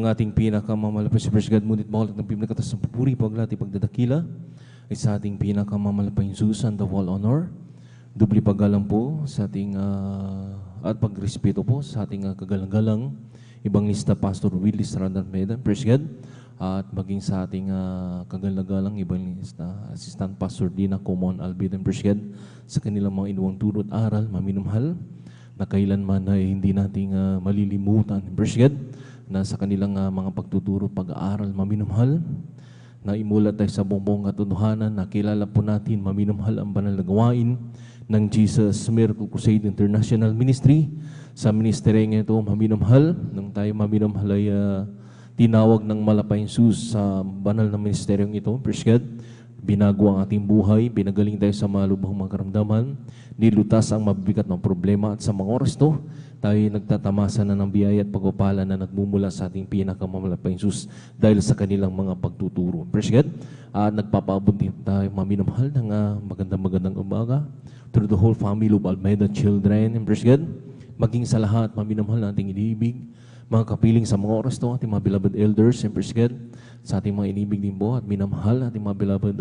ang ating pinakamalapay si Praise God, ngunit makulat ng pinakatas ng pupuri, paglati, pagdadakila, ay sa ating pinakamalapay Jesus and the all honor. Dubli paggalang po sa ating at pagrespeto po sa ating kagalang-galang Evangelista Pastor Willie Strandar Medan, Praise God, at maging sa ating kagalang-galang Evangelista Assistant Pastor Dina Comon Albidan, Praise God, sa kanilang mga inuwang turot aral, maminumhal, na kailanman ay hindi nating malilimutan, Praise God, na sa kanilang mga pagtuturo, pag-aaral, maminumhal, na imulat tayo sa buong katotohanan, na kilala po natin, maminumhal ang banal na gawain ng Jesus Miracle Crusade International Ministry. Sa ministerya ito, maminumhal, nang tayo maminumhal ay tinawag ng malapayang sus sa banal na ministeryong ito, praise God. Binago ang ating buhay, pinagaling tayo sa malubhang mga karamdaman, nilutas ang mabibigat ng problema, at sa mga oras to, tayo nagtatamasa na ng biyaya at pagpapala na nagmumula sa ating pinakamamalapayang sus dahil sa kanilang mga pagtuturo. Praise God. Nagpapaabot din tayo, maminamahal, ng magandang umaga through the whole family of Almeida children. And praise God. Maging sa lahat, maminamahal na ating inibig, mga kapiling sa mga oras to, ating mga beloved elders, and praise God, sa ating mga inibig din po at minamahal, ating mga beloved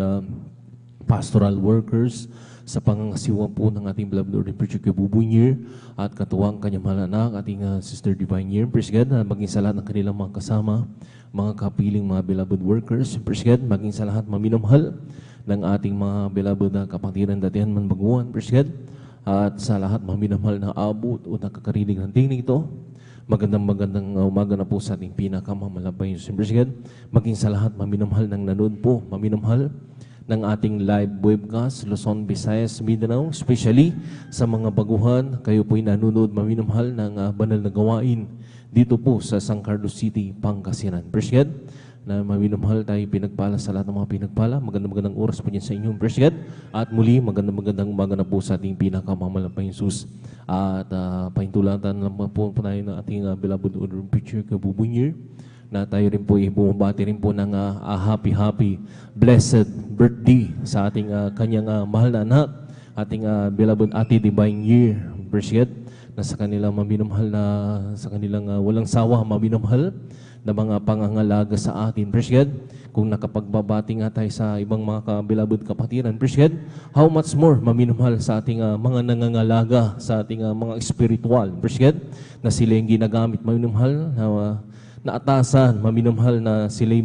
pastoral workers, sa pangangasiwa po ng ating beloved Lord and Preacher Kibubunyer at katuwang kanyang mahal anak, ating Sister Divine Year, praise God, maging sa lahat ng kanilang mga kasama, mga kapiling mga beloved workers, praise God, maging sa lahat maminamahal ng ating mga beloved na kapatiran datihan man baguhan, praise God, at sa lahat maminamahal na abot o nakakarinig ng tingin ito. Magandang umaga na po sa ating pinakamamalapay praise God, maging sa lahat maminamahal ng nanood po, maminamahal ng ating live webcast, Luzon, Visayas, Mindanao, especially sa mga baguhan, kayo po'y nanonood maminamahal ng banal na gawain dito po sa San Carlos City, Pangasinan. Praise God, na maminamahal tayo pinagpala sa lahat ng mga pinagpala. Magandang oras po dyan sa inyong praise God. At muli, magandang umaga na po sa ating pinakamamalapay Jesus. At pahintulatan naman po tayo ng ating beloved Lord and Preacher Kibubunyer, na tayo rin po bumabati rin po ng happy, blessed birthday sa ating kanyang mahal na anak, ating beloved Ate Divine Year, praise God, na sa kanilang maminamahal na, sa kanilang walang sawa, maminamahal na mga pangangalaga sa atin, praise God. Kung nakapagbabati nga tayo sa ibang mga beloved kapatiran, praise God, how much more maminamahal sa ating mga nangangalaga, sa ating mga spiritual, praise God, na sila yung ginagamit, maminamahal na atasan, maminamahal na sila'y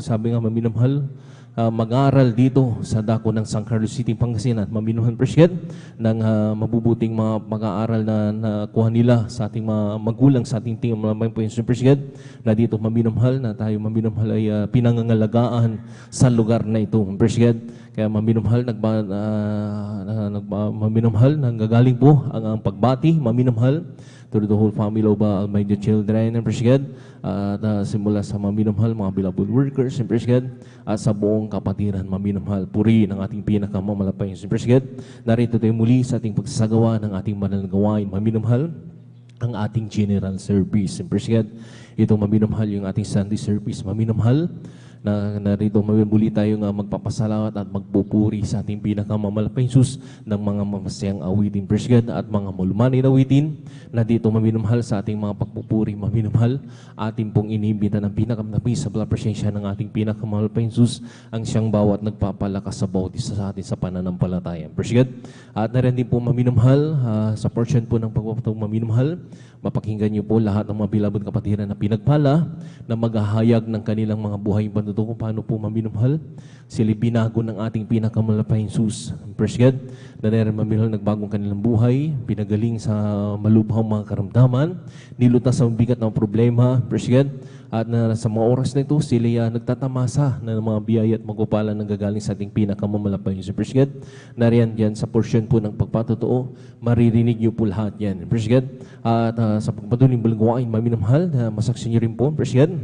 sabi nga maminamahal, mag-aral dito sa dako ng San Carlos City, Pangasinan. Maminamahal, praise God, ng mabubuting mga mag-aaral na nakuha nila sa ating mga magulang, sa ating team, mga praise God, na dito maminamahal, na tayo maminamahal ay pinangangalagaan sa lugar na ito. Praise God. Kaya maminamahal, maminamahal, nanggagaling po ang pagbati, maminamahal, to the whole family of Almighty children, and praise God, simula sa maminamahal, mga beloved workers, and praise God, at sa buong kapatiran, maminamahal, puri ng ating pinakamamalapay, and praise God. Narito tayo muli sa ating pagsasagawa ng ating banal na gawain, maminamahal, ang ating general service, and praise God. Ito maminamahal yung ating Sunday service, maminamahal, na narito muli tayo magpapasalamat at magpupuri sa ating pinakamamalapay Jesus ng mga mamasayang awitin, praise God, at mga malumanay na awitin na dito maminamahal sa ating mga pagpupuri, maminamahal, ating pong inibita ng pinakamalapay sa presensya ng ating pinakamamalapay Jesus, ang siyang bawat nagpapalakas sa bawat isa sa atin sa pananampalataya, praise God. At narin din po maminamahal sa portion po ng pagpapatawag maminamahal, mapakinggan niyo po lahat ng mga beloved kapatiran na pinagpala na maghahayag ng kanilang mga buhay kung paano po maminamahal sila binago ng ating pinakamalapayang Jesus. Praise God, na narin maminamahal nagbagong kanilang buhay, pinagaling sa malubhang mga karamdaman, nilutas sa mabigat ng problema, praise God, at na sa mga oras na ito, sila nagtatamasa ng mga biyaya at magpapala ng gagaling sa ating pinakamamalapayang Jesus. Praise God, nariyan yan sa portion po ng pagpatotoo, maririnig niyo po lahat yan. Praise God, at sa pagpatuloy ng balagawain, maminamahal, na masaksi niyo rin po, praise God,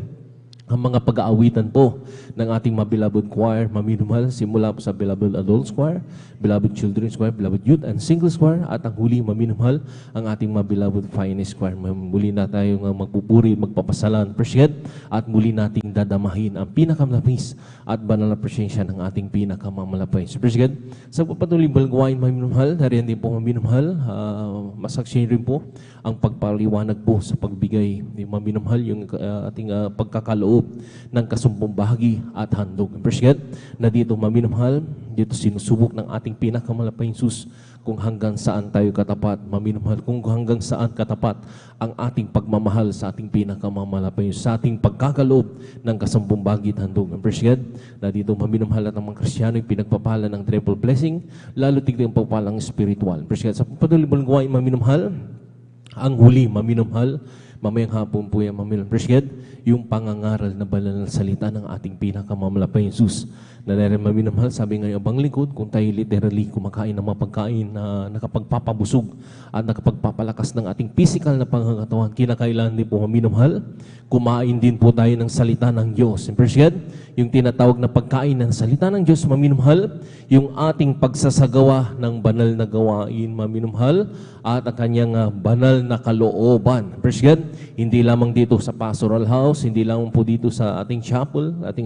ang mga pag-aawitan po ng ating mga beloved choir, maminumhal, simula po sa beloved adults choir, beloved children's choir, beloved youth and singles choir, at ang huli maminumhal ang ating mga beloved finest choir. Muli na tayong magpupuri, magpapasalan, appreciate, at muli nating dadamahin ang pinakamalapis at banal na presensya ng ating pinakamamalapay. So, appreciate, sa patuloy balgawain maminumhal, nariyan din po maminumhal, masaksi rin po ang pagpaliwanag po sa pagbigay ni maminumhal yung ating pagkakaloob ng kasumpong bahagi at handog. Appreciate na dito maminumhal, dito sinusubok ng ating pinakamalapay Sus kung hanggang saan tayo katapat, maminumhal, kung hanggang saan katapat ang ating pagmamahal sa ating pinakamamalapay, sa ating pagkakaloob ng kasumpong bahagi at handog. Appreciate na dito maminumhal at ang mga Kristiyano yung pinagpapala ng triple blessing, lalo tignan ang pagpalang spiritual. Appreciate sa patuloy balgawain maminumhal, ang huli maminumhal, mamayang hapon po yan maminumhal. Appreciate yung pangangaral na banal na salita ng ating pinakamamalapay Sus. Na rin maminumhal, sabi nga yung abang lingkod, kung tayo literally kumakain ng mga pagkain na nakapagpapabusog at nakapagpapalakas ng ating physical na pangangatawan, kinakailangan din po maminumhal, kumain din po tayo ng salita ng Diyos. Appreciate yung tinatawag na pagkain ng salita ng Diyos, maminumhal, yung ating pagsasagawa ng banal na gawain, maminumhal, at ang kanyang banal na kalooban. Appreciate, hindi lamang dito sa pastoral house, hindi lamang po dito sa ating chapel, ating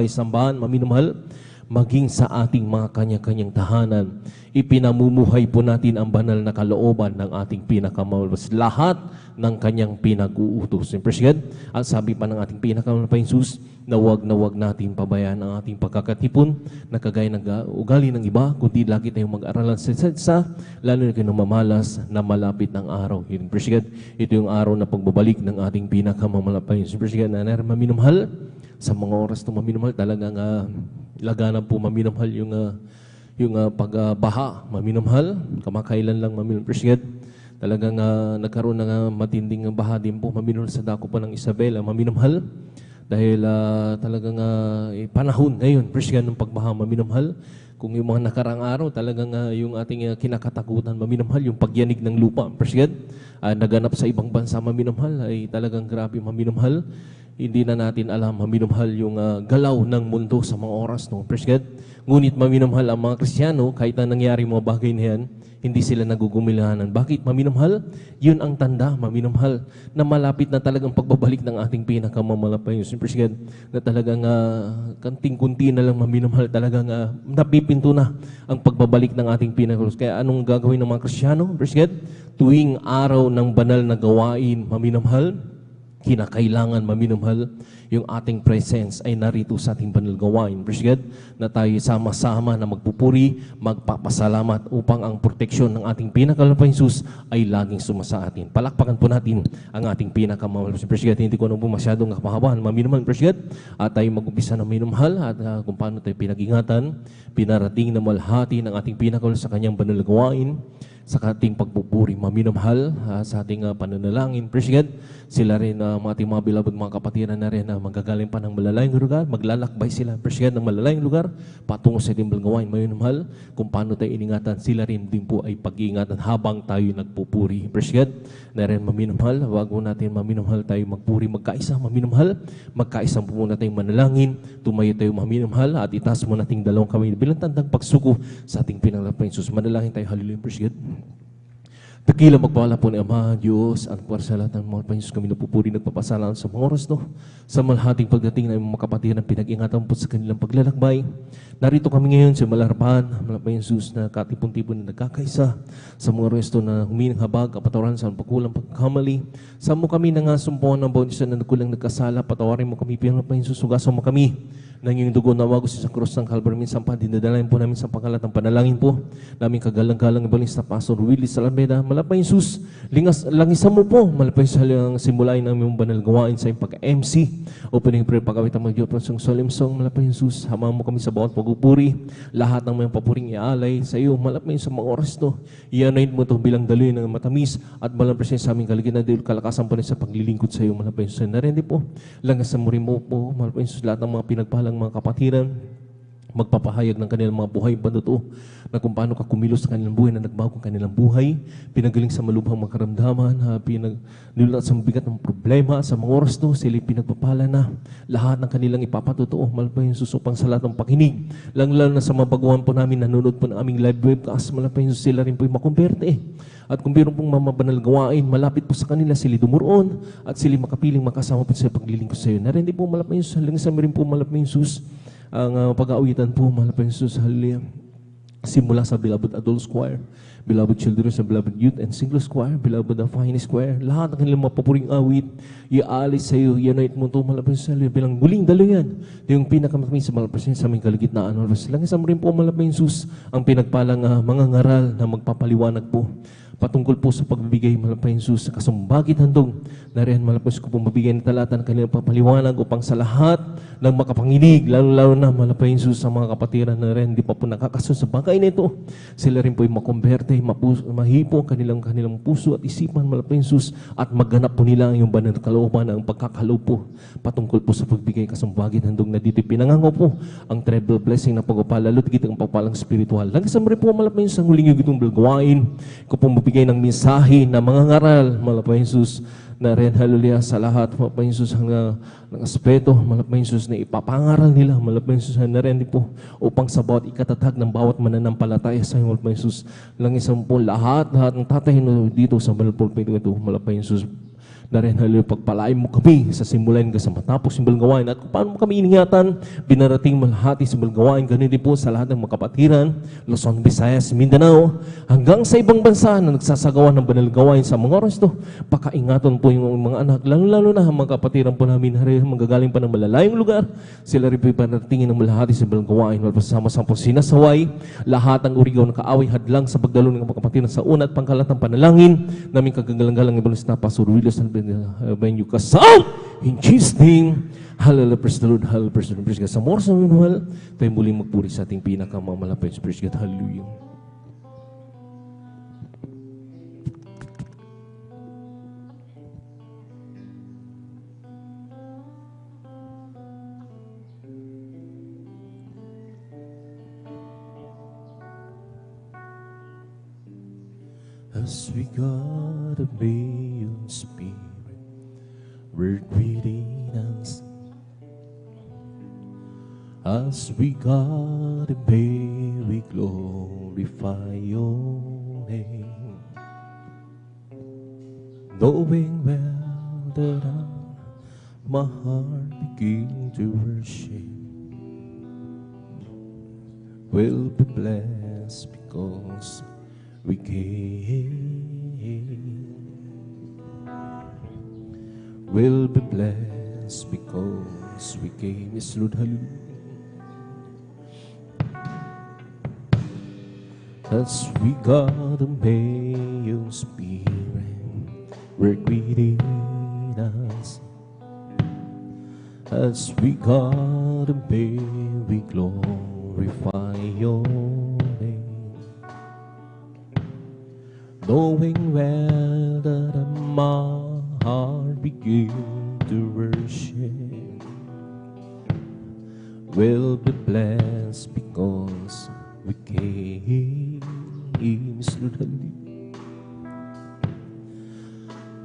simbahan, maminumhal, maging sa ating mga kanya-kanyang tahanan. Ipinamumuhay po natin ang banal na kalooban ng ating pinakamalabas. Lahat ng kanyang pinag-uutos. Appreciate, at sabi pa ng ating pinakamalapay Sus, na wag natin pabayaan ang ating pagkakatipon na kagaya ng ugali ng iba, kundi lagi tayong mag-aralan sa lalo na kayo mamalas na malapit ng araw. Appreciate, ito yung araw na pagbabalik ng ating pinakamamalapay. Appreciate na maminumhal, sa mga oras na maminumhal, talagang laganap po maminumhal yung pagbaha, maminumhal, kamakailan lang maminumhal. Appreciate, talagang nagkaroon ng matinding baha din po maminumhal sa dako pa ng Isabela, maminumhal. Dahil talagang panahon ngayon, presyan ng pagbaha, maminumhal. Kung yung mga nakaraang araw, talagang yung ating kinakatakutan, maminumhal, yung pagyanig ng lupa, presyan, naganap sa ibang bansa, maminumhal, ay talagang grabe, maminumhal. Hindi na natin alam, maminumhal, yung galaw ng mundo sa mga oras, no, presyan. Ngunit maminumhal ang mga Kristiyano, kahit na nangyari mga bagay na yan, hindi sila nagugumilahanan. Bakit? Maminumhal, yun ang tanda, maminumhal, na malapit na talagang pagbabalik ng ating pinakamamalapay. Presyan, na talagang kanting-kunti na lang maminumhal, talagang napipinto na ang pagbabalik ng ating pinakamalapay. Kaya anong gagawin ng mga Kristiyano? Presyan, tuwing araw ng banal na gawain, maminumhal, kinakailangan maminumhal, yung ating presence ay narito sa ating banal gawain. Appreciate na tayo sama-sama na magpupuri, magpapasalamat upang ang proteksyon ng ating pinakamalapay Sus ay laging sumasa atin. Palakpakan po natin ang ating pinakamalapay. Appreciate, hindi ko na po masyadong kapahabahan. Maminumhal, appreciate, at tayo mag-umpisa na minumhal at kung paano tayo pinag-ingatan, pinarating na malhati ng ating pinakamalapay sa kanyang banal gawain, sa ating pagpupuri, maminumhal, sa ating pananalangin. Appreciate, sila rin, ating mga beloved, mga kapatiran na rin na magagaling pa ng malalayong lugar, maglalakbay sila, appreciate, ng malalayong lugar, patungo sa ating balgawain, maminumhal, kung paano tayo iningatan, sila rin din po ay pag-iingatan habang tayo nagpupuri. Appreciate, na rin maminumhal, bago natin maminumhal tayo magpuri, magkaisa, maminumhal, magkaisa po muna tayong manalangin, tumayo tayo maminumhal, at itaas mo nating dalawang kamay bilang tandang pagsuko sa ating pinangalapay Sus. Manalangin tayo, hallelujah, appreciate. Dakila magpala po ni Ama, Diyos, at para sa lahat ng mga Panginoon kami napupuri, nagpapasalaan sa mga oras no, sa malhating pagdating ng mga kapatiran, pinag-ingatan po sa kanilang paglalakbay. Narito kami ngayon sa malarapan, malapay Jesus na katipon-tipon na nagkakaisa, sa mga resto na huminang habag, kapatawaran sa pagkulang pagkamali. Sa mo kami nangasumpuan ng bawat isa na nagkulang nagkasala, patawarin mo kami, pinapay Jesus, sugasan mo kami ng iyong dugo na wagos sa krus ng Calvary. Minsan pa, dinadalayan po namin sa pangkalat ng panalangin po, namin kagalang-galang ibaling sa Pastor Willie Salameda. Malapay Jesus, langisan mo po, malapay sa simulain ng iyong banal gawain sa iyong pagka-MC, opening prayer, pagkawit ang mag-Diyos ng solemn song. Malapay Jesus, hama mo kami sa bawat pagpupuri, lahat ng mayong papuring iaalay sa iyo. Malapay sa mga oras to, i-anoint mo to bilang daloy ng matamis at malampres sa aming kaligid na dahil kalakasan pa rin sa paglilingkod sa iyo. Malapay Jesus, narindi po, langasan mo rin mo po, malapay Jesus, lahat ng mga pinagpahalang mga kapatiran, magpapahayag ng kanilang mga buhay banduto na kung paano ka kumilos sa kanilang buhay, na nagbago ang kanilang buhay, pinagaling sa malubhang mga karamdaman, nilulat sa mabigat ng problema, sa mga oras to, sila pinagpapala na lahat ng kanilang ipapatotoo, malapay yung susupang sa lahat ng pakinig, lalo na sa mga baguhan po namin, nanonood po ng aming live webcast, malapay yung sila rin po yung makumberte. At kung mayroon pong mamabanal gawain, malapit po sa kanila, sila dumuroon, at sila makapiling makasama po sa paglilingkod sa iyo. Narindi po malapay yung saling sa rin po malapay yung sus, ang pag-aawitan po, malapay yung sus, hallelujah. Simula sa Beloved Adults Choir, Beloved Children sa Beloved Youth and Singles Choir, Beloved Finest Choir, lahat ng kanilang mapapuring awit, iaalis sa iyo, yanait mo ito, malapay sa iyo, bilang guling dalo yan. Ito yung pinakamatami sa malapay sa aming kaligitnaan. Langis rin po malapay yung sus, ang pinagpalang mga ngaral na magpapaliwanag po patungkol po sa pagbibigay malapay Jesus sa kasumbagit handog. Nariyan malapay ko po mabigay ng talata ng kanilang papaliwanag upang sa lahat ng makapanginig, lalo-lalo na malapay Jesus sa mga kapatiran na rin, hindi pa po nakakasunod sa bagay na ito. Sila rin po yung makumberte, mahipo kanilang puso at isipan malapay Jesus at magganap po nila yung banal na kalooban ng pagkakaloob po patungkol po sa pagbigay kasumbagit handog na dito pinangango po ang treble blessing na pagpapala, lalo tigit ang pagpalang spiritual. Langisan mo rin po malapay Jesus ang huling yung itong balgawain ko po bigay ng mensahe na mga ngaral, malapay Jesus, na rin hallelujah sa lahat, malapay Jesus ng aspeto, malapay Jesus na ipapangaral nila, malapay Jesus na rin po upang sa bawat ikatatag ng bawat mananampalataya sa iyo, malapay Jesus, lang isang po lahat ng tatay dito sa Malapulpito ito, malapay Jesus, na rin hallelujah, pagpalain mo kami sa simulain ka sa matapos yung balgawain at kung paano mo kami iningatan, binarating malahati sa balgawain, ganun din po sa lahat ng mga kapatiran, Luzon, Visayas, Mindanao, hanggang sa ibang bansa na nagsasagawa ng banal gawain sa mga oras to, pakaingatan po yung mga anak, lalo-lalo na ang mga kapatiran po namin, magagaling pa ng malalayong lugar, sila rin po ibaratingin ng malahati sa balgawain, sama-sama po sinasaway, lahat ng urigaw na kaaway hadlang sa pagdalo ng mga kapatiran sa una at pangkalatang panalangin, namin kagagalang-galang ibang na Pastor Willis when you cast out in Jesus' name. Hallelujah, praise the Lord, hallelujah, praise the Lord, praise God. Sa more sa minuhal, tayo muling magpuri sa ating pinakamamalapit. Praise God, hallelujah. As we gotta be your spirit, work within us. As we gotta be, we glorify your name. Knowing well that my heart begin to worship, will be blessed because we came. Will be blessed because we came. Yes, Lord, hallelujah. As we gotta may your spirit work within us. As we gotta may we glorify your name. Knowing well that my heart begin to worship, will be blessed because we came.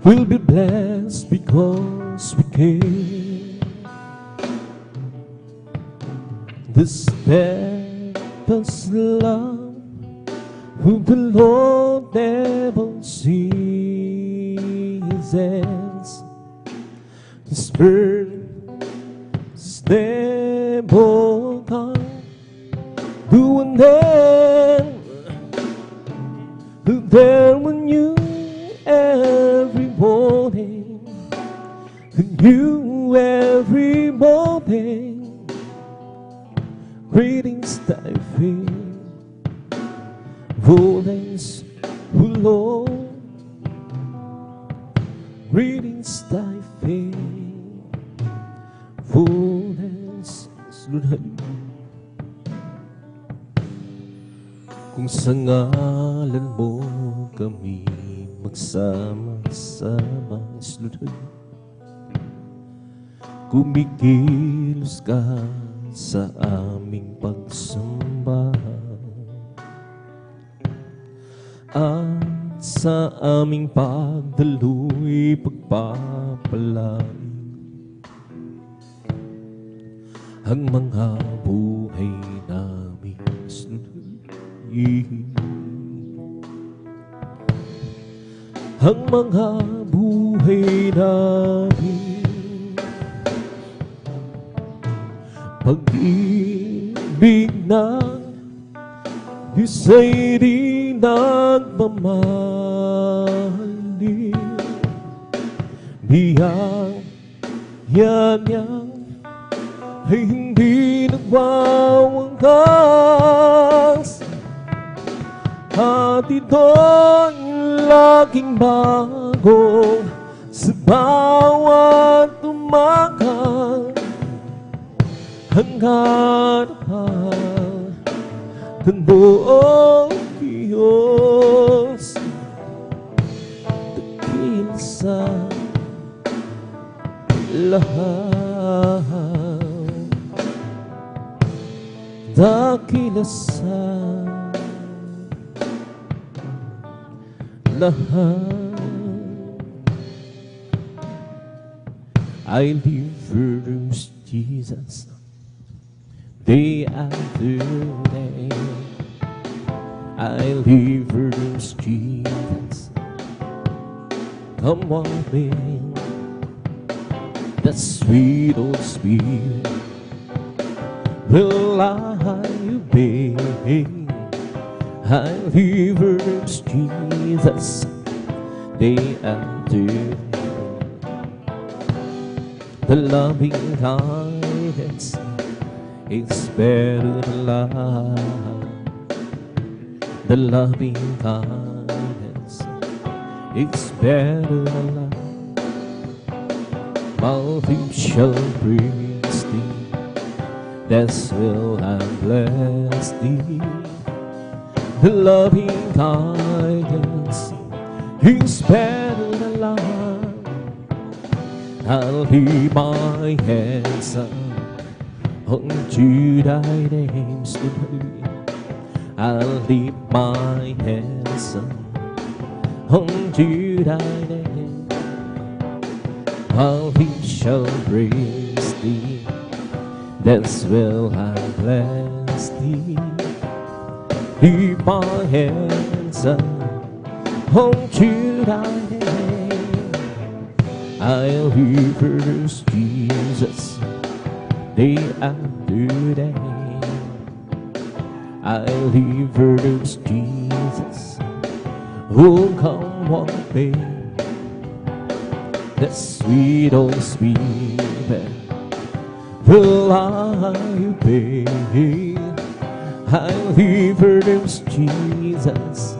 Will be blessed because we came. The steadfast love of the Lord never ceases. His burdens never come to an end. There when you every morning, you every morning, greetings thy faithfulness, O Lord, greetings thy faithfulness, Lord. Kung sa ngalan mo kami magsama-sama, Lord, kumikilos ka sa aming pagsamba at sa aming pagdaloy pagpapalain ang mga buhay namin sunurin. Ang mga buhay namin pag-ibig na isa'y di nagmamahalin. Biyaya niyang ay hindi nagwawakas at ito'y laging bago sa bawat umaga hanggang ng buong Diyos dakil sa lahat, dakil sa lahat. I live for Jesus day after day. I live for Jesus. Come on, baby, that sweet old spirit will I obey. I live for Jesus day after day. The loving kindness is better than life. The loving kindness is better than life. My lips shall praise thee, that's will I bless thee. The loving kindness is better than life. I'll leave my hands up unto thy name's good. I'll leave my hands up unto thy name. While he shall praise thee, thence will I bless thee. Leave my hands up unto thy name. I'll reverse Jesus day after day. I'll reverse Jesus. Oh, come on, babe, that sweet old spirit will I obey. I'll reverse Jesus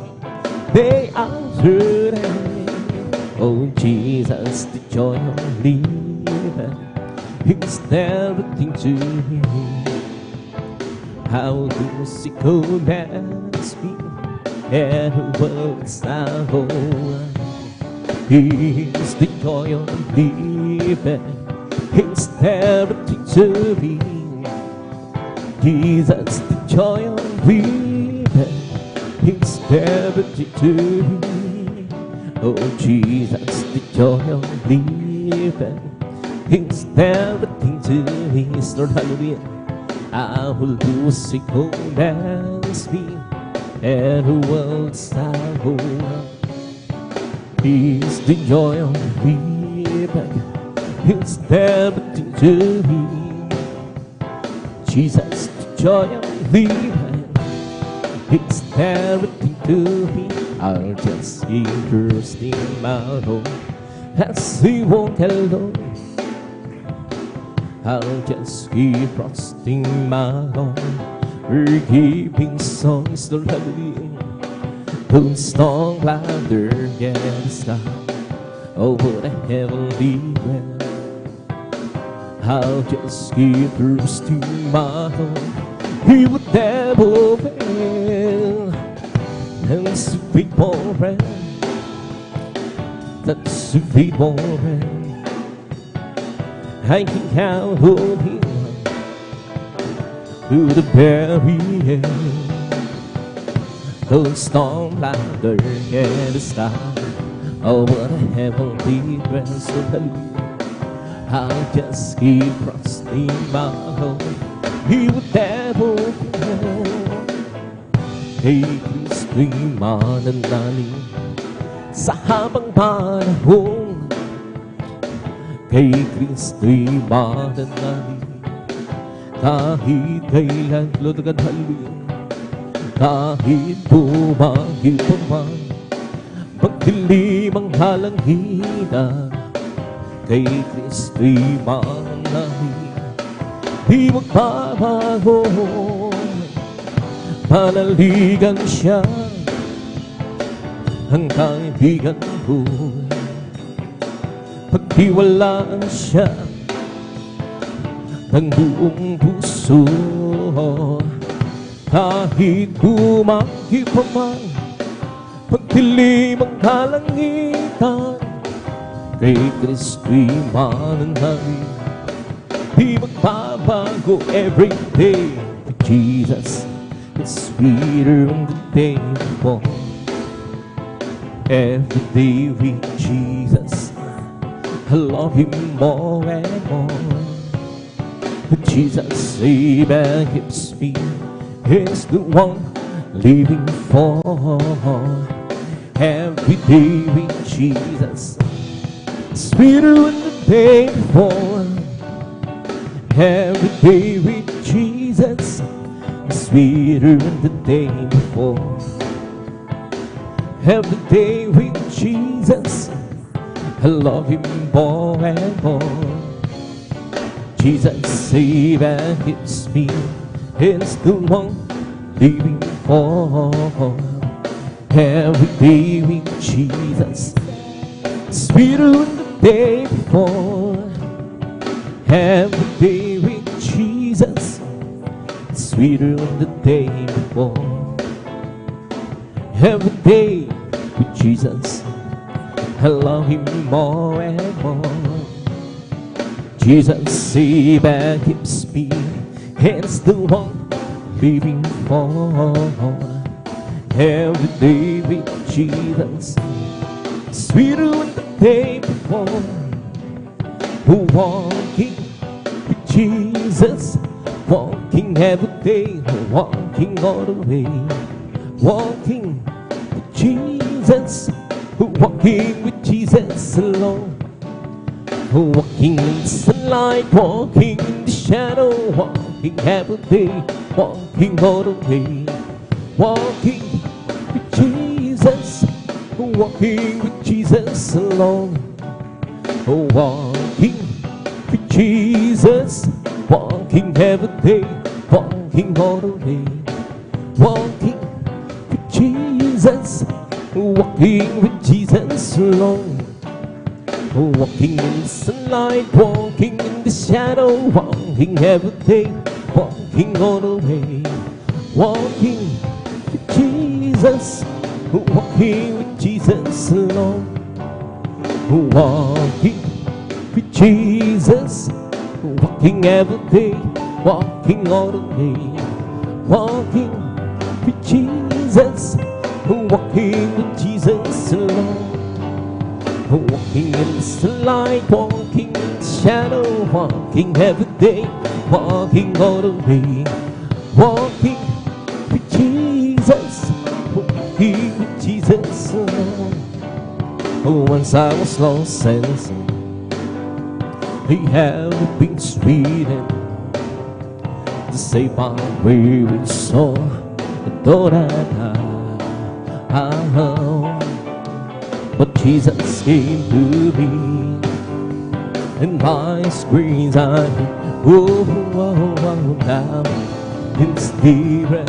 day after day. Oh, Jesus, the joy of living is everything to me. How do sick old man's be and the world's our home? He's the joy of living, he's everything to me. Jesus, the joy of living, he's everything to me. Oh, Jesus, the joy of living, he's everything to me. Lord, hallelujah. I will do sick old man's be and the world's our home. He's the joy of living, he's everything to me. Jesus, the joy of living, it's everything to me. I'll just keep trusting my Lord as He won't alone. I'll just keep trusting my Lord, forgiving songs, Lord, hallelujah. Those strong louder get the sky over the heavenly realm. I'll just keep trusting my Lord, He would never fail. And sweet forever, that sweet forever, I can count on Him to the very end. The storm louder in the sky. Oh, what a heavenly rest of hallelujah. I'll just keep trusting my Lord. He would never fail. Kay Kristo'y mananalig sa habang panahon. Kay Kristo'y mananalig kahit kailan lutag at halin. Kahit bumagyo pa man, magdilim ang halanginan, kay Kristo'y mananalig, di magbabago. Panaligan siya, ang kaibigan ko. Pagtiwalaan siya ng buong puso. Kahit bumagyo pa man, pagdilim ang halangitan, kay Kristo'y mananalig, di magbabago. Every day with Jesus is sweeter than the day before. Every day with Jesus, I love Him more and more. Jesus saves and keeps me, He's the one living for. Every day with Jesus, sweeter than the day before. Every day with Jesus, sweeter than the day before. Every day with Jesus, I love Him more and more. Jesus saves and keeps me, He's the one living for. Every day with Jesus, sweeter than the day before. Every day with Jesus, sweeter than the day before. Every day with Jesus, I love Him more and more. Jesus saves and keeps me, He's the one living for. Every day with Jesus, sweeter than the day before. Walking with Jesus, walking every day, walking all the way. Walking with Jesus, walking with Jesus alone. Walking in the sunlight, walking in the shadow, walking every day, walking all the way. Walking with Jesus, walking with Jesus alone. Walking with Jesus, walking every day, walking all the way. Walking with Jesus, walking with Jesus alone. Walking in the sunlight, walking in the shadow, walking every day, walking all the way. Walking with Jesus, walking with Jesus alone. Walking with Jesus, walking every day, walking all the way. Walking with Jesus, walking with Jesus alone. Walking in the sunlight, walking in the shadow, walking every day, walking all the way. Walking with Jesus, walking with Jesus alone. Once I was lost and sin, He had been sweet and to save my weary soul. Though that but Jesus came to me, and my screams I hear, now in spirit,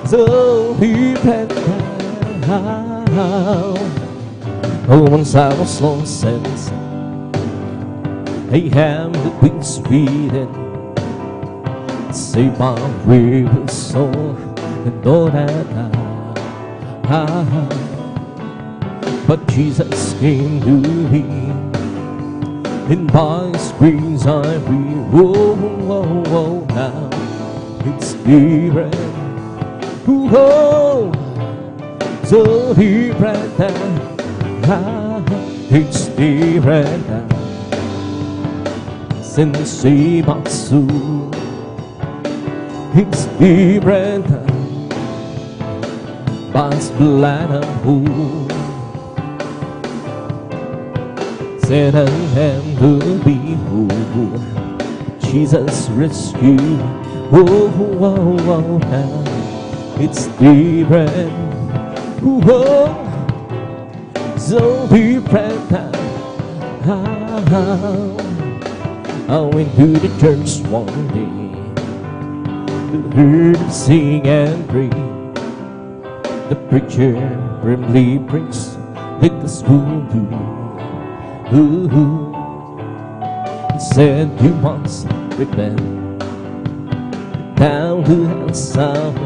so He had once I was lost and He had been sweet and save my weary soul, and all that but Jesus came to me, And by His grace I feel, now it's different. So different now. It's different now. Since He bought soon, it's different now. By His blood I'm whole. Said I am to be whole. Jesus rescue. Now it's different. So different now. I went to the church one day to hear them sing and pray. The preacher firmly preached like the spoon do. He said you must repent. Down to hell sound.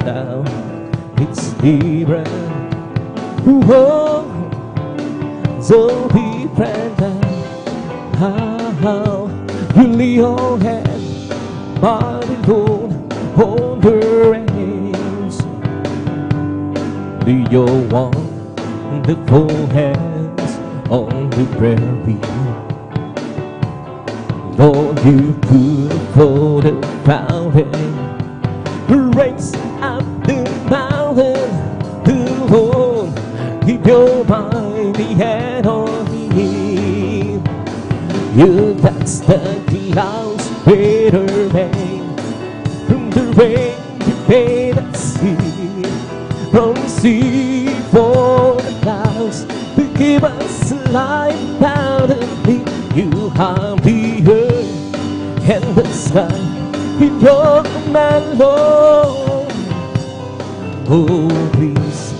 Now it's different. So different now. You lay your hand by the Lord on the reins. Lay your wonderful hands on the prayer wheel. Lord, you could afford a fountain, raise up the mountain. The Lord, keep your mighty hand on me. You that's the clouds better rain. From the rain you made the sea. From the sea for the clouds to give us life out of me. You have the earth and the sky in your command, Lord. Oh, please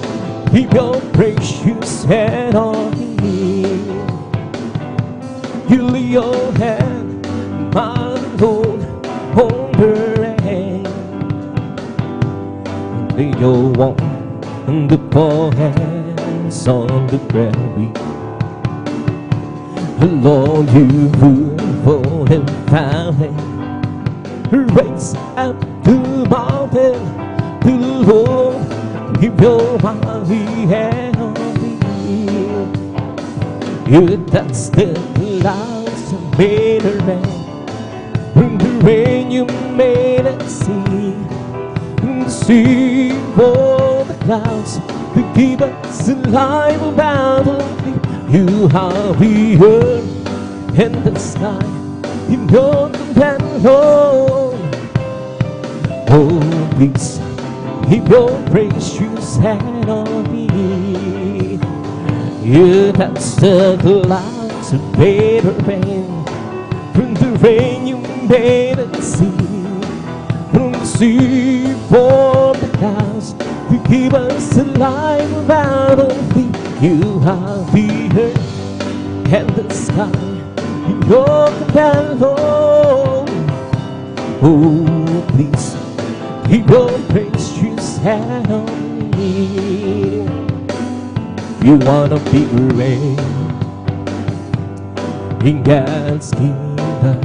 keep your precious hand on me. You lay your hand, my Lord, on the hand. Lay your wonderful hands on the prayer wheel. Lord, you found and fountain, raise up the mountain. The Lord, keep your mighty hand on me. You touch the clouds and made a rain. From the rain you made a sea. From the sea for the clouds to keep us alive about us. You have the earth and the sky in your command, Lord. Oh, please keep your precious hand on me. You touch the clouds and made a rain. From the rain you made a sea. From the sea for the clouds to keep us alive without a thing. You have the earth and the sky in your command, Lord. Oh, please keep your precious hand on me. You want a bigger reign in God's kingdom.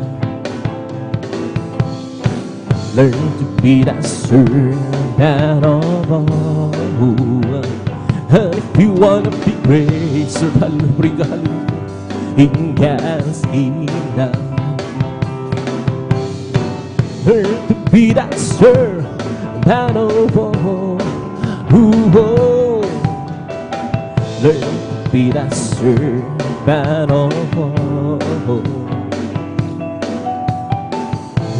Learn to be that servant of all. And if you want to be great, so hallelujah, in God's kingdom. Learn to be that servant of all. Learn to be that servant of all.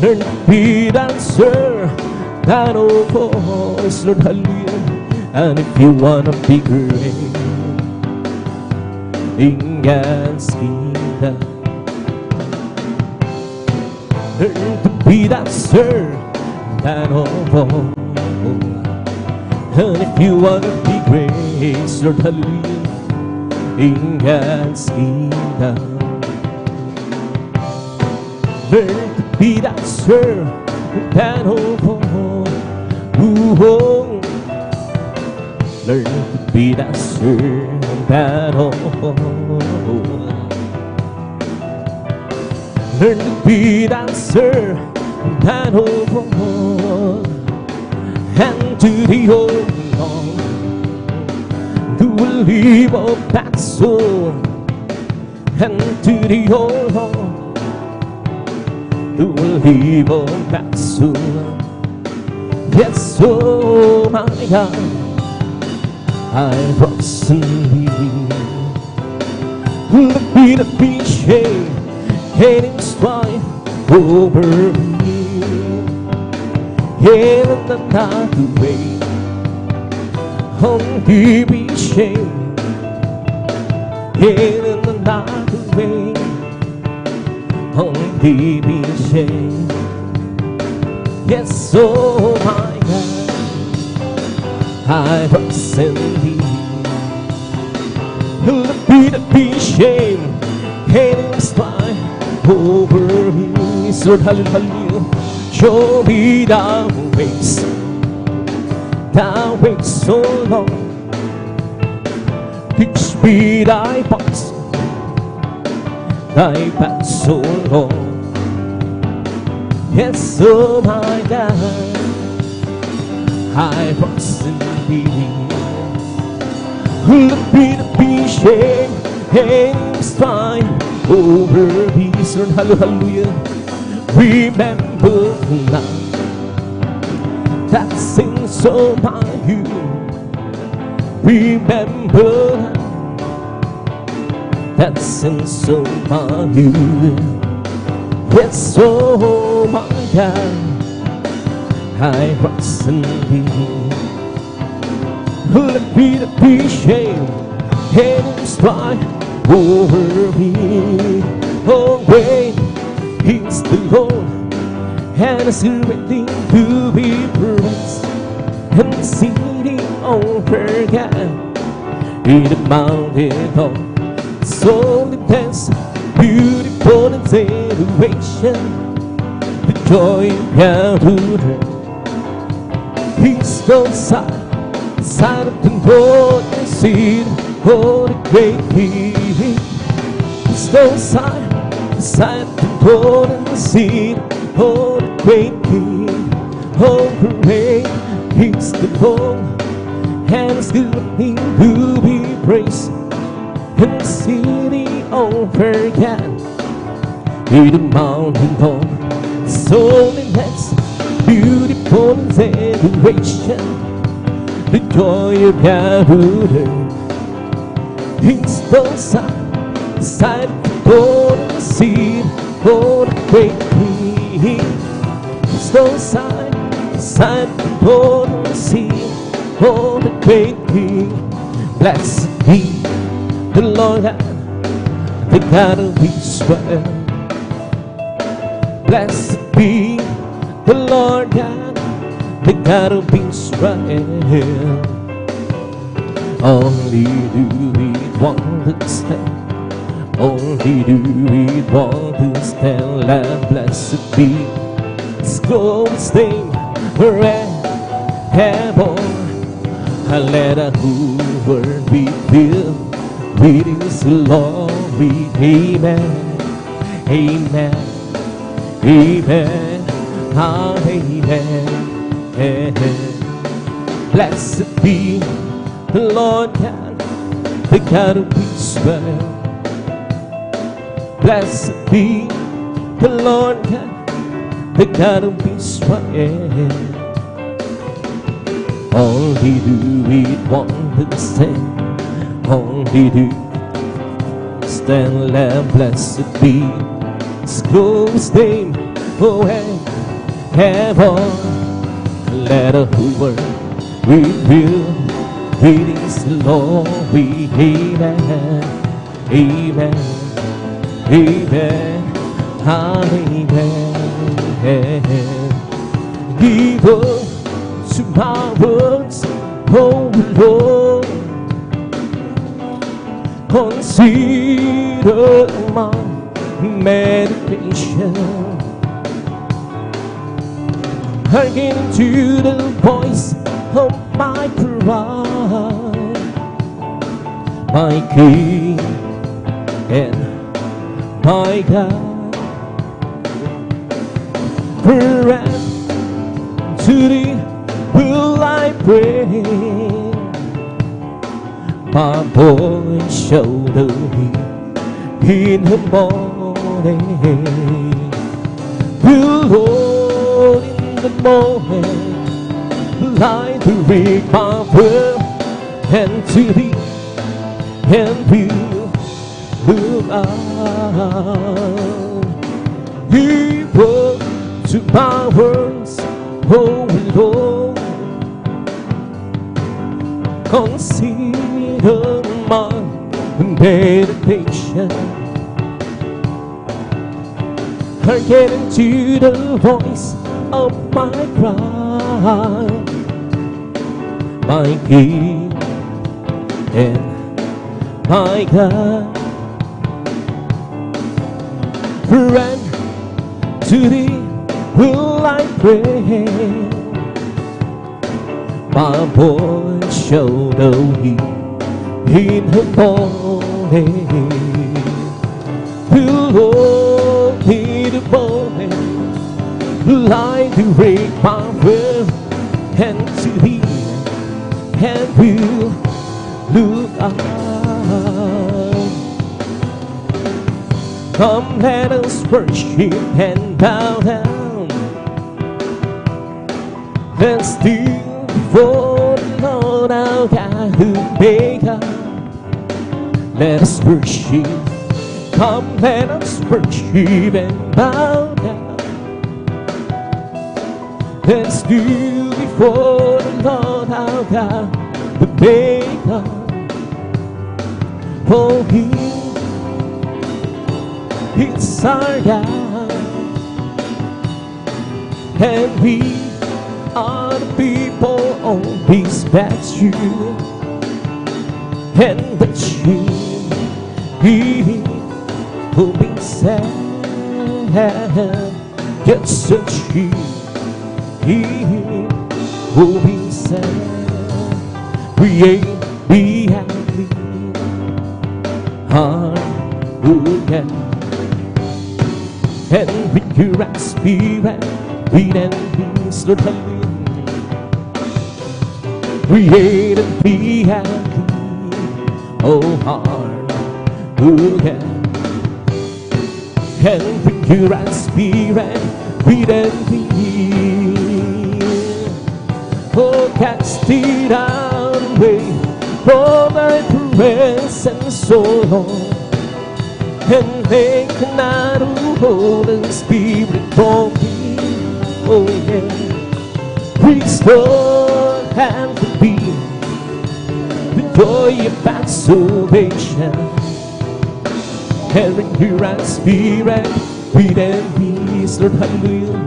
Learn to be that servant of all. Lord, hallelujah. And if you want to be great in God's kingdom, learn to be that servant of all. And if you want to be great, Lord, hallelujah, in God's kingdom, learn to be that servant of all. Learn to be that servant of all. learn to be dancer, battle for more, and to the old Lord, to leave a back soul, and to the old Lord, to leave a back soul. Yes, oh my God, I trust in thee. Look me to be shame, hating strife over me. In another way, only be shame. In another way, only be shame. Yes, oh my God, I trust in thee. Let me to be shame, hating strife over me. Lord, hallelujah. Show me thy ways so long. Teach me thy paths so long. Yes, oh my God, I trust in thee. Let me to be shame and strife over me. Lord, hallelujah. Remember now that sings about you. Remember that sings about you. Yes, oh my God, I trust in thee. Let me to be shame and strife over me. Oh, wait, He's the Lord, and is ready to be praised, and sitting over God in the mountain top. So depends, beautiful and celebration, the joy of God. He's on side of the road and seed for the great King. He's on side of the road and the seed for the great King. Oh, great He's the Lord, and is worthy to be praised, and the city over God in the mountain top. So that's beautiful celebration, the joy of God. He's the side of the road and the seed for the great King. He's the side of the road and the seed for the great King. Blessed be the Lord God, the God of Israel. Blessed be the Lord God, the God of Israel. Only do we want to stand, only do we want to stand. And blessed be His glorious name forever. And let our whole world be filled with His glory. Amen, amen, amen, amen. Blessed be the Lord God, the God of Israel. Blessed be the Lord God, the God of Israel. Only do we want to stand, only do stand. Let blessed be His glorious name forever. Let a whole world reveal with His glory. Amen, amen, amen, amen. Give us to my words, oh Lord. Consider my meditation. Hearken to the voice of my cry, my King and my God. Forever to thee will I pray. My voice shall be in the morning. The Lord in the morning light to read my word, and to thee and will look out. He brought to my words, oh Lord, consider my meditation. Hearken to the voice of my cry, my King and my God. Friend, to thee will I pray. My voice shall be in the morning. The Lord in the morning light to break my will, and to thee and will look out. Come, let us worship and bow down. Let's kneel before the Lord our God who made us. Let us worship. Come, let us worship and bow down. Let's kneel before the Lord our God who made us. For He is our God, and we are the people on His statue, and the sheep He will be sad. Yes, the sheep He will be sad. Create, be happy, hallelujah. And with your right spirit, read and peace, Lord, hallelujah. Create and be happy, oh hallelujah. And with your right spirit, read and peace. Oh, cast it out away from thy presence, so long. And make not a Holy Spirit for me, oh yeah. Restore and be the joy of that salvation. And renew our spirit, read and peace, Lord, hallelujah.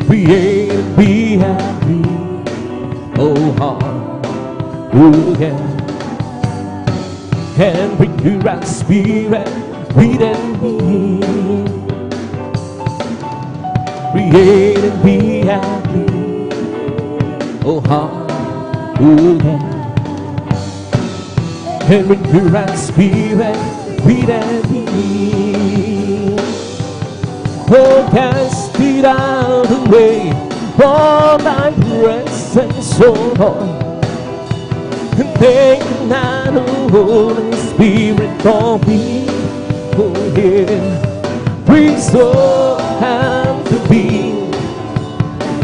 Create and be happy, oh hallelujah. And renew our spirit, read and be. Create and be happy, oh hallelujah. And renew our spirit, read and be. Oh, cast it out away from thy presence, so Lord. And make not a Holy Spirit for me, oh yeah. Restore and to be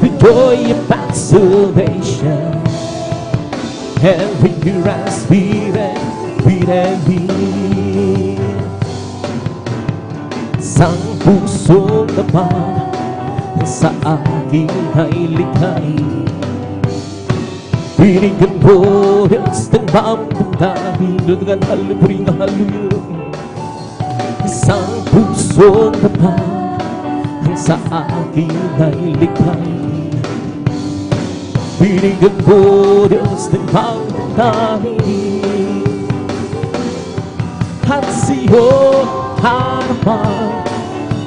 the joy of that salvation. And renew our spirit, read and be. Sang puso naman sa aking ay likay. Binigyan mo Diyos ng mamamdamin dengan halimuring halimuring. Isang puso naman sa aking ay likay. Binigyan mo Diyos ng mamamdamin. At siyo harapan,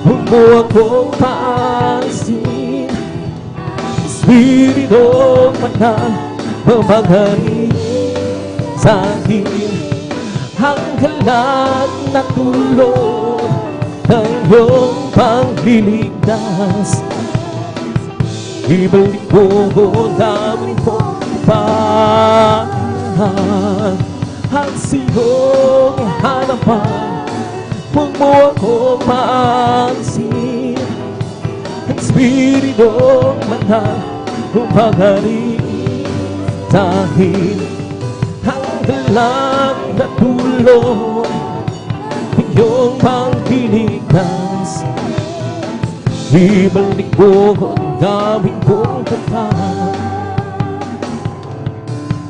huwag mo akong paasin. Espiritu Manang mamagay sa akin ang kalat na tulog ng iyong pagliligtas. Ibalik mo namin po paan ang siyong hanapan. Huwag mo akong maalisin ang Espiritong Banal umagaling dahil ang dalang na tulong iyong pangkiligtas. Ibalik mo ang daming kong kapal.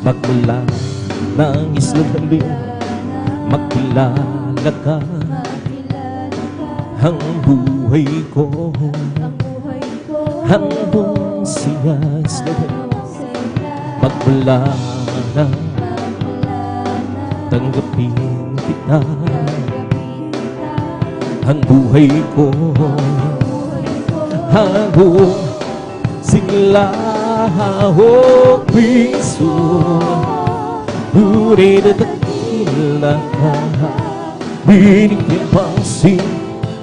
Magmula ng islang hambing, magkilala ka. Ang buhay ko handong siya islang. Magmula na tanggapin kita. Ang buhay ko handong sila. Oh Kristo, ngunit dakila ka. Binigyan pansin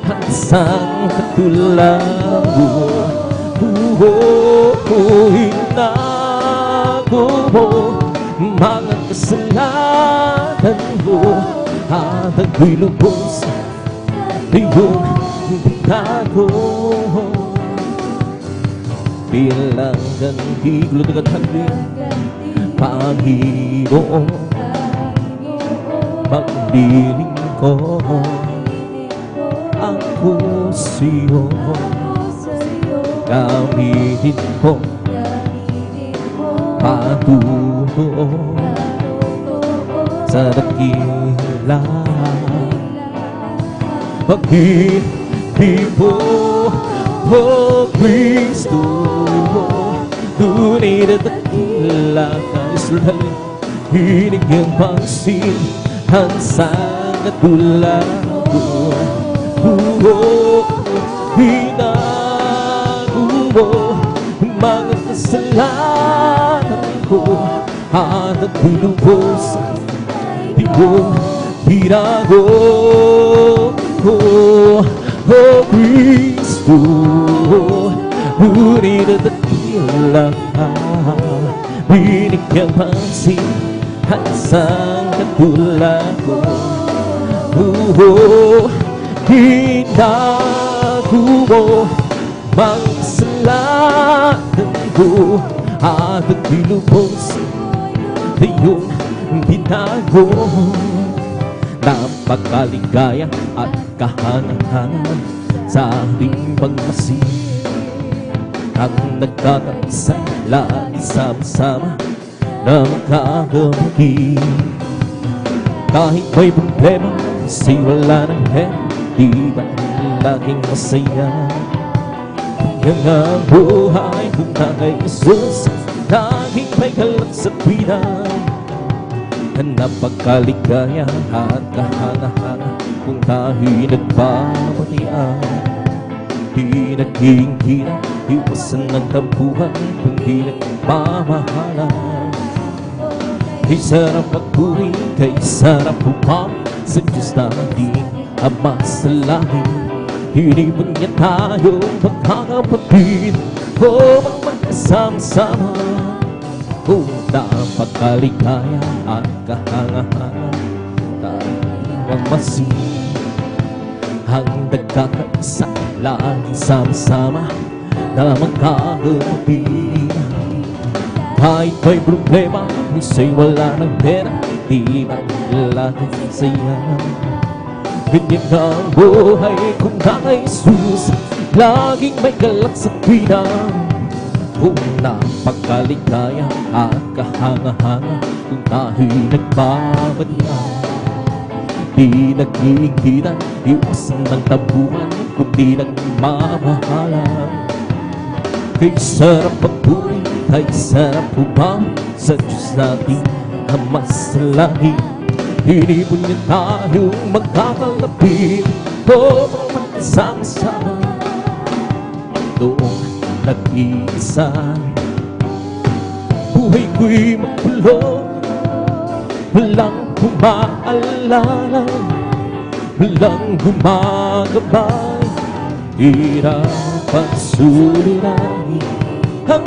ang isang katulad mo. Hinago mo mga kasalanan mo at ako'y lubos iyong bitago. Bilang ganti lutang at hangin, Panginoon, magdiling ko ako sa'yo. Gamitin ko patuto sa dakila. Pag-ibig mo, oh Kristo, tunay na dakila ka Israel. Hinigyang pansin ang isang katulad ko. Hinago mo mga kasalanan ko at ako'y lubos iyong binago. Oh Kristo, ngunit na dakila ka. Binigyang pansin ang isang katulad ko. Hinago mo mga kasalanan ko at ako'y lubos iyong binago. Napakaligaya at kahangahan sa ating pagmasid. Ang nagkakaisa lagi sama-sama na magkakamagin. Kahit may problema, kasi wala ng hera, di ba laging masaya? Yan ang buhay kung na kay Jesus, laging may galak sa tuwina. Napakaligaya at kahanga-hanga kung tayo'y nagpapatian. Di nagkikita, iwasan ng tampuhan kung di nagmamahalan. Kay sarap magpuri, kay sarap pumami sa Diyos na ating Ama sa langit. Hinipon niya tayo magkakapatid, o magkasama-sama. Oh, napakaligaya at kahanga-hanga tayong magmasid. Ang nagkakaisa laging sama-sama na magkakapatid. Kahit may problema, minsan wala ng pera, di ba laging saya? Ganyan ang buhay kung na kay Jesus, laging may galak sa tuwina. Oh, napakaligaya at kahanga-hanga kung tayo'y nagbabalikan. Di nagkikita, iwasan ng tabuhan kung di nagmamahalan. Kay sarap magpuri, kay sarap umami sa Diyos natin Ama sa langit. Hinipon niya tayong magkakalapit, o magkasama-sama doon nag-iisa. Buhay ko'y makulong, walang pumaalala. walang gumagabay. Hirap at suliranin ang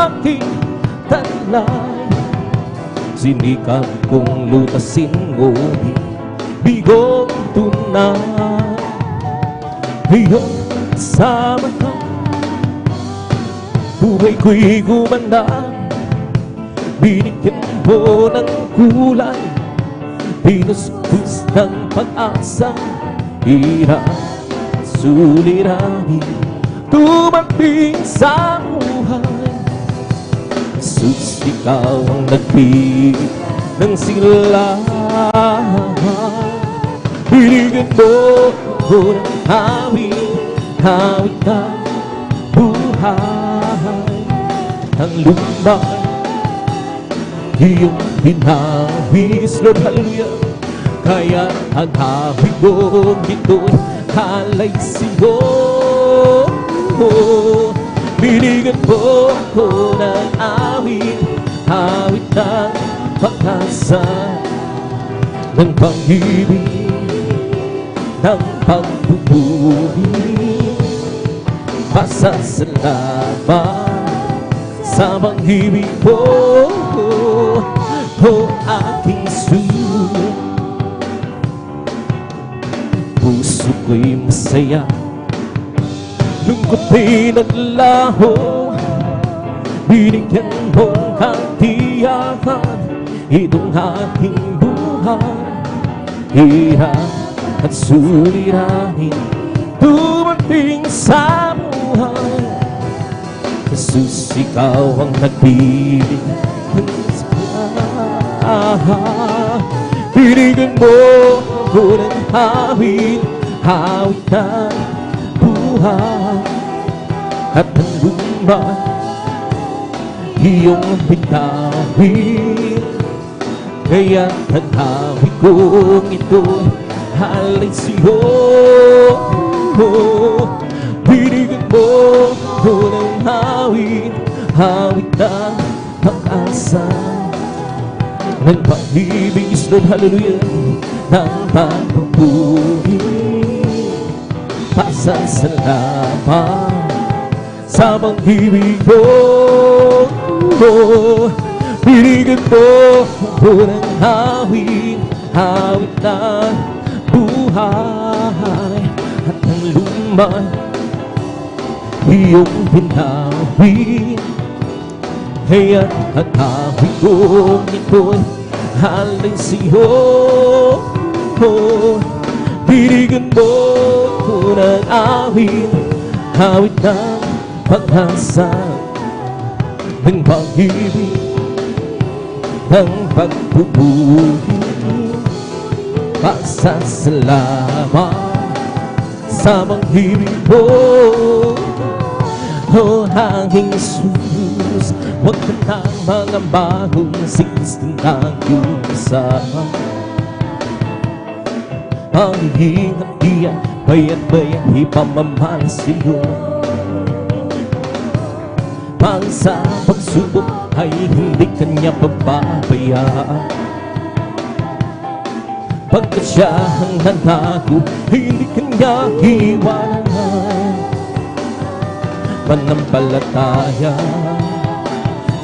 aking talay. Sinikap kong lutasin, ngunit bigong tunay. Ngayon kasama ka, buhay ko'y gumanda. Binigyan mo ng kulay, pinuskus ng pag-asa. Hirap at suliranin, tumating sa buhay. Jesus, ikaw ang nagpili ng silahan. Binigyan mo ako ng hawit na buhay. Ang lumbay iyong hinawis, Lord, hallelujah. Kaya ang hawig kong ito'y halay sa'yo. Binigyan mo ko ng hawit ng pag-asa, ng pag-ibig, ng pagpupuri. Pasasalamat sa pag-ibig mo, o aking suyo. Puso ko'y masaya, lungkot ay naglaho. Binigyan mong katiyakan itong aking buhay. Hirap at suliranin, dumating sa buhay. Jesus, ikaw ang nagpili ng silahan. Binigyan mo ko ng hawit ng buhay. At ang lumbay iyong bitawin. Kaya ang hawit kong ito'y halay sa'yo. Binigyan mo ko ng hawit ng pag-asa, ng pag-ibig, Lord, hallelujah, ng pagpupuri. Pasasalamat sa pag-ibig mo. Binigyan mo ko ng hawit ng buhay. At ang lumay iyong binawin. Kaya't ang hawig kong ito'y halay sa'yo. Binigyan mo ko ng hawit ng pag-asa, ng pag-ibig, ng pagpupuri. Pasasalamat sa pag-ibig mo, o aking Jesus. Huwag ka nang mangamba kung sisting ang iyong kasama. Panghihingat diyan, bayat-bayat ipamamahal sa'yo. Pang sa pagsubok ay hindi kanya pababayaan. Pagkat siya ang nanago, hindi kanya iwanan. Manampalataya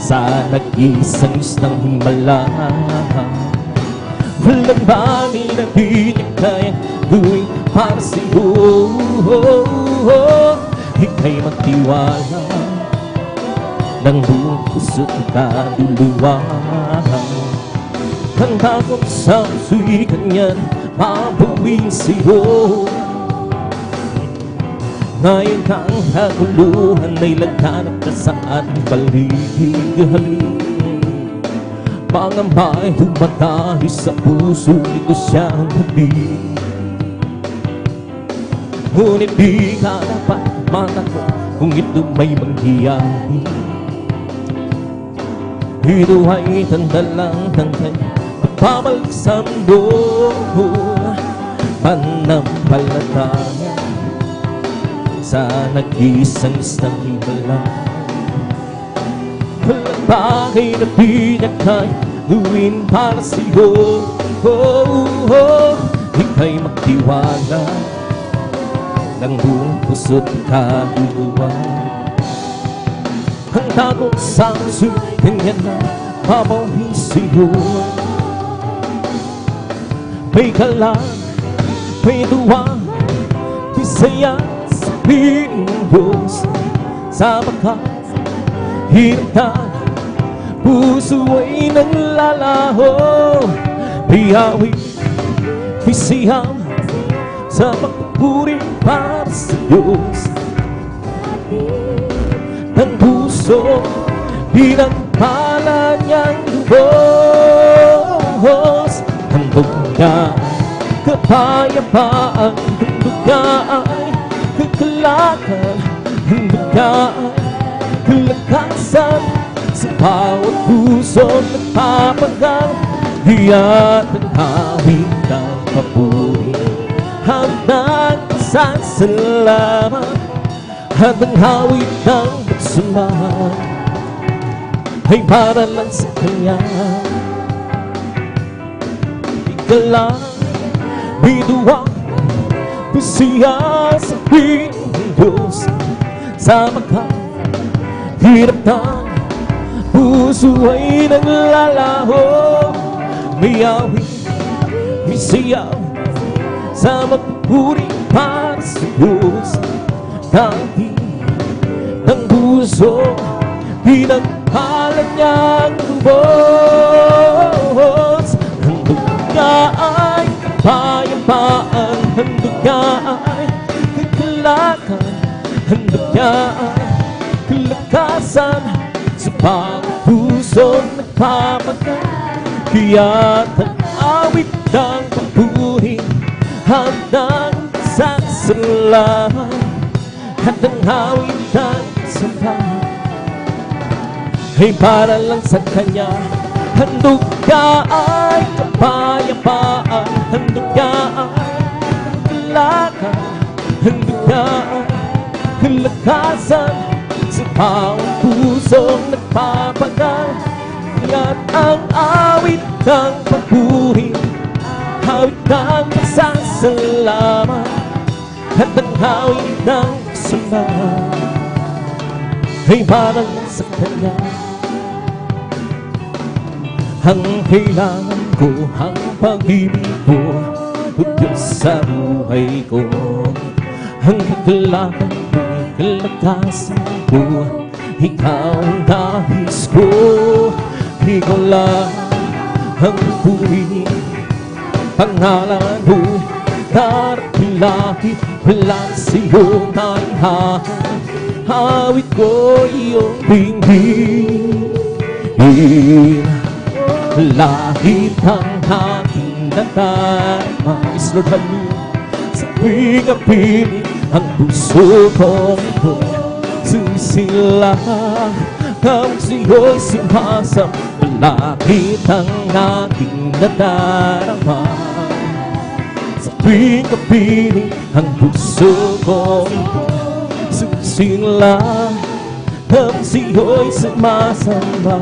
sa nag-isang Diyos ng himala. Walang bagay na di niya kayang gawin para sa'yo. Ika'y magtiwala ng buong puso't kaluluwa. Handa ko sa puso'y kanyan mabuwing sa'yo. Ngayon kang kaguluhan ay laganap na sa ating paligid. Pangamba'y tumatali sa puso, di ko siyang nabig. Ngunit di ka dapat matakot kung ito may mangyayari. Ito ay tanda lang ng kanyang pagbabalik sa mundo. Panampalataya sa nag-isang isang himala. Walang bagay na di niya kaya gawin para sa'yo. ika'y magtiwala ng buong puso't kaluluwa. Handa kong sangsundin yan na pamahisiyo. May kalan, may duwa, bisaya sa piling Diyos. Sa hirap na puso ay naglalaho. Piyawi, pisiham sa pagpupuri para sa Diyos. Ng puso pinagpala niyang lubos. Handog niya kapayapaan, handog niya ay kagalakan, handog niya ay kalakasan. Sa bawat puso nagpapagal, diya't ang hawig ng papuri. Handang pasasalamat at ang hawig ng pagsamahan ay para lang sa Kanya. Ikaw lang, biduwa, bisiya sa piling Diyos. Sa hirap ng puso ay naglalaho. May awit, may siyaw sa magpuri para sa Diyos. Dahil ng puso pinagpalan niyang lubos. Handog niya ay kapayapaan, handog niya ay kagalakan, handog niya ay kalakasan. Sa bawat puso nagpapagal, kaya't ang awit ng papuri, handang sasalamat at ang awit ng sampahan ay para lang sa Kanya. Handog ka ay kapayapaan, handog ka ay kagalakan, handog ka ay kalakasan. Sa bawat pusong nagpapagal, kaya't ang awit ng papuri, awit ng pasasalamat at ang awit ng kasambahan ay parang sa Kanya. Ang kailangan ko, ang pag-ibig ko, o Diyos sa buhay ko. Ang kagalakan ko'y kalakasan ko, ikaw ang nais ko. Ikaw lang ang puri, pangalan mo darating, wala sa'yo na ihahan. Awit ko iyong pinggin, lahit ang aking nadarama. Is Lord, hallelujah. Sa tuwing kapiling ang puso kong ito sumisila, ang sa'yo'y sumasam. Lahit ang aking nadarama. Sa tuwing kapiling ang puso kong ito sumisila, ang sa'yo'y sumasamba.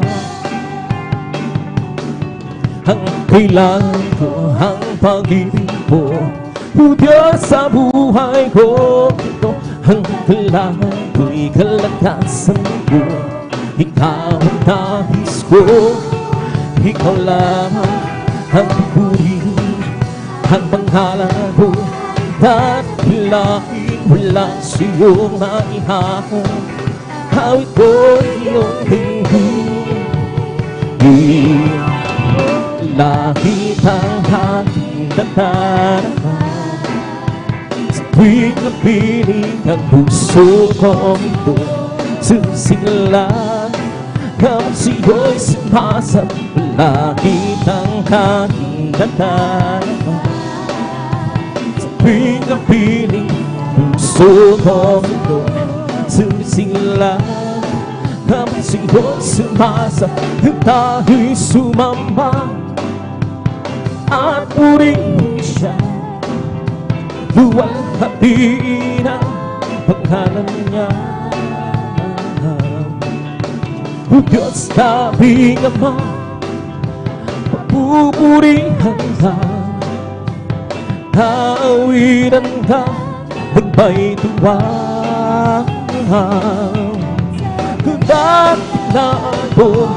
Ang kailangan ko, ang pag-ibig mo, o Diyos sa buhay ko. Ito ang kailangan ko'y kalakasan ko, ikaw ang nais ko. Ikaw lamang ang puri, ang pangalan mo darating, wala sa'yong maihahan. Awit ko iyong pinggin, lahit ang aking nadarama. Sa tuwing napiling ang puso kong ito susigla, ang sa'yo'y sumasam. Lahit ang aking nadarama. Sa tuwing napiling puso kong ito susigla, ang sa'yo'y sumasam. Tayo'y sumamba at purihin siya, luwalhatiin ang pangalan niya. O Diyos naming Ama, papupurihan ka Naawiran ka ng may tuwa. Kung dati na ako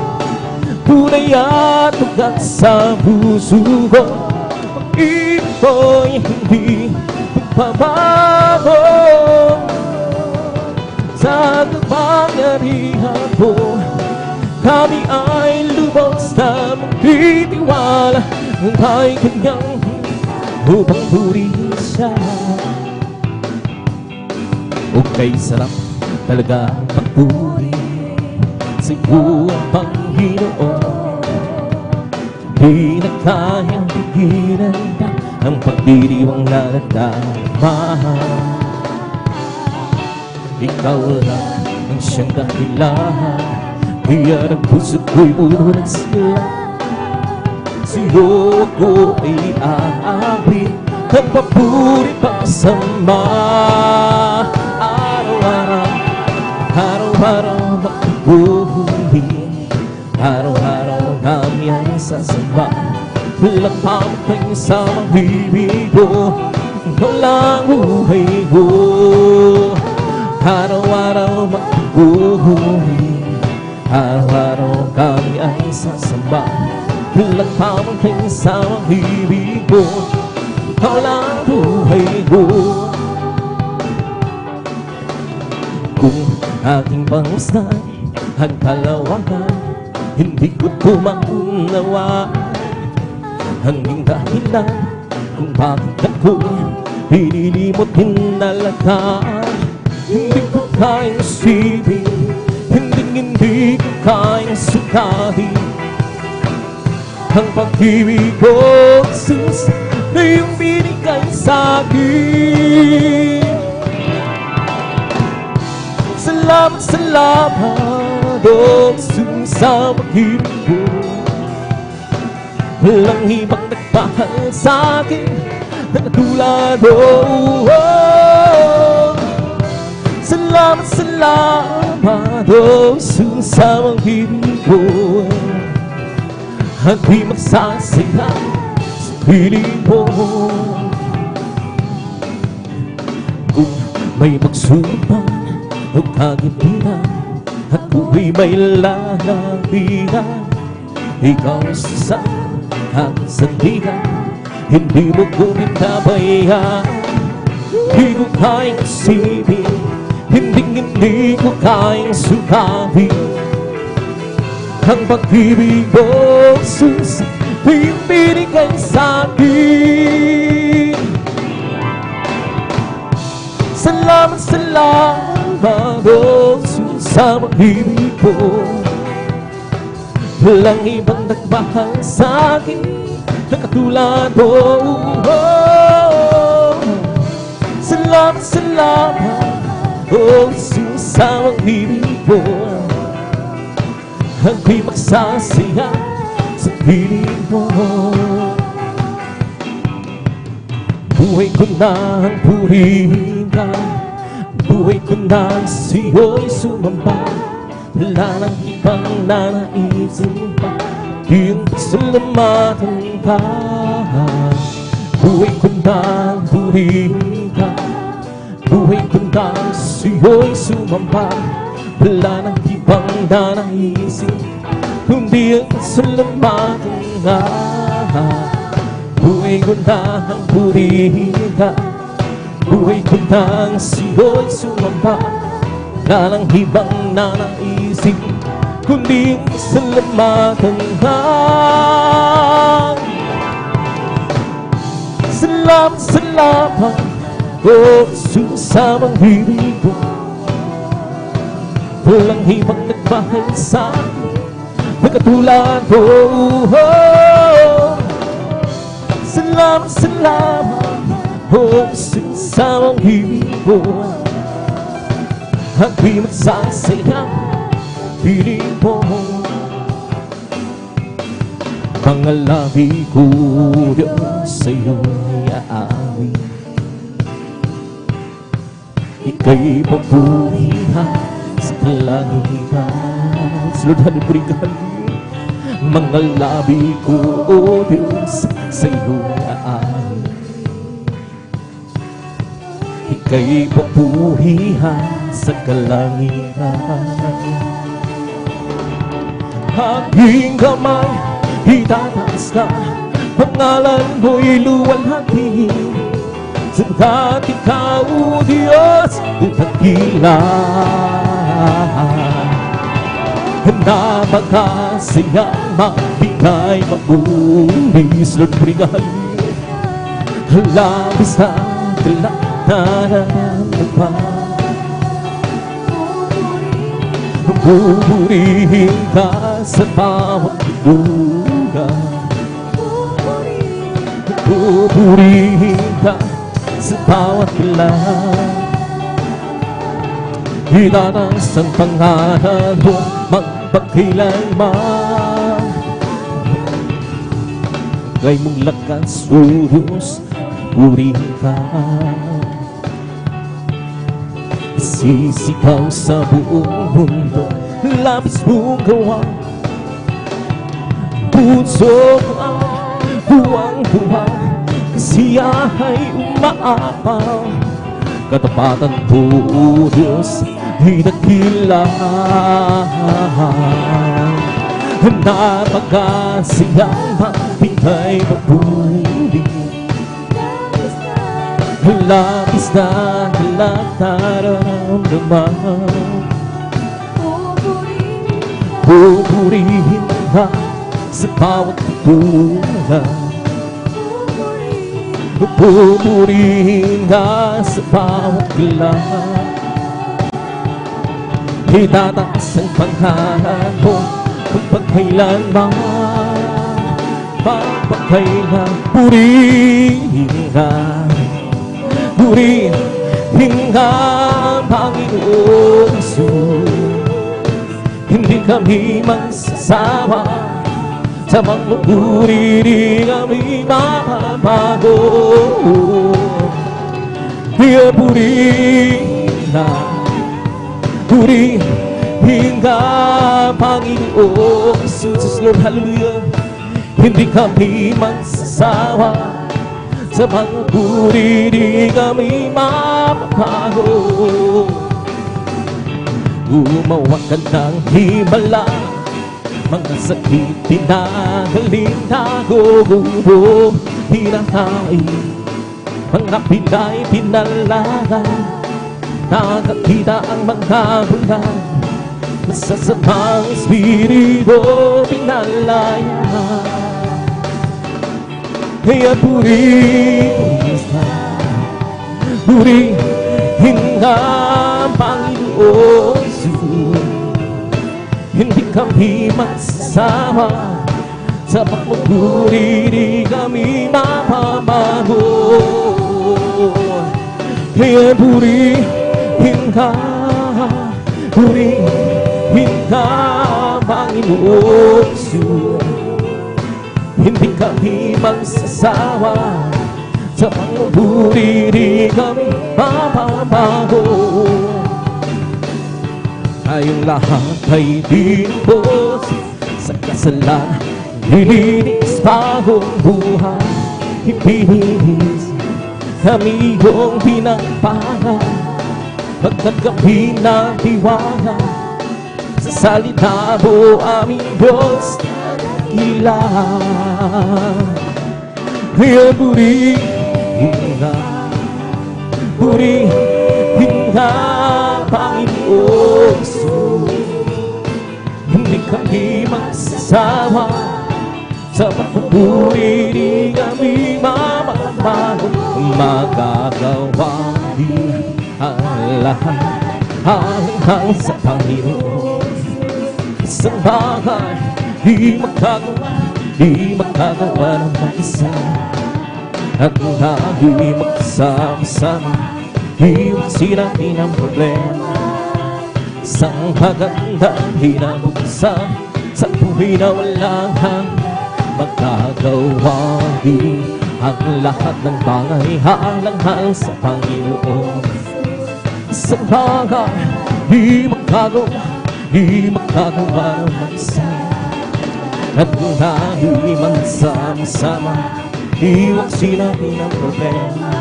tunay at ugat sa puso ko, pag-ibig ko'y hindi magbabago. Sa kapangyarihan mo, kami ay lubos na magtitiwala kay kanyang upang purihin siya. Okay, sarap talaga magpuri sa iyo ang Panginoon. Di na kayang pigilan pa ang pagdiriwang naradama. Ikaw lang ang siyang dahilan, kaya ang puso ko'y puro nagsila. Sa'yo ako ay aawit, ang papuri pagsama. Araw-araw, araw-araw magpupuhin, araw-araw kami ay sasama. Walang pamatay sa pag-ibig ko, ikaw lang buhay ko. Araw-araw magpupuhin, araw-araw kami ay sasama. Walang pamatay sa pag-ibig ko, ikaw lang buhay ko. Kung aking pangusnan ang kalawakan, hindi ko tumaunawa ang iyong dahilan kung bakit ako hinilimot hinalagaan. Hindi ko kayang isipin, hindi ko kayang sukahin ang pag-ibig ko, Jesus, na iyong binigay sa'kin. Salamat, salamat, oh Jesus, sa pag-ibig ko. Walang ibang nagmahal sa'kin na katulad mo. Salamat, salamat, oh Jesus, sa pag-ibig ko. At di magsasaya sa piling mo. Kung may magsuman o kagipitan, at kung may lalabihan, ikaw sa aking sandigan, hindi mo ko binabayaan. Hindi ko kayang isipin, hindi ko kayang sukahin ang pag-ibig mo, Jesus, na iyong binigay sa'kin. Salamat, salamat, oh Jesus, sa pag-ibig ko. Walang ibang nagmahal sa'kin na katulad mo. Salamat, salamat, oh Jesus, sa pag-ibig ko. Ang di magsasaya sa piling mo. Buhay ko na ang purihin ka, buhay ko na ang sa'yo'y sumamba. Wala nang ibang nanaisin pa, yung pasalamatan ka. Buhay ko na ang purihin ka, buhay ko na ang sa'yo'y sumamba. Wala nang ibang nanaisin, kundi ang pasalamatan nga. Buhay ko na ang purihin ka, buhay ko na ang sa'yo'y sumamba. Wala nang ibang nanaisin, kundi ang pasalamatan nga. Salamat, salamat, oh Jesus, sa pag-ibig mo. Walang ibang nagmahal sa'kin na katulad mo. Salamat, salamat, oh Jesus, sa pag-ibig mo. At di magsasaya piling mo. Pangalabi ko, Diyos, sa'yo'y aawit. Ika'y papurihan sa kalangitan. Sunod berikan mga labi ko, O Diyos, sa iyong aawit. kay papurihan sa kalangitan. Aking kamay itataas ka, pangalan mo'y luwalhati, sapagkat ikaw, O Diyos, dakila. Na makasayang magbigay mabulis Lord, purigahin labis na nararamdaman. Pupurihin ka sa bawat lugar, pupurihin ka sa bawat bilang. Itataas ang pangalan mo magpagkailanman. Kay mong lakas, O Diyos, purihin ka. Sisigaw sa buong mundo, labis mong gawa. Puso ko ang buwang-buwang, kasiyahay umaapaw. Katapatan ko, O Diyos, ay dakila. Napakasiyang magbigay mabuli, labis na lahat nararamdaman. Pupurihin ka sa bawat tulad, pupurihin ka sa bawat galaw. Itataas ang pangalan mo magpagkailanman, magpagkailan. Purihin ka, purihin ka, Panginoon Jesus. Hindi kami magsasawa sa magpupuri, di kami mapapago. Kaya purihin ka, purihin ka, Panginoon Jesus. Lord, hallelujah. Hindi kami magsasawa sa magpupuri, di kami mapapago. Gumawa ka ng himala, mga sakit pinagaling nagugubo, hinahain, mga pinay pinalagan, nakakita ang mga bulan, masasamang espiritu pinalaya. Kaya purihin ka, purihin ka, Panginoon Jesus. Hindi kami magsasama sa pagpupuri, di kami mapapago. Kaya purihin ka, purihin ka, Panginoon Jesus. Hindi kami magsasawa sa pagpupuri, di kami mapapago. Tayong lahat ay dinubos sa kasalanan, nilinis bagong buhay, ibinis kami iyong pinagpala, pagkat kami ng tiwala sa salita mo, aming Diyos dakila. Kaya purihin ka, purihin ka, Panginoon Jesus. Hindi kami magsasawa sa pagpupuri, di kami mapapago. Magagawa din ang lahat alang sa Panginoon. Isang bagay di magkagawa ng mag-isa, at tayo magsama-sama, iwasin natin ang problema. Isang magandang hinabukasan sa buhay na walang hanggan, magkagawa din ang lahat ng bagay halang-hal sa Panginoon. Isang bagay di magkagawa ng mag-isa, at tayo'y magsama-sama, iwasin natin ang problema.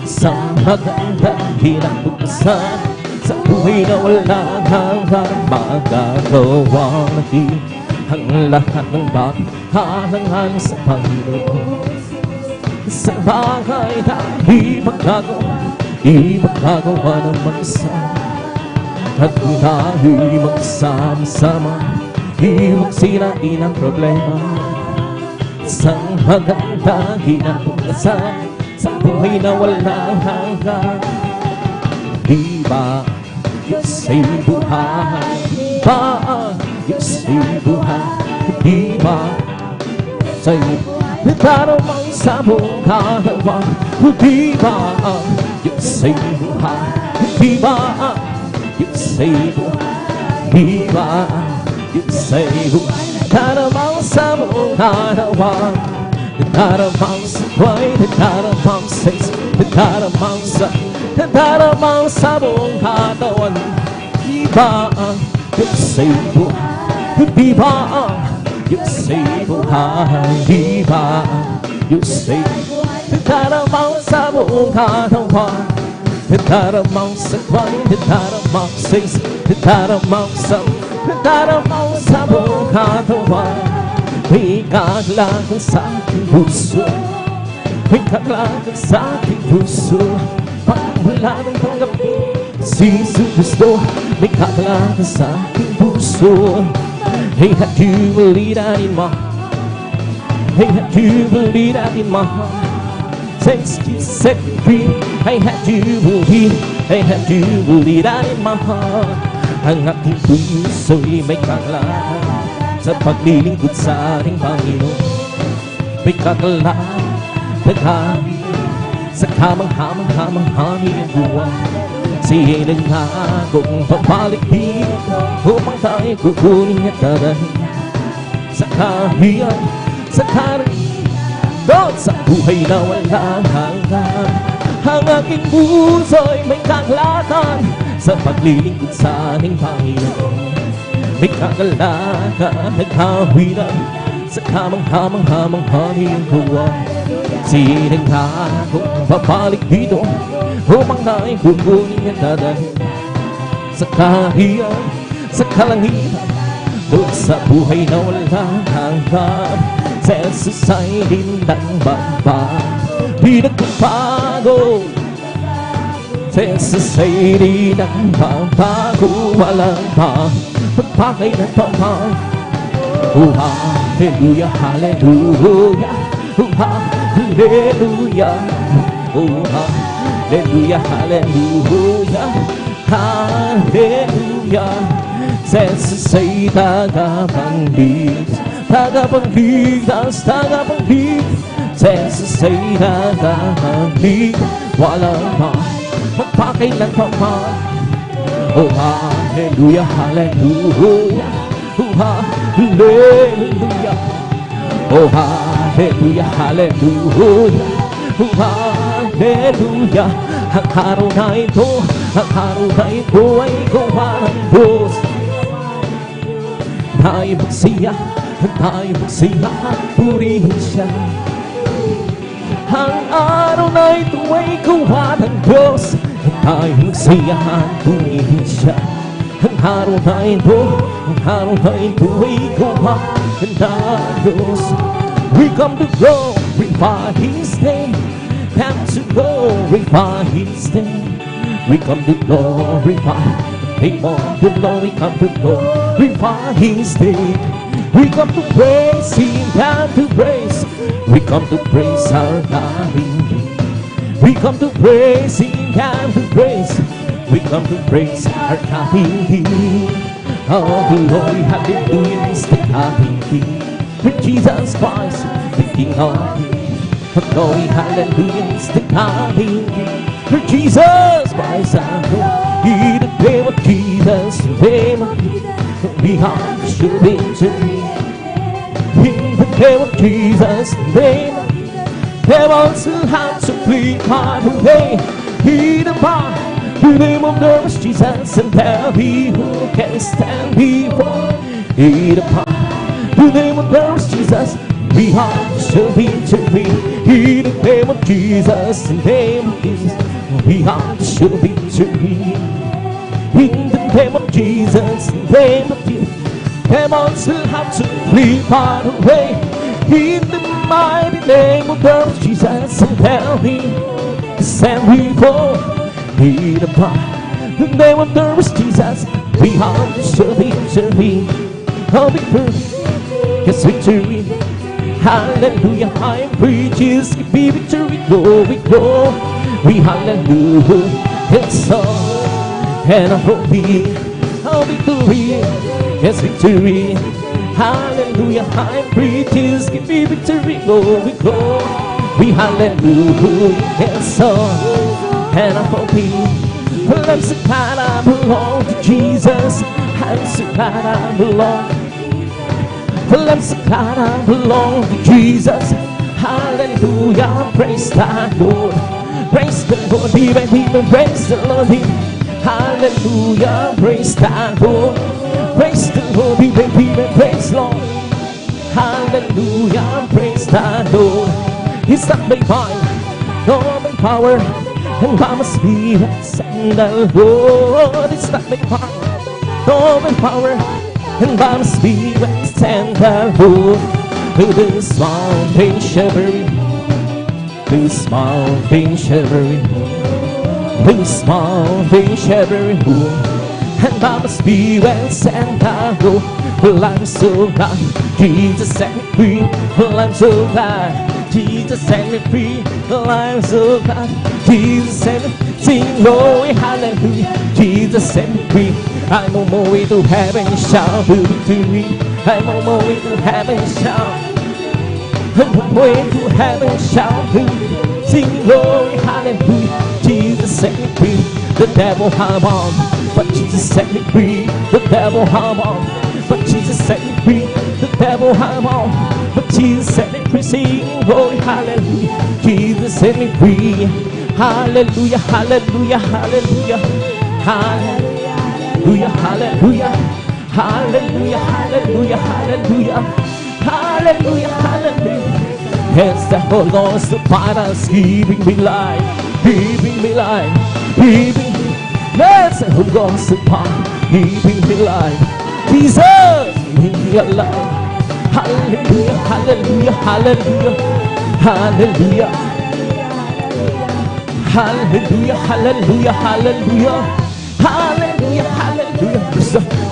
sa magandang kinabukasan, sa buhay na wala hanggang magagawa natin ang lahat ng bagay halangan sa Panginoon. Sa bagay na ibagagawa ng mag-isa, at kung tayo'y magsama-sama, iwagsirain ang problema. Sa magandang kinabukasan, sa buhay na walang hanggan. Di ba Diyos'y buhay? Di ba Diyos'y buhay? Di ba sa'yo nagkaroon sa bukawa? Di ba Diyos'y buhay? Di ba Diyos'y buhay? Di ba Diyos'y buhay? Nagkaroon sa bukawa, nagkaroon sa buhay, nagkaroon sa isa, nagkaroon sa buong katawan. Di ba Diyos'y buhay? Di ba Diyos'y buhay? Di ba Diyos'y buhay? Nagkaroon sa buong katawan, nagkaroon sa buhay, nagkaroon sa isa, nagkaroon sa buong katawan. May kaglagan sa aking puso, may kaglagan sa aking puso. Pag wala nang tanggapin si Jesus Cristo, may kaglagan sa aking puso. Hey, had you believe that in my heart? Hey, had you believe that in my heart? Since you set me free, hey, had you believe that in my heart? Ang aking puso'y may kaglagan sa paglilingkod sa ating Panginoon. May kagalahan sa kamang-hamang-hamang-hami ang buwan. Siya nangakong pabalik dito upang tayo kukunin at darahin sa kahiyan, sa karamihan, sa buhay na walang hanggan. Ang aking puso'y may kagalahan sa paglilingkod sa ating Panginoon. May kagalakan, naghawiran sa kamang-hamang-hamang-hami ang buwan. Sinang akong babalik dito upang tayo kukunin at dadahin sa kahiyan, sa kalangitan, doon sa buhay na walang hanggan. Sa Jesus ay lindang baba, di nagpapagod. Sa Jesus ay lindang babago, walang pagpakay na tamang. Oh, hallelujah, hallelujah. Oh, hallelujah. Oh, hallelujah, hallelujah. Hallelujah. Sa Jesus ay tagapagligtas, tagapagligtas, tagapagligtas. Sa Jesus ay tagapagligtas, walang magpakailan pa man. Oh, hallelujah, hallelujah. Oh, hallelujah. Oh, hallelujah, hallelujah. Oh, hallelujah. Ang araw na ito ay gawa ng Diyos. Tayo magsiya, purihin siya. Ang araw na ito ay gawa ng Diyos. Tayo magsiya, purihin siya. Ang araw na ito ay gawa ng Diyos. We come to glorify His name, and to glorify His name. We come to glorify the name of the Lord. We come to glorify His name. We come to praise Him and to praise. We come to praise our God in Him. We come to praise Him and to praise. We come to praise our God in Him. Oh, glory, hallelujah, is the God in Him. For Jesus Christ, the King of Kings. For glory, hallelujah, is the God in Him. For Jesus Christ, I know He the name of Jesus, the name of Jesus. We are sure victory. In the name of Jesus, the name of Jesus. There was a house of free heart away. He the power, the name of the Lord Jesus, and there be who can stand before. He the power, the name of the Lord Jesus, We have the victory in the name of Jesus, in the name of Jesus. We have the victory in the name of Jesus, in the name of Jesus. Demons will have to flee far away in the mighty name of the Lord Jesus. And tell me to stand before in the name of the Lord Jesus. We have the victory, oh victory, yes victory. Hallelujah, I am free, Jesus, give me victory, glory, glory, hallelujah, it's so, and I'm happy, oh victory, yes victory, hallelujah, I am free, Jesus, give me victory, glory, glory, hallelujah, it's so, and I'm happy, I'm so glad I belong to Jesus, I'm so glad I belong. Well, I'm so glad I belong to Jesus. Hallelujah, praise the Lord. Praise the Lord, even, praise the Lord. Hallelujah, praise the Lord. Praise the Lord, even, praise the Lord. Hallelujah, praise the Lord. It's not by might, nor by power, and by my spirit, sing the Lord. It's not by might, nor by power, and by my spirit stand the road. This mountain shivering, this mountain shivering, this mountain shivering, and by my spirit stand the road. Well, I'm so glad Jesus set me free. Well, I'm so glad Jesus set me free. Well, I'm so glad Jesus set me free. Sing glory, hallelujah, Jesus set me free. I'm on my way to heaven, shout victory. I'm on my way to heaven, shout. I'm on my way to heaven, shout victory. Sing glory, hallelujah, Jesus set me free. The devil hung on, but Jesus set me free. The devil hung on, but Jesus set me free. The devil hung on, but Jesus set me free. Sing glory, hallelujah, Jesus set me free. Hallelujah, hallelujah, hallelujah, hallelujah. Hallelujah, hallelujah, hallelujah, hallelujah, hallelujah, hallelujah, hallelujah. Yes, the Holy Ghost, the Father's giving me life, giving me life, giving me. Yes, the Holy Ghost, the Father, giving me life. Jesus, giving me a life. Hallelujah, hallelujah, hallelujah, hallelujah, hallelujah, hallelujah, hallelujah. Hallelujah, hallelujah.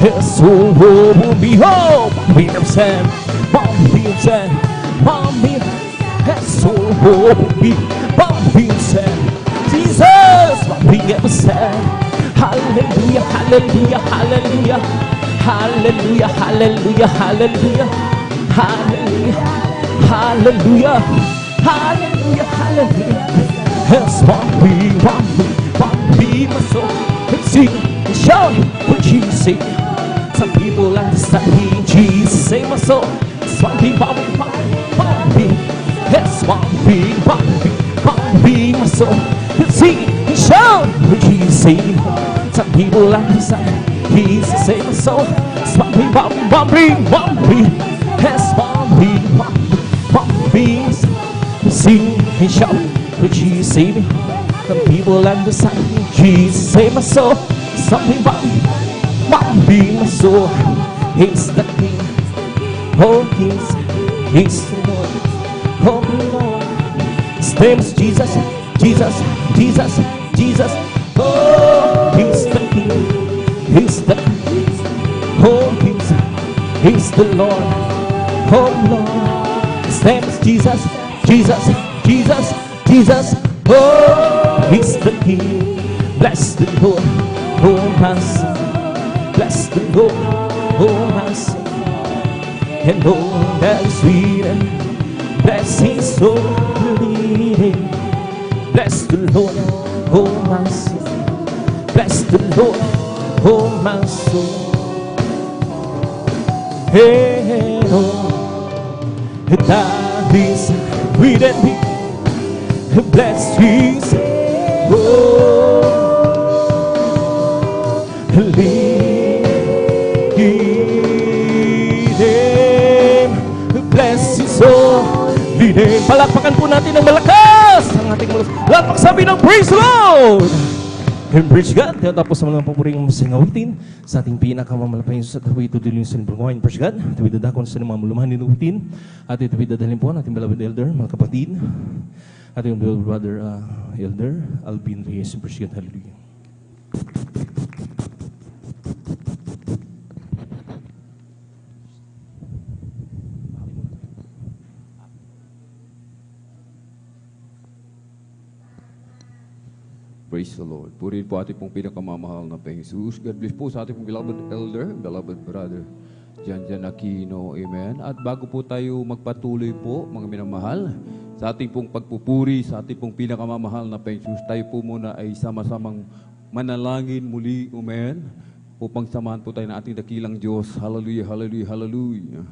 His soul will be home. Be himself, be himself, be his soul will be himself. Jesus, be himself. Hallelujah, hallelujah, hallelujah, hallelujah, hallelujah, hallelujah, hallelujah, hallelujah, hallelujah, hallelujah. His one be my soul. Sing and shout for Jesus' sake. Some people understand me, Jesus save my soul. Some people, yes, one be my soul. Sing and shout for Jesus' sake. Some people understand Jesus save my soul. Some people, yes, one be. Sing and shout for Jesus save me. Some people understand Jesus save my soul. Something about be my soul. He's the King. Oh, he's the Lord. Oh, Lord. His name is Jesus, Jesus, Jesus, Jesus. Oh, he's the King. He's the King. Oh, he's the Lord. Oh, Lord. His name is Jesus, Jesus, Jesus, Jesus. Oh, he's the King. Bless the Lord, oh my soul. Bless the Lord, oh my soul. And all that is sweet, bless his soul leading. Bless the Lord, oh my soul. Bless the Lord, oh my soul. Hey, oh, that is within me. Bless his oh, lead him. bless His holy name. Palakpakan po natin ng malakas ang ating malakas. Lahat magsabi ng praise the Lord! And praise God. Tapos sa mga papuring masingawitin sa ating pinakamamalapay sa tawi ito dilin sa Librong Praise God. Ito dadakon sa mga mulumahan ninuwitin. At ito dadalhin po natin beloved elder, mga kapatid. At yung beloved brother, elder, Alvin Reyes. Praise God. Hallelujah. Praise the Lord. Purihin po ating pong pinakamamahal na Panginoon Jesus. God bless po sa ating pong beloved elder, beloved brother, Jan Aquino. Amen. At bago po tayo magpatuloy po, mga minamahal, sa ating pong pagpupuri, sa ating pong pinakamamahal na Panginoon Jesus, tayo po muna ay sama-samang manalangin muli. Amen. Upang samahan po tayo na ating dakilang Diyos. Hallelujah, hallelujah, hallelujah.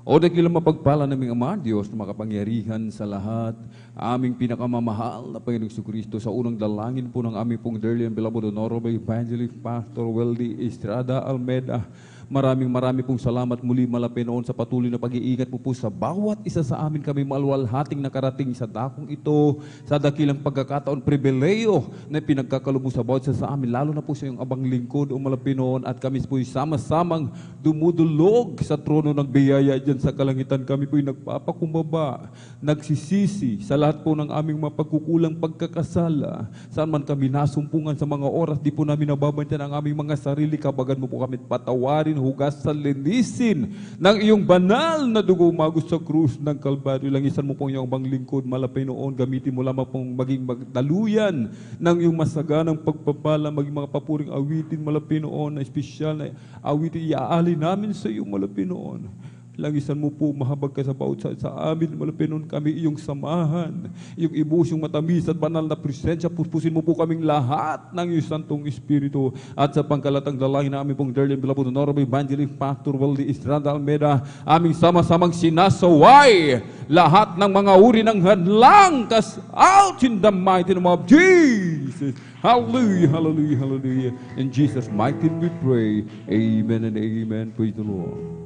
O dakilang mapagpala naming Ama, Diyos na makapangyarihan sa lahat, aming pinakamamahal na Panginoong Jesucristo, sa unang dalangin po ng aming pong dearly and beloved Honorable Evangelist Pastor Weldy Estrada Almeida. Maraming pong salamat muli Malapinoon sa patuloy na pag-iingat mo po sa bawat isa sa amin kami maluwalhating nakarating sa dakong ito, sa dakilang pagkakataon, pribileyo na pinagkakalubo sa bawat isa sa amin, lalo na po sa iyong abang lingkod o Malapinoon, at kami po sama-samang dumudulog sa trono ng biyaya dyan sa kalangitan. Kami po nagpapakumbaba, nagsisisi sa lahat po ng aming mapagkukulang pagkakasala, saan man kami nasumpungan sa mga oras, di po namin nababantyan ang aming mga sarili, kabagan mo po kami patawarin, hugasan, linisin ng iyong banal na dugo umagos sa krus ng Kalbaryo. Langisan mo pong iyong bang lingkod, Malapinoon, gamitin mo lamang pong maging magdaluyan ng iyong masaganang pagpapala, maging mga papuring awitin, Malapinoon, na espesyal na awitin, iaali namin sa iyo, Malapinoon. Langisan mo po, mahabag ka sa bawat sa amin, Malapinoon, kami iyong samahan, iyong ibus, yung matamis at banal na presensya, puspusin mo po kaming lahat ng iyong Santong Espiritu. At sa pangkalatang dalangin namin pong dearly and beloved Honorable Evangelist Pastor Weldy Estrada Almeida, aming sama-samang sinasaway lahat ng mga uri ng hadlang, cast out in the mighty name of Jesus. Hallelujah, hallelujah, hallelujah. In Jesus' mighty name we pray. Amen and amen. Praise the Lord.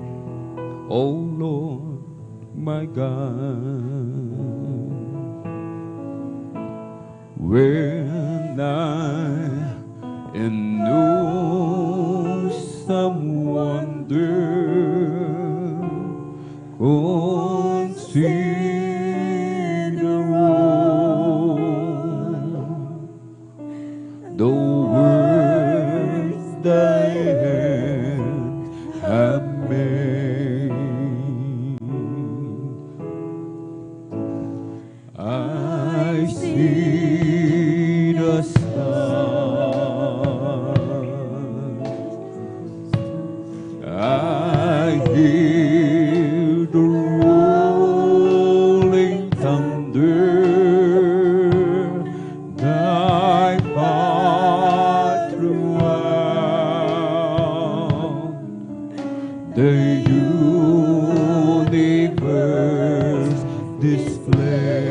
Oh Lord, my God, when I in some wonder consider all the words thy hands have made. I see the stars, I hear the rolling thunder, thy path throughout the universe display.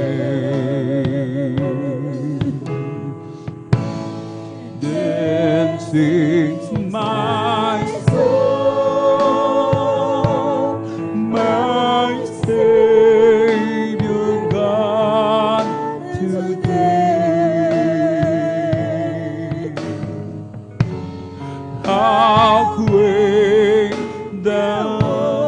Then sings my soul, my Savior God, today. How great thou art,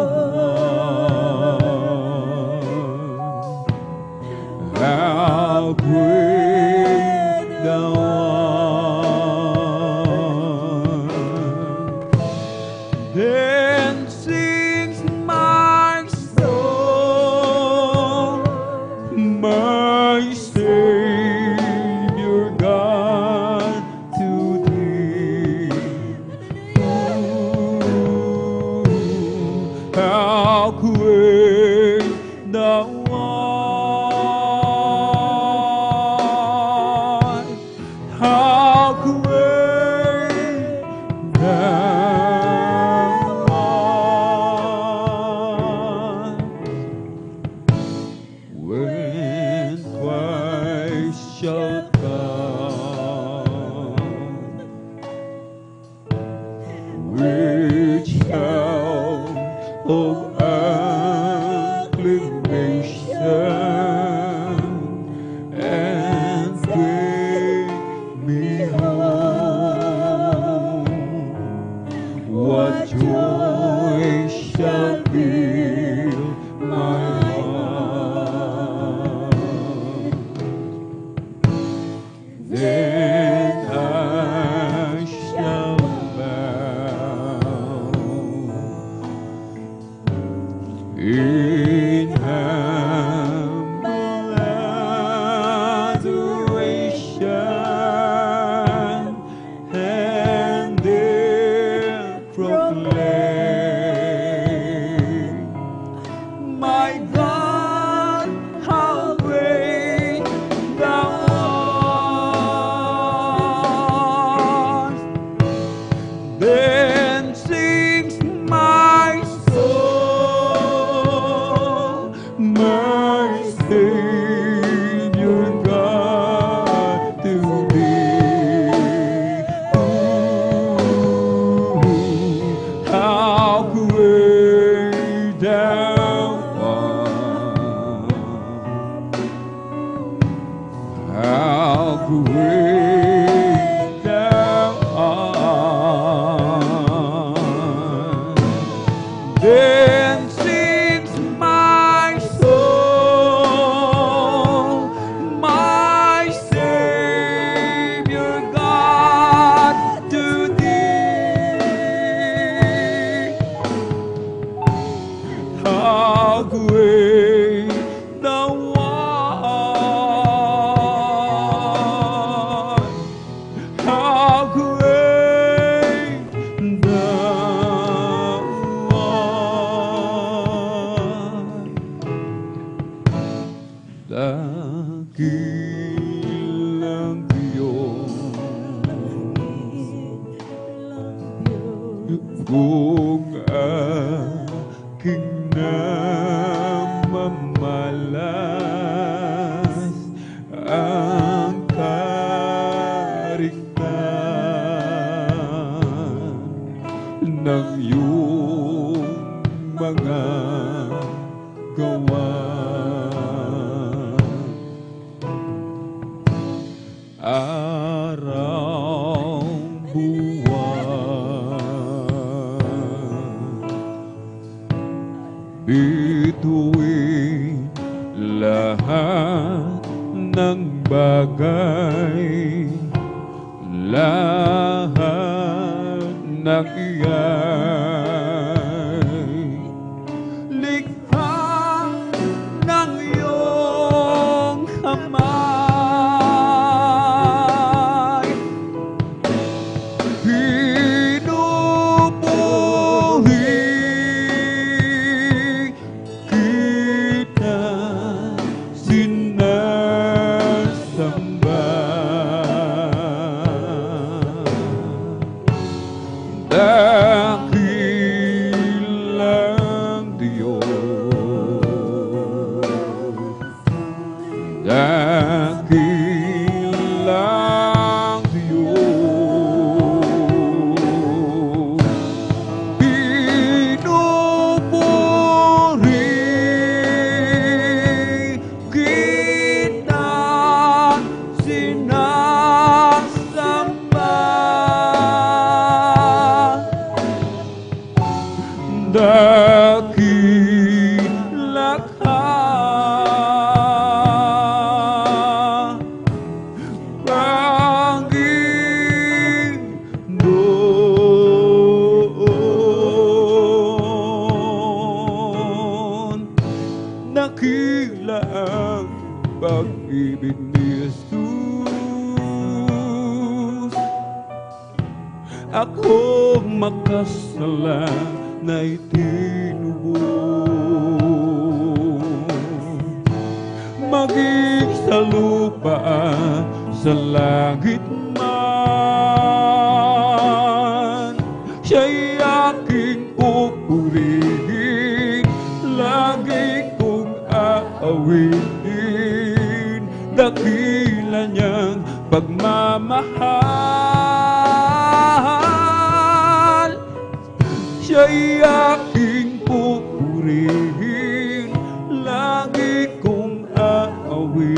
how great thou art. Then sings my soul, my Savior God, to thee. How great thou art, how great thou art. When Christ shall come, which help of earth my God, how great thou art. Then sings my soul, my Savior God, to thee. How great thou art. How great thou art. Then sings my soul, my Savior God, to thee. How great thou art. How great thou art. Dakilang Diyos, kung aking namamalas ang kariktan ng iyong mga gawa. Araw, buwan, bituin lahat ng bagay, lahat ng iyay likha ng iyong kamay. Pinupuri kita, sinasamba. Dakilang Diyos, dakilang Diyos, pinupuri kita, sinasamba. Dakila ka, Panginoon. Dakila ang pag-ibig ni Jesus. Ako makasalan na itinubos, maging sa lupa, sa langit man. Siya'y aking pupurihin, lagi kong aawitin, dakila niyang pagmamahal. Siya'y aking pupurihin, lagi kong aawitin,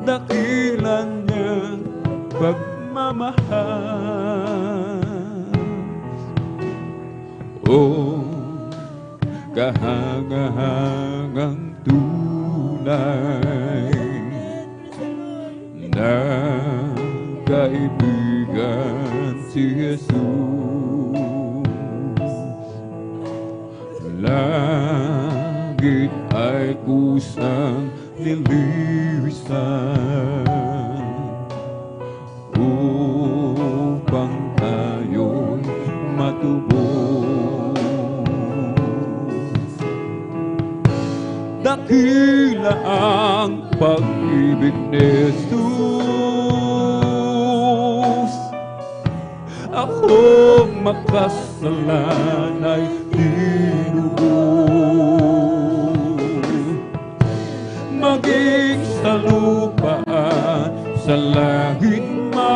dakilan niyang pagmamahal. O kahangahangang tunay na kaibigan si Jesus, langit ay kusang nilisan upang tayo'y matubos. dakila ang pag-ibig ni Jesus. Akong makasalan ay tinubos, maging sa lupa at sa langit man.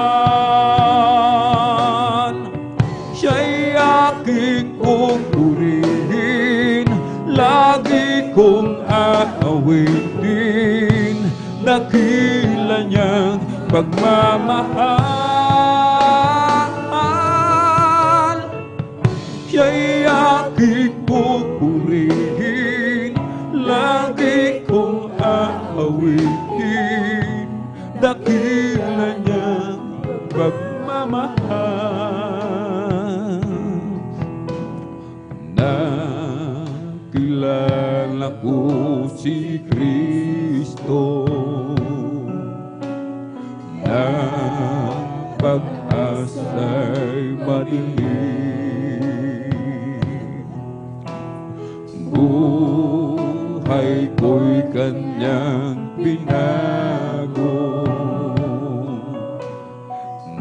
Siya'y aking pupurihin, lagi kong aawitin, dakila niyang pagmamahal. Siya'y aking pupurihin, lagi kong aawitin, dakila niyang pagmamahal. Nakilala ko si Kristo, ng pag-asa'y madilim. Buhay ko'y kanyang binago,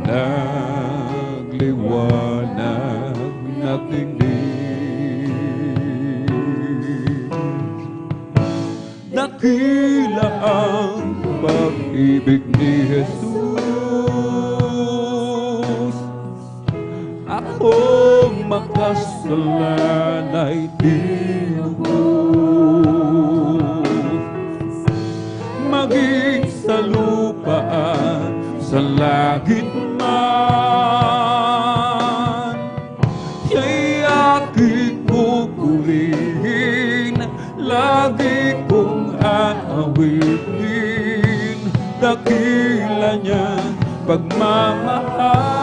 nagliwanag na dinig. Dakila ang pag-ibig ni Jesus. Akong makasalan ay tinubos, maging sa lupa at sa langit man. Siya'y aking pupurihin, lagi kong aawitin, dakila niyang pagmamahal.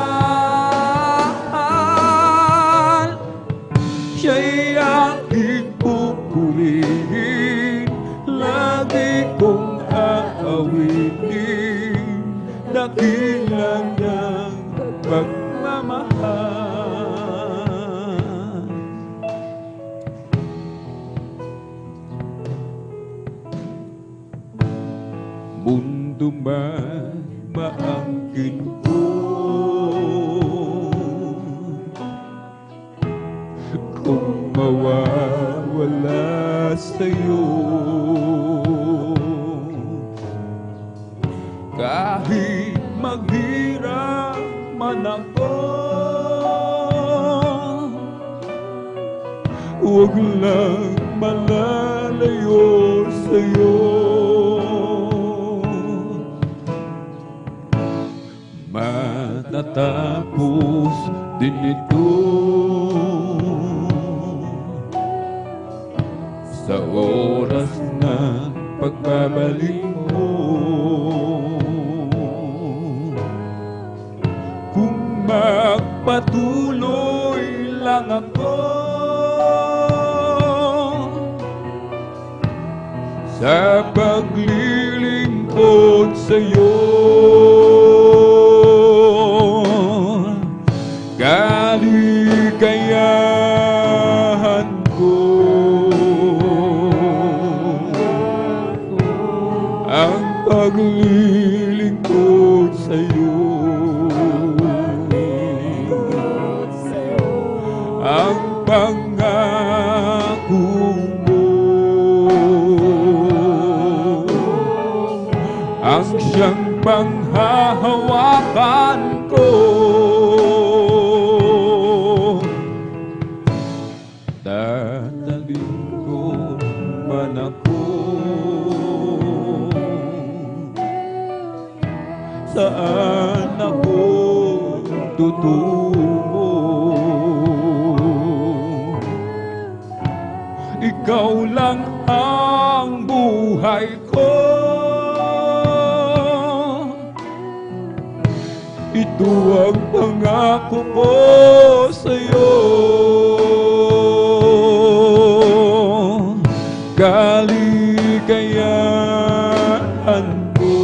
Siya'y aking pupurihin, lagi kong aawitin, dakila niyang pagmamahal. Mundo man maangkin ko, kung mawawala sa'yo, kahit maghirap man ako, huwag lang malalayo sa'yo. Matatapos din ito sa oras ng pagbabalik mo. Kung magpatuloy lang ako sa paglilingkod sa'yo, kaligayahan ko ang paglilingkod sa'yo, ang pangako mo, ang siyang panghahawakan ko. Tatalingkod man ako, saan ako tutungo? Ikaw lang ang buhay ko, ito ang pangako ko sa'yo. Kaligayahan ko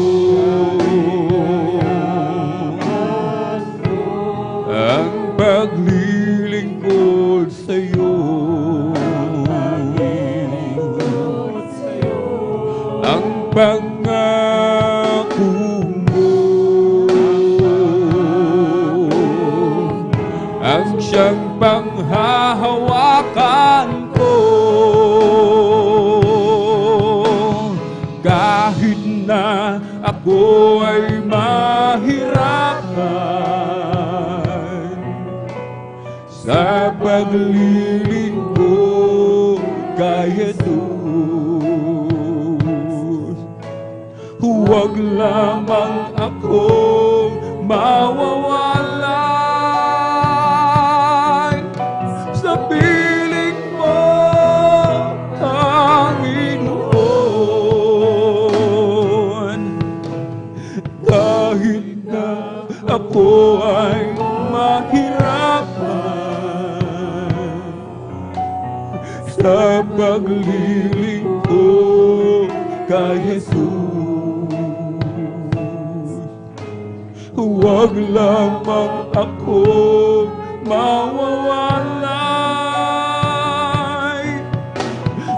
ang paglilingkod sa'yo, pangako mo, ang siyang panghahawakan ko. Kahit na ako ay mahirapan sa paglilingkod kay Jesus, huwag lamang akong mawawalay sa piling mo, Panginoon. Kahit na ako ay mahirapan sa paglilingkod kay Jesus, huwag lamang akong mawawalay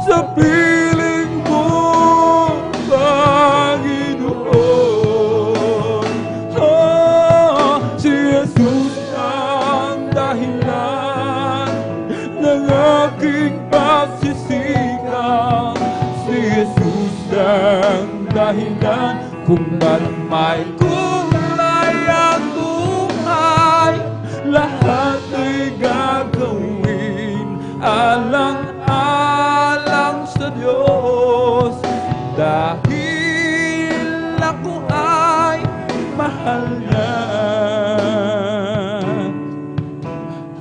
sa piling mo, Panginoon. Oh, si Jesus ang dahilan ng aking pagsisikat. Si Jesus ang dahilan kung ba't may kulay ang buhay. Lahat ay gagawin alang-alang sa Diyos, dahil ako ay mahal niya.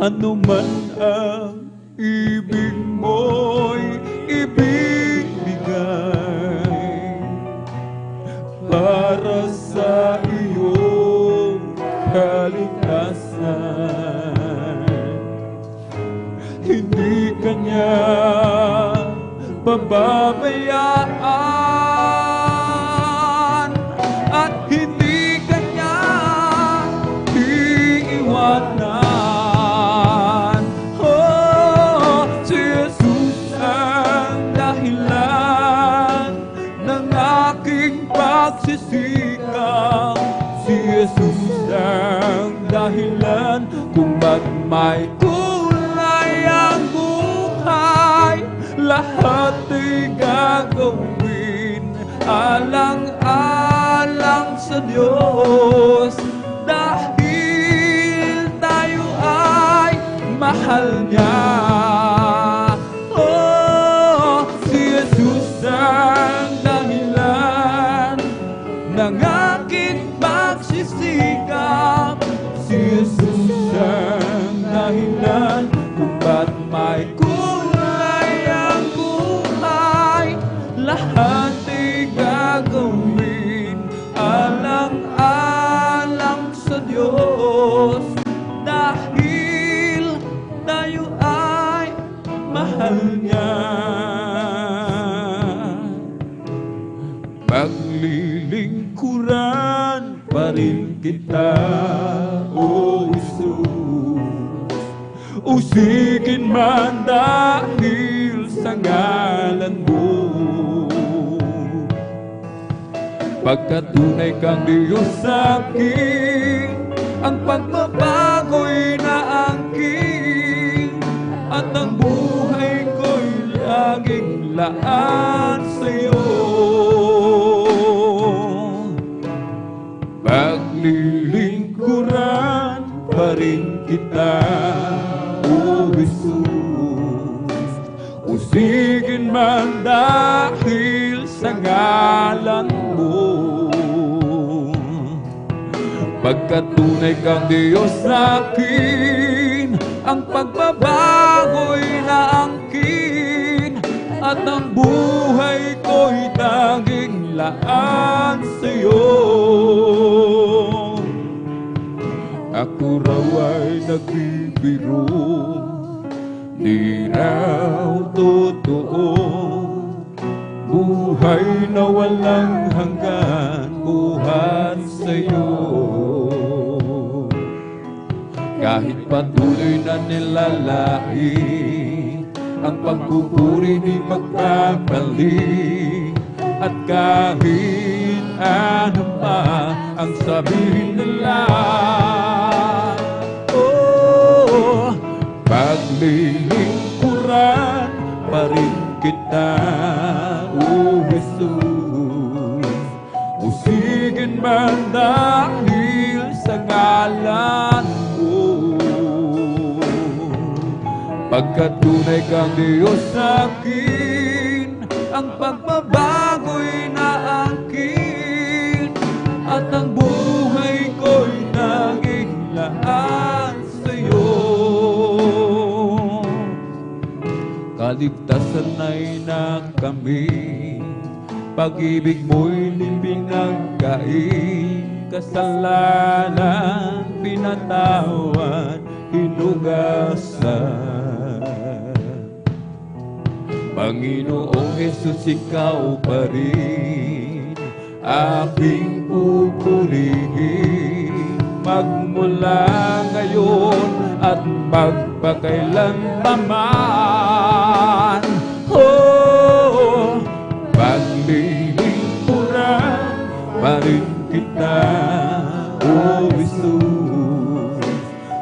Ano man ang ibig mo'y ibibigay para sa iyong kaligtasan. Hindi kanya pababayaan at hindi kanya iiwanan. Oh, si Jesus ang dahilan ng aking pagsisikap. Si Jesus ang dahilan kung ba't may kulay ang buhay. Lahat ay gagawin alang-alang sa Diyos, dahil tayo ay mahal niya. Oh, si Jesus ang dahilan ng aking pagsisikap. Si Jesus ang dahilan kung ba't may kulay ang buhay. Lahat ay gagawin alang-alang sa Diyos, dahil tayo ay mahal niya. Maglilingkuran pa rin kita, O Jesus. Usigin man dahil sa ngalan mo. Pagkat tunay kang Diyos sa akin, ang pagbabago'y naangkin, at ang buhay ko'y laging laan sa'yo. Maglilingkuran pa rin kita, O Jesus. Usigin man dahil sa ngalan mo. Pagkat tunay kang Diyos sa akin, ang pagbabago'y naangkin, at ang buhay ko'y tanging laan sa'yo. Ako raw ay nagbibiro, di raw totoo. Buhay na walang hanggan, buhat sa'yo. Kahit patuloy na nilalahi, ang pagpupuri di magkabalik, at kahit ano pa ang sabihin nila. Oh, paglilingkuran pa rin kita, O Jesus. Usigin man dahil sa ngalan mo, pagkat tunay kang Diyos sa akin, ang pagbabago'y naangkin, at ang buhay ko'y naging laan sa'yo. Kaligtasan ay nakamit, pag-ibig mo'y pinagkain, kasalanan pinatawad, hinugasan. Panginoong Jesus, ikaw pa rin aking pupurihin, magmula ngayon at magpakailanman. Oh, paglilingkuran pa rin kita, O Jesus.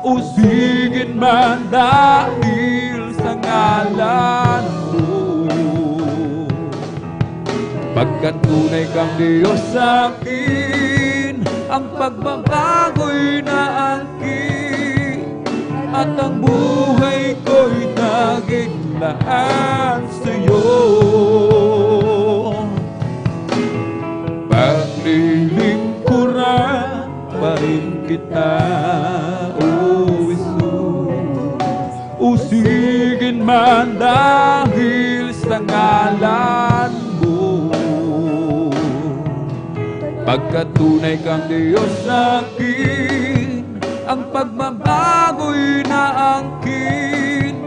Usigin man dahil sa ngalan mo, pagkat tunay kang Diyos sa akin, ang pagbabago'y naangkin, at ang buhay ko'y naging laan sa'yo. Paglilingkuran pa rin kita, O Jesus. Usigin man dahil sa ngalan mo, pagkat tunay kang Diyos sa akin, ang pagbabago'y naangkin,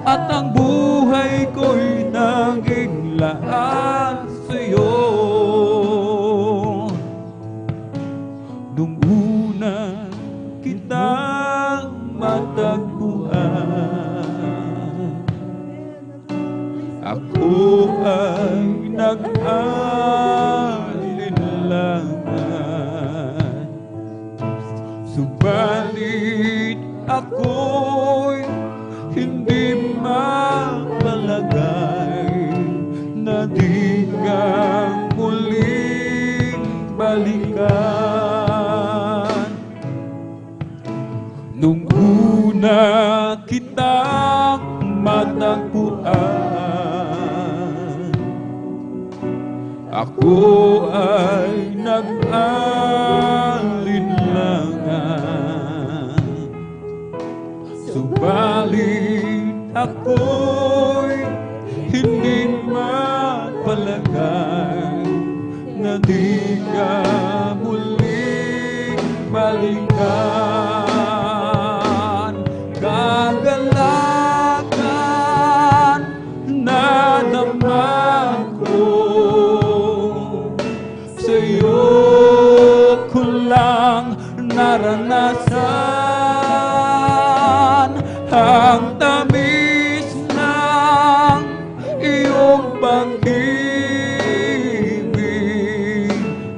at ang buhay ko'y naging laan sa'yo. Nung una kitang matagpuan, ako ay nag-alinlangan, subalit ako'y hindi mapalagay na di ka muling balikan. Nung una kitang matagpuan, ako ay nag-alinlangan, subalit ako'y hindi mapalagay na di ka muling balikan. Kagalakan na naman ko, sa'yo ko lang naranasan ang tamis ng iyong pag-ibig,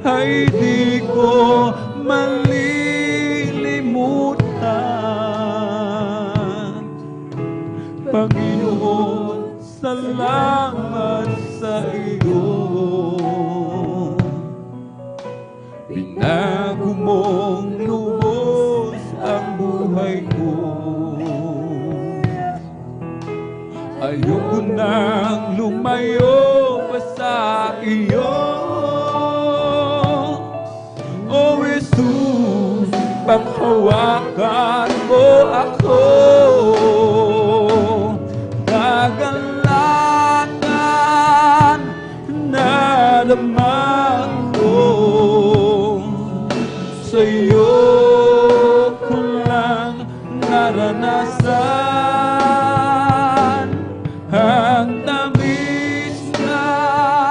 ay di ko malilimutan. Panginoon, salamat sa iyo. Binago mong lubos ang buhay ko. Ayoko nang lumayo pa sa iyo. O Jesus, paghawakan mo ako. Kagalakan na naman ko, sa'yo ko lang naranasan ang tamis na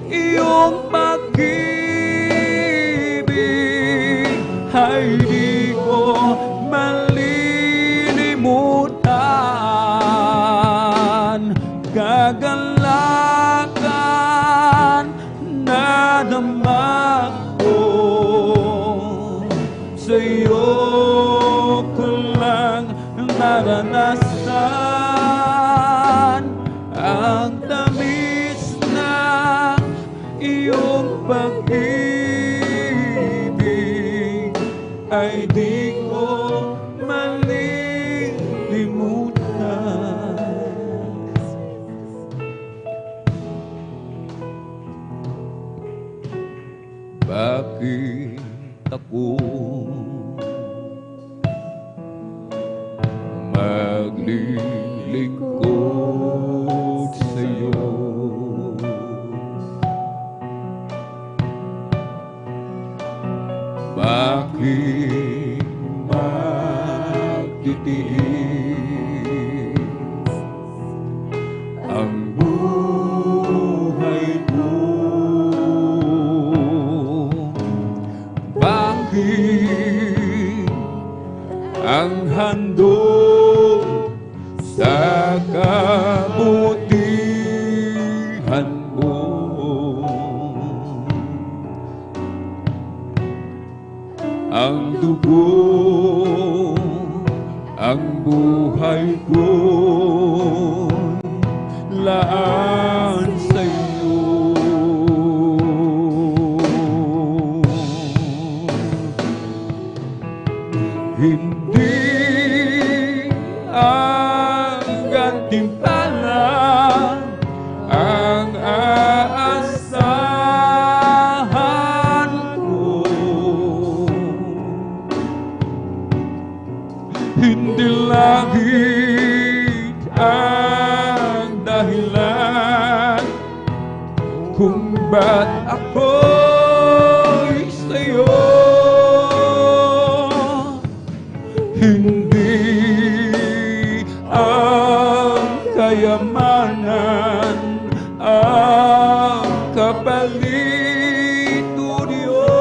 iyong pag-ibig, ay di ko malilimutan. Kagalakan ay di ko malilimutan. Bakit ako maglilingkod sa'yo? Bakit magtitiis ang buhay ko? Bakit ang handog sa kabutihan mo? Ang dugo, ang buhay ko, laan sa iyo. Hindi ang gantimpala ang aasahan ko. Hindi langit ang dahilan kung ba't ako'y sa'yo. Hindi ang kayamanan ang kapalit, o Diyos.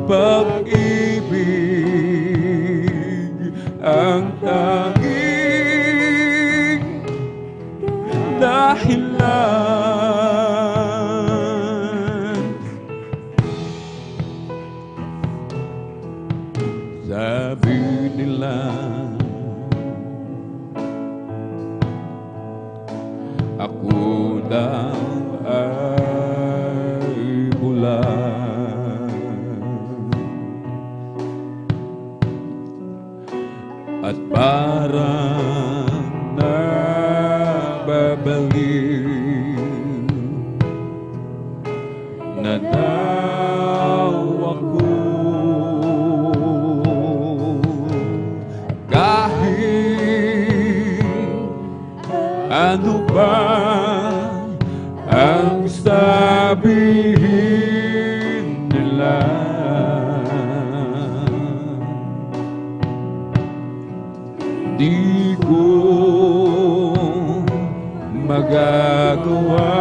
Pag-ibig ang tanging dahilan. Sabi nila ako daw ay bulag at parang nababaliw na daw ako. Ano ba ang sabihin nila? Di ko magagawa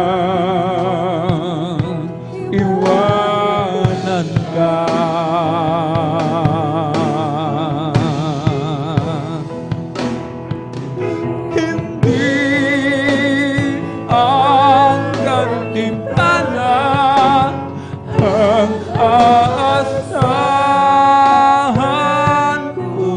iwanan ka. Ang aasahan ko,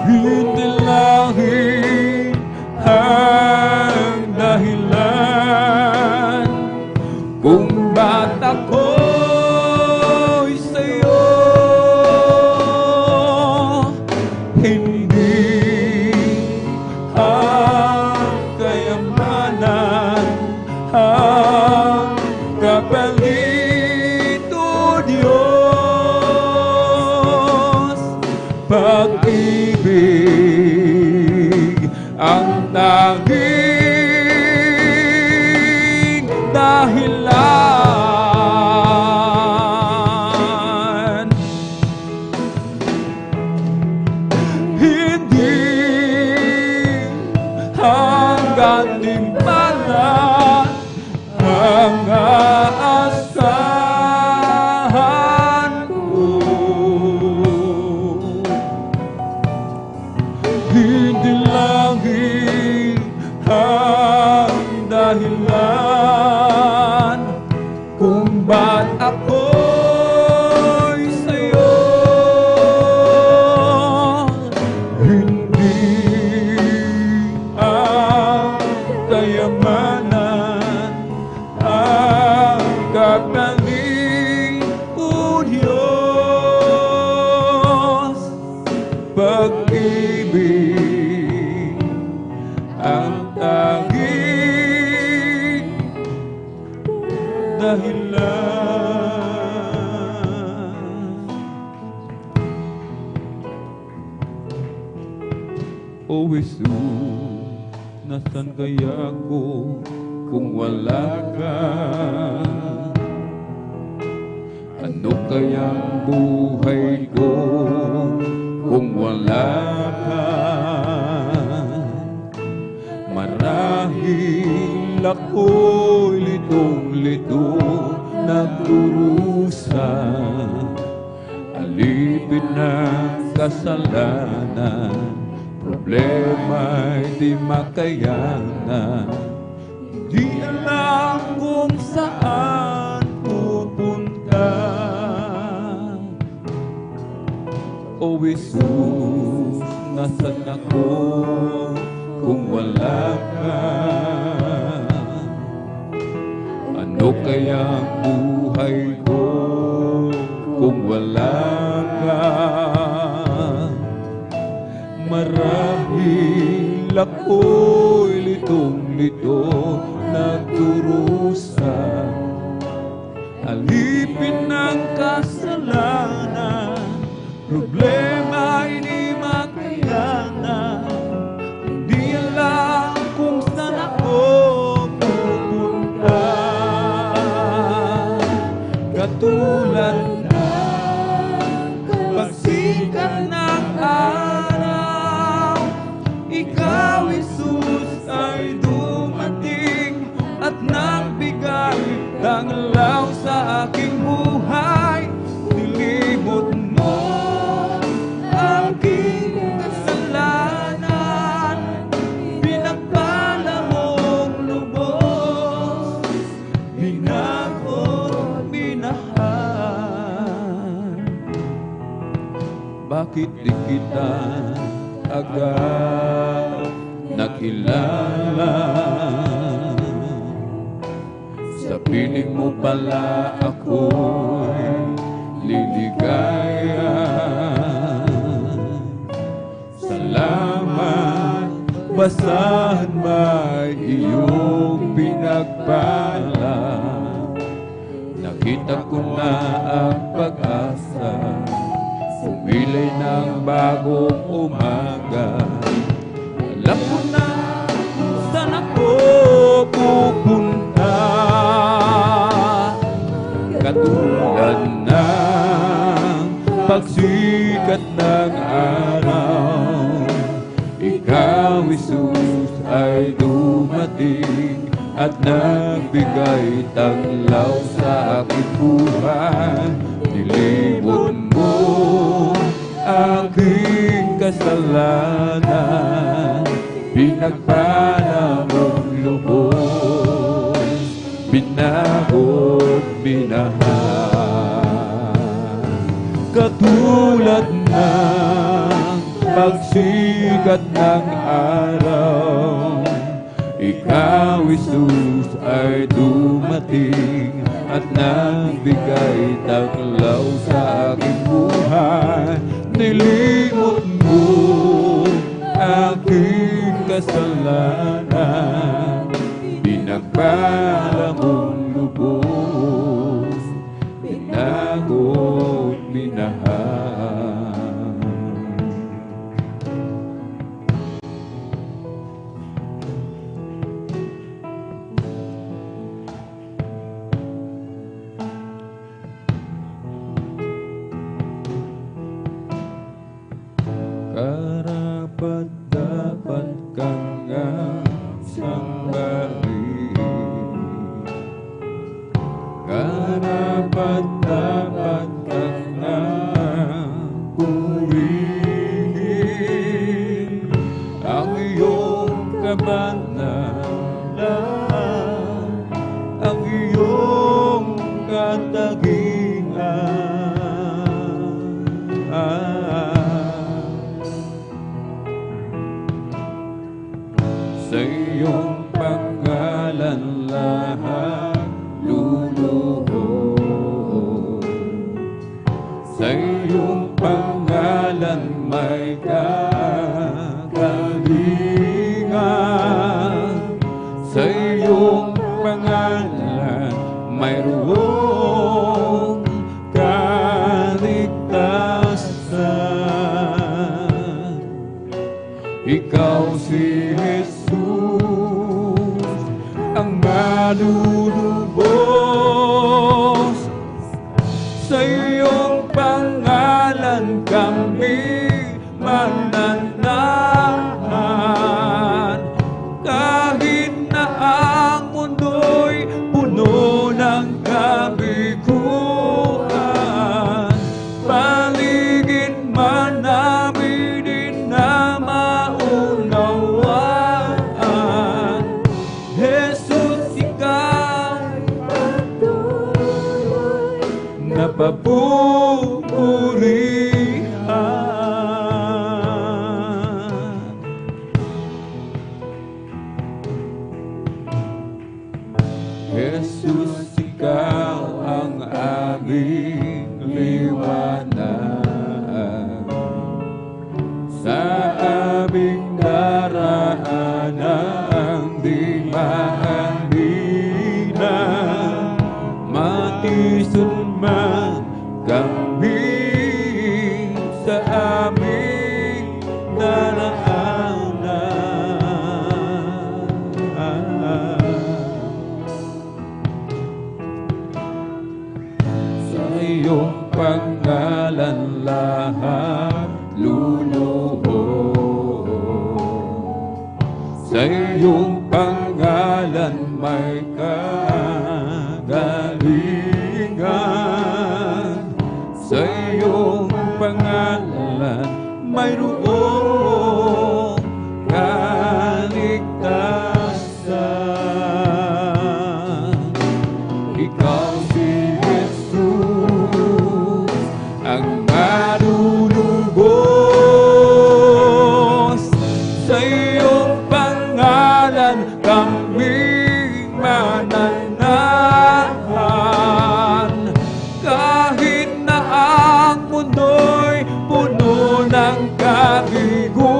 hindi langit ang dahilan kung ba't ako'y sa'yo. Hindi ang kayamanan ang kapalit, o Diyos. Pag-ibig ang tanging dahilan. Hindi ang gantimpala ang aasahan ko. Hindi langit ang dahilan kung ba't ako'y sa'yo. Hindi ang kayamanan O Jesus, nasan kaya ako kung wala ka? Ano kayang buhay ko kung wala ka? Marahil ako'y litong-lito nagdurusa, alipin ng kasalanan, problema'y di makayanan. Di alam kung saan pupunta. O Jesus, nasan ako kung wala ka? Ano kayang buhay ko kung wala ka? Marahil ako'y litong-lito nagdurusa, alipin ng kasalanan, problema ay di makayanan. Di alam kung saan ako pupunta. Katulad ng pagsikat ng araw, ikaw, Jesus, ay dumating at nagbigay ng alaw sa aking buhay. Nilimot mo aking kasalanan, pinagpala mong lubos, binago, binahal. Bakit di kita agad nakilala? Sa piling mo pala ako'y liligaya. Salamat, basahan may iyong pinagpala. Nakita ko na ang pag-asa, umilay ng bagong umaga. Alam ko na kung saan ako pupunta. Katulad ng pagsikat ng araw, ikaw, Jesus, ay dumating at nagbigay taglaw sa aking buhay. Nilimot mo aking kasalanan, pinagpala mong lubos, binagot, binahal. Katulad ng pagsikat ng araw, ikaw, Jesus, ay dumating at nagbigay taglaw sa aking buhay. Nilimot mo aking kasalanan, pinagpala mong lubos, binagot, binahal. Karapat-dapat kang sambali, karapat-dapat kang purihin. Ang iyong kabanalan, ang iyong katagingan. Sa iyong pangalan lahat luluhod. Sa iyong pangalan may kagalingan. Sa iyong pangalan mayroong kaligtasan. Ikaw si Jesus, ang manunubos. Sa iyong pangalan kami mananahan. Kahit na ang mundo'y puno ng kabiguan, paligid man namin di na maunawaan. Jesus, ikaw na papupurihan. Jesus, ikaw ang aming liwanag sa aming daraanang di mahalina. Matisod man kami sa aming daraanan. Sa iyong pangalan lahat luluhod. Sa iyong pangalan may kagalingan. Sa iyong pangalan mayroong kaligtasan. Ikaw si Jesus, ang manunubos. Sa iyong pangalan kami mananahan. Kahit na ang mundo'y puno ng kabiguan,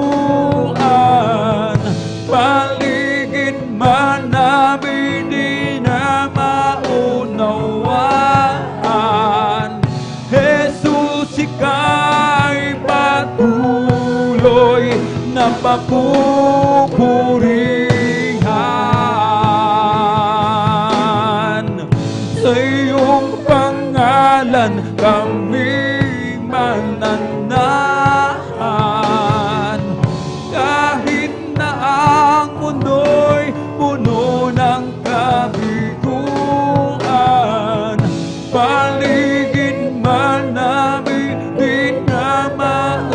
paligid man namin di na maunawaan. Jesus, ika'y patuloy na papupurihan. Sa iyong pangalan kami mananahan. Kahit na ang mundo'y puno ng kabiguan, paligid man namin di na maunawaan.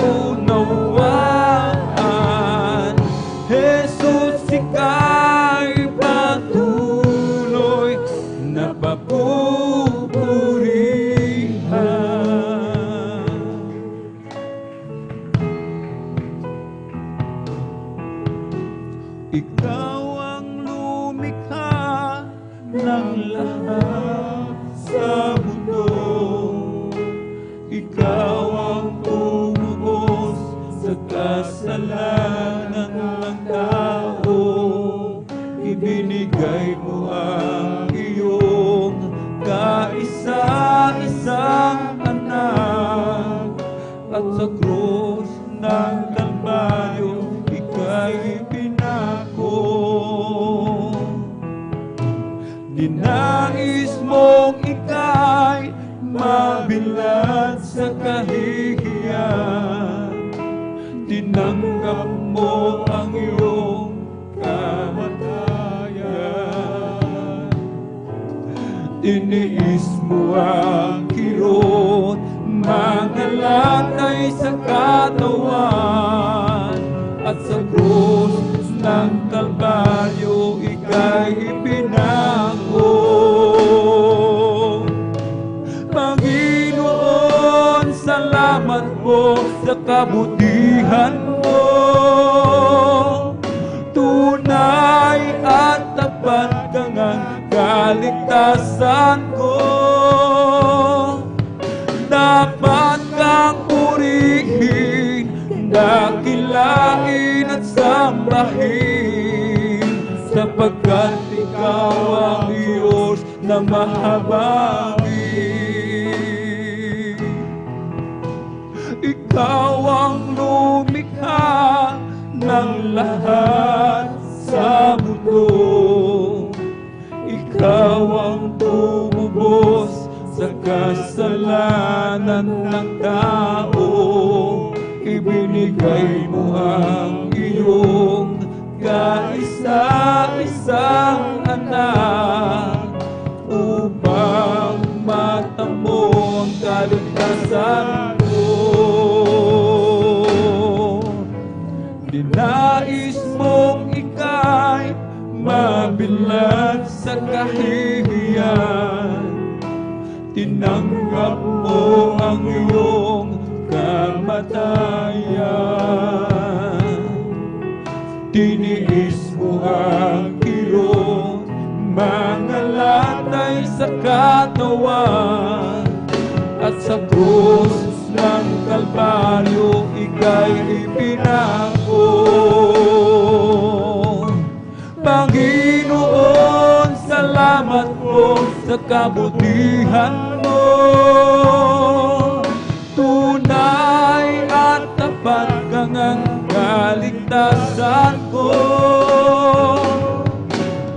Jesus, ika'y patuloy na papupurihan. Ikaw ang lumikha ng lahat sa mundo. Ikaw ang umubos sa kasalanan ng tao. Ibinigay mo ang iyong kaisa-isang anak, at sa krus ng Kalbaryo ika'y pinako. Ninais mong ika'y mabilad sa kahihiyan. Tinanggap mo ang iyong kamatayan. Tiniis mo ang kirot, mga latay sa katawan, at sa krus ng Kalbaryo ika'y ipinako. Panginoon, salamat po sa kabutihan mo. Tunay at tapat kang ang kaligtasan ko. Dapat kang purihin, dakilain at sambahin, sapagkat ikaw ang Diyos na mahabagin. Ikaw ang lumikha ng lahat sa mundo. Ikaw ang tumubos sa kasalanan ng tao. Ibinigay mo ang iyong kaisa-isang anak upang matamo ang kaligtasan mo. Dinais mong ika'y mabilad sa kahihiyan. Tinanggap mo ang iyong kamatayan. Tiniis mo ang kirot, mga latay sa katawan. At sa krus ng Kalbaryo, ika'y ipinako. Panginoon, salamat po sa kabutihan mo. Tunay at tapat kang ang kaligtasan ko.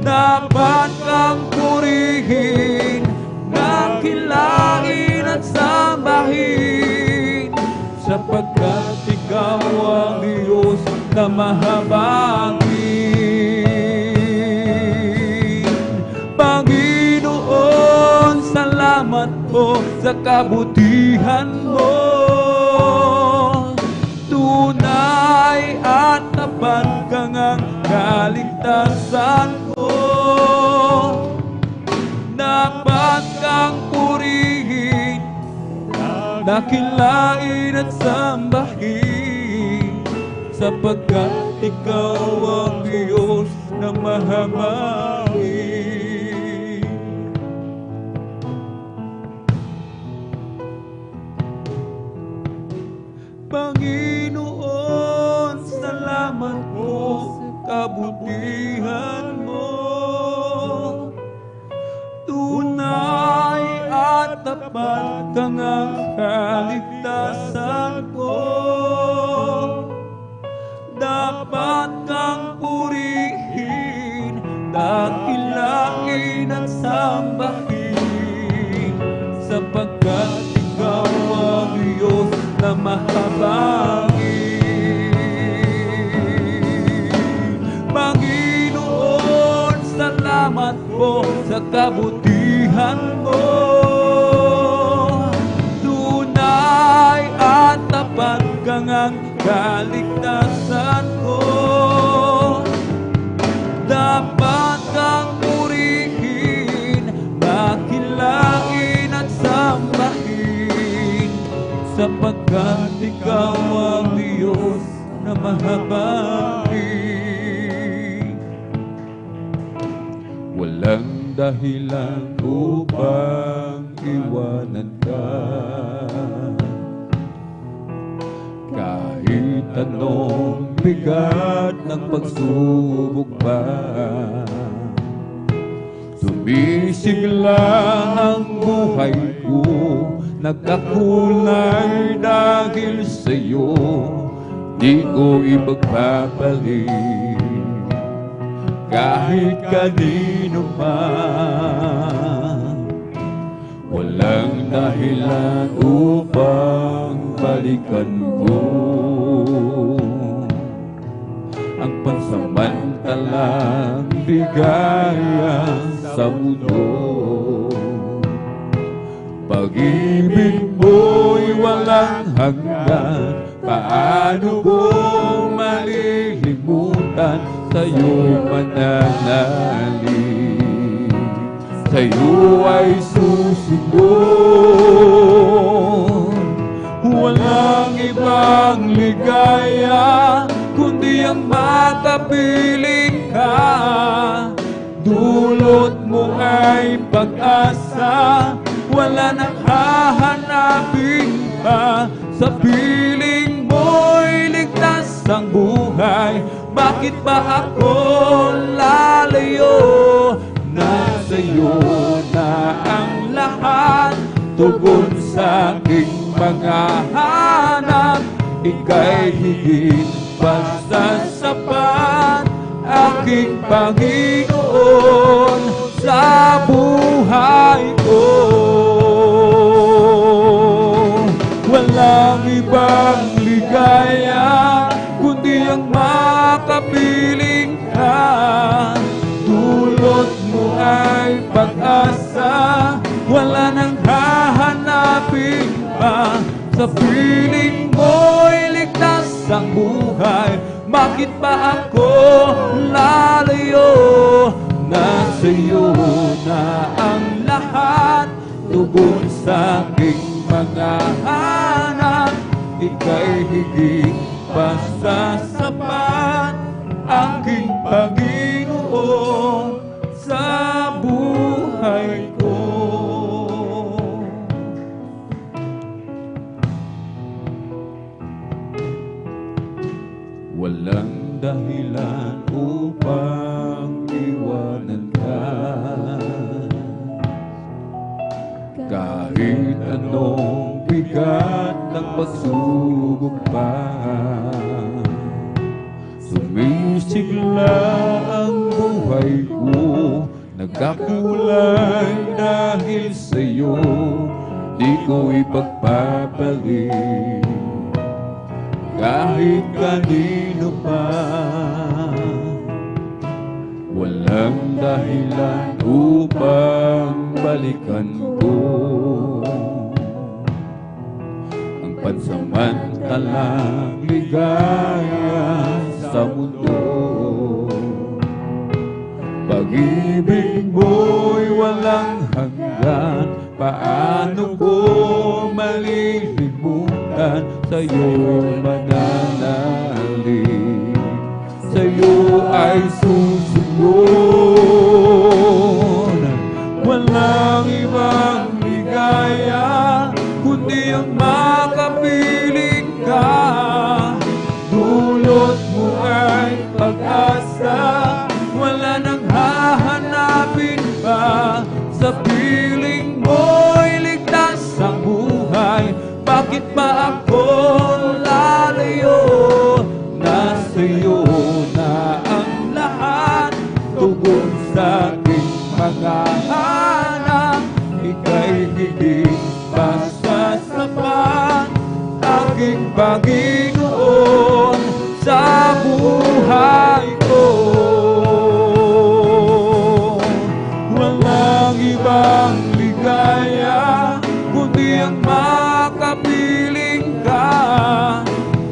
Dapat kang purihin, dakilain at sambahin, sapagkat ikaw ang Diyos na mahabagin. Panginoon, salamat po sa kabutihan mo. Tunay at tapat kang ang kaligtasan ko. Dapat kang purihin, dakilain at sambahin, sapagkat ikaw ang Diyos na mahabagin. Panginoon, salamat po sa kabutihan mo. Tunay at tapat kang ang kaligtasan ko. Dapat kang purihin, dakilain at sambahin, sapagkat ikaw ang Diyos na mahabagin. Panginoon, salamat po sa kabutihan mo. Tunay at tapat kang ang kaligtasan ko. Dapat kang purihin, dakilain at sambahin, sapagkat ikaw ang Diyos na mahabagin. Walang dahilan upang iwanan ka, kahit anong bigat ng pagsubok pa. Sumisigla ang buhay ko, nagkakulay dahil sa'yo, di ko ipagpapalit kahit kanino man. Walang dahilan upang balikan ko ang pansamantalang bigaya sa mundo. Pag-ibig mo'y walang hanggan, paano ko malilimutan? Sa'yo'y mananalig, sa'yo ay susunod. Walang ibang ligaya kundi ang makapiling ka. Dulot mo ay pag-asa, wala nang hahanapin pa. Sa piling mo'y ligtas ang buhay, bakit ba ako lalayo? Nasa'yo na ang lahat, tugon sa aking mga hanap. Ika'y higit pa sa sapat, aking Panginoon, sa buhay ko. Walang ibang ligaya, kundi ang makapiling ka. Dulot mo ay pag-asa, wala nang hahanapin pa. Sa piling mo'y ligtas ang buhay, bakit pa ako lalayo? Nasa iyo na ang lahat, tugon sa aking mga hanap. Ika'y higit pa sa sapat, aking Panginoon, sa buhay ko. Walang dahilan upang iwanan ka, kahit anong bigat ng pagsubok pa. Sumisigla ang buhay ko, nagkakulay dahil sa'yo, di ko ipagpapalit kahit kanino pa. Walang dahilan upang balikan ko ang pansamantalang ligaya sa mundo. Pag-ibig mo'y walang hanggan, paano ko malilimutan? Sa'yo'y mananalig, sa'yo ay susunod. Walang ibang ligaya, kundi ang makapiling ka. Dulot mo ay pag-asa, wala nang hahanapin pa. Sa piling mo'y ligtas ang buhay, bakit ba ako lalayo? Nasa iyo na ang lahat, tugon sa aking mga hanap. Ika'y higit pa sa sapat, aking Panginoon, sa buhay ko. Walang ibang ligaya, kundi ang makapiling ka.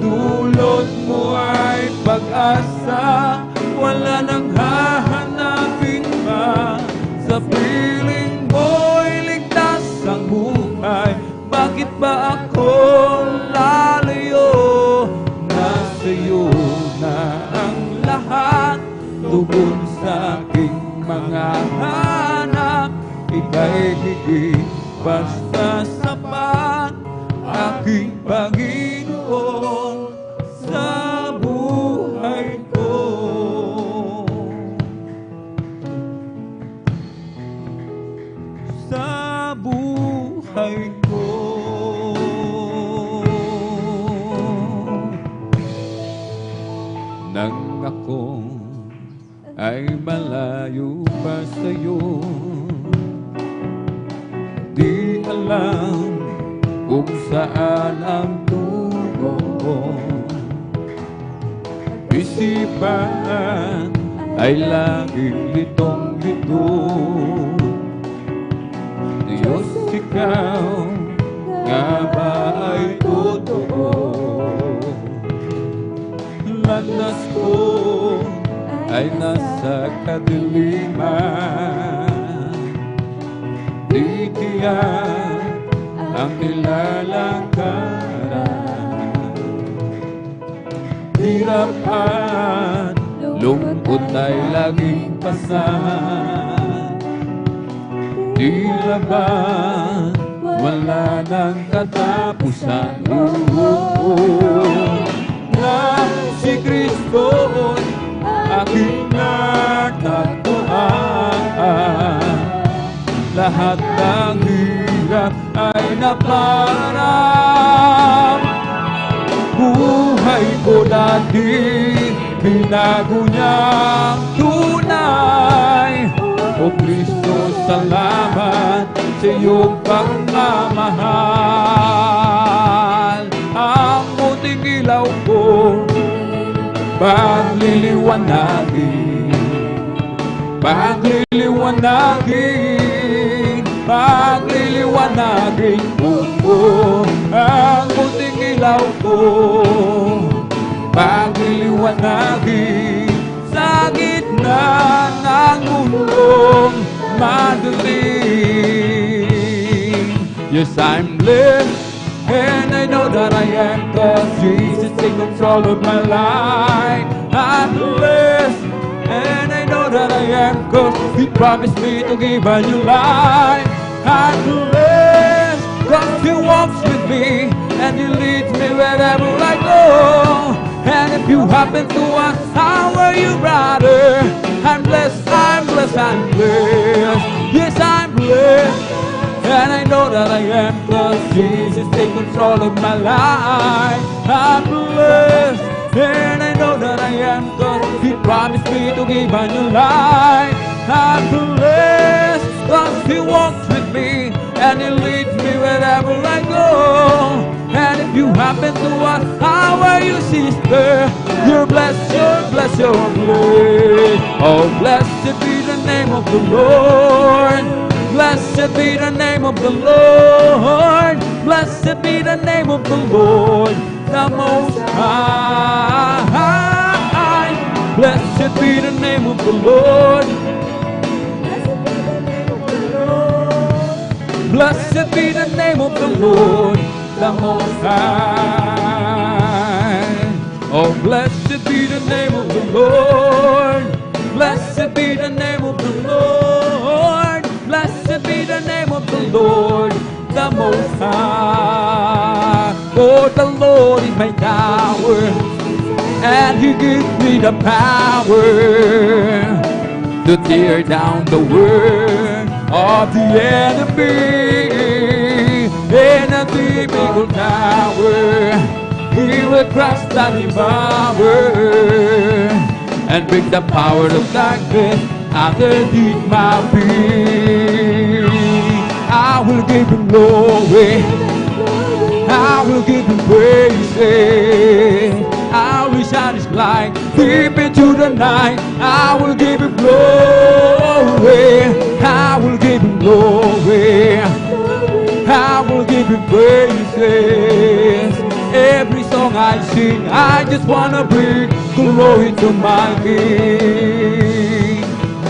Dulot mo ay pag-asa, wala nang hahanapin pa. Sa piling mo'y ligtas ang buhay, bakit ba ako lalayo? Nasa iyo na ang lahat, tugon sa aking mga hanap. Ika'y higit basta sapat, aking Panginoon, sa buhay ko. Sa buhay ko. Nang ako ay malayo pa sa'yo, di alam kung saan ang tungo ko. Isipan ay laging litong-lito. Diyos, ikaw nga ba ay totoo? Landas ko ay nasa kadiliman, di tiyak ang nilalakaran. Hirap at lungkot ay laging pasan, tila ba wala nang katapusan. Na si Kristo'y aking natagpuan, lahat ng hirap ay napararap. Buhay ko dati binago niyang tunay. O Kristo, salamat sa iyong pagmamahal. Ang muting ilaw ko pagliliwanagin, pagliliwanagin, pagliliwanagin ko. Ang muting ilaw ko pagliliwanagin sa gitna ng mundong madilim. Yes, I'm blessed, and I know that I am, 'cause Jesus takes control of my life. I'm blessed, and I know that I am, 'cause He promised me to give a new life. I'm blessed, 'cause He walks with me, and He leads me wherever I go. And if you happen to ask, how are you, brother? I'm blessed, I'm blessed, I'm blessed. Yes, I'm blessed, and I know that I am, 'cause Jesus takes control of my life. I'm blessed, and I know that I am, 'cause He promised me to give a new life. I'm blessed, 'cause He walks with me, and He leads me wherever I go. And if you happen to ask, how are you, sister? You're blessed, you're blessed, you're blessed. Oh, blessed be the name of the Lord. Blessed be the name of the Lord. Blessed be the name of the Lord, the Most High. Blessed be the name of the Lord. Blessed be the name of the Lord, the Most High. Oh, blessed be the name of the Lord. Blessed be the name of the Lord. Blessed be the name of the Lord, the Most High. For the Lord is my tower, and He gives me the power to tear down the world of the enemy. In a deep eagle tower, He will crush the devourer and break the power of darkness underneath my feet. I will give Him glory, I will give Him praise. I will shine His light deep into the night. I will give Him glory, I will give Him glory, I will give Him praises. Every song I sing, I just wanna bring glory to my King.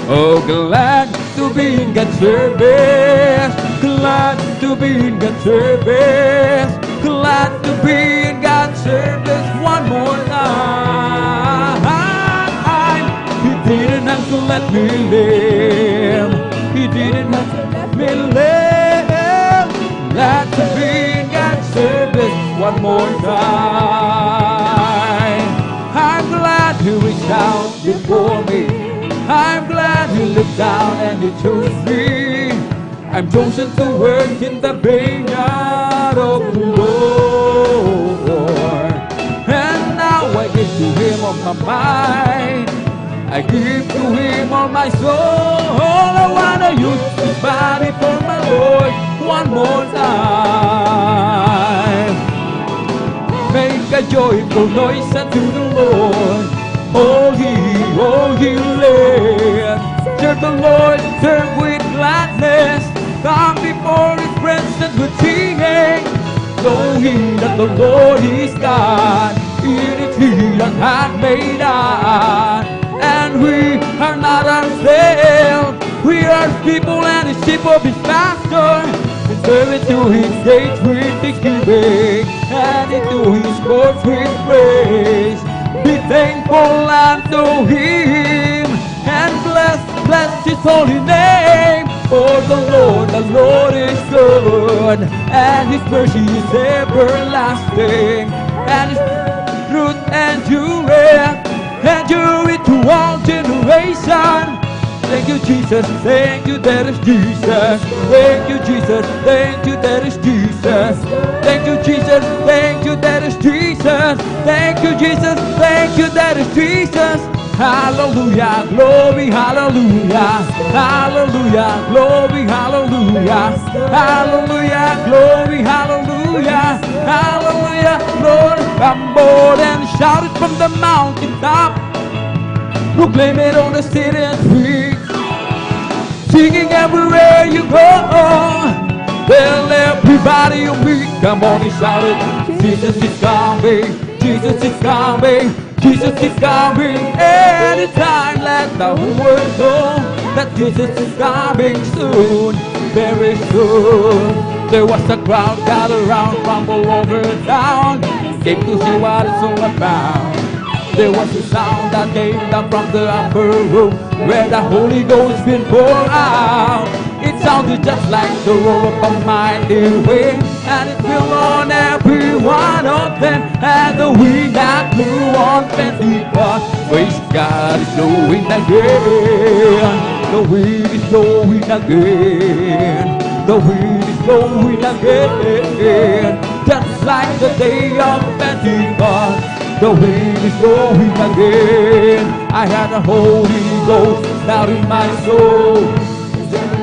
Oh, glad to be in God's service, glad to be in God's service, glad to be in God's service one more time. He didn't have to let me live, He didn't have to let me live. Glad to be in God's service one more time. I'm glad He reached out before me, I'm glad He looked down and He chose me. I'm chosen to work in the vineyard of the Lord. And now I give to Him all my mind, I give to Him all my soul. I wanna use His body for my Lord one more time. Make a joyful noise unto the Lord, all ye land. Serve the Lord, serve with gladness, come before His presence with singing. Know ye that the Lord is God, it is He that hath made us, and we are not ourselves. We are people and the sheep of His pasture, and serve it to His gates with thanksgiving, and into His courts with praise. Be thankful unto Him, and bless His holy name. For the Lord is good, and His mercy is everlasting, and His truth endureth to all generations. Thank you, Jesus. Thank you, that is Jesus. Thank you, Jesus. Thank you, that is Jesus. Thank you, Jesus. Thank you, that is Jesus. Thank you, Jesus. Thank you, that is Jesus. Hallelujah, glory, hallelujah. Hallelujah, glory, hallelujah. Hallelujah, glory, hallelujah. Hallelujah, Lord. Come on and shout it from the mountaintop. Proclaim it on the city streets. Singing everywhere you go. Tell everybody you meet. Come on and shout it. Jesus is coming. Jesus is coming. Jesus is coming. Anytime, let the whole world know that Jesus is coming soon. Very soon. There was a crowd gathered around from all over town. Came to see what it's all about. There was a sound that came down from the upper room where the Holy Ghost been poured out. It sounded just like the roar of a mighty wind, and it fell on every one of them. And the wind that blew on Pentecost, praise God, is blowing again. The wind is blowing again. The wind is blowing again. Just like the day of Pentecost, the wind is blowing again. I had a Holy Ghost down in my soul.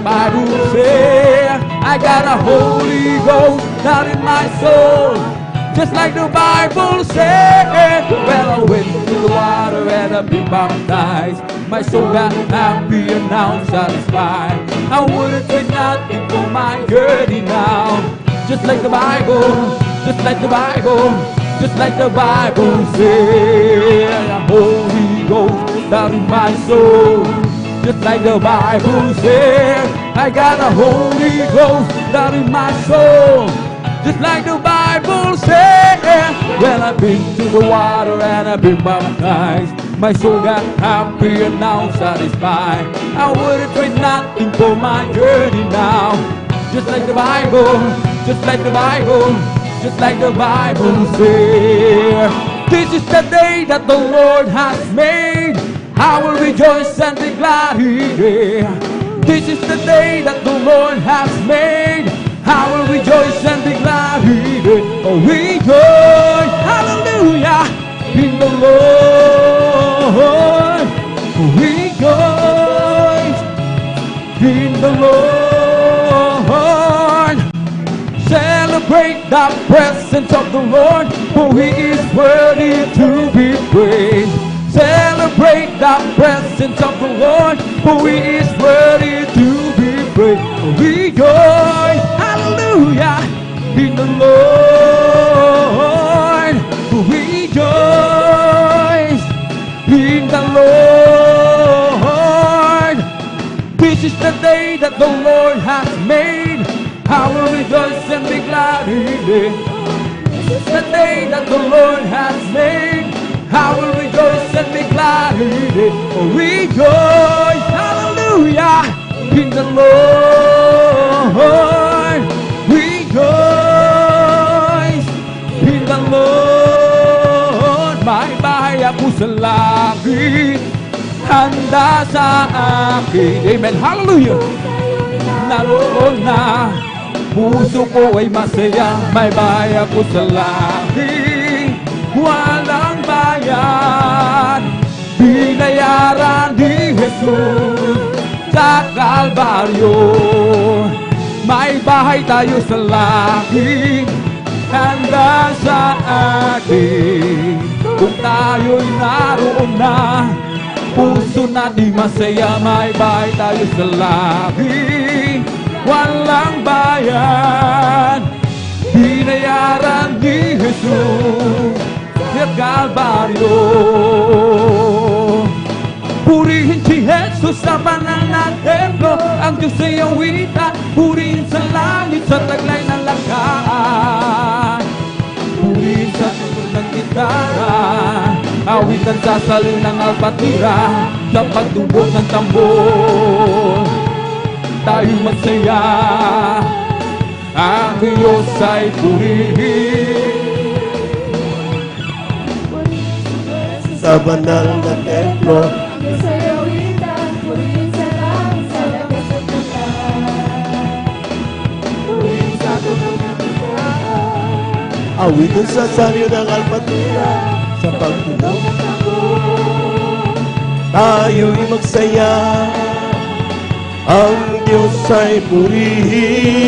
Bible says I got a Holy Ghost down in my soul. Just like the Bible said. Well, I went to the water and I've been baptized. My soul got happy and now satisfied. I wouldn't trade nothing for my journey now. Just like the Bible, just like the Bible, just like the Bible says. A Holy Ghost down in my soul. Just like the Bible says. I got a Holy Ghost down in my soul. Just like the Bible says. Well, I've been to the water and I've been baptized. My soul got happy and now satisfied. I wouldn't trade nothing for my journey now. Just like the Bible, just like the Bible, just like the Bible says. This is the day that the Lord has made. I will rejoice and be glad in it. This is the day that the Lord has made. I will rejoice and be glad in it. Oh, rejoice, hallelujah, in the Lord. Rejoice in the Lord. Celebrate the presence of the Lord, for He is worthy to be praised. Celebrate the presence of the Lord, for He is worthy to be praised. Rejoice, hallelujah, in the Lord. Rejoice in the Lord. This is the day that the Lord has made. I will rejoice and be glad in it. This is the day that the Lord has made. I will rejoice and be glad in it. Oh, rejoice, hallelujah, in the Lord. Rejoice in the Lord. May bahay ako sa langit, handa sa akin. Amen, hallelujah. Naroon na, puso ko ay masaya. May bahay ako sa langit, walang bayan. Binayaran ni Jesus sa Kalbaryo. May bahay tayo sa langit, handa sa atin. Kung tayo'y naroon na, puso natin masaya. May bahay tayo sa langit, walang bayan. Binayaran ni Jesus sa Kalbaryo. Purihin si Jesus sa banal na templo, ang Diyos ay awitan. Purihin sa langit, sa taglay ng langkaan. Purihin sa tugtog ng gitara, awitan sa salin ng alpatira, sa pagtubog ng tambor. Tayo masaya, ang Diyos ay purihin. Sa banal na templo, awitin sa salyo ng alpatula, sa pagtulong tayo'y magsaya. Ang Diyos ay purihin,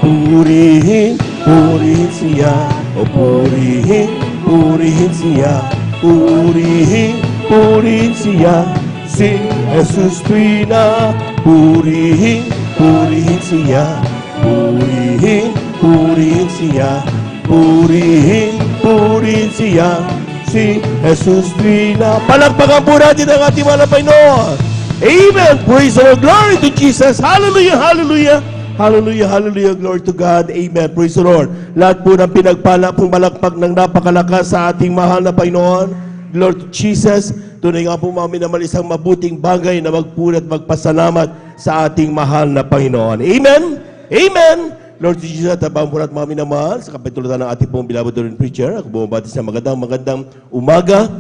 purihin, purihin siya. O purihin, purihin siya. Purihin, purihin siya. Si Jesus Tuwina, purihin, purihin siya. Purihin, purihin siya. Purihin, purihin siya. Si Jesus Tuwina. Palakpakan po natin ang ating mga Panginoon. Amen. Praise the Lord. Glory to Jesus. Hallelujah, hallelujah. Hallelujah, hallelujah. Glory to God. Amen. Praise the Lord. Lahat po ng pinagpala, pumalakpak ng napakalakas sa ating mahal na Panginoon. Glory to Jesus. Tunay nga po mami naman isang mabuting bagay na magpuri at magpasalamat sa ating mahal na Panginoon. Amen. Amen. Lord Jesus, tabang po natin mami naman sa kapitulutan ng ating pong beloved Lord and Preacher. Ako bumabati sa magandang umaga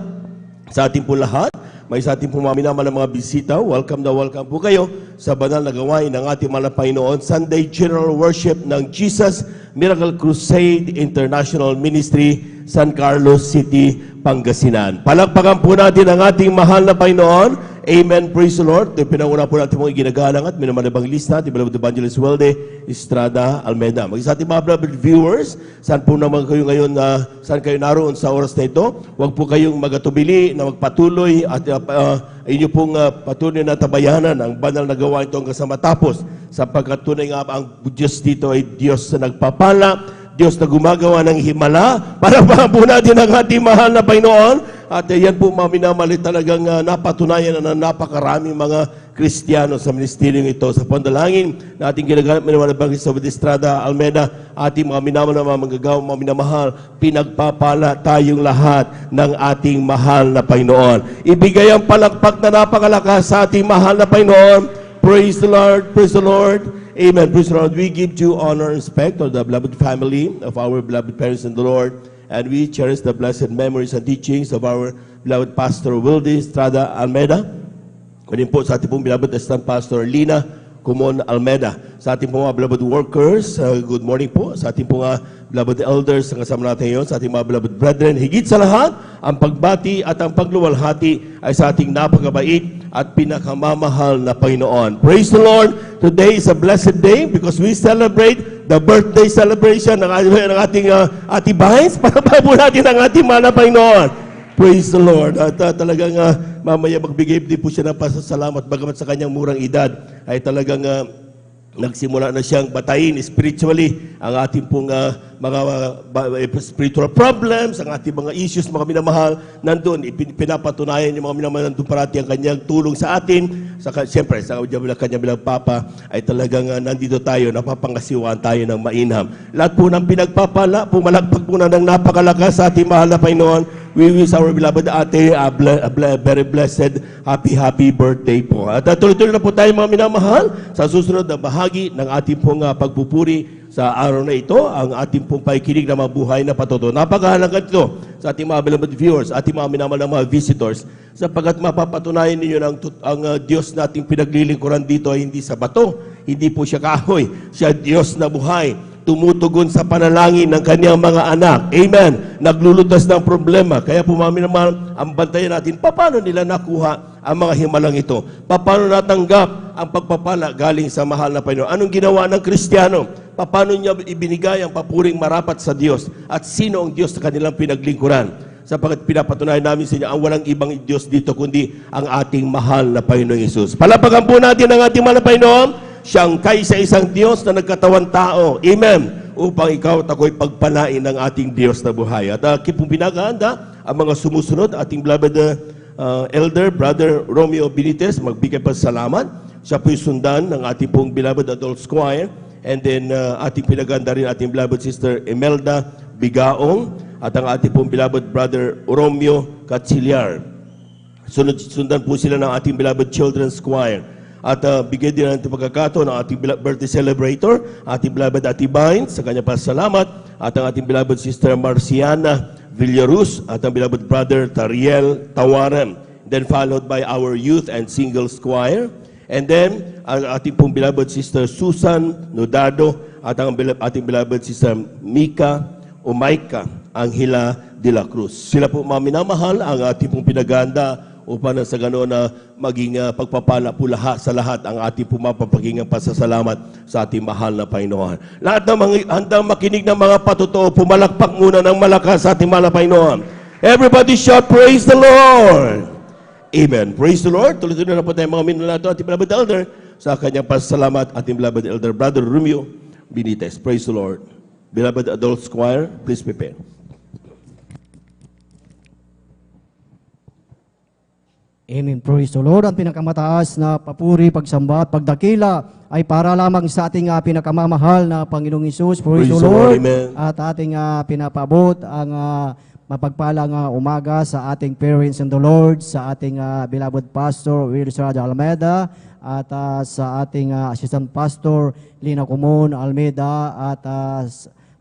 sa ating po lahat. May sa ating pumamina ng mga bisita. Welcome na welcome po kayo sa banal na gawain ng ating mga Panginoon. Sunday General Worship ng Jesus Miracle Crusade International Ministry, San Carlos City, Pangasinan. Palakpakan po natin ang ating mahal na Panginoon. Amen. Praise the Lord. Pinanguna po natin mga ginagalang at minamanabang lista. Beloved Evangelist Welde Estrada Almeida. Mag-isa ating mga beloved viewers, saan po naman kayo ngayon, saan kayo naroon sa oras na ito? Huwag po kayong magatubili na magpatuloy at inyo pong patuloy na tabayanan ang banal na gawain ito hanggang sa matapos. Sapagkat tunay nga ang Diyos dito ay Diyos na nagpapala, Diyos na gumagawa ng himala. Para po natin ang ating mahal na Panginoon. At yan po maminamalit talagang napatunayan na napakaraming mga Kristiyano sa ministeryong ito. Sa pandalangin na ating ginagamit ng mga Evangelist Welde Estrada Almeida, ating mga minamahal, pinagpapala tayong lahat ng ating mahal na Panginoon. Ibigay ang palakpak na napakalakas sa ating mahal na Panginoon. Praise the Lord, praise the Lord. Amen. Praise the Lord. We give due honor and respect to the beloved family of our beloved parents in the Lord. And we cherish the blessed memories and teachings of our beloved Pastor Welde Estrada Almeida. Kunin po sa ating pong beloved Assistant Pastor Lina Kumon Almeida. Sa ating pong mga beloved workers, good morning po. Sa ating pong beloved elders na kasama natin ngayon, sa ating mga beloved brethren. Higit sa lahat, ang pagbati at ang pagluwalhati ay sa ating napakabait at pinakamamahal na Panginoon. Praise the Lord! Today is a blessed day because we celebrate the birthday celebration ng ating Ate Bahens. Para po natin ang ating mahal na Panginoon. Praise the Lord. At talagang mamaya magbigay din po siya ng pasasalamat bagamat sa kanyang murang edad ay talagang nagsimula na siyang batayin spiritually ang ating pong mga spiritual problems, ang ating mga issues, mga minamahal. Nandun, pinapatunayan yung mga minamahal, nandun parati ang kanyang tulong sa atin. Siyempre, sa kanyang bilang Papa, ay talagang nandito tayo, napapangasiwaan tayo ng mainam. Lahat po ng pinagpapala, pumalagpag po na ng napakalakas sa ating mahal na Panginoon. We wish our beloved ate a very blessed, happy birthday po. At tuloy-tuloy na po tayo mga minamahal sa susunod na bahagi ng ating pong pagpupuri sa araw na ito, ang ating pong pakikinig na mabuhay na patuto. Napakahalaga ito sa ating mga beloved viewers, ating mga minamahal na mga visitors, sapagkat mapapatunayan ninyo na ang Diyos nating pinaglilingkuran dito ay hindi sa bato, hindi po siya kahoy, siya Diyos na buhay, tumutugon sa panalangin ng kanyang mga anak. Amen. Naglulutas ng problema. Kaya po mami naman, ang bantayan natin, paano nila nakuha ang mga himalang ito? Paano natanggap ang pagpapala galing sa mahal na Panginoon? Anong ginawa ng Kristiyano? Paano niya ibinigay ang papuring marapat sa Diyos? At sino ang Diyos sa kanilang pinaglingkuran? Sapagkat pinapatunayan namin sa inyo, ang walang ibang Diyos dito, kundi ang ating mahal na Panginoong Hesus. Palapagan po natin ang ating mahal na Panginoon. Siyang kaysa isang Diyos na nagkatawan tao. Amen. Upang ikaw at ako'y pagpalain ng ating Diyos na buhay. At kipong pinagahanda ang mga sumusunod, ating beloved elder, Brother Romeo Benitez, magbigay pa salamat. Siya po'y sundan ng ating pong beloved adult choir. And then ating pinaganda rin ating beloved sister Imelda Bigaong at ang ating pong beloved Brother Romeo Catsiliar. Sundan po sila ng ating beloved children's choir. At bigay din natin pagkakataon ng ating birthday celebrator, ating beloved Ate Bahens, sa kanya pasalamat, at ang ating beloved sister Marciana Villarus, at ang beloved brother Tariel Tawaran. Then followed by our youth and singles choir. And then, ang ating pong beloved sister Susan Nodado at ang ating beloved sister Mika Umayka Angela de la Cruz. Sila po mga minamahal, ang ating pong pinaganda upang sa ganoon na maging pagpapala po lahat sa lahat ang ating po mapapagingang pasasalamat sa ating mahal na Panginoon. Lahat ng mga handang makinig ng mga patotoo, pumalakpak muna ng malakas sa ating mahal na Panginoon. Everybody shout, praise the Lord! Amen. Praise the Lord. Tuloy-tuloy na po tayo mga minulato ating beloved elder sa kanyang pasasalamat ating beloved elder brother Romeo Benitez. Praise the Lord. Beloved adult choir, please prepare. Amen. Praise the Lord. Ang pinakamataas na papuri, pagsamba at pagdakila ay para lamang sa ating pinakamamahal na Panginoong Hesus. Praise the Lord. Amen. At ating pinapabot ang mapagpalang umaga sa ating parents in the Lord, sa ating beloved pastor Will Sarada Almeida, at sa ating assistant pastor Lina Kumon Almeida, at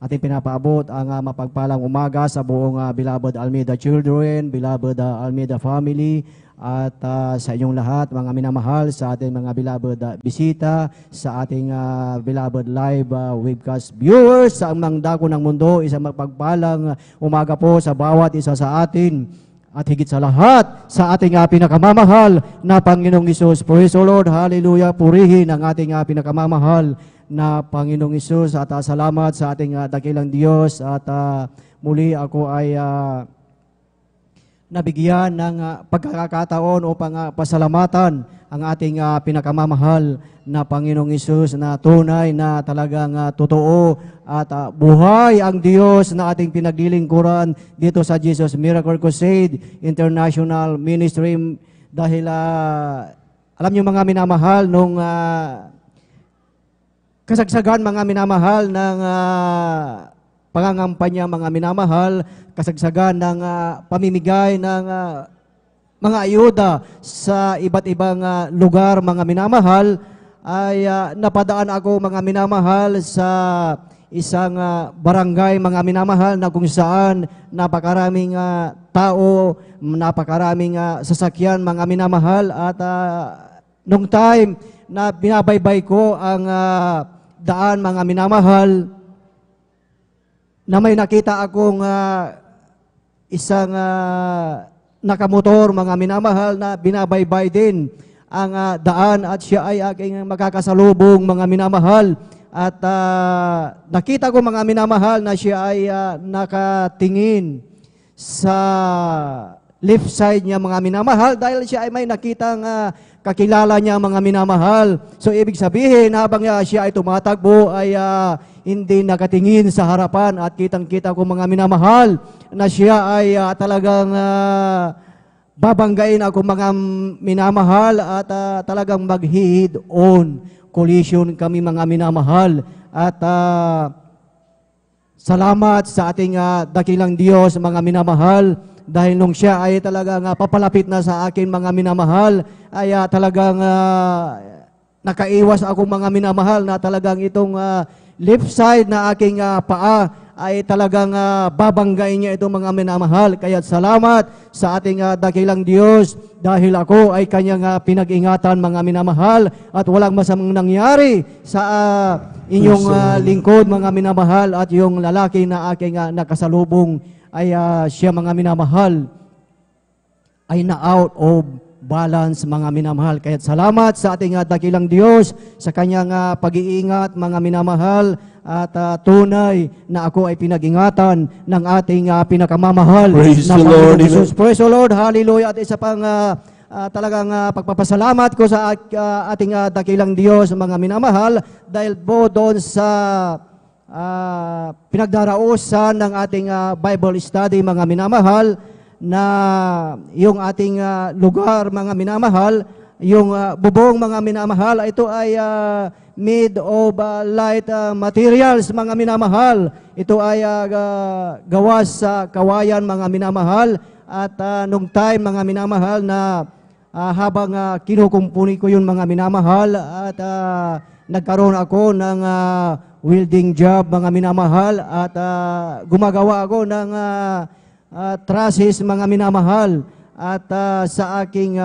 ating pinapaabot ang mapagpalang umaga sa buong beloved Almeida children, beloved Almeida family, at sa inyong lahat, mga minamahal, sa ating mga beloved bisita, sa ating beloved live webcast viewers, sa amang dako ng mundo, isang magpagpalang umaga po sa bawat isa sa atin. At higit sa lahat, sa ating pinakamamahal na Panginoong Hesus. Praise the Lord, hallelujah, purihin ang ating pinakamamahal na Panginoong Hesus. At salamat sa ating dakilang Diyos. At muli ako ay nabigyan ng pagkakataon upang pasalamatan ang ating pinakamamahal na Panginoong Hesus na tunay na talagang totoo at buhay ang Diyos na ating pinaglilingkuran dito sa Jesus Miracle Crusade International Ministry. Dahil alam niyo mga minamahal, nung kasagsagan mga minamahal ng pangangampanya mga minamahal, kasagsagan ng pamimigay ng mga ayuda sa iba't ibang lugar mga minamahal, ay napadaan ako mga minamahal sa isang barangay mga minamahal na kung saan napakaraming tao, napakaraming sasakyan mga minamahal. At nung time na binabaybay ko ang daan mga minamahal, na may nakita akong isang nakamotor mga minamahal na binabaybay din ang daan, at siya ay aking makakasalubong mga minamahal. At nakita ko mga minamahal na siya ay nakatingin sa left side niya mga minamahal, dahil siya ay may nakitang kakilala niya mga minamahal. So ibig sabihin, habang siya ay tumatakbo ay hindi nakatingin sa harapan, at kitang-kita ko mga minamahal na siya ay talagang babanggain ako mga minamahal, at talagang maghihid on collision kami mga minamahal. At salamat sa ating dakilang Diyos mga minamahal, dahil nung siya ay talagang papalapit na sa akin mga minamahal, ay talagang nakaiwas ako mga minamahal na talagang itong left side na aking paa ay talagang babanggain niya itong mga minamahal. Kaya salamat sa ating dakilang Diyos, dahil ako ay kanyang pinag-ingatan mga minamahal, at walang masamang nangyari sa inyong lingkod mga minamahal. At yung lalaki na aking nakasalubong ay siya mga minamahal ay na out of balance mga minamahal. Kaya salamat sa ating dakilang Diyos sa kanyang pag-iingat mga minamahal, at tunay na ako ay pinag-ingatan ng ating pinakamamahal Praise na the Lord. Panginoong Hesus. Praise the Lord, hallelujah. At isa pang talagang pagpapasalamat ko sa ating dakilang Diyos mga minamahal, dahil po doon sa pinagdarausan ng ating Bible study mga minamahal, na yung ating lugar mga minamahal, yung bubong mga minamahal, ito ay made of light materials mga minamahal. Ito ay gawas sa kawayan mga minamahal. At nung time mga minamahal na habang kinukumpuni ko yun mga minamahal, at nagkaroon ako ng welding job mga minamahal, at gumagawa ako ng trusses mga minamahal. At sa aking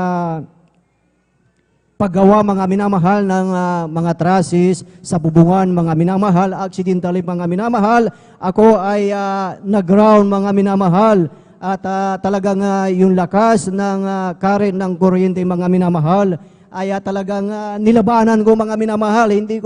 paggawa mga minamahal ng mga trasis sa bubungan mga minamahal, accidentally mga minamahal, ako ay nag-ground mga minamahal at talagang yung lakas ng current ng kuryente mga minamahal ay talagang nilabanan ko mga minamahal. Hindi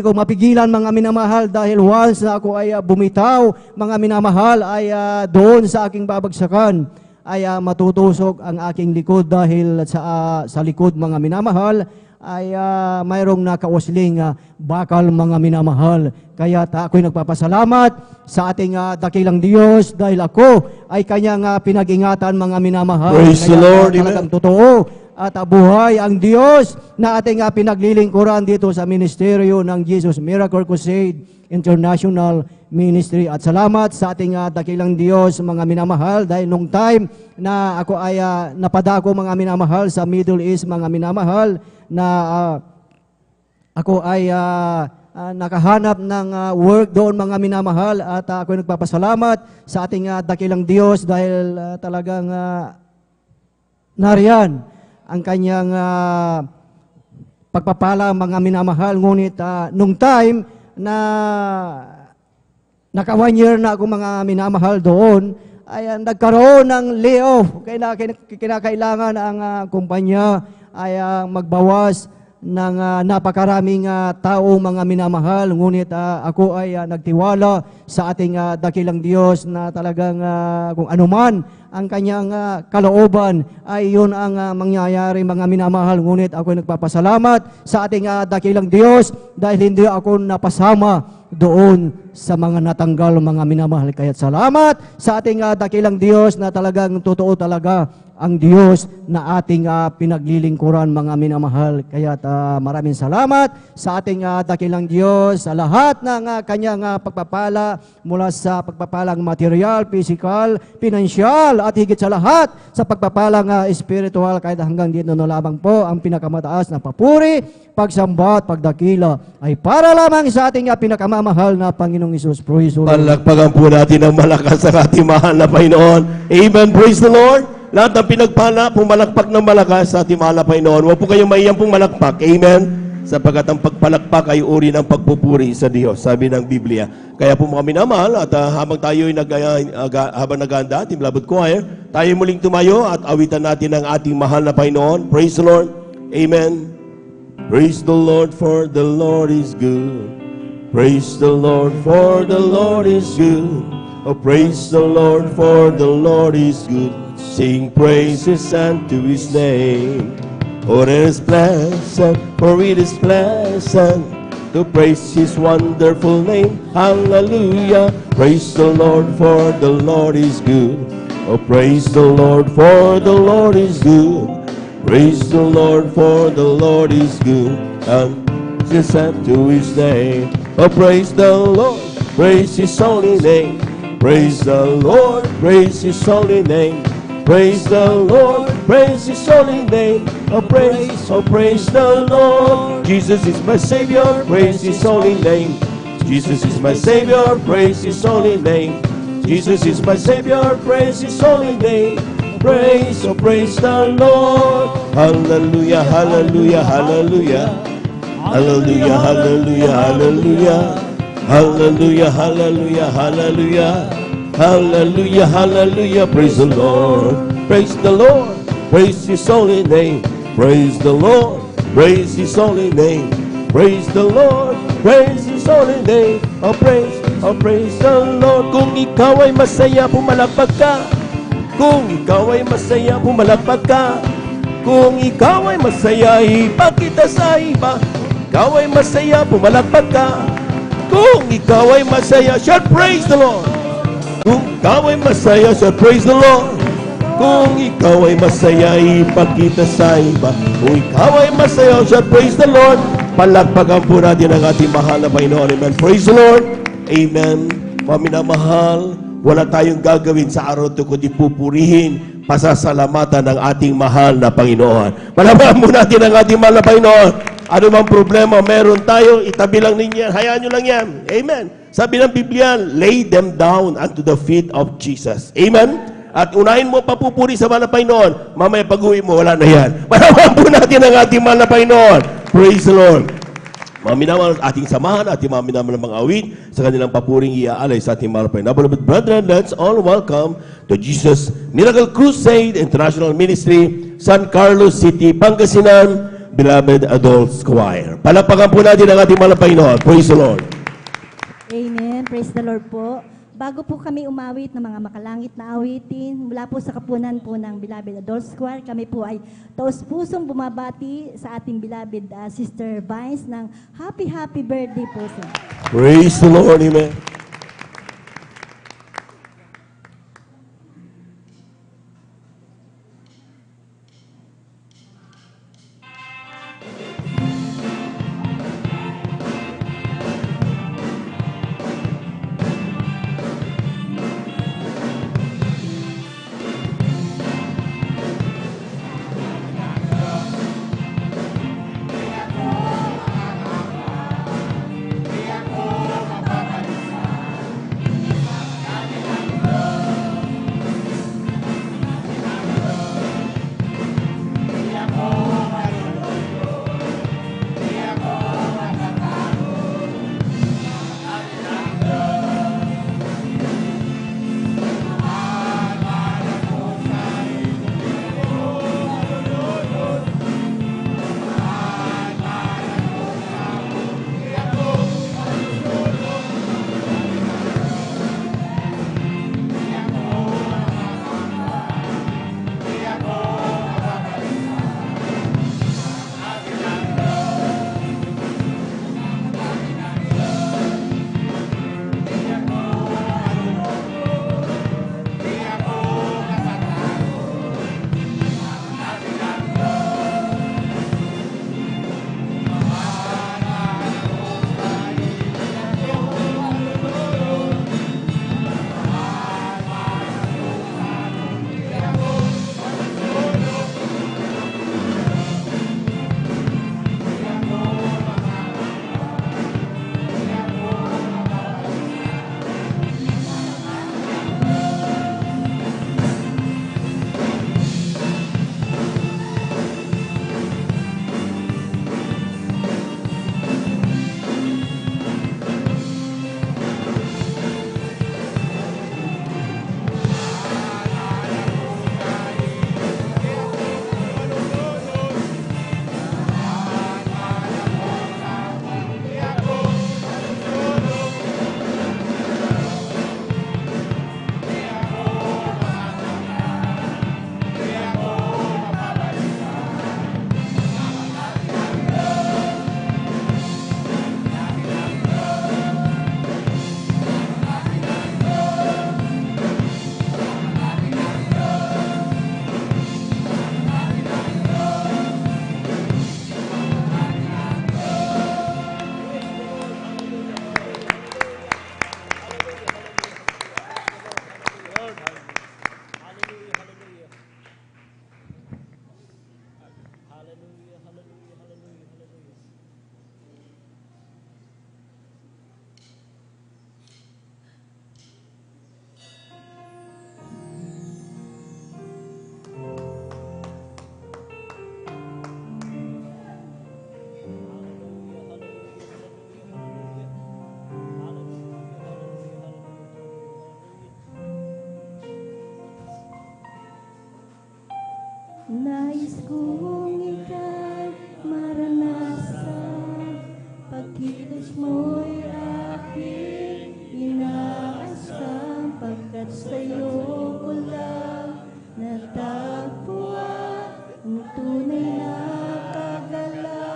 ko mapigilan mga minamahal dahil once na ako ay bumitaw mga minamahal ay doon sa aking babagsakan ay matutusok ang aking likod dahil sa likod mga minamahal ay mayroong nakausling bakal mga minamahal. Kaya ako'y nagpapasalamat sa ating dakilang Diyos dahil ako ay kanyang pinag-ingatan mga minamahal. Praise the Kaya Lord, talagang totoo at buhay ang Diyos na ating pinaglilingkuran dito sa ministeryo ng Jesus Miracle Crusade International Ministry. At salamat sa ating dakilang Diyos mga minamahal dahil nung time na ako ay napadako mga minamahal sa Middle East mga minamahal na ako ay nakahanap ng work doon mga minamahal at ako ay nagpapasalamat sa ating dakilang Diyos dahil talagang nariyan ang kanyang pagpapala mga minamahal. Ngunit nung time na naka 1 year na ako mga minamahal doon, ay nagkaroon ng layoff. Kinakailangan ang kumpanya ay magbawas ng napakaraming tao mga minamahal. Ngunit ako ay nagtiwala sa ating dakilang Diyos na talagang kung anuman ang kanyang kalooban ay yun ang mangyayari mga minamahal. Ngunit ako ay nagpapasalamat sa ating dakilang Diyos dahil hindi ako napasama doon sa mga natanggal mga minamahal. Kaya salamat sa ating dakilang Diyos na talagang totoo talaga ang Diyos na ating pinaglilingkuran mga minamahal. Kaya maraming salamat sa ating dakilang Diyos sa lahat ng kanyang pagpapala mula sa pagpapalang material, physical, pinansyal at higit sa lahat sa pagpapalang spiritual kahit hanggang dito na lamang po ang pinakamataas na papuri, pagsamba at pagdakila ay para lamang sa ating pinakamamahal na Panginoong Isus. Praise the Lord. Palakpakan po natin ng malakas ang ating mahal na Panginoon. Amen. Praise the Lord. Lahat ng pinagpala, pumalakpak ng malakas sa ating mahal na Panginoon. Huwag po kayong maiyang pong malakpak. Amen. Sapagkat ang pagpalakpak ay uri ng pagpupuri sa Diyos, sabi ng Biblia. Kaya po mga minamahal, at habang tayo ay naganda, Team Beloved Choir, tayo muling tumayo at awitan natin ang ating mahal na Panginoon. Praise the Lord. Amen. Praise the Lord, for the Lord is good. Praise the Lord, for the Lord is good. Oh, praise the Lord, for the Lord is good. Sing praises unto His name. Oh, it is pleasant, for it is pleasant to praise His wonderful name. Hallelujah. Praise the Lord, for the Lord is good. Oh, praise the Lord, for the Lord is good. Praise the Lord, for the Lord is good. And praises unto His name. Oh, praise the Lord, praise His holy name. Praise the Lord, praise His holy name. Praise the Lord, praise His holy name. Oh praise the Lord. Jesus is my Savior, praise His holy name. Jesus is my Savior, praise His holy name. Jesus is my Savior, praise His holy name. Praise the Lord. Hallelujah, hallelujah, hallelujah. Hallelujah, hallelujah, hallelujah. Hallelujah, hallelujah, hallelujah. Hallelujah, hallelujah, praise the Lord. Praise the Lord, praise His holy name. Praise the Lord, praise His holy name. Praise the Lord, praise His holy name. Oh praise the Lord. Kung ikaw ay masaya, pumalakpak ka. Kung ikaw ay masaya, pumalakpak ka. Kung ikaw ay masaya, ipakita sa iba. Ikaw ay masaya, pumalakpak ka. Kung ikaw ay masaya, shout praise the Lord. Kung ikaw ay masaya, shout praise the Lord. Kung ikaw ay masaya, ipakita sa iba. Kung ikaw ay masaya, shout praise the Lord. Palakpakan po natin ang ating mahal na Panginoon. Amen. Praise the Lord. Amen. Mga minamahal, wala tayong gagawin sa araw ito kundi pupurihin, pasasalamatan ng ating mahal na Panginoon. Palabahan mo natin ang ating mahal na Panginoon. Ano mang problema meron tayo, itabi lang ninyo yan. Hayaan nyo lang yan. Amen. Sabi ng Biblia, lay them down unto the feet of Jesus. Amen. At unahin mo papupuri sa mahal na Panginoon. Mamaya pag-uwi mo, wala na yan. Panawagan po natin ang ating mahal na Panginoon. Praise the Lord. Mga minamahal ating samahan, ating mga minamahal mga awit sa kanilang papuring iaalay sa ating mahal na Panginoon. Beloved brethren, let's all welcome to Jesus Miracle Crusade International Ministry, San Carlos City, Pangasinan, Beloved Adults Choir. Palapakan po natin ang ating mahal na Panginoon. Praise the Lord. Amen. Praise the Lord po. Bago po kami umawit ng mga makalangit na awitin, mula po sa kapunan po ng Beloved Adults Choir, kami po ay taos-pusong bumabati sa ating beloved Sister Vines ng happy birthday po sa Praise the Lord. Amen. Nais kong ika'y maranasan, pagkilos mo'y aking inaasam, pagkat sa'yo ko lang natagpuan ang tunay na kagalakan.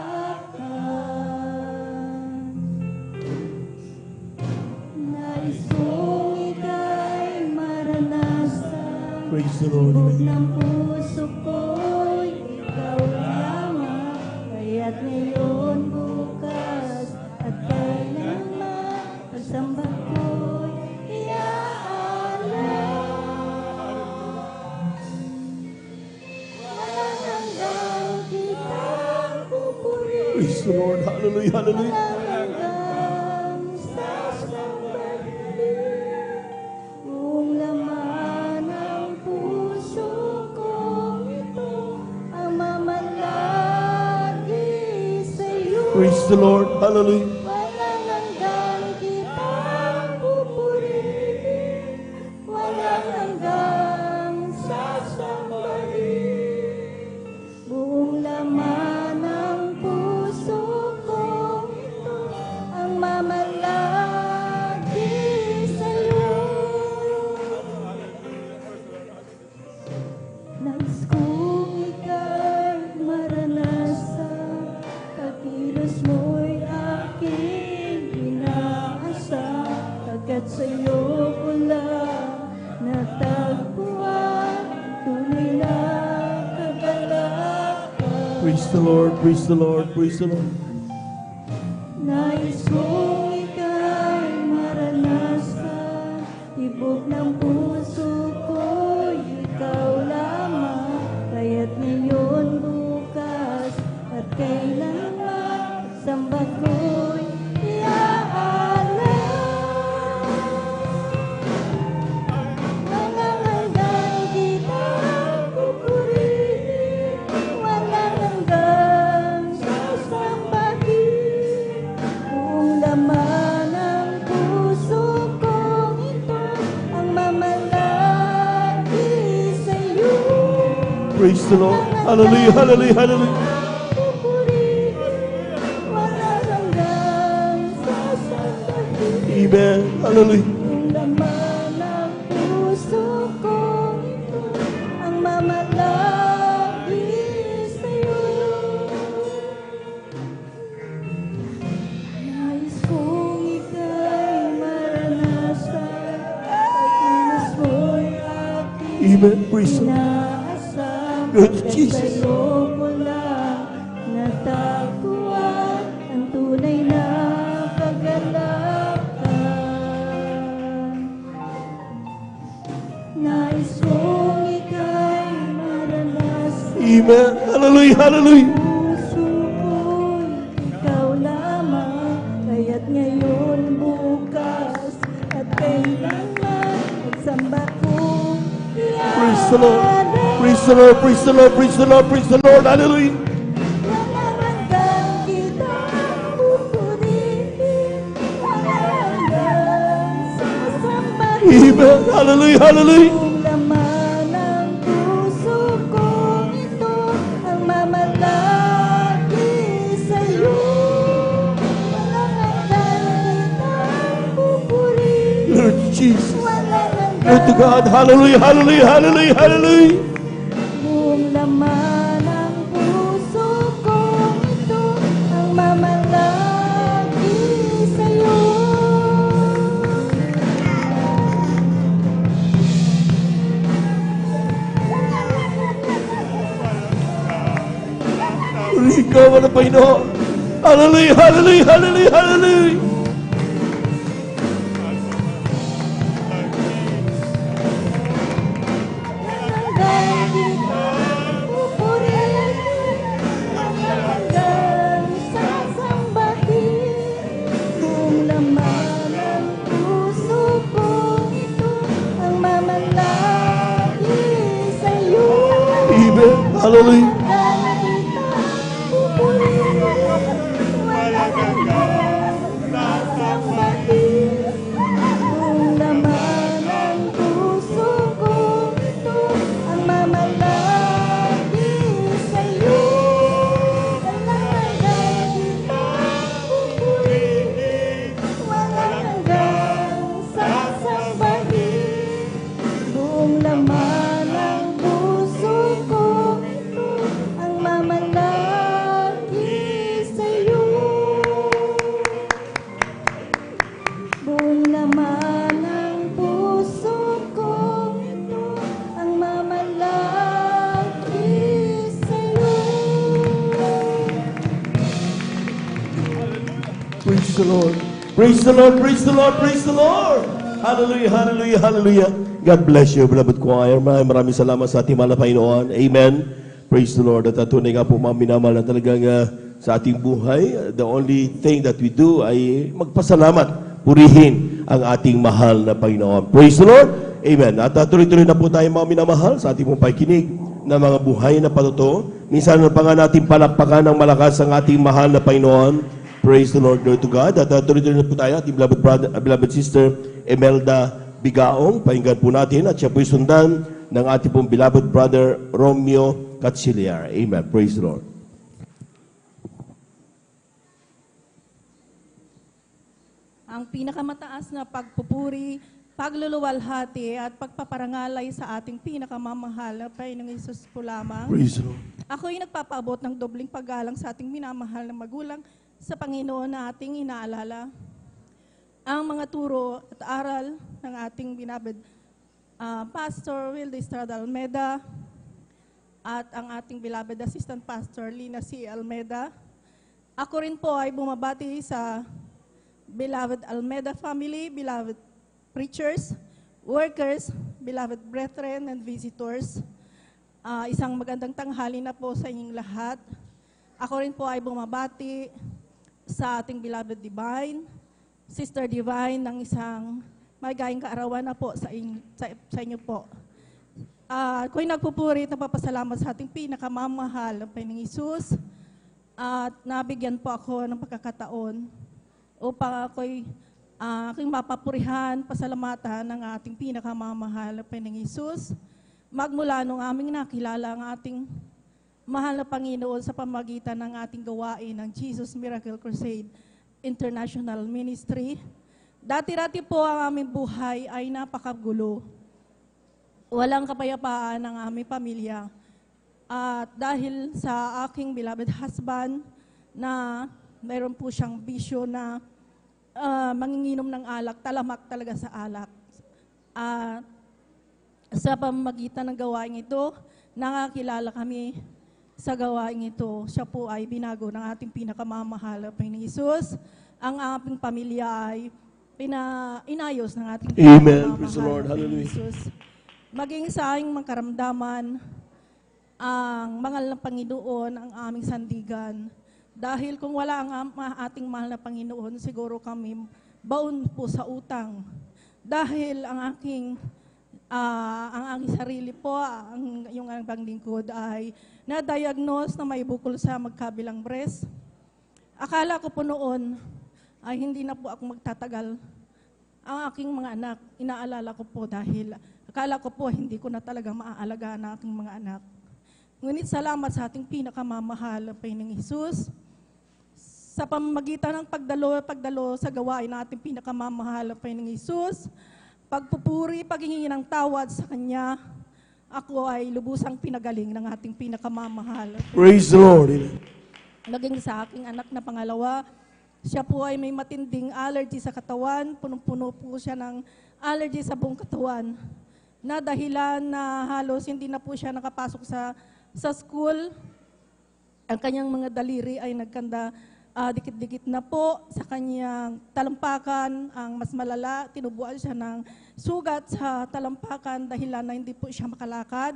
Nais kong ika'y maranasan, Praise the Lord. loob Amen. ng puso ko'y ikaw lamang, kaya't ngayon, bukas, at kailanman, pagsamba ko'y iaalay. Walang hanggang kitang pupurihin, Praise the Lord. Hallelujah. Hallelujah. walang hanggang sasambahin, kung laman ang puso Praise the Lord. Hallelujah. Walang hanggang kitang pupurihin, walang hanggang sasambahin. Buong laman ng puso ko ito ang mamalagi sa'yo. Nais kong ika'y maranasan, pagkilos mo'y aking inaasa, pagkat sa'yo ko lang natagpuan, tunay na kagalakan. Praise the Lord. Praise the Lord. Praise the Lord. Nais kong ika'y maranasan, tibok ng puso ko'y ikaw lamang, kaya't ngayon, bukas, at kailanman, samba ko'y iaalay. Walang hanggang kitang pupurihin, walang hanggang sasambahin. Buong laman ng puso kong ito ang mamalagi sa'yo. Praise the Lord. Hallelujah. Hallelujah. Hallelujah. Pupurihin, walang hanggang sasambahin. Amen. Hallelujah. Buong laman ng puso kong ito ang mamalagi sa'yo. Nais kong ika'y maranasan, pagkilos mo'y aking Amen. Praise the Lord. inaasam, Good pagkat Jesus. sa'yo ko lang natagpuan ang tunay na kagalakan. Nais kong ika'y maranasan, Amen. Hallelujah. Hallelujah. puso ko'y ikaw lamang, kaya't ngayon, bukas, at kailanman, nagsamba kong Praise the Lord. Praise the Lord. Praise the Lord. Praise the Lord. Praise the Lord. Hallelujah. walang hanggang kitang pupurihin, walang hanggang sasambahin. Amen. Hallelujah. Hallelujah. Buong laman ng puso kong ito ang mamalagi sa'yo. Walang hanggang kitang pupurihin, Lord Jesus. walang Lord to God. Hallelujah. Hallelujah. Hallelujah. Hallelujah. buong laman ng puso kong ito ang mamalagi sa'yo. Ikaw ang Panginoon. Hallelujah. Hallelujah. Hallelujah. Hallelujah. Hanggang kitang pupurihin, hanggang sasambahin. Buong laman ng puso kong ito ang mamalagi sa'yo. Amen. Hallelujah. Hanggang kitang pupurihin, walang hanggang sasambahin. Buong laman ng puso kong ito ang mamalagi sa'yo. Walang hanggang kitang pupurihin, walang hanggang sasambahin. Buong laman ng puso kong ito ang mamalagi sa'yo. Buong laman ng puso kong ito ang mamalagi sa'yo. Praise the Lord. Praise the Lord. Praise the Lord. Praise the Lord. Hallelujah. Hallelujah. Hallelujah. God bless you, beloved choir. Maraming salamat sa ating mahal na Panginoon. Amen. Praise the Lord. At tunay nga po mga minamahal na talagang sa ating buhay, the only thing that we do ay magpasalamat, purihin ang ating mahal na Panginoon. Praise the Lord. Amen. At tuloy-tuloy na po tayo mga minamahal sa ating pong pakikinig ng mga buhay na patuto Minsan pa nga natin palakpakan ng malakas ang ating mahal na Panginoon. Praise the Lord, glory to God. At tuloy-tuloy na po tayo, ating beloved sister Emelda Bigaong. Pakinggan po natin at siya po'y sundan ng ating pong beloved brother Romeo Catsiliar. Amen. Praise the Lord. Ang pinakamataas na pagpupuri, pagluluwalhati at pagpaparangalay sa ating pinakamamahal na Panginoong Hesus po lamang. Praise the Lord. Ako ay nagpapaabot ng dobling paggalang sa ating minamahal na magulang sa Panginoon na ating inaalala. Ang mga turo at aral ng ating binabed Pastor Wilde Estrada Almeda at ang ating beloved Assistant Pastor Lina C. Almeda. Ako rin po ay bumabati sa beloved Almeda family, beloved preachers, workers, beloved brethren and visitors. Isang magandang tanghali na po sa inyong lahat. Ako rin po ay bumabati sa ating beloved Divine, Sister Divine, ng isang maligayang kaarawan na po sa inyo po. Ako'y nagpupuri at napapasalamat sa ating pinakamamahal na Panginoong Hesus at nabigyan po ako ng pagkakataon upang ako'y aking mapapurihan, pasalamatan ng ating pinakamamahal na Panginoong Hesus. Magmula nung aming nakilala ang ating mahal na Panginoon sa pamagitan ng ating gawain ng Jesus Miracle Crusade International Ministry. Dati-dati po ang aming buhay ay napakagulo. Walang kapayapaan ang aming pamilya. At dahil sa aking beloved husband na mayroon po siyang bisyo na manginginom ng alak, talamak talaga sa alak. Sa pamamagitan ng gawain ito, nakakilala kami sa gawain ito. Siya po ay binago ng ating pinakamamahal na Panginoong Hesus. Ang aming pamilya ay inayos ng ating Amen. Praise the Lord. Hallelujah. Hesus. Maging sa aming mangkaramdaman, ang mangal ng Panginoon ang aming sandigan. Dahil kung wala ang ating mahal na Panginoon, siguro kami baon po sa utang. Dahil ang aking sarili po, yung aking lingkod ay na-diagnose na may bukol sa magkabilang breast. Akala ko po noon ay hindi na po ako magtatagal. Ang aking mga anak, inaalala ko po dahil akala ko po hindi ko na talaga maaalagaan ang aking mga anak. Ngunit salamat sa ating pinakamamahal na Panginoong Hesus, sa pamamagitan ng pagdalo sa gawain ng ating pinakamamahal na Panginoong Hesus, pagpupuri, paghingi ng tawad sa Kanya, ako ay lubusang pinagaling ng ating pinakamamahal. Praise the Lord. Amen. Naging sa aking anak na pangalawa, siya po ay may matinding allergy sa katawan, punong-puno po siya ng allergy sa buong katawan, na dahilan na halos hindi na po siya nakapasok sa school. Ang kanyang mga daliri ay nagkanda dikit-dikit na po sa kanyang talampakan. Ang mas malala, tinubuan siya ng sugat sa talampakan dahilan na hindi po siya makalakad.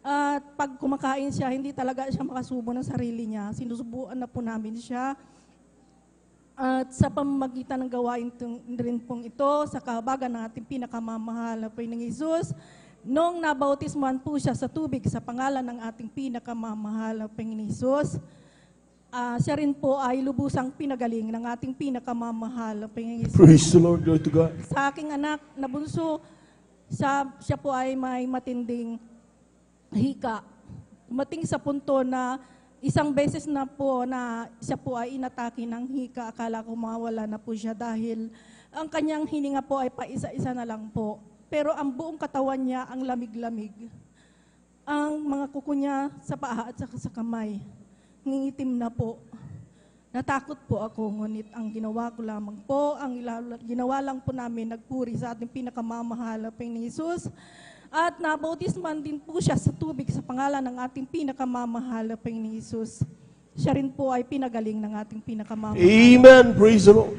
At pag kumakain siya, hindi talaga siya makasubo ng sarili niya. Sinusubuan na po namin siya. At sa pamamagitan ng gawain rin pong ito, sa kahabagan ng ating pinakamamahal na Panginoong Hesus, nung nabautismuhan po siya sa tubig sa pangalan ng ating pinakamamahal na Panginoong Hesus, siya rin po ay lubusang pinagaling ng ating pinakamamahal na Panginoong Hesus. Praise the Lord. Glory to God. Sa aking anak na bunso, siya po ay may matinding hika. Dumating sa punto na isang beses na po na siya po ay inatake ng hika. Akala ko mawala na po siya dahil ang kanyang hininga po ay paisa-isa na lang po. Pero ang buong katawan niya ang lamig-lamig. Ang mga kuko niya sa paa at sa kamay, ngingitim na po. Natakot po ako, ngunit ang ginawa ko lamang po, ginawa lang po namin, nagpuri sa ating pinakamamahal na Panginoong Hesus. At nabautisman din po siya sa tubig sa pangalan ng ating pinakamamahal na Panginoong Hesus. Siya rin po ay pinagaling ng ating pinakamamahal. Amen. Praise the Lord.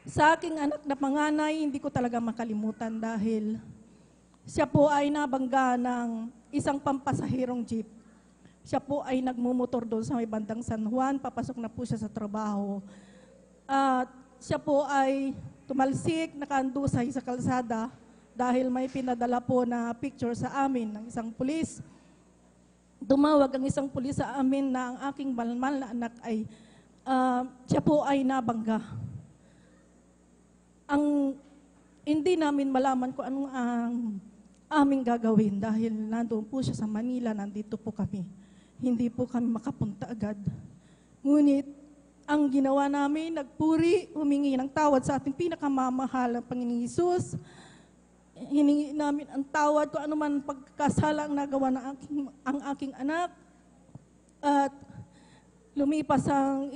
Sa aking anak na panganay, hindi ko talaga makalimutan dahil siya po ay nabangga ng isang pampasahirong jeep. Siya po ay nagmumotor doon sa may bandang San Juan, papasok na po siya sa trabaho. At siya po ay tumalsik, nakaandusay sa kalsada dahil may pinadala po na picture sa amin ng isang pulis. tumawag ang isang pulis sa amin na ang aking malmal na anak ay siya po ay nabangga. Ang hindi namin malaman kung anong ang aming gagawin dahil nandoon po siya sa Manila, nandito po kami. Hindi po kami makapunta agad. Ngunit ang ginawa namin, nagpuri, humingi ng tawad sa ating pinakamamahal na Panginoong Hesus. Hiningi namin ang tawad kung ano man pagkasala ang nagawa ng ang aking anak. At lumipas ang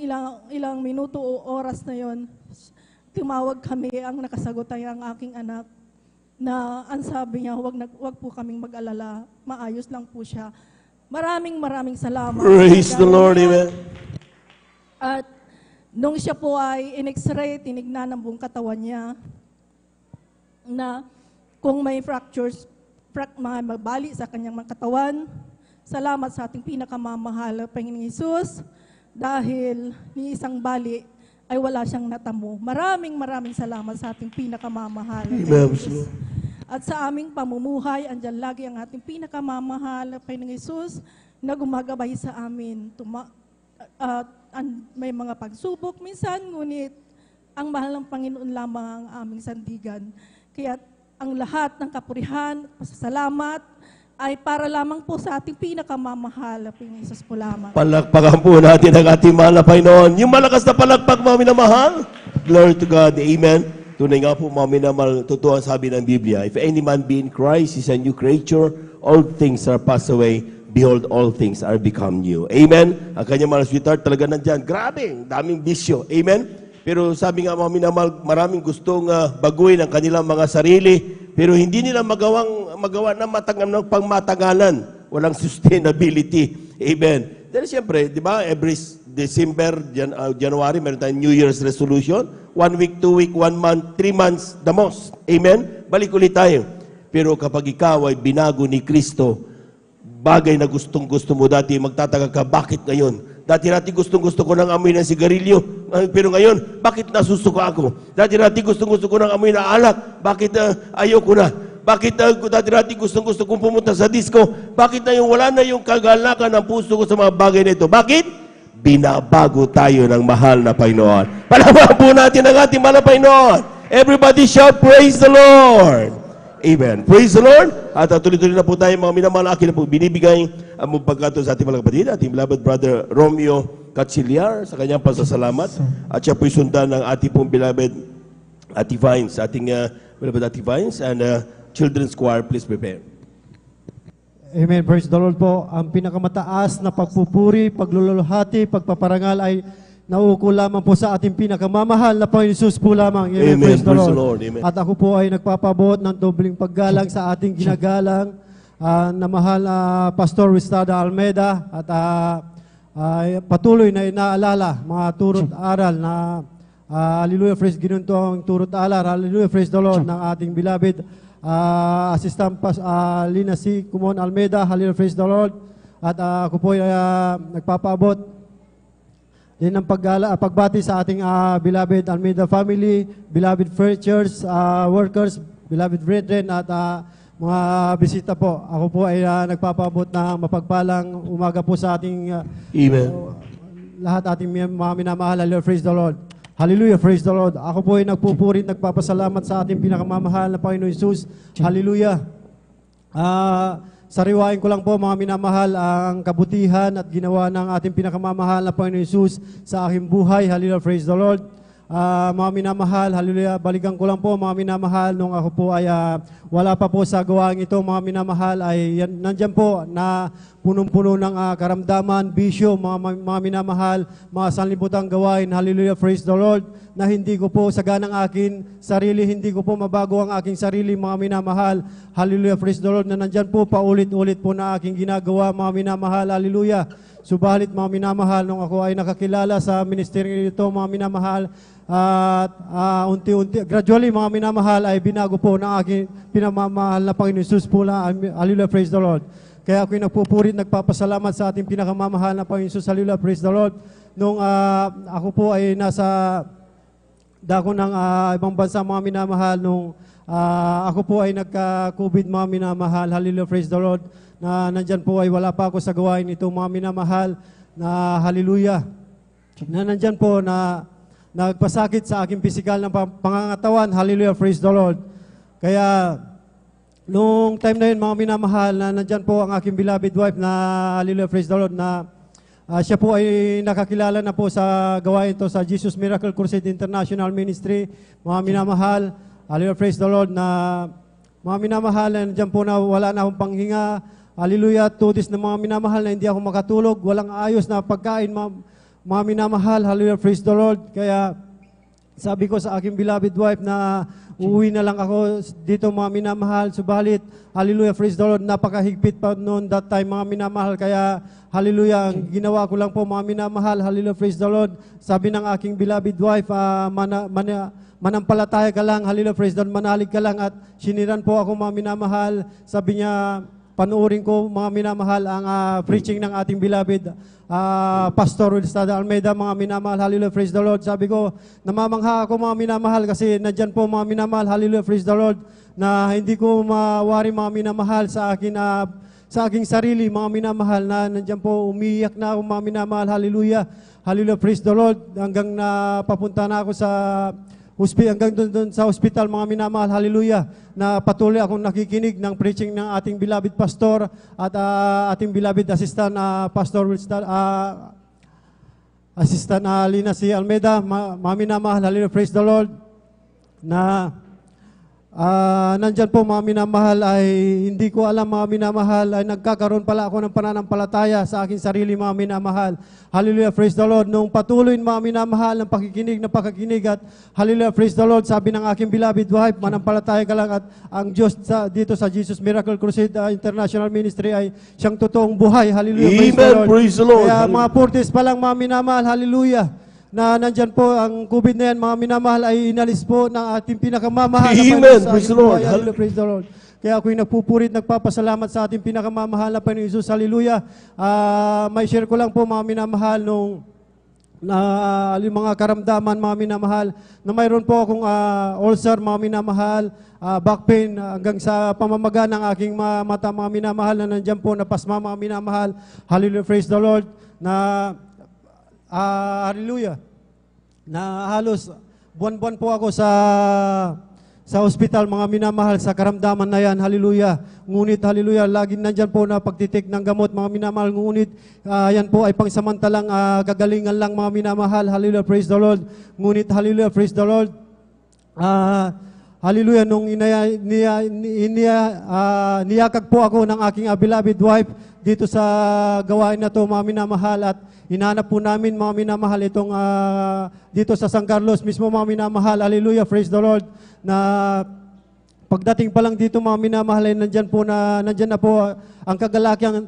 ilang minuto o oras na yon, tumawag kami, ang nakasagot ay ang aking anak na ang sabi niya, wag po kaming mag-alala, maayos lang po siya. Maraming salamat. Praise the Lord, amen. At nung siya po ay in-x-ray, tinignan ang buong katawan niya na kung may fractures, mga mabali sa kanyang mga katawan. Salamat sa ating pinakamamahal na Panginoong Hesus dahil ni isang bali ay wala siyang natamo. Maraming salamat sa ating pinakamamahal na Panginoong Hesus. At sa aming pamumuhay, andyan lagi ang ating pinakamamahal na Panginoong Hesus na gumagabay sa amin. May mga pagsubok minsan, ngunit ang mahal ng Panginoon lamang ang aming sandigan. Kaya ang lahat ng kapurihan, pasasalamat, ay para lamang po sa ating pinakamamahal na Panginoong Hesus po lamang. Palakpakan po natin ang ating mahal na Panginoon. Yung malakas na palakpak, mga minamahal. Glory to God. Amen. Tunay nga po, mga minamahal, totoo ang sabi ng Biblia. If any man be in Christ, is a new creature. All things are passed away. Behold, all things are become new. Amen. Ang kanyang mga sweetheart talaga nandyan. Grabe, daming bisyo. Amen. Pero sabi nga mga minamahal, maraming gustong baguhin ang kanilang mga sarili, pero hindi nila magawa ng ng pangmatagalan. Walang sustainability. Amen. Dahil siyempre, di ba, every December, January, meron tayong New Year's resolution. 1 week, 2 week, 1 month, 3 months, the most. Amen? Balik ulit tayo. Pero kapag ikaw ay binago ni Kristo, bagay na gustong-gusto mo dati, magtataka ka, bakit ngayon? Dati gustong-gusto ko ng amoy ng sigarilyo. Pero ngayon, bakit nasusuka ako? Dati gustong-gusto ko ng amoy na alak. Bakit ayoko na? Bakit dati gustong-gusto kong pumunta sa disco? Bakit na yung wala na yung kagalakan ng puso ko sa mga bagay na ito? Bakit? Binabago tayo ng mahal na Panginoon. Palawaan po natin ang ating mahal na Panginoon. Everybody shout, praise the Lord. Amen. Praise the Lord. At tuloy-tuloy na po tayo mga minamahal. Akin na po binibigay ang pagkato sa ating mga kapatid, ating beloved brother Romeo Catsiliar sa kanyang pasasalamat. At siya po'y sundan ng ating pong beloved Ate Vines, ating beloved Ate Vines and children's choir. Please prepare. Amen. Praise the Lord po. Ang pinakamataas na pagpupuri, pagluluhati, pagpaparangal ay nauuko lamang po sa ating pinakamamahal na Panginoon Hesus po lamang. Amen. Praise the Praise the Lord. Lord. Amen. At ako po ay nagpapabot ng dobling paggalang sa ating ginagalang na mahal na Pastor Wistada Almeida at patuloy na inaalala mga turot aral na hallelujah, praise ginuntong turot aral, hallelujah, praise the Lord ng ating beloved Assistant Lina C. Kumon Almeida, hallelujah, praise the Lord. At ako po ay nagpapaabot din ng pagbati sa ating beloved Almeida family, beloved preachers, workers, beloved brethren, at mga bisita po. Ako po ay nagpapaabot ng mapagpalang umaga po sa ating Amen. lahat ating mga minamahal, hallelujah, praise the Lord. Hallelujah, praise the Lord. Ako po ay nagpupuri at nagpapasalamat sa ating pinakamamahal na Panginoon Hesus. Hallelujah. Sariwain ko lang po mga minamahal ang kabutihan at ginawa ng ating pinakamamahal na Panginoon Hesus sa aking buhay. Hallelujah, praise the Lord. Mga minamahal, hallelujah, balikan ko lang po mga minamahal, nung ako po ay wala pa po sa gawain ito, mga minamahal, ay nandyan po na punong-puno ng karamdaman, bisyo, mga minamahal, mga sanlibutang gawain, hallelujah, praise the Lord, na hindi ko po saganang akin sarili, hindi ko po mabago ang aking sarili, mga minamahal, hallelujah, praise the Lord, na nandyan po paulit-ulit po na aking ginagawa, mga minamahal, hallelujah. Subalit mga minamahal, nung ako ay nakakilala sa ministeryo nito, mga minamahal, at unti-unti, gradually mga minamahal ay binago po ng aking pinamamahal na Panginoon Hesus po lang. Hallelujah, praise the Lord. Kaya ako'y nagpupurit, nagpapasalamat sa ating pinakamamahal na Panginoon Hesus. Hallelujah, praise the Lord. Nung ako po ay nasa dako ng ibang bansa, mga minamahal, nung ako po ay nagka-COVID, mga minamahal, hallelujah, praise the Lord. na nandyan po ay wala pa ako sa gawain ito, mga minamahal na hallelujah. Na nandyan po na nagpasakit sa aking pisikal ng pangangatawan, hallelujah, praise the Lord. Kaya nung time na yun, mga minamahal, na nandyan po ang aking beloved wife na hallelujah, praise the Lord, na siya po ay nakakilala na po sa gawain ito sa Jesus Miracle Crusade International Ministry. Mga minamahal, hallelujah, praise the Lord, na mga minamahal, nandiyan po na wala na akong panghinga. Hallelujah, 2 days na mga minamahal na hindi ako makatulog. Walang ayos na pagkain, mga minamahal. Hallelujah, praise the Lord. Kaya sabi ko sa aking beloved wife na uuwi na lang ako dito, mga minamahal. Subalit, hallelujah, praise the Lord. Napakahigpit pa noon that time, mga minamahal. Kaya, hallelujah, ang ginawa ko lang po, mga minamahal. Hallelujah, praise the Lord. Sabi ng aking beloved wife, manampalataya ka lang, hallelujah, praise the Lord, manalig ka lang. At siniran po ako, mga minamahal. Sabi niya, panuorin ko, mga minamahal, ang preaching ng ating beloved Pastor Wilstada Almeida, mga minamahal, hallelujah, praise the Lord. Sabi ko, namamangha ako, mga minamahal, kasi nandyan po, mga minamahal, hallelujah, praise the Lord, na hindi ko mawari, mga minamahal, sa aking sarili, mga minamahal, na nandyan po, umiyak na ako, mga minamahal, hallelujah, hallelujah, praise the Lord, hanggang na papunta na ako sa hanggang doon sa hospital, mga minamahal, hallelujah, na patuloy akong nakikinig ng preaching ng ating beloved pastor at ating beloved assistant, Pastor assistant Lina C. Almeida, mga minamahal, hallelujah, praise the Lord, na nandyan po, mga minamahal, ay hindi ko alam, mga minamahal, ay nagkakaroon pala ako ng pananampalataya sa aking sarili, mga minamahal. Hallelujah, praise the Lord. Nung patuloy, mga minamahal, ng pakikinig at hallelujah, praise the Lord, sabi ng aking beloved wife, manampalataya ka lang at ang Diyos dito sa Jesus Miracle Crusade International Ministry ay siyang totoong buhay. Hallelujah, Amen, praise the Lord. Kaya mga 40s pa lang, mga minamahal, hallelujah, na nandyan po ang COVID na yan, mga minamahal, ay inalis po ng ating pinakamamahal na Amen. Panginoon sa Praise the ating Lord. buhay. Hallelujah, praise the Lord. Kaya ako'y nagpupurit, nagpapasalamat sa ating pinakamamahal na Panginoon Jesus. Hallelujah. May share ko lang po, mga minamahal, nung yung mga karamdaman, mga minamahal, na mayroon po akong ulcer, mga minamahal, back pain, hanggang sa pamamaga ng aking mata, mga minamahal, na nandyan po, napasma, mga minamahal. Hallelujah, praise the Lord. Hallelujah, na halos buwan-buwan po ako sa hospital, mga minamahal, sa karamdaman na yan, hallelujah. Ngunit, hallelujah, laging nandyan po na pagtitik ng gamot, mga minamahal, ngunit yan po ay pangsamantalang gagalingan lang, mga minamahal, hallelujah, praise the Lord. Ngunit, hallelujah, praise the Lord, hallelujah, nung niyakag po ako ng aking beloved wife dito sa gawain na to, mga minamahal, at hinanap po namin, mga minamahal, itong dito sa San Carlos mismo, mga minamahal, hallelujah, praise the Lord, na pagdating pa lang dito, mga minamahal, ay nandyan na po ang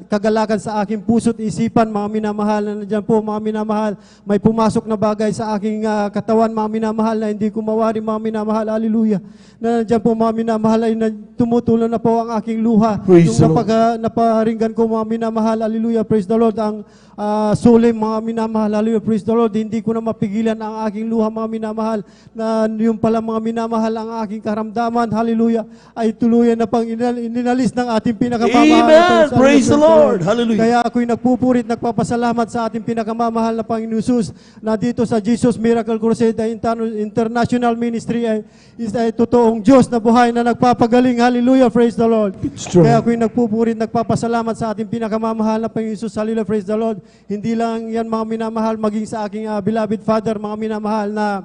kagalakan sa aking puso't isipan, mga minamahal, na nandyan po, mga minamahal, may pumasok na bagay sa aking katawan, mga minamahal, na hindi ko mawari, mga minamahal, hallelujah, na nandyan po, mga minamahal, ay tumutulo na po ang aking luha. Praise the Nung Lord. naparinggan ko, mga minamahal, hallelujah, praise the Lord, ang sulim, mga minamahal, hallelujah, praise the Lord, hindi ko na mapigilan ang aking luha, mga minamahal, na yung pala, mga minamahal, ang aking karamdaman, hallelujah, ay tuluyan na pang ininalis ng ating pinakamamahal. Amen, praise the Lord, hallelujah. Kaya ako'y nagpupurit, nagpapasalamat sa ating pinakamamahal na Panginoon Jesus, na dito sa Jesus Miracle Crusade International Ministry ay totoong Diyos na buhay na nagpapagaling, hallelujah, praise the Lord. It's true. Kaya ako'y nagpupurit, nagpapasalamat sa ating pinakamamahal na Panginoon Jesus, hallelujah, praise the Lord. Hindi lang yan, mga minamahal, maging sa aking beloved Father, mga minamahal, na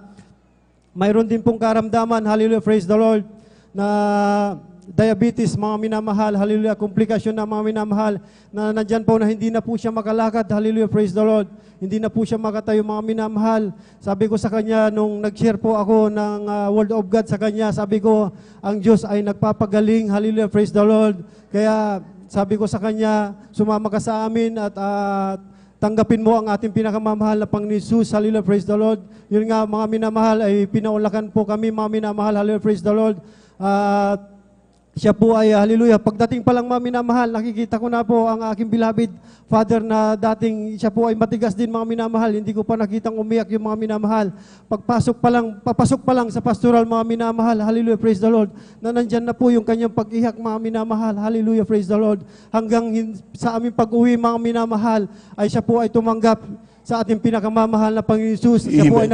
mayroon din pong karamdaman, hallelujah, praise the Lord, na diabetes, mga minamahal, hallelujah, komplikasyon na, mga minamahal, na nandyan po na hindi na po siya makalakad, hallelujah, praise the Lord, hindi na po siya makatayo, mga minamahal. Sabi ko sa kanya, nung nag-share po ako ng Word of God sa kanya, sabi ko, ang Diyos ay nagpapagaling, hallelujah, praise the Lord. Kaya sabi ko sa kanya, sumama ka sa amin at tanggapin mo ang ating pinakamamahal na Panginoon Jesus, hallelujah, praise the Lord. Yun nga, mga minamahal, ay pinaulakan po kami, mga minamahal, hallelujah, praise the Lord. siya po ay, hallelujah, pagdating pa lang mga minamahal, nakikita ko na po ang aking beloved father na dating siya po ay matigas din mga minamahal. Hindi ko pa nakitang umiyak yung mga minamahal. Papasok pa lang sa pastoral mga minamahal, hallelujah, praise the Lord, na nandyan na po yung kanyang pag-iyak mga minamahal, hallelujah, praise the Lord. Hanggang sa aming pag-uwi mga minamahal, ay siya po ay tumanggap sa ating pinakamamahal na Panginoon Jesus. Siya po ay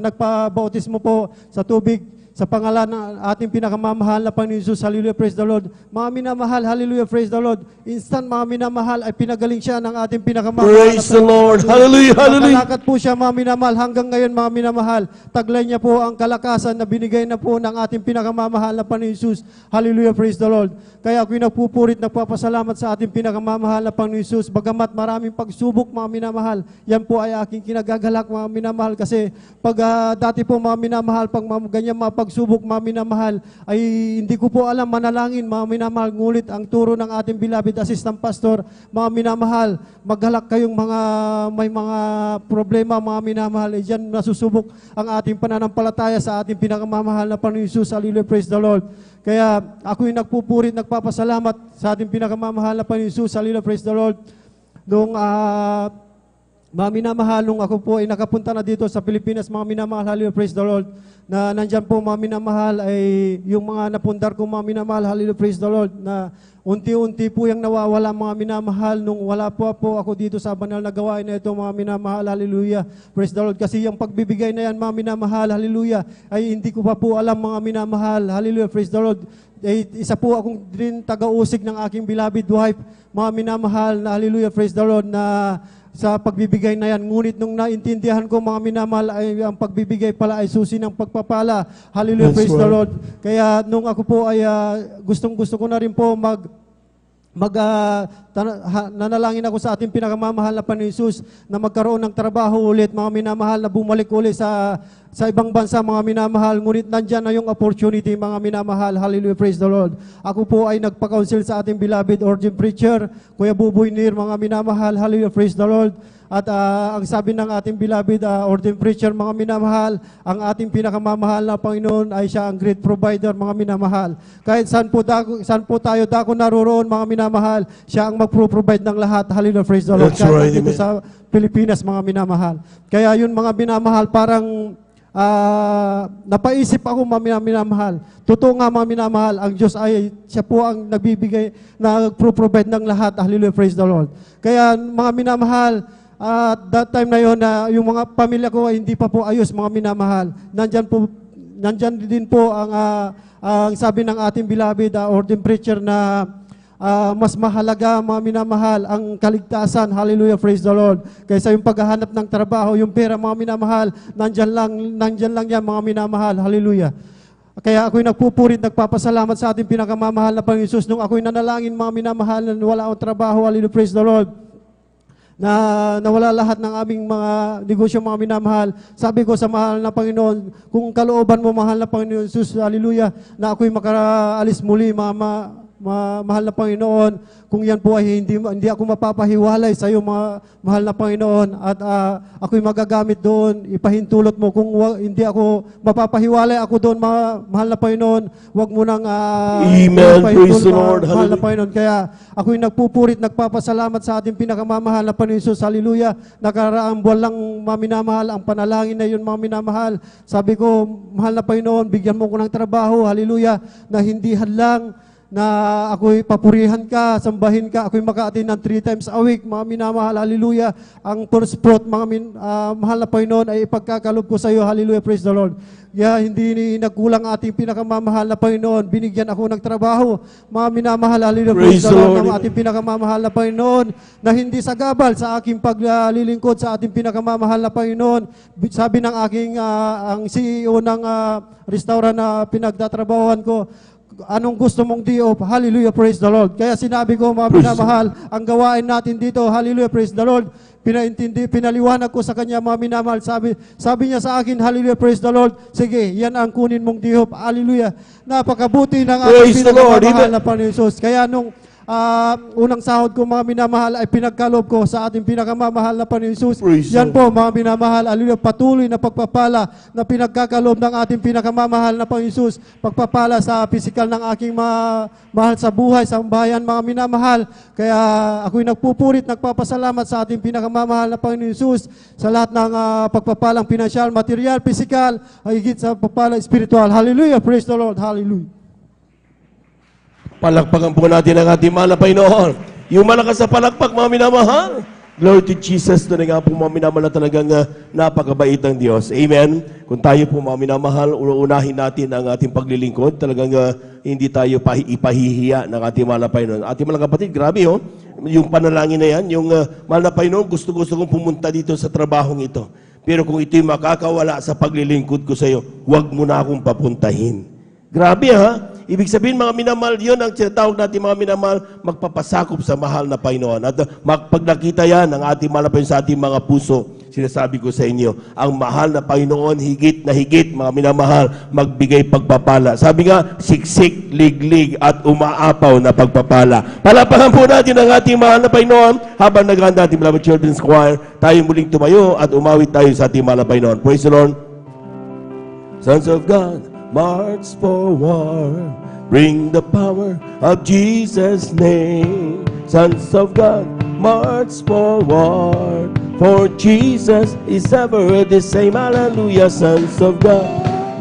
nagpabautismo po sa tubig sa pangalan ng ating pinakamamahal na Panginoon Jesus. Hallelujah, praise the Lord. Mga minamahal, hallelujah, praise the Lord. Instant mga minamahal ay pinagaling siya ng ating pinakamamahal. Praise the Lord. Hallelujah, hallelujah. Nakalakad po siya mga minamahal hanggang ngayon mga minamahal. Taglay niya po ang kalakasan na binigay na po ng ating pinakamamahal na Panginoon Jesus. Hallelujah, praise the Lord. Kaya ako'y nagpupurit, nagpapasalamat sa ating pinakamamahal na Panginoon Jesus. Bagamat maraming pagsubok mga minamahal, yan po ay aking kinagagalak mga minamahal. Kasi pag dati po mga minamahal, pag ganyan mga pagsubok mga minamahal, ay hindi ko po alam manalangin mga minamahal. Ngulit ang turo ng ating beloved assistant pastor, mga minamahal, maghalak kayong may mga problema mga minamahal. Diyan nasusubok ang ating pananampalataya sa ating pinakamamahal na Panginoon Jesus. Hallelujah, praise the Lord. Kaya ako'y nagpupurit, nagpapasalamat sa ating pinakamamahal na Panginoon Jesus. Hallelujah, praise the Lord. Nung mga minamahal, nung ako po ay nakapunta na dito sa Pilipinas, mga minamahal, hallelujah, praise the Lord, na nandyan po mga minamahal ay yung mga napundar ko mga minamahal, hallelujah, praise the Lord, na unti-unti po yung nawawala mga minamahal nung wala po ako dito sa banal na gawain na ito mga minamahal, hallelujah, praise the Lord. Kasi yung pagbibigay na yan mga minamahal, hallelujah, ay hindi ko pa po alam mga minamahal, hallelujah, praise the Lord. Isa po akong din taga-usig ng aking beloved wife, mga minamahal, na hallelujah, praise the Lord, na sa pagbibigay na yan. Ngunit nung naintindihan ko mga minamahal, ay ang pagbibigay pala ay susi ng pagpapala. Hallelujah, That's praise the right. Lord. Kaya nung ako po ay gustong-gusto ko na rin po nanalangin ako sa ating pinakamamahal na Panginoon Jesus na magkaroon ng trabaho ulit, mga minamahal, na bumalik ulit sa ibang bansa, mga minamahal. Ngunit nandyan na yung opportunity, mga minamahal. Hallelujah, praise the Lord. Ako po ay nagpa-counsel sa ating beloved ordained preacher, Kuya Buboy Nir, mga minamahal. Hallelujah, praise the Lord. At ang sabi ng ating beloved ordained preacher, mga minamahal, ang ating pinakamamahal na Panginoon ay siya ang great provider, mga minamahal. Kahit saan po tayo dako naroroon, mga minamahal, siya ang mag-provide ng lahat. Hallelujah, praise the Lord. That's Kahit right, dito amen. sa Pilipinas, mga minamahal. Kaya yun, mga minamahal, parang napaisip ako mga minamahal. Totoo nga mga minamahal, ang Diyos ay siya po ang nagbibigay, nag-provide ng lahat. Hallelujah, praise the Lord. Kaya mga minamahal, that time na yun, yung mga pamilya ko ay hindi pa po ayos, mga minamahal. Nandyan din po ang sabi ng ating beloved ordained preacher na mas mahalaga, mga minamahal, ang kaligtasan. Hallelujah, praise the Lord. Kaysa yung paghahanap ng trabaho, yung pera, mga minamahal, nandyan lang yan, mga minamahal. Hallelujah. Kaya ako'y nagpupurit, nagpapasalamat sa ating pinakamamahal na Panginoon Jesus. Nung ako'y nanalangin, mga minamahal, na wala akong trabaho, hallelujah, praise the Lord, na nawala lahat ng aming mga negosyo, mga minamahal. Sabi ko sa mahal na Panginoon, kung kalooban mo, mahal na Panginoon Jesus, hallelujah, na ako'y makaalis muli, mahal na Panginoon, kung yan po ay hindi ako mapapahiwalay sa iyo, mahal na Panginoon, at ako'y magagamit doon, ipahintulot mo. Kung hindi ako mapapahiwalay ako doon, mahal na Panginoon, wag mo nang Amen. Praise the Lord. mahal na Hallelujah. Panginoon. Kaya ako'y nagpupurit, nagpapasalamat sa ating pinakamamahal na Panginoon Jesus. Hallelujah. Nakaraang buwan lang, mga minamahal, ang panalangin na yun, mga minamahal. Sabi ko, mahal na Panginoon, bigyan mo ko ng trabaho, hallelujah, na hindi hadlang, na ako'y papurihan ka, sambahin ka, ako'y maka-attend ng 3 times a week, mga minamahal, hallelujah. Ang first fruit, mahal na Panginoon, ay ipagkakalob ko sa iyo, hallelujah, praise the Lord. Hindi nagkulang ating pinakamamahal na Panginoon, binigyan ako ng trabaho, mga minamahal, hallelujah, praise the Lord, ng ating pinakamamahal na Panginoon, na hindi sagabal sa aking paglilingkod sa ating pinakamamahal na Panginoon. Sabi ng aking, ang CEO ng restaurant na pinagtatrabahuhan ko, anong gusto mong di-off? Hallelujah, praise the Lord. Kaya sinabi ko, mga minamahal, ang gawain natin dito, hallelujah, praise the Lord. Pinaliwanag ko sa kanya, mga minamahal. Sabi niya sa akin, hallelujah, praise the Lord. Sige, yan ang kunin mong di-off. Hallelujah. Napakabuti ng ating Praise the Lord. pinakamamahal Amen. na Panginoon Jesus. Kaya nung unang sahod ko mga minamahal ay pinagkaloob ko sa ating pinakamamahal na Panginoon Jesus. Praise Yan the po mga minamahal, hallelujah, patuloy na pagpapala na pinagkakaloob ng ating pinakamamahal na Panginoon Jesus. Pagpapala sa pisikal ng aking mahal sa buhay, sa bayan mga minamahal. Kaya ako'y nagpupurit, nagpapasalamat sa ating pinakamamahal na Panginoon Jesus sa lahat ng pagpapalang pinansyal, material, pisikal, ay higit sa pagpapala spiritual. Hallelujah, praise the Lord, hallelujah. Palakpakan po natin ang ating mahal na Panginoon. Yung malakas sa palakpak, mga minamahal. Glory to Jesus. Ito na nga po mga minamahal na talagang napakabait ng Diyos. Amen. Kung tayo po mga minamahal, uunahin natin ang ating paglilingkod. Talagang hindi tayo ipahihiya ng ating mahal na Panginoon. Ating mga kapatid, grabe yung panalangin na yan, yung mahal na Panginoon, gusto-gusto kong pumunta dito sa trabahong ito. Pero kung ito'y makakawala sa paglilingkod ko sa iyo, huwag mo na akong papuntahin. Grabe ha? Ibig sabihin mga minamahal, yun ang tinatawag natin mga minamahal, magpapasakop sa mahal na Panginoon. At pag nakita yan ng ating mahal na Panginoon sa ating mga puso, sinasabi ko sa inyo, ang mahal na Panginoon, higit na higit, mga minamahal, magbigay pagpapala. Sabi nga, siksik, liglig, at umaapaw na pagpapala. Palapakan po natin ang ating mahal na Panginoon habang naghahanda ating beloved children's choir, tayo muling tumayo at umawit tayo sa ating mahal na Panginoon. Praise the Lord. Sons of God, march forward, bring the power of Jesus' name. Sons of God, march forward, for Jesus is ever the same. Hallelujah, sons of God,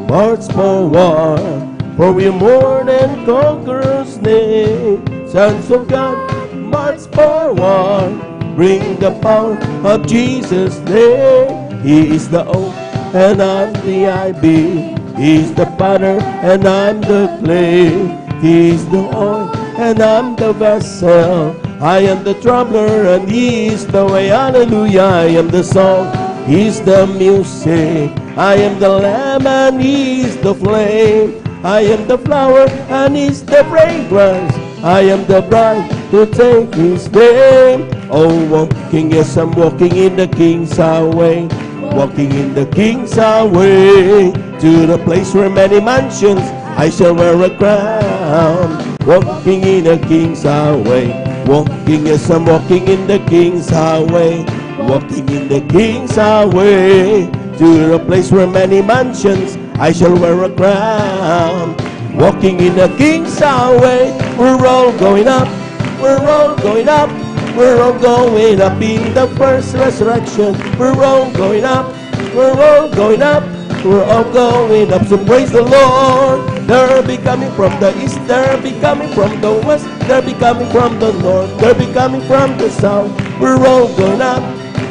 march forward, for we are more than conquerors' name. Sons of God, march forward, bring the power of Jesus' name. He is the O and I'm the IB. He's the potter and I'm the clay. He's the oil and I'm the vessel. I am the troubler and He is the way. Hallelujah. I am the song, He's the music. I am the lamb and He is the flame. I am the flower and He's the fragrance. I am the bride to take His name. Oh, walking, yes, I'm walking in the King's highway. Walking in the King's highway, to the place where many mansions I shall wear a crown. Walking in the King's highway, walking, yes, I'm walking in the King's highway. Walking in the King's highway, to the place where many mansions I shall wear a crown. Walking in the King's highway, we're all going up, we're all going up. We're all going up in the first resurrection. We're all going up. We're all going up. We're all going up. So praise the Lord. They'll be coming from the east. They'll be coming from the west. They'll be coming from the north. They'll be coming from the south. We're all going up.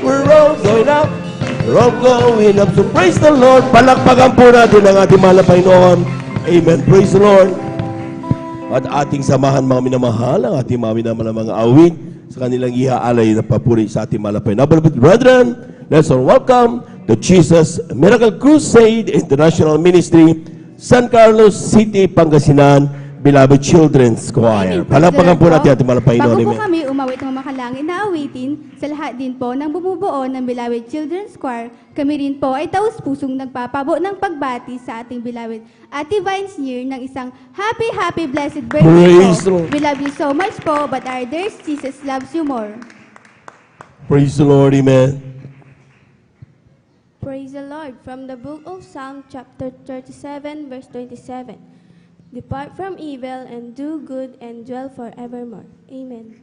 We're all going up. We're all going up. So praise the Lord. Palakpakan po natin ang ating mahal na Panginoon. Amen. Praise the Lord. At ating samahan mga minamahal, ang ating mga minamahal na mga awit sa kanilang ihaalay na papuri sa ating malapay. Now, beloved brethren, let's all welcome the Jesus Miracle Crusade International Ministry, San Carlos City, Pangasinan, Beloved Children's Choir. Palapakan po natin ating malapay. Bago po kami umawit ng makalangin na awitin, sa lahat din po ng bumubuo ng Beloved Children's Choir, kami rin po ay taus-pusong nagpapabo ng pagbati sa ating beloved Ate Vines Year ng isang happy, happy, blessed birthday Praise the po. Lord. We love you so much po, but our dear Jesus loves you more. Praise the Lord. Amen. Praise the Lord. From the book of Psalm chapter 37 verse 27. Depart from evil and do good and dwell forevermore. Amen.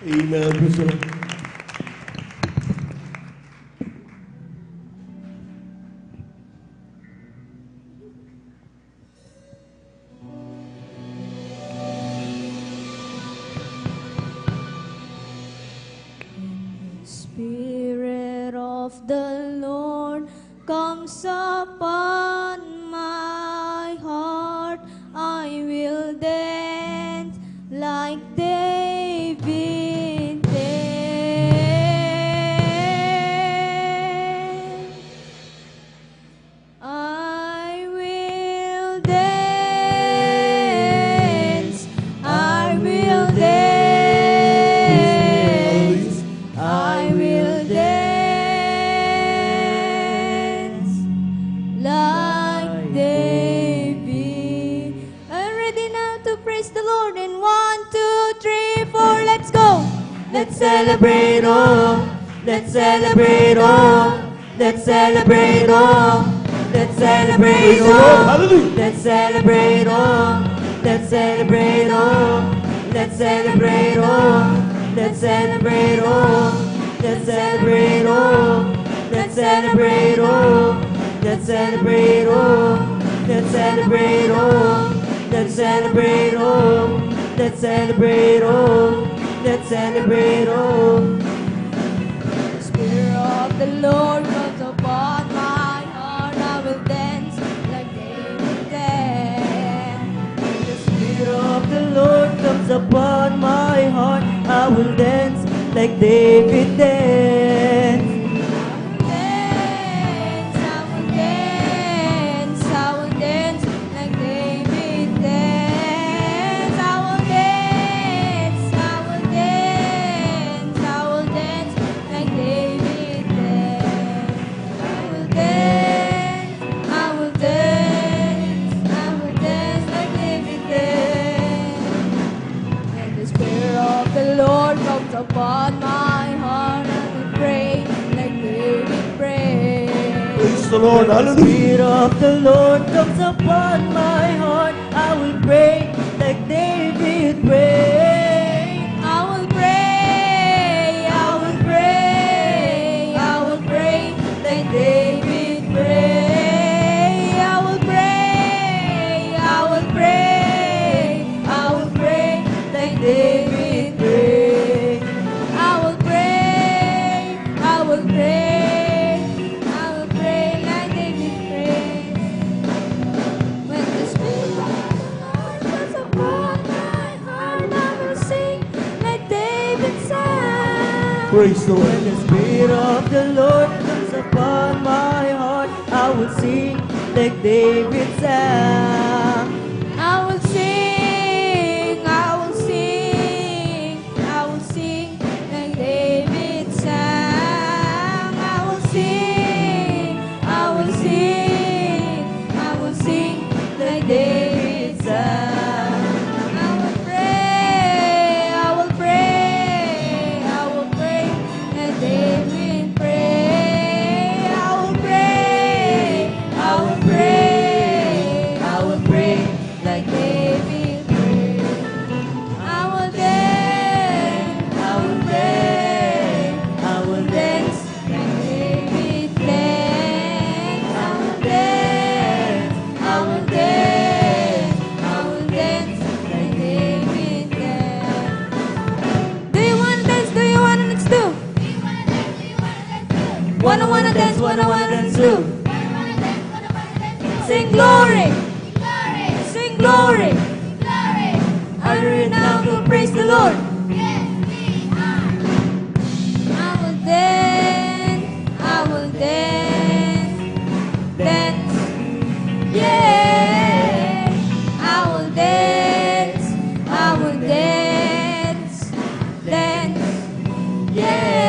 Amen. Praise the Lord. Spirit of the Lord comes upon my heart. I will dance like David danced. I will dance. I will dance. I will dance celebrate all. Let's celebrate all. Let's celebrate all. Let's celebrate all. Hallelujah. Let's celebrate all. Let's celebrate all. Let's celebrate all. Let's celebrate all. Let's celebrate all. Let's celebrate all. Let's celebrate all. Let's celebrate all. Let's celebrate all. Let's celebrate all. Let's celebrate all. The Spirit of the Lord comes upon my heart. I will dance like David danced. The Spirit of the Lord comes upon my heart. I will dance like David danced. Upon my heart, I will pray like David prayed. Praise the Lord. The Hallelujah. Spirit of the Lord comes upon my heart. I will pray like David prayed. I will pray, I will pray, I will pray like David prayed. I will pray, I will pray, I will pray like David prayed. Praise the Lord. When the Spirit of the Lord comes upon my heart, I will sing like David sang. I will sing, I will sing, I will sing like David sang. I will sing, I will sing, I will sing like David sang. Wanna dance too. Sing glory, sing glory. Are you now to praise the Lord? I will dance, I will dance, dance, yeah. I will dance, I will dance, dance, yeah.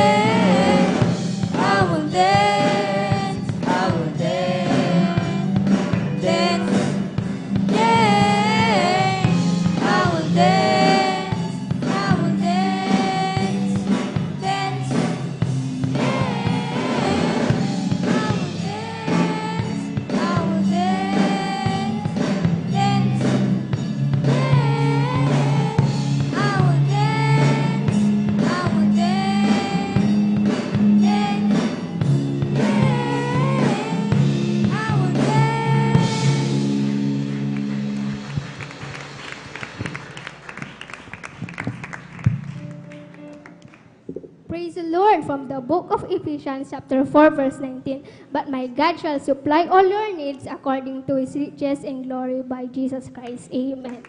Praise the Lord from the book of Ephesians chapter 4 verse 19. But my God shall supply all your needs according to his riches in glory by Jesus Christ. Amen.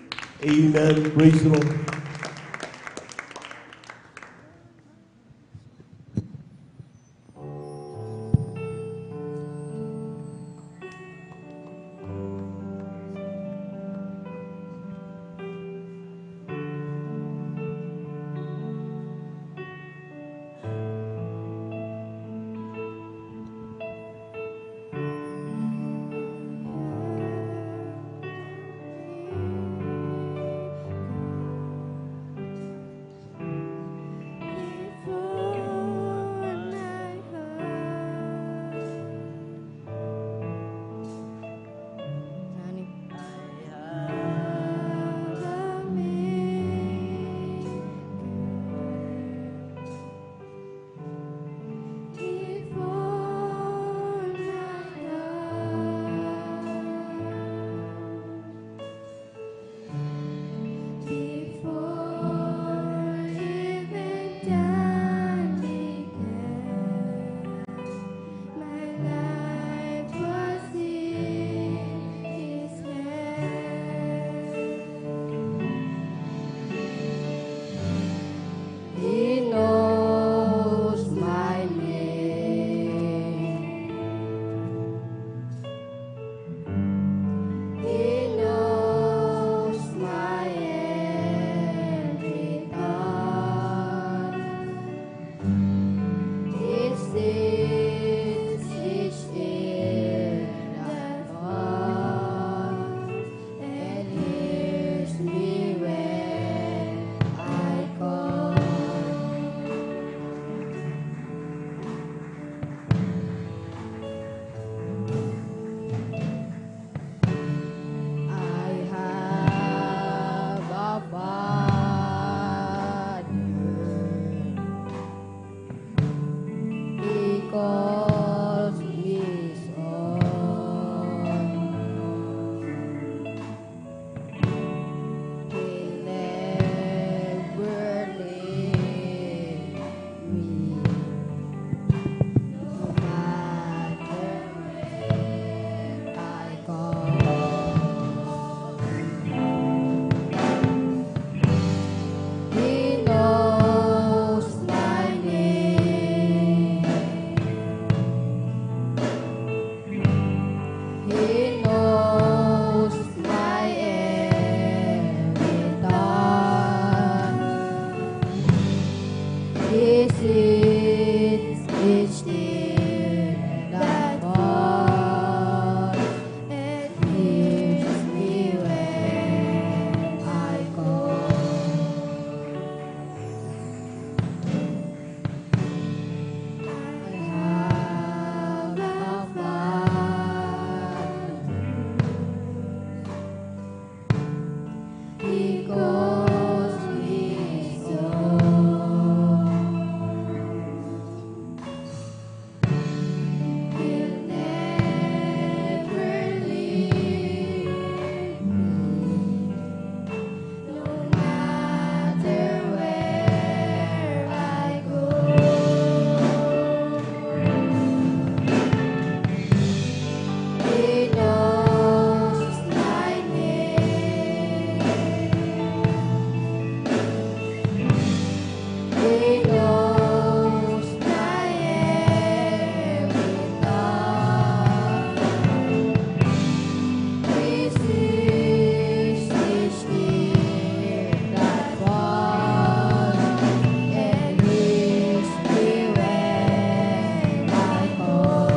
Amen. Praise the Lord. each tear that falls, and hears me when I call. I have a Father. He calls me son. He'll never leave me, no matter where I go. He knows my name. He knows my every thought. He sees each tear that falls, and hears me when I call.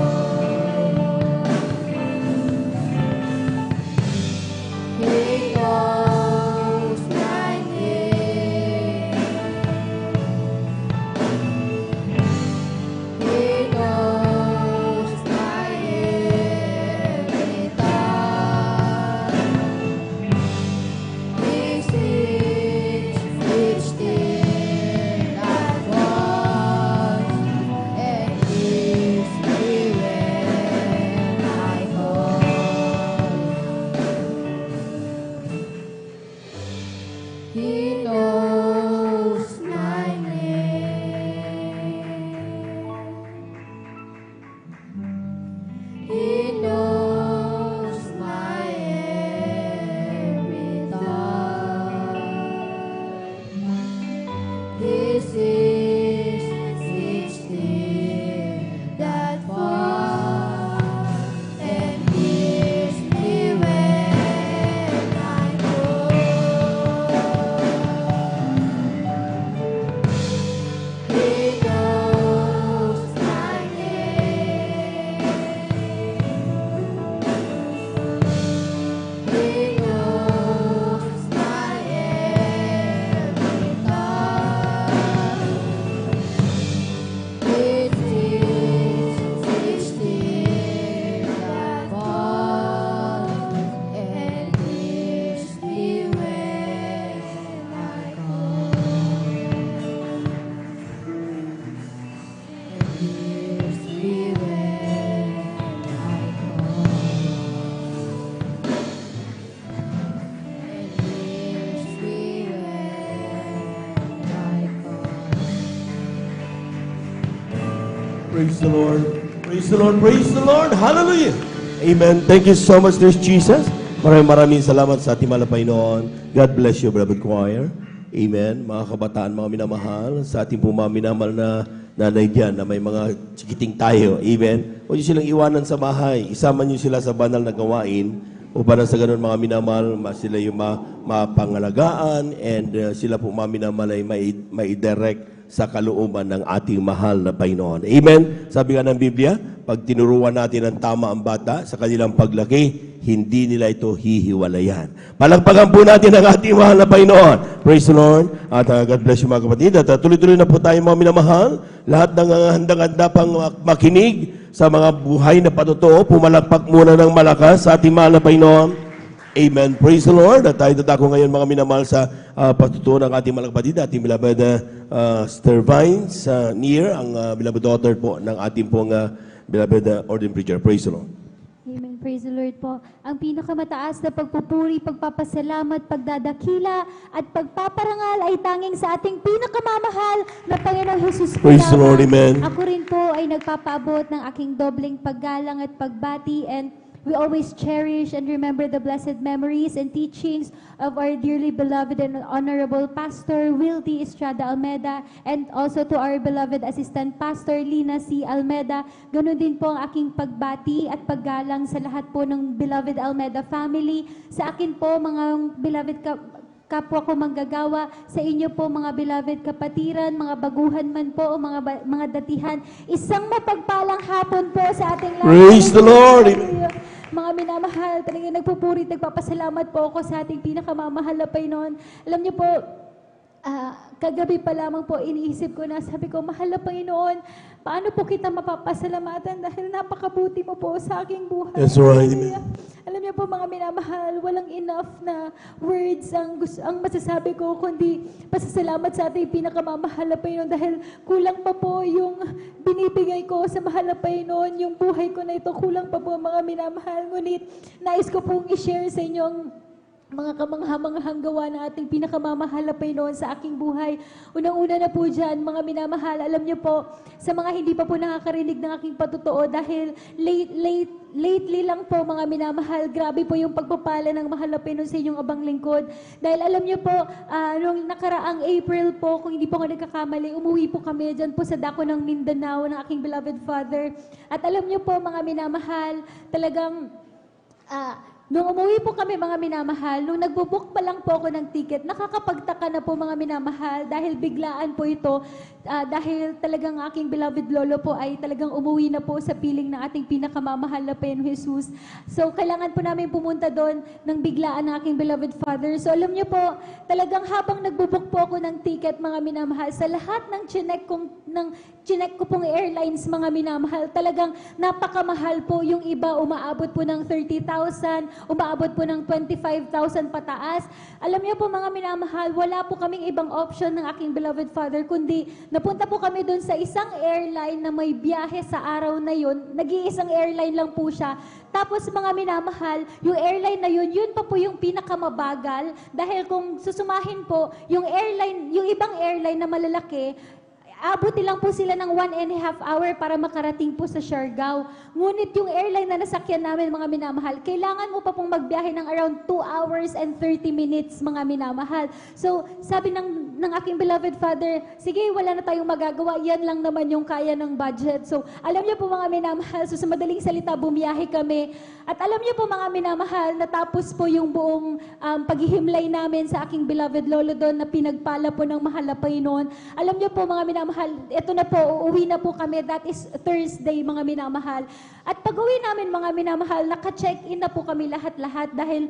He knows my name. He knows my every thought. He sees each tear that falls, and hears me when I call. He knows my name. He knows my every thought. He sees each tear that falls, and hears me when I call. He knows my name. He knows my every thought. He sees each tear that falls, and hears me when I call. And hears me when I call. And hears me when I call. Praise the Lord. Praise the Lord. Praise the Lord. Hallelujah. Amen. Thank you so much, Lord Jesus. Maraming salamat sa ating mahal na Panginoon. God bless you, beloved choir. Amen. Mga kabataan, mga minamahal, sa ating po mga minamahal na nanay dyan na may mga chikiting tayo. Amen. Huwag niyo silang iwanan sa bahay. Isama niyo sila sa banal na gawain upang sa ganun mga minamahal, sila yung mapangalagaan and sila po mga minamahal ay mai-direct sa kalooban ng ating mahal na Panginoon. Amen. Sabi nga ng Biblia, pag tinuruan natin ng tama ang bata sa kanilang paglaki, hindi nila ito hihiwalayan. Palagpagan po natin ang ating mahal na Panginoon. Praise the Lord. At God bless you mga kapatid. At tuloy-tuloy na po tayo mga minamahal. Lahat ng handang-handa pang makinig sa mga buhay na patotoo, pumalakpak muna ng malakas sa ating mahal na Panginoon. Amen. Praise the Lord. At tayo dadako ngayon mga minamahal sa patutuo ng ating mga kapatid, ating beloved Sister Vines Near, ang beloved daughter po ng ating pong beloved ordained preacher. Praise the Lord. Amen. Praise the Lord po. Ang pinakamataas na pagpupuri, pagpapasalamat, pagdadakila, at pagpaparangal ay tanging sa ating pinakamamahal na Panginoong Jesus po. Praise the Lord. Amen. Ako rin po ay nagpapaabot ng aking dobleng paggalang at pagbati, and we always cherish and remember the blessed memories and teachings of our dearly beloved and honorable Pastor Will D. Estrada Almeda, and also to our beloved Assistant Pastor Lina C. Almeda. Ganon din po ang aking pagbati at paggalang sa lahat po ng beloved Almeda family. Sa akin po, mga beloved kapwa ko manggagawa, sa inyo po mga beloved kapatiran, mga baguhan man po o mga datihan. Isang mapagpalang hapon po sa ating lahat. Praise the Lord. Mga minamahal, talagang nagpupurit, nagpapasalamat po ako sa ating pinakamamahal na Panginoon. Alam niyo po, kagabi pa lamang po iniisip ko na, sabi ko, mahal na Panginoon, paano po kita mapapasalamatan dahil napakabuti mo po sa aking buhay. That's right. Alam niyo po mga minamahal, walang enough na words ang masasabi ko, kundi pasasalamat sa ating pinakamamahal na Panginoon dahil kulang pa po yung binibigay ko sa mahal na Panginoon, yung buhay ko na ito, kulang pa po mga minamahal. Ngunit nais ko pong i-share sa inyo ang mga kamangha-manghang gawa na ating pinakamamahal na Panginoon sa aking buhay. Unang-una na po dyan, mga minamahal, alam niyo po, sa mga hindi pa po nakakarinig ng aking patutuo, dahil lately lang po, mga minamahal, grabe po yung pagpapala ng mahal na Panginoon sa inyong abang lingkod. Dahil alam niyo po, nung nakaraang April po, kung hindi po ako nagkakamali, umuwi po kami dyan po sa dako ng Mindanao ng aking beloved father. At alam niyo po, mga minamahal, talagang nung umuwi po kami mga minamahal, nung nagbubook pa lang po ako ng ticket, nakakapagtaka na po mga minamahal dahil biglaan po ito, dahil talagang aking beloved lolo po ay talagang umuwi na po sa piling ng ating pinakamamahal na Panginoon Jesus. So kailangan po namin pumunta doon ng biglaan ng aking beloved father. So alam niyo po, talagang habang nagbubook po ako ng ticket mga minamahal, sa lahat ng chinek ko pong airlines mga minamahal, talagang napakamahal po. Yung iba umaabot po ng 30,000, umaabot po ng 25,000 pataas. Alam niyo po mga minamahal, wala po kaming ibang option ng aking beloved father, kundi napunta po kami doon sa isang airline na may biyahe sa araw na yun. Nag-iisang airline lang po siya. Tapos mga minamahal, yung airline na yun, yun pa po yung pinakamabagal. Dahil kung susumahin po, yung ibang airline na malalaki, abuti lang po sila ng 1.5 hour para makarating po sa Siargao. Ngunit yung airline na nasakyan namin, mga minamahal, kailangan mo pa pong magbiyahe ng around 2 hours and 30 minutes, mga minamahal. So, sabi ng aking beloved father, sige, wala na tayong magagawa, yan lang naman yung kaya ng budget. So, alam niyo po mga minamahal, so sa madaling salita, bumiyahe kami. At alam niyo po mga minamahal, natapos po yung buong paghihimlay namin sa aking beloved lolo doon na pinagpala po ng mahal na Panginoon. Alam niyo po mga minamahal, ito na po, uuwi na po kami. That is Thursday, mga minamahal. At pag-uwi namin, mga minamahal, naka-check-in na po kami lahat-lahat dahil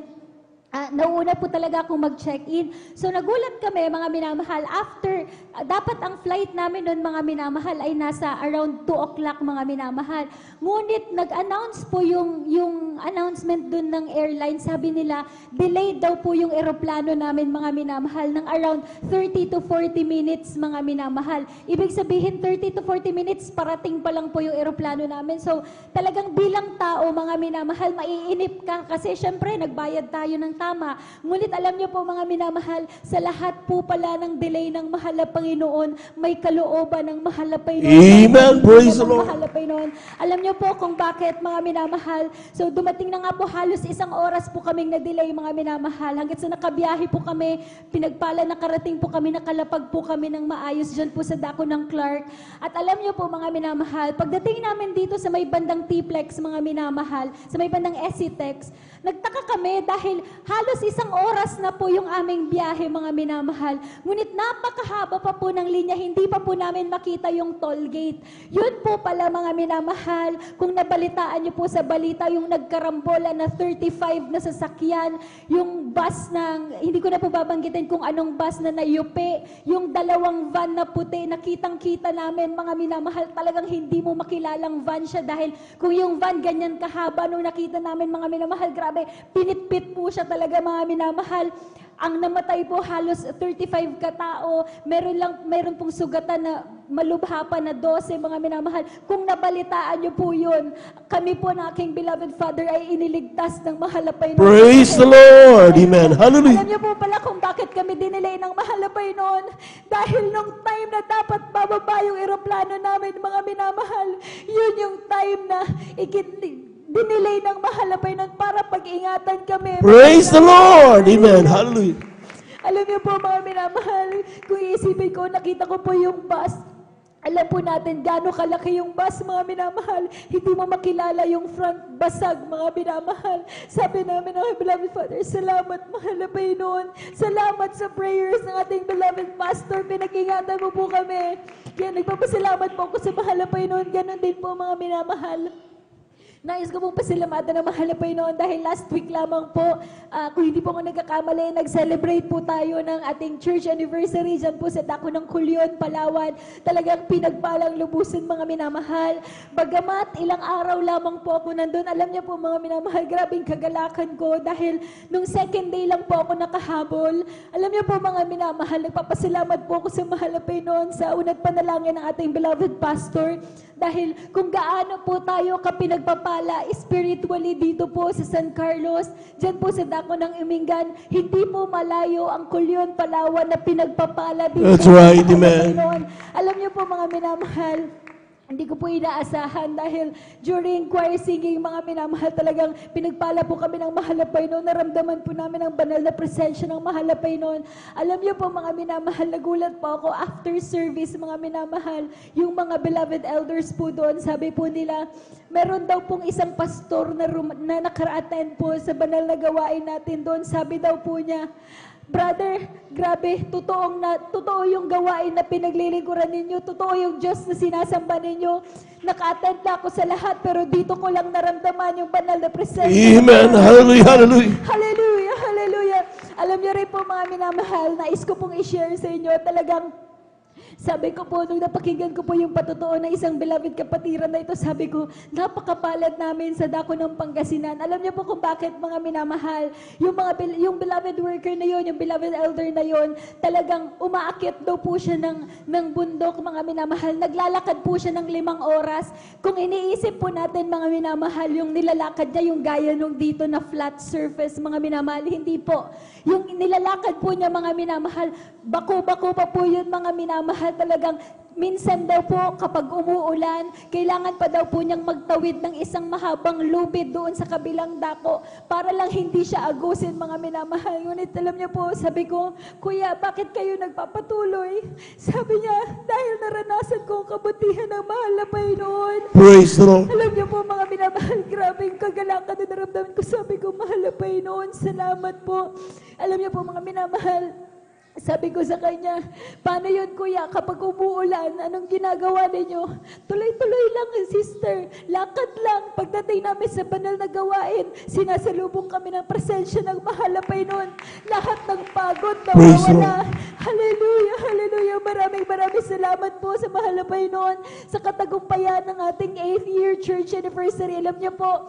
nauna po talaga akong mag-check-in. So nagulat kami, mga minamahal, after, dapat ang flight namin noon, mga minamahal, ay nasa around 2 o'clock, mga minamahal. Ngunit nag-announce po yung announcement doon ng airline, sabi nila, delayed daw po yung eroplano namin, mga minamahal, ng around 30 to 40 minutes, mga minamahal. Ibig sabihin, 30 to 40 minutes, parating pa lang po yung eroplano namin. So talagang bilang tao, mga minamahal, maiinip ka kasi syempre, nagbayad tayo ng tama. Ngunit alam niyo po mga minamahal, sa lahat po pala ng delay ng mahal na Panginoon, may kalooban ng mahal na Panginoon. Amen. Praise the Lord. Mahal na Panginoon. Alam niyo po kung bakit mga minamahal. So dumating na nga po halos 1 oras po kaming na-delay mga minamahal. Hanggat sa nakabiyahe po kami, pinagpala nakarating po kami, nakalapag po kami ng maayos dyan po sa dako ng Clark. At alam niyo po mga minamahal, pagdating namin dito sa may bandang T-Plex mga minamahal, sa may bandang SCTEX, nagtaka kami dahil halos 1 oras na po yung aming biyahe, mga minamahal. Ngunit napakahaba pa po ng linya, hindi pa po namin makita yung toll gate. Yun po pala, mga minamahal, kung nabalitaan niyo po sa balita, yung nagkarambola na 35 na sasakyan, yung bus ng, hindi ko na po babanggitin kung anong bus na nayupi, yung 2 van na puti, nakitang-kita namin, mga minamahal, talagang hindi mo makilalang van siya dahil kung yung van ganyan kahaba, nung nakita namin, mga minamahal, grabe, pinitpit po siya talaga, mga minamahal. Ang namatay po halos 35 katao. Meron pong sugatan na malubha pa na 12, mga minamahal. Kung nabalitaan niyo po yun, kami po na aking beloved father ay iniligtas ng mahal na Panginoon. Praise the Lord. Amen. Hallelujah. Alam niyo po pala kung bakit kami dinilay ng mahal na Panginoon. Dahil nung time na dapat bababa yung eroplano namin, mga minamahal, yun yung time na dinilay ng mahal na Panginoon para pag-ingatan kami. Praise the Lord. Amen. Hallelujah. Alam niyo po mga minamahal, kung iisipin ko, nakita ko po yung bus. Alam po natin gaano kalaki yung bus, mga minamahal. Hindi mo makilala yung front basag, mga minamahal. Sabi namin, oh, beloved Father, salamat, mahal na Panginoon. Salamat sa prayers ng ating beloved pastor. Pinag-ingatan mo po kami. Kaya nagpapasalamat po ako sa mahal na Panginoon. Ganon din po, mga minamahal. Nais ko pong pasalamatan ng mahal na Panginoon dahil last week lamang po, kung hindi po ako nagkakamali, nag-celebrate po tayo ng ating church anniversary dyan po sa Dako ng Kulyon, Palawan. Talagang pinagpalang lubusin, mga minamahal. Bagamat ilang araw lamang po ako nandun, alam niyo po, mga minamahal, grabing kagalakan ko dahil nung second day lang po ako nakahabol. Alam niyo po, mga minamahal, nagpapasalamat po ako sa mahal na Panginoon sa unat panalangin ng ating beloved pastor. Dahil kung gaano po tayo kapinagpapala spiritually dito po sa San Carlos, dyan po sa Dako ng Imingan, hindi po malayo ang Kulyon, Palawan na pinagpapala dito. That's right, sa amen. Panginoon. Alam niyo po, mga minamahal, hindi ko po inaasahan dahil during choir singing, mga minamahal, talagang pinagpala po kami ng mahal na Panginoon. Naramdaman po namin ang banal na presensya ng mahal na Panginoon. Alam niyo po, mga minamahal, nagulat po ako after service, mga minamahal, yung mga beloved elders po doon, sabi po nila, meron daw pong isang pastor na nakara-attend po sa banal na gawain natin doon. Sabi daw po niya, brother, grabe, totoo yung gawain na pinaglilingkuran ninyo, totoo yung Diyos na sinasamba ninyo. Naka-attend na ako sa lahat, pero dito ko lang naramdaman yung banal na presensya. Amen. Hallelujah, hallelujah. Hallelujah, hallelujah. Alam niyo rin po, mga minamahal, nais ko pong i-share sa inyo, talagang sabi ko po, nung napakinggan ko po yung patotoo ng isang beloved kapatiran na ito, sabi ko, napakapalad namin sa Dako ng Pangasinan. Alam niyo po kung bakit, mga minamahal, yung beloved worker na yon, yung beloved elder na yon, talagang umaakit daw po siya ng bundok, mga minamahal. Naglalakad po siya ng 5 oras. Kung iniisip po natin, mga minamahal, yung nilalakad niya, yung gaya nung dito na flat surface, mga minamahal, hindi po. Yung nilalakad po niya, mga minamahal, bako-bako pa po yun, mga minamahal. Talagang minsan daw po kapag umuulan, kailangan pa daw po niyang magtawid ng isang mahabang lubid doon sa kabilang dako para lang hindi siya agusin, mga minamahal. Ngunit alam niyo po, sabi ko, Kuya, bakit kayo nagpapatuloy? Sabi niya, dahil naranasan ko ang kabutihan ng mahal na Panginoon. Praise the Lord. Alam niyo po, mga minamahal, grabing kagalakan na naramdaman ko. Sabi ko, mahal na Panginoon, salamat po. Alam niyo po, mga minamahal, sabi ko sa kanya, paano yun, Kuya, kapag umuulan, anong ginagawa ninyo? Tuloy-tuloy lang, sister. Lakad lang. Pagdating namin sa banal na gawain, sinasalubong kami ng presensya ng mahal na Panginoon. Lahat ng pagod nawawala. Hallelujah, hallelujah. Maraming salamat po sa mahal na Panginoon sa katagumpayan ng ating 8th year church anniversary. Alam niyo po,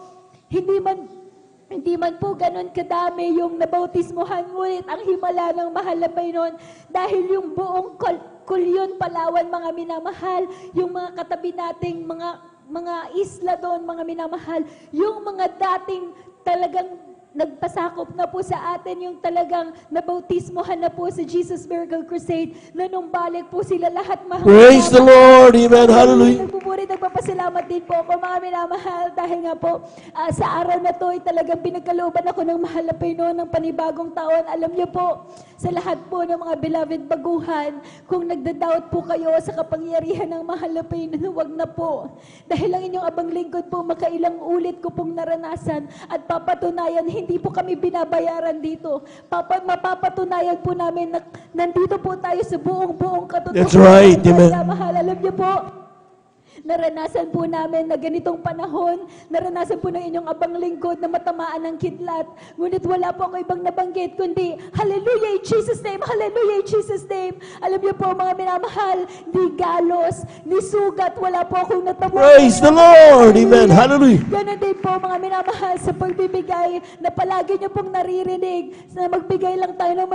hindi man po ganun kadami yung nabautismohan, ngunit ang himala ng mahal na Panginoon dahil yung buong Kulyon, Palawan, mga minamahal, yung mga katabi nating mga isla doon, mga minamahal, yung mga dating talagang nagpasakop na po sa atin, yung talagang nabautismohan na po sa Jesus Miracle Crusade, na nung balik po sila lahat Praise the Lord. Amen. Hallelujah. Nagpupuri, nagpapasalamat din po ako, mga minamahal, dahil nga po, sa araw na to ay talagang pinagkalooban ako ng mahal na Panginoon ng panibagong taon. Alam niyo po, sa lahat po ng mga beloved baguhan, kung nagda-doubt po kayo sa kapangyarihan ng mahal na Panginoon, huwag na po. Dahil ang inyong abang lingkod po, makailang ulit ko pong naranasan at papatunayan, hindi po kami binabayaran dito. Mapapatunayan po namin na nandito po tayo sa buong katotohanan. That's right, amen. Mahal, alam niyo po, naranasan po namin na ganitong panahon, naranasan po ng inyong abang lingkod na matamaan ng kidlat. Ngunit wala po ako ibang nabanggit, kundi, hallelujah in Jesus' name, hallelujah in Jesus' name. Alam niyo po, mga minamahal, ni galos, ni sugat, wala po akong natamaan. Praise the Lord. Amen. Hallelujah. Ganon din po, mga minamahal, sa pagbibigay na palagi niyo pong naririnig na magbigay lang tayo ng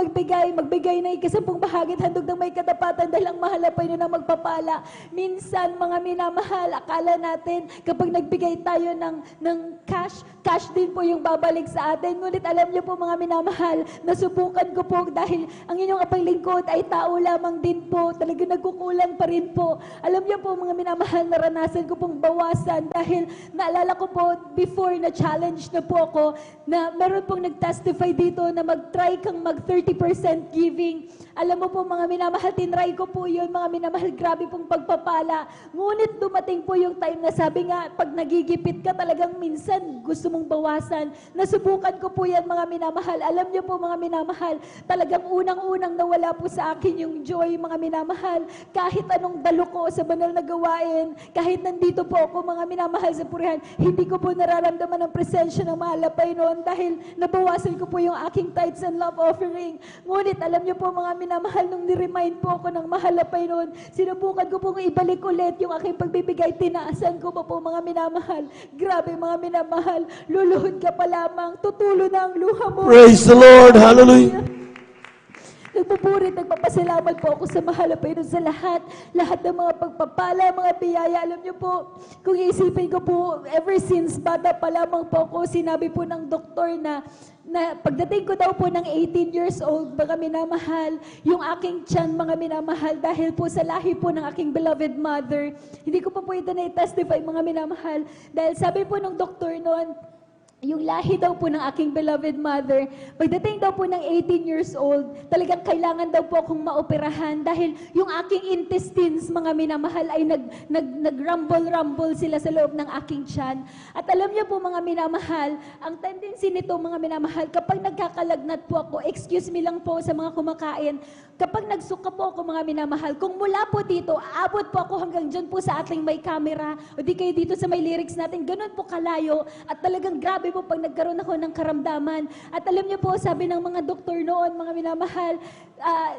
magbigay na ikasampung bahagi at handog ng may katapatan dahil ang mahal na Panginoon ang magpapala. Minsan, mga minamahal, minamahal, akala natin kapag nagbigay tayo ng cash, cash din po yung babalik sa atin. Ngunit alam niyo po mga minamahal, nasubukan ko po dahil ang inyong kapaglingkod ay tao lamang din po. Talaga nagkukulang pa rin po. Alam niyo po mga minamahal, naranasan ko pong bawasan dahil naalala ko po before na challenge na po ako na meron pong nag-testify dito na mag-try kang mag 30% giving. Alam mo po mga minamahal, tinry ko po yun mga minamahal, grabe pong pagpapala. Ngunit dumating po yung time na sabi nga, pag nagigipit ka talagang minsan gusto mong bawasan. Nasubukan ko po yan mga minamahal. Alam niyo po mga minamahal, talagang unang-unang nawala po sa akin yung joy mga minamahal. Kahit anong dalo ko sa banal na gawain, kahit nandito po ako mga minamahal sa purihan, hindi ko po nararamdaman ang presensya ng malapay noon dahil nabawasan ko po yung aking tithes and love offering. Ngunit alam niyo po mga minamahal, nung ni-remind po ako ng mahalapay noon, sinubukan ko pong ibalik ulit yung aking pagbibigay, tinaasan ko pa po mga minamahal. Grabe mga minamahal, luluhod ka pa lamang, tutulo na ang luha mo. Praise the Lord. Hallelujah. Nagpupurit, nagpapasalamat po ako sa mahalapay nun sa lahat ng mga pagpapala, mga biyaya. Alam niyo po, kung iisipin ko po, ever since bata pa lamang po ako, sinabi po ng doktor na pagdating ko daw po ng 18 years old, mga minamahal, yung aking tiyan, mga minamahal, dahil po sa lahi po ng aking beloved mother. Hindi ko pa po ito na-testify, mga minamahal, dahil sabi po ng doktor noon, yung lahi daw po ng aking beloved mother, pagdating daw po ng 18 years old, talagang kailangan daw po akong maoperahan dahil yung aking intestines, mga minamahal, ay nag-rumble-rumble sila sa loob ng aking tiyan. At alam niyo po mga minamahal, ang tendency nito mga minamahal, kapag nagkakalagnat po ako, excuse me lang po sa mga kumakain, kapag nagsuka po ako mga minamahal, kung mula po dito, aabot po ako hanggang dyan po sa ating may camera, o di kayo dito sa may lyrics natin, ganun po kalayo, at talagang grabe po pag nagkaroon ako ng karamdaman. At alam niyo po, sabi ng mga doktor noon, mga minamahal,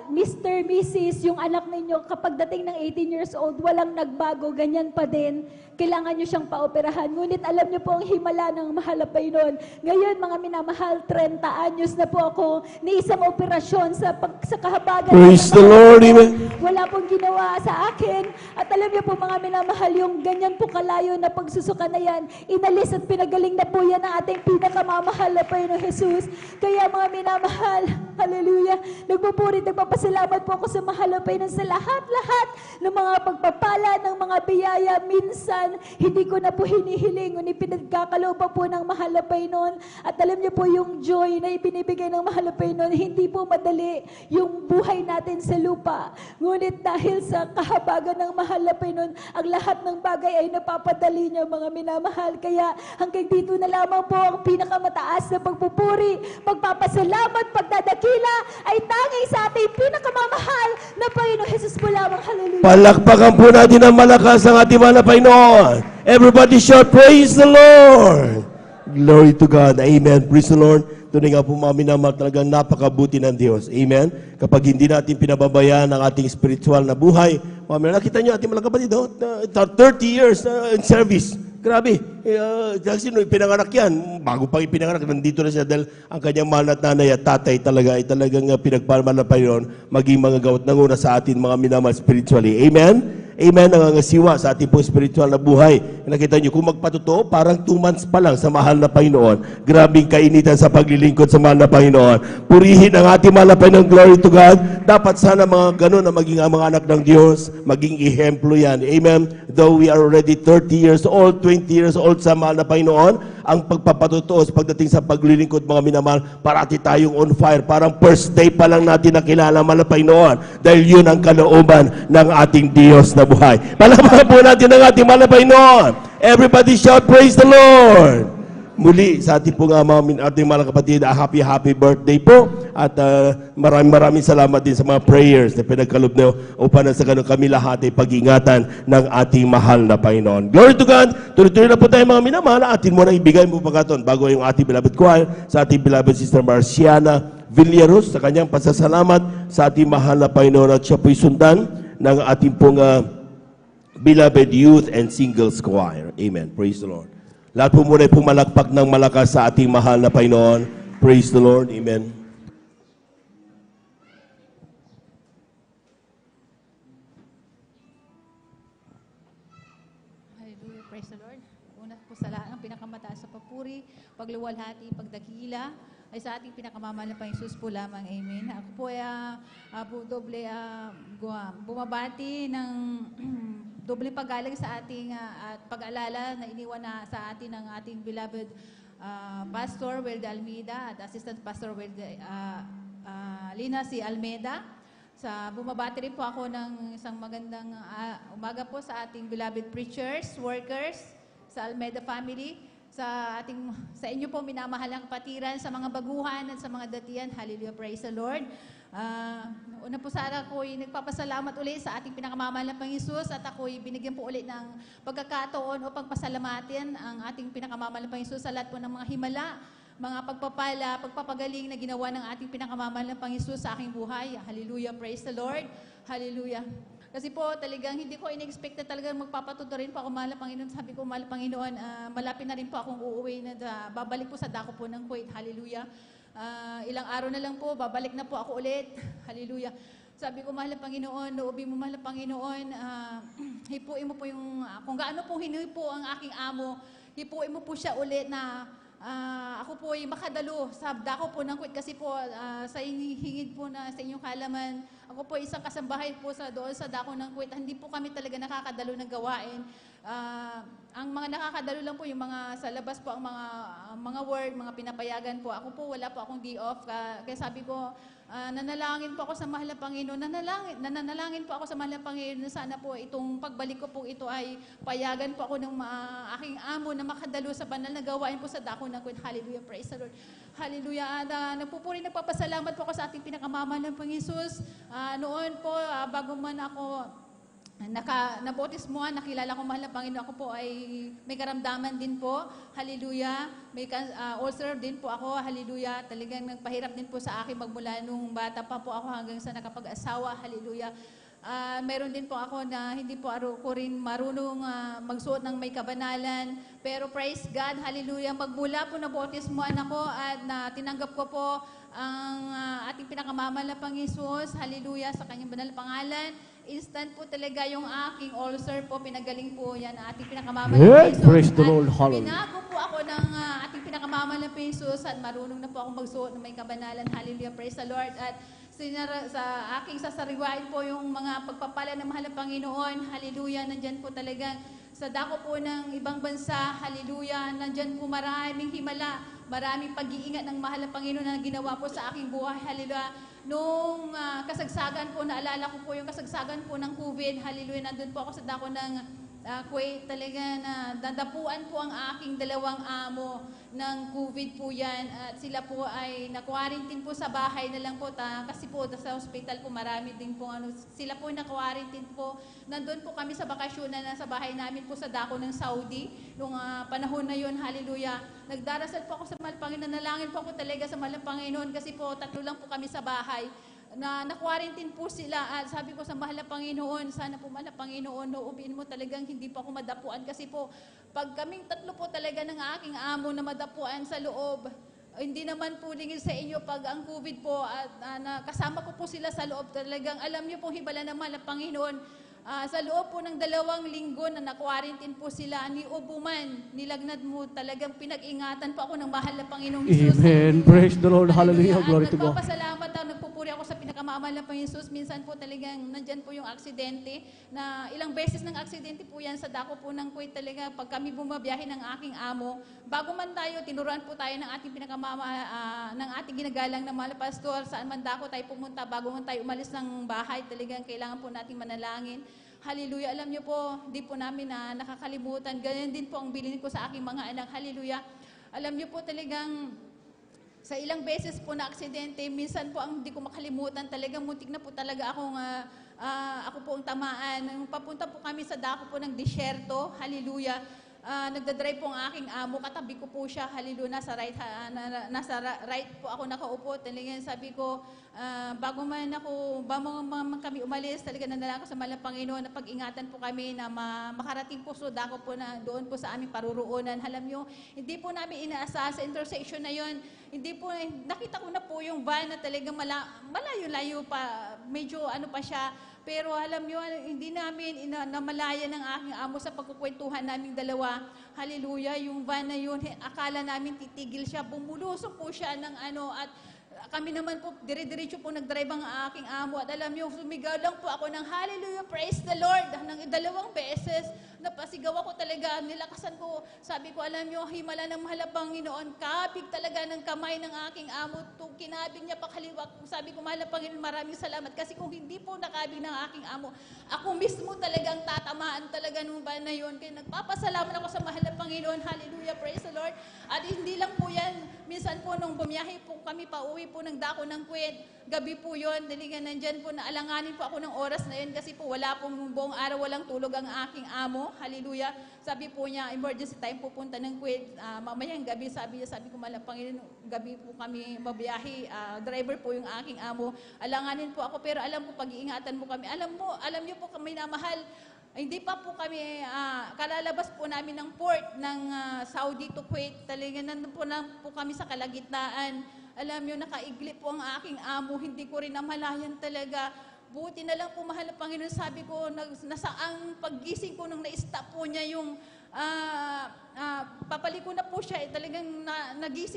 Mr., Mrs., yung anak ninyo, kapag dating ng 18 years old, walang nagbago, ganyan pa din. Kailangan niyo siyang paoperahan. Ngunit alam niyo po ang himala ng mahalapay noon. Ngayon, mga minamahal, 30 anyos na po ako, ni isang operasyon sa kahabagan. Praise the Lord. Amen. Wala pong ginawa sa akin. At alam niyo po mga minamahal, yung ganyan po kalayo na pagsusuka na yan, inalis at pinagaling na po yan ng ating pinakamamahal na Panginoong Jesus. Kaya mga minamahal, hallelujah, nagpupurit, nagpapasalamat po ako sa mahal na Panginoon sa lahat-lahat ng mga pagpapala, ng mga biyaya. Minsan, hindi ko na po hinihiling, ngunit pinagkakaloob pa po ng mahal na Panginoon. At alam niyo po yung joy na ibinibigay ng mahal na Panginoon, hindi po madali yung buhay natin sa lupa. Ngunit dahil sa kahabagan ng mahal na Panginoon, ang lahat ng bagay ay napapadali niya mga minamahal. Kaya hanggang dito na lamang po ang pinakamataas na pagpupuri, pagpapasalamat, pagdadakila ay tanging sa ating pinakamamahal na Panginoon Jesus po lamang. Hallelujah. Palakpakan po natin ang malakas ang ating mahal na Panginoon. Everybody shout, praise the Lord. Glory to God. Amen. Praise the Lord. Tunay nga po mga minamahal, talagang napakabuti ng Diyos. Amen. Kapag hindi natin pinababayaan ang ating spiritual na buhay, mga minamahal, nakita nyo ating mga kapatid, 30 years in service. Grabe. Sino pinanganak yan? Bago pang ipinanganak, nandito na siya dahil ang kanyang mahal na nanay at tatay talaga ay talagang pinagpalman na Panginoon maging mga gawat ng una sa atin mga minamahal spiritually. Amen? Amen, nangangasiwa sa ating pong spiritual na buhay. Nakita nyo, kung magpatotoo, parang 2 months pa lang sa mahal na Panginoon. Grabing kainitan sa paglilingkod sa mahal na Panginoon. Purihin ang ating mahal na Panginoon. Glory to God. Dapat sana mga ganun na maging ang mga anak ng Diyos, maging ihemplo yan. Amen. Though we are already 30 years old, 20 years old sa mahal na Panginoon, ang pagpapatotoo sa pagdating sa paglilingkod mga minamahal, parati tayong on fire. Parang first day pa lang natin nakilala mahal na Panginoon. Dahil yun ang kalooban ng ating Diyos na buhay. Palakpakan po natin ang ating mahal na Panginoon. Everybody shout, praise the Lord. Muli, sa ating po nga ating mga kapatid, happy birthday po. At maraming salamat din sa mga prayers na pinagkaloob nyo upang sa ganun kami lahat ay pag-ingatan ng ating mahal na Panginoon. Glory to God. Tuloy-tuloy na po tayo mga minamahal. Atin mo na ibigay mo pagkaton bago yung ating beloved choir sa ating beloved Sister Marciana Villaros sa kanyang pasasalamat sa ating mahal na Panginoon at siya po'y sundan ng ating pong beloved youth and singles choir. Amen. Praise the Lord. Lahat po muna ay pumalakpak ng malakas sa ating mahal na Panginoon. Praise the Lord. Amen. Una po sa lahat, ang pinakamataas sa papuri, pagluwalhati, pagdakila, ay sa ating pinakamamahal na Panginoon po lamang. Amen. Ako po ay bumabati ng doble paggalang sa ating at pag-alala na iniwan na sa atin ng ating beloved Pastor Welde Almeida at Assistant Pastor Welde Lina C. Almeida. Bumabati rin po ako ng isang magandang umaga po sa ating beloved preachers, workers, sa Almeida family, sa inyo po minamahalang kapatiran, sa mga baguhan at sa mga datian. Hallelujah, praise the Lord. Una po sana ako'y nagpapasalamat ulit sa ating pinakamamahal na Panginoon at ako'y binigyan po ulit ng pagkakataon upang pasalamatin ang ating pinakamamahal na Panginoon sa lahat po ng mga himala, mga pagpapala, pagpapagaling na ginawa ng ating pinakamamahal na Panginoon sa aking buhay. Hallelujah, praise the Lord. Hallelujah. Kasi po talagang hindi ko in-expect na talagang magpapatuto rin po ako, mahal na Panginoon. Sabi ko, mahal na Panginoon, malapit na rin po akong uuwi na babalik po sa dako po ng Kuwait. Hallelujah. Ilang araw na lang po, babalik na po ako ulit. Hallelujah. Sabi ko, mahal na Panginoon, loobin mo, mahal na Panginoon, hipuin mo po yung, kung gaano po hinupo ang aking amo, hipuin mo po siya ulit na ako po ay makadalo sa dako po ng Kuwait kasi po sa hingid po na sa inyong kalaman, ako po isang kasambahay po doon sa dako ng Kuwait. Hindi po kami talaga nakakadalo ng gawain. Ang mga nakakadalo lang po yung mga sa labas po ang mga word, mga pinapayagan po. Ako po wala po akong day off. Kaya sabi ko, nanalangin po ako sa mahal na Panginoon. Nananalangin po ako sa mahal na Panginoon na sana po itong pagbalik ko po ito ay payagan po ako ng aking amo na makadalo sa banal na gawain po sa dako ng Kuwait. Hallelujah, praise the Lord. Hallelujah. Nagpapasalamat po ako sa ating pinakamamahal ng Panginoon. Noon po, bago man ako nabautismuhan, nakilala ko mahal na Panginoon, ako po ay may karamdaman din po. Hallelujah. May ulcer din po ako. Hallelujah. Talagang nagpahirap din po sa akin magmula nung bata pa po ako hanggang sa nakapag-asawa. Hallelujah. Meron din po ako na hindi po ko rin marunong magsuot ng may kabanalan. Pero praise God, hallelujah, magmula po na bautismuhan ako at tinanggap ko po ang ating pinakamamahal na Panginoon, hallelujah, sa kanyang banal na pangalan. Instant po talaga yung aking ulcer po, pinagaling po yan ang ating pinakamamahal na Panginoon. Praise the Lord, hallelujah. Pinago po ako ng ating pinakamamahal na Panginoon at marunong na po akong magsuot ng may kabanalan. Hallelujah, praise the Lord. At sa aking sasariwain po yung mga pagpapala ng mahal na Panginoon. Hallelujah, nandyan po talagang sa dako po ng ibang bansa. Hallelujah, nandyan po maraming himala, maraming pag-iingat ng mahal na Panginoon na ginawa po sa aking buhay. Hallelujah. Nung kasagsagan po, naalala ko po yung kasagsagan po ng COVID. Hallelujah, nandun po ako sa dako ng Kuwait. Talaga na dadapuan po ang aking dalawang amo ng COVID po yan. At sila po ay na-quarantine po sa bahay na lang po. Kasi po sa hospital po marami din po. Sila po ay na-quarantine po. Nandun po kami sa bakasyon na nasa bahay namin po sa dako ng Saudi. Nung panahon na yun, hallelujah. Nagdarasal po ako sa mahal Panginoon. Nalangin po ako talaga sa mahal Panginoon kasi po 3 lang po kami sa bahay. Na-quarantine po sila at sabi ko sa mahal na Panginoon, sana po mahal na Panginoon, loobin mo talagang hindi po ako madapuan kasi po pag kaming 3 po talaga ng aking amo na madapuan sa loob, hindi naman po lingid sa inyo pag ang COVID po at kasama ko po sila sa loob, talagang alam niyo po hibala ng mahal na Panginoon. Sa loob po ng 2 linggo na na-quarantine po sila, ni Ubuman, nilagnad mo, talagang pinag-ingatan po ako ng mahal na Panginoong Isus. Amen. Praise the Lord. Hallelujah. Glory to God. Nagpapasalamat ako, nagpupuri ako sa pinakamamahal na Panginoong Isus. Minsan po talagang nandyan po yung aksidente, na ilang beses ng aksidente po yan sa dako po ng Kuwait talaga. Pag kami bumabiyahe ng aking amo, bago man tayo, tinuruan po tayo ng ating ng ating ginagalang na mahal na pastor, saan man dako tayo pumunta, bago man tayo umalis ng bahay, talagang kailangan po nating manalangin. Hallelujah. Alam niyo po, di po namin nakakalimutan. Ganyan din po ang bilin ko sa aking mga anak. Hallelujah. Alam niyo po talagang sa ilang beses po na aksidente, minsan po ang hindi ko makalimutan, talagang muntik na po talaga ako po ang tamaan. Nung papunta po kami sa dako po ng disyerto, hallelujah, nagdadrive po ang aking amo, katabi ko po siya, hallelujah, nasa right po ako nakaupo. Talagang sabi ko, bago man kami umalis, talaga nanalangin ko sa mahal na Panginoon na pag-ingatan po kami na makarating po sa dako po na doon po sa aming paruroonan. Alam nyo, hindi po namin inaasa sa intersection na yon. Hindi po, nakita ko na po yung van na talagang malayo-layo pa, medyo pa siya, Pero alam nyo, hindi namin namalaya ng aking amo sa pagkukwentuhan naming dalawa. Hallelujah, yung van na yun, akala namin titigil siya, bumulusok po siya ng at kami naman po, dire-diretso po nag-drive ang aking amo. At alam niyo, sumigaw lang po ako ng hallelujah, praise the Lord. Ng 2 beses, napasigaw ako talaga, nilakasan ko. Sabi ko, alam niyo, himala ng mahal na Panginoon, kabig talaga ng kamay ng aking amo. Kinabig niya pakaliwa. Sabi ko, mahal na Panginoon, maraming salamat. Kasi kung hindi po nakabig ng aking amo, ako mismo talagang tatamaan talaga nung ban na yun. Kaya nagpapasalamat ako sa mahal na Panginoon. Hallelujah, praise the Lord. At hindi lang po yan, minsan po nung bumiyahe po kami pauwi po ng dako ng Kuwait, gabi po yun, daligan nandyan po, naalanganin po ako ng oras na yun kasi po wala pong buong araw, walang tulog ang aking amo. Hallelujah. Sabi po niya, emergency time pupunta ng Kuwait. Mamayang gabi, sabi ko, mahal na Panginoon, gabi po kami mabiyahe. Driver po yung aking amo. Alanganin po ako, pero alam po, pag-iingatan mo kami. Alam niyo po kami na mahal. Hindi pa po kami, kalalabas po namin ng port ng Saudi to Kuwait. Talagang nandun po kami sa kalagitnaan. Alam nyo, nakaiglip po ang aking amo. Hindi ko rin namalayan talaga. Buti na lang po, mahal na Panginoon, sabi ko, nasaang paggising ko nung na-stop po niya yung papaliko na po siya. Talagang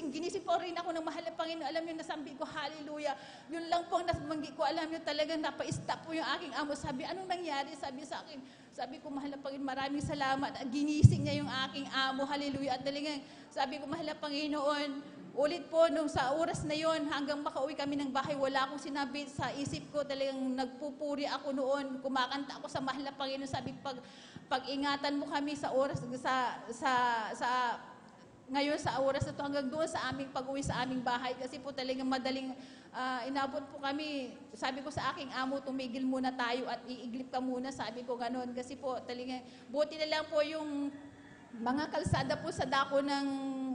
ginising po rin ako ng mahal na Panginoon. Alam nyo, nasambi ko, hallelujah. Yun lang po ang nasabanggi ko. Alam nyo, talagang napa-stop po yung aking amo. Sabi, anong nangyari? Sabi sa akin, sabi ko, mahal na Panginoon, maraming salamat. Ginising niya yung aking amo. Hallelujah. At talagang, sabi ko, mahal na Panginoon, ulit po, nung sa oras na yon, hanggang makauwi kami ng bahay, wala akong sinabi sa isip ko. Talagang nagpupuri ako noon. Kumakanta ako sa mahal na Panginoon. Sabi, pag-ingatan mo kami sa oras, ngayon sa oras na to, hanggang doon sa aming pag-uwi sa aming bahay. Kasi po talagang madaling inabot po kami. Sabi ko sa aking amo, tumigil muna tayo at iiglip ka muna. Sabi ko ganoon. Kasi po talagang, buti na lang po yung mga kalsada po sa dako ng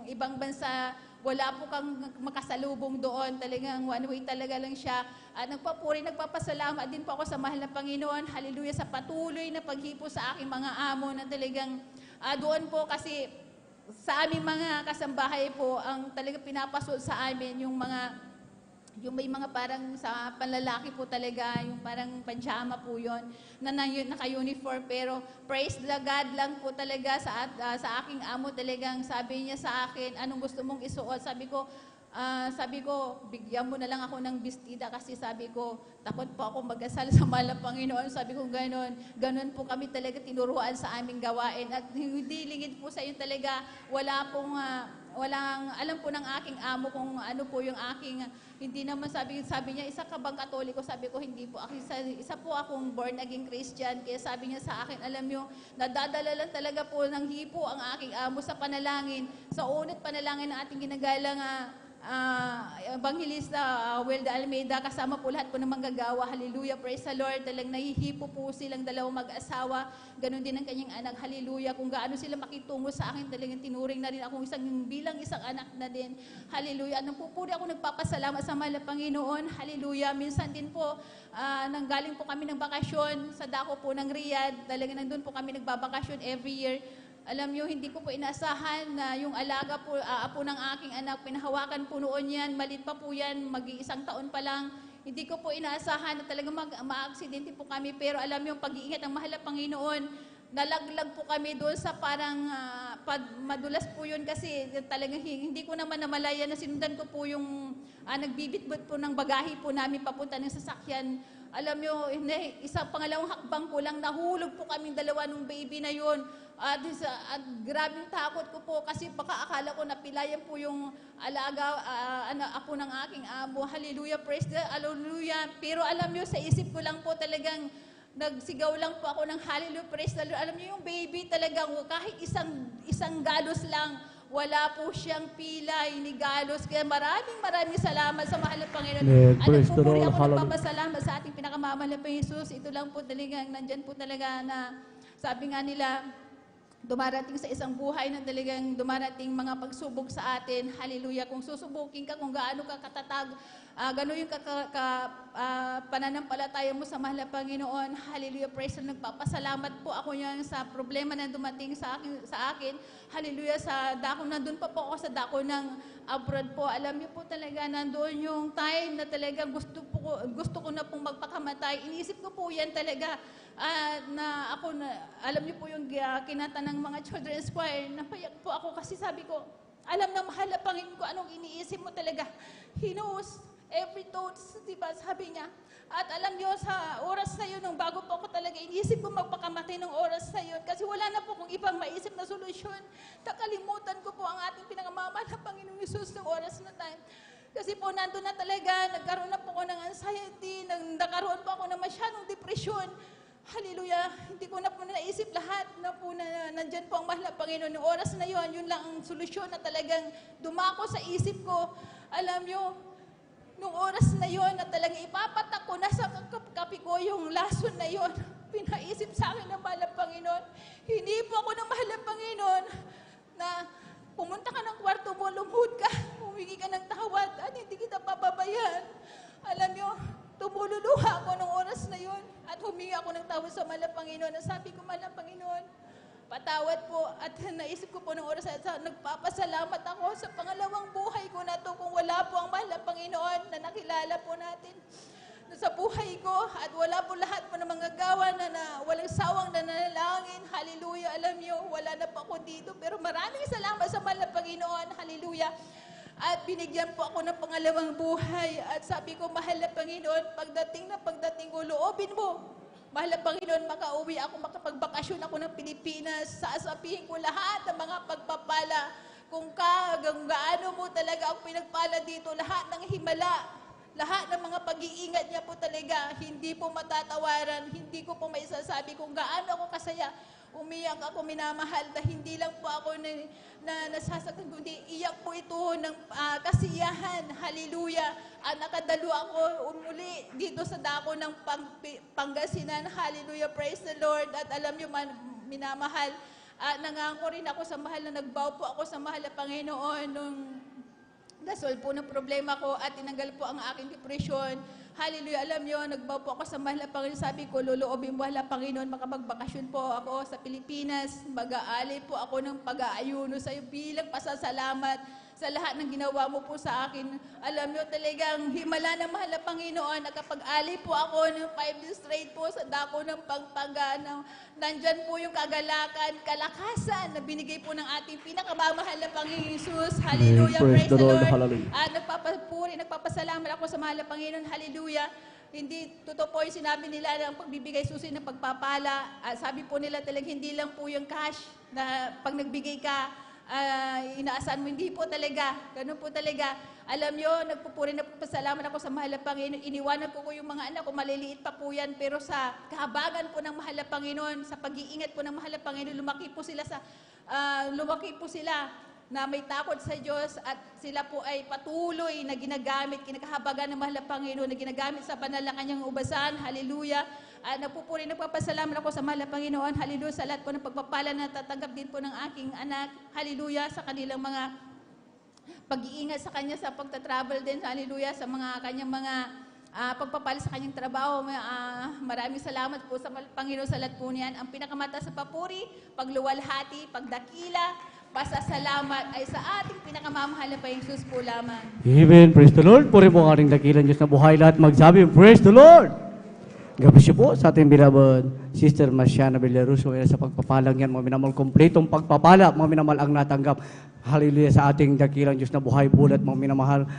ibang bansa, wala po kang makasalubong doon. Talagang one way talaga lang siya. At nagpapasalamat din po ako sa mahal na Panginoon. Hallelujah, sa patuloy na paghipo sa aking mga amo na talagang doon po kasi sa aming mga kasambahay po, ang talagang pinapasol sa amin yung may mga parang sa panlalaki po talaga, yung parang pajama po yon na naka-uniform, pero praise the God lang po talaga sa aking amo. Talagang sabi niya sa akin, anong gusto mong isuot? Sabi ko, bigyan mo na lang ako ng bestida kasi sabi ko, takot po ako mag-asal sa mahal na Panginoon. Sabi ko, ganon po kami talaga tinuruan sa aming gawain. At hindi lingid po sa inyo talaga, walang alam po ng aking amo kung ano po yung aking, hindi naman sabi niya, isa ka bang Katoliko? Sabi ko, hindi po. Isa po akong born again Christian. Kaya sabi niya sa akin, alam niyo, nadadala lang talaga po ng hipo ang aking amo sa panalangin, sa unit panalangin ng ating ginagalang Evangelista Will Almeida, kasama po lahat po ng manggagawa. Hallelujah, praise the Lord. Talagang nahihipo po silang dalawang mag-asawa. Ganon din ang kanyang anak. Hallelujah. Kung gaano sila makitungo sa akin, talagang tinuring na rin akong bilang isang anak na din. Hallelujah. Nang pupuri ako nagpapasalamat sa mahal na Panginoon. Hallelujah. Minsan din po, nanggaling po kami ng bakasyon sa dako po ng Riyadh. Talagang nandun po kami nagbabakasyon every year. Alam nyo, hindi ko po inaasahan na yung alaga po, apo ng aking anak, pinahawakan po noon yan, malit pa po yan, mag-iisang taon pa lang. Hindi ko po inaasahan na talagang ma-aksidente po kami, pero alam nyo, pag-iingat ng mahal na Panginoon, nalaglag po kami doon sa parang madulas po yun kasi talagang hindi ko naman namalaya na sinundan ko po yung nagbibitbit po ng bagahe po namin papunta ng sasakyan. Alam nyo, pangalawang hakbang ko lang, nahulog po kaming dalawa nung baby na yun. At grabing takot ko po kasi baka akala ko napilayan po yung alaga, apo ng aking amo. Hallelujah, praise the hallelujah. Pero alam nyo, sa isip ko lang po talagang nagsigaw lang po ako ng hallelujah, praise the Lord. Alam niyo yung baby talagang kahit isang galos lang, wala po siyang pilay ni galos. Kaya maraming salamat sa mahal na Panginoon. At nagpupuri ako nagpapasalamat sa ating pinakamamahal na Jesus. Ito lang po talagang, nandyan po talaga na sabi nga nila, dumarating sa isang buhay na talagang dumarating mga pagsubok sa atin. Hallelujah. Kung susubukin ka, kung gaano ka katatag, gano'n yung pananampalataya mo sa mahal na Panginoon. Hallelujah. Praise the Lord. Nagpapasalamat po ako niyan sa problema na dumating sa akin. Hallelujah. Nandun pa po ako sa dako ng abroad po. Alam niyo po talaga, nandoon yung time na talaga gusto po ko gusto ko na pong magpakamatay. Iniisip ko po yan talaga. Na ako na, alam niyo po yung kinata ng mga children's choir, napayak po ako kasi sabi ko, alam na mahal na Panginoon ko anong iniisip mo talaga. He knows every thoughts, diba? Sabi niya. At alam niyo, sa oras na yun, nung bago po ako talaga, iniisip ko magpakamatay ng oras na yun kasi wala na po kung ibang maisip na solusyon. Nakalimutan ko po ang ating pinangamamahal na Panginoong Isus ng oras na time. Kasi po, nandun na talaga, nagkaroon na po ako ng anxiety, nagkaroon po ako ng masyadong depression. Hallelujah, hindi ko na po naisip lahat na po na nandyan po ang mahal na Panginoon. Ng oras na yun, yun lang ang solusyon na talagang dumako sa isip ko. Alam niyo, nung oras na yon na talagang ipapatak ko na sa kapi ko yung lason na yon, pinaisip sa akin ng mahal na Panginoon. Hindi po ako ng mahal na Panginoon na pumunta ka ng kwarto mo, lumuhod ka, humingi ka ng tawad at hindi kita papabayaan. Alam niyo, tumululuha ako nung oras na yon at humingi ako ng tawad sa mahal na Panginoon. At sabi ko, mahal na Panginoon, patawad po at naisip ko po ng oras at nagpapasalamat ako sa pangalawang buhay ko na to kung wala po ang mahal na Panginoon na nakilala po natin sa buhay ko at wala po lahat po ng mga gawa na walang sawang nananalangin. Hallelujah. Alam niyo, wala na po ako dito pero maraming salamat sa mahal na Panginoon. Hallelujah. At binigyan po ako ng pangalawang buhay at sabi ko, mahal na Panginoon, pagdating ko, loobin mo. Mahal na Panginoon, makauwi ako, makapagbakasyon ako ng Pilipinas. Sasabihin ko lahat ng mga pagpapala. Kung gaano mo talaga ako pinagpala dito, lahat ng himala, lahat ng mga pag-iingat niya po talaga, hindi po matatawaran, hindi ko po maisasabi kung gaano ako kasaya. Umiyak ako, minamahal, na hindi lang po ako nasasaktan, kundi iyak po ito ng kasiyahan. Hallelujah. At nakadalo ako umuli dito sa dako ng Pangasinan. Hallelujah. Praise the Lord. At alam niyo man, minamahal, nangako rin ako sa mahal na nagbow po ako sa mahal na Panginoon nung nasolve po ng problema ko at tinanggal po ang aking depression. Hallelujah. Alam niyo, nagbow po ako sa mahal na Panginoon. Sabi ko, luluobin mo mahal na Panginoon, makapagbakasyon po ako sa Pilipinas. Mag-aali po ako ng pag-aayuno sa iyo bilang pasasalamat sa lahat ng ginawa mo po sa akin. Alam niyo, talagang himala ng mahal na Panginoon na kapag ali po ako ng 5 days straight po sa dako ng Pampanga, nandyan po yung kagalakan, kalakasan na binigay po ng ating pinakamamahal na Panginoon Jesus. Hallelujah. Praise the Lord. At nagpapasalamat ako sa mahal na Panginoon. Hallelujah. Hindi totoo po yung sinabi nila ng pagbibigay susi ng pagpapala. Sabi po nila talagang hindi lang po yung cash na pag nagbigay ka, inaasahan mo, hindi po talaga. Ganun po talaga. Alam nyo, nagpupuri na pasalamat ako sa mahal na Panginoon. Iniwanan ko yung mga anak ko, maliliit pa po yan, pero sa kahabagan po ng mahal na Panginoon, sa pag-iingat po ng mahal na Panginoon, lumaki po sila na may takot sa Diyos at sila po ay patuloy na ginagamit, kinakahabagan ng mahal na Panginoon, na ginagamit sa banal na kanyang ubasan. Hallelujah. At nagpupuri, nagpapasalamat ako sa mahal na Panginoon. Hallelujah. Sa lahat po ng pagpapala na tatanggap din po ng aking anak. Hallelujah. Sa kanilang mga pag-iingat sa kanya sa pagta-travel din. Hallelujah. Sa mga kanyang mga pagpapala sa kanyang trabaho. Maraming salamat po sa Panginoon sa lahat po niyan. Ang pinakamataas sa papuri, pagluwalhati, pagdakila, pasasalamat ay sa ating pinakamamahal na Panginoon Jesus po lamang. Amen. Praise the Lord. Puri po ang ating dakilan Diyos na buhay. Lahat magsabi, praise the Lord. God bless you po sa ating beloved Sister Marciana Villaruso. Sa pagpapalang yan, mga minamahal, kompletong pagpapala, mga minamahal ang natanggap. Hallelujah sa ating dakilang Diyos na buhay, bulat, mga minamahal.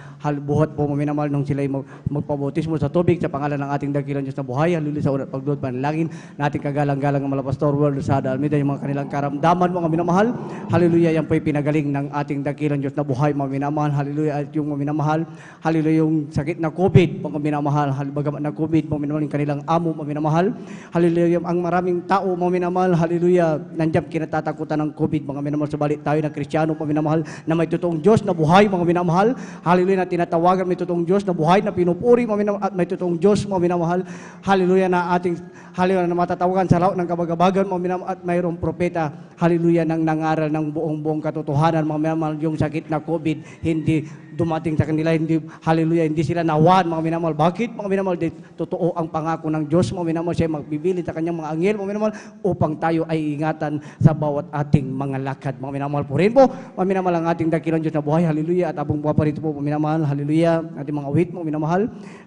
Buhat po, mga minamahal, nung sila'y magpabautismo sa tubig sa pangalan ng ating dakilang Diyos na buhay. Hallelujah sa unat pagduod, panalangin, nating kagalang-galang ng mga pastor, World Sada Almeida, yung mga kanilang karamdaman, mga minamahal. Hallelujah, yan po pinagaling ng ating dakilang Diyos na buhay, mga minamahal. Hallelujah, at yung mga minamahal. Hallelujah, yung sakit na COVID, mga minamahal. Bagamat na COVID, mga minamahal, yung kanilang amo, mga minamahal. Hallelujah, ang maraming tao, mga minamahal. Hallelujah, nandiyan kinatatakutan ng COVID, mga minamahal. Subalit tayo na Kristiyano, mga minamahal, na may totoong Diyos na buhay, mga minamahal. Hallelujah, na tinatawagan may totoong Diyos na buhay, na pinupuri, mga minamahal, at may totoong Diyos, mga minamahal. Hallelujah, na ating, hallelujah, na matatawagan sa laot ng kabagabagan, mga minamahal, at mayroong propeta, hallelujah, nang nangaral ng buong katotohanan, mga minamahal, yung sakit na COVID, hindi dumating sa kanila. Hindi, hallelujah, hindi sila nawan, mga minamahal. Bakit, mga minamahal? Totoo ang pangako ng Diyos, mga minamahal. Siya magbibili sa kanyang mga anghel, mga minamahal, upang tayo ay ingatan sa bawat ating mga lakad. Mga minamahal po rin po, mga minamahal, ang ating dakilang Diyos na buhay, hallelujah, at abong buha pa rito po, mga minamahal, hallelujah, ating mga awit, mga minamahal,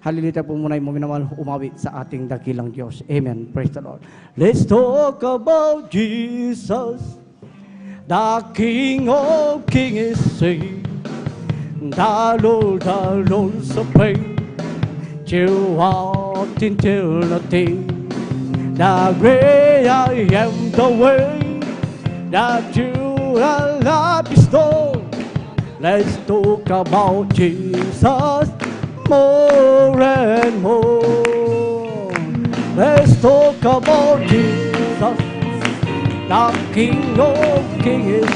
hallelujah, po muna yung mga minamahal, umawit sa ating dakilang Diyos. Amen. Praise the Lord. Let's talk about Jesus, the King of Kings, the Lord supreme, you walked into nothing, the great I am the way, that you are love is Lord. Let's talk about Jesus more and more. Let's talk about Jesus, the King of Kings,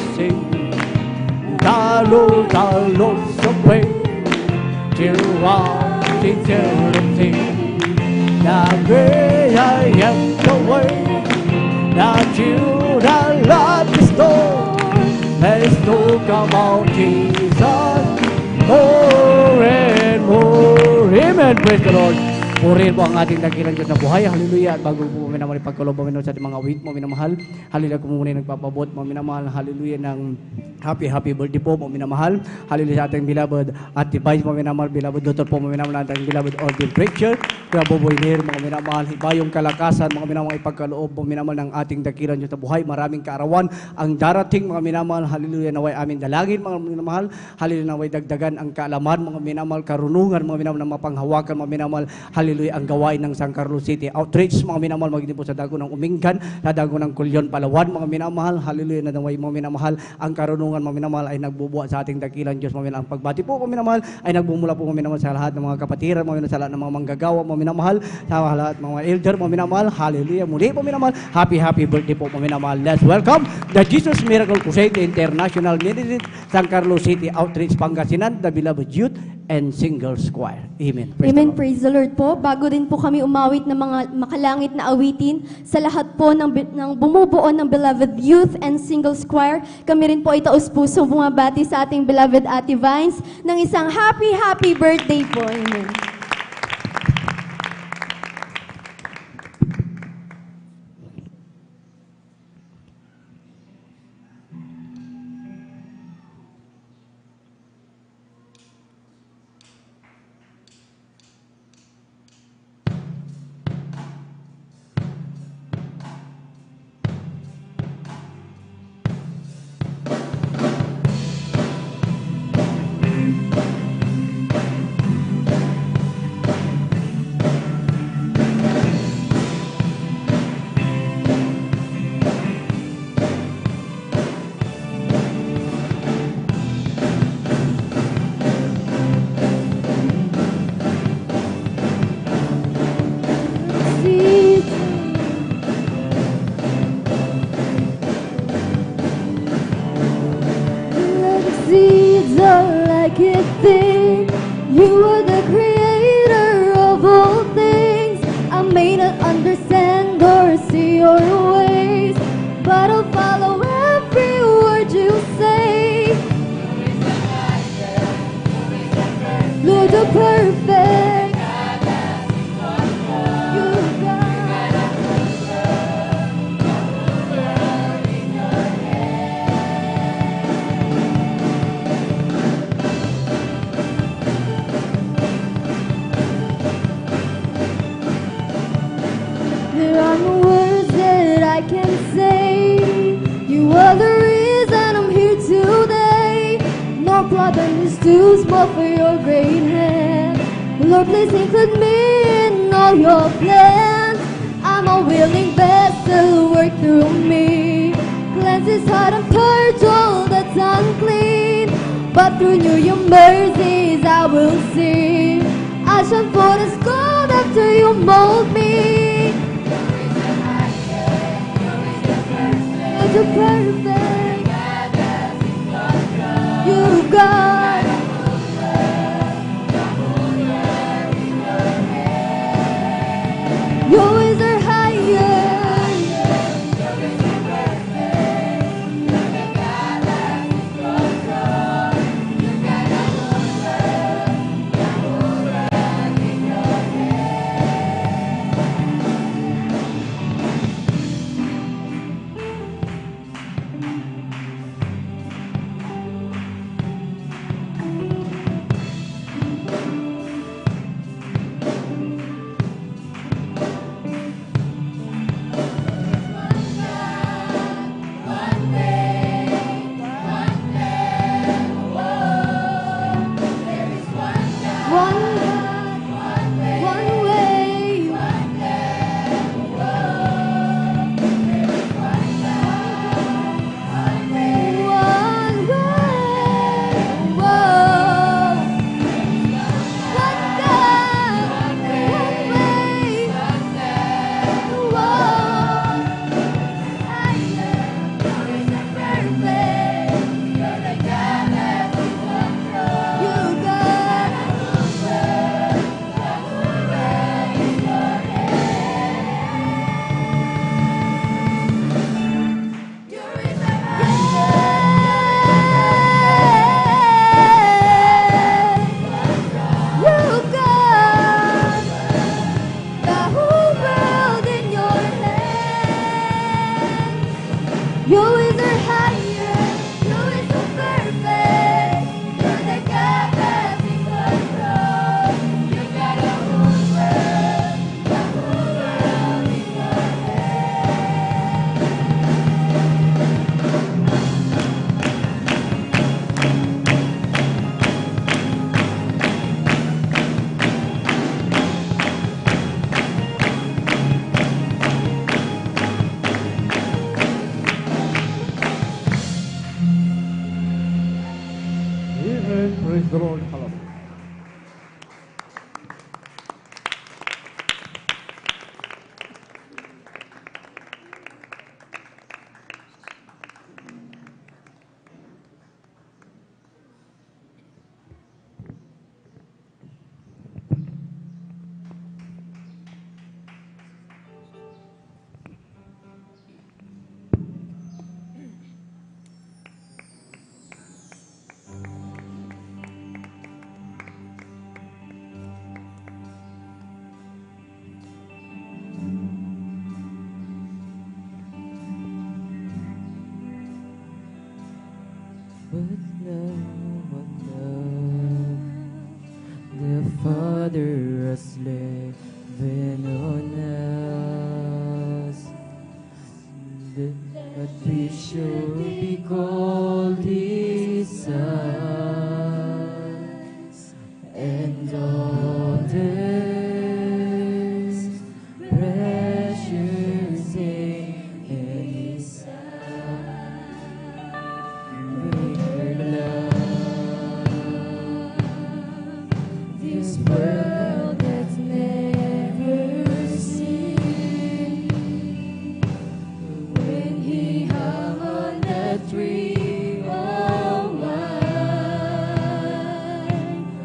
the Lord supreme, you are eternity, the great I am the way, that you the love is Lord. Let's talk about Jesus more and more. Amen. Praise the Lord. Purihin po ang ating dakilang Diyos na buhay. Hallelujah. At bago po minamahal ipagkaloob mo sa ating mga awit mo minamahal. Hallelujah. Kung muna nagpapabot mo minamahal. Hallelujah ng happy birthday po mo minamahal. Hallelujah sa ating beloved at Vice mo minamahal. Beloved daughter po mo minamahal. Ating beloved Orville Preacher. Kuya Boboy Nir mga minamahal. Hibayong kalakasan mga minamahal ipagkaloob mo minamahal ng ating dakilang Diyos na buhay. Maraming kaarawan ang darating mga minamahal. Hallelujah. Naway amin dalangin mga minamahal. Hallelujah. Naway dagdagan ang kaalaman mga minamahal. Karunungan mga minamahal na mapanghawakan mga minamahal. Hallelujah, ang gawain ng San Carlos City Outreach, mga minamahal, magiging po sa dago ng Umingan, sa dago ng Kulyon, Palawan, mga minamahal, hallelujah, na naway mga minamahal, ang karunungan, mga minamahal, ay nagbubuhat sa ating dakilang Diyos, mga minamahal, ang pagbati po, mga minamahal, ay nagbumula po, mga minamahal, sa lahat ng mga kapatiran, mga minamahal, sa lahat ng mga manggagawa, mga minamahal, sa lahat ng mga elder, mga minamahal, hallelujah, muli po, minamahal, happy birthday po, mga minamahal. Let's welcome the Jesus Miracle Crusade International Ministry, San Carlos City Outreach, Pangasinan, the beloved youth and singles choir. Amen. Praise Amen. Praise the Lord po. Bago din po kami umawit ng mga makalangit na awitin sa lahat po ng bumubuo ng Beloved Youth and Singles Choir, kami rin po ay taus-pusong bumabati sa ating beloved Ate Vines ng isang happy birthday po. Amen. You are the creator of all things. I may not understand or see your ways, but I'll follow every word you say. Lord, you're perfect. There are no words that I can say. You are the reason I'm here today. No problem is too small for your great hand. Lord, please include me in all your plans. I'm a willing vessel, work through me. Cleanse this heart and purge all that's unclean. But through your mercies I will see. I shall fall as gold after you mold me. You're perfect. You God. Your ways are higher. Amen. Praise the Lord. Hallelujah. What love, the Father has living on us, that we should be called His sons and daughters, precious in His sight. This world that's never seen, when He hung on the tree, oh mine,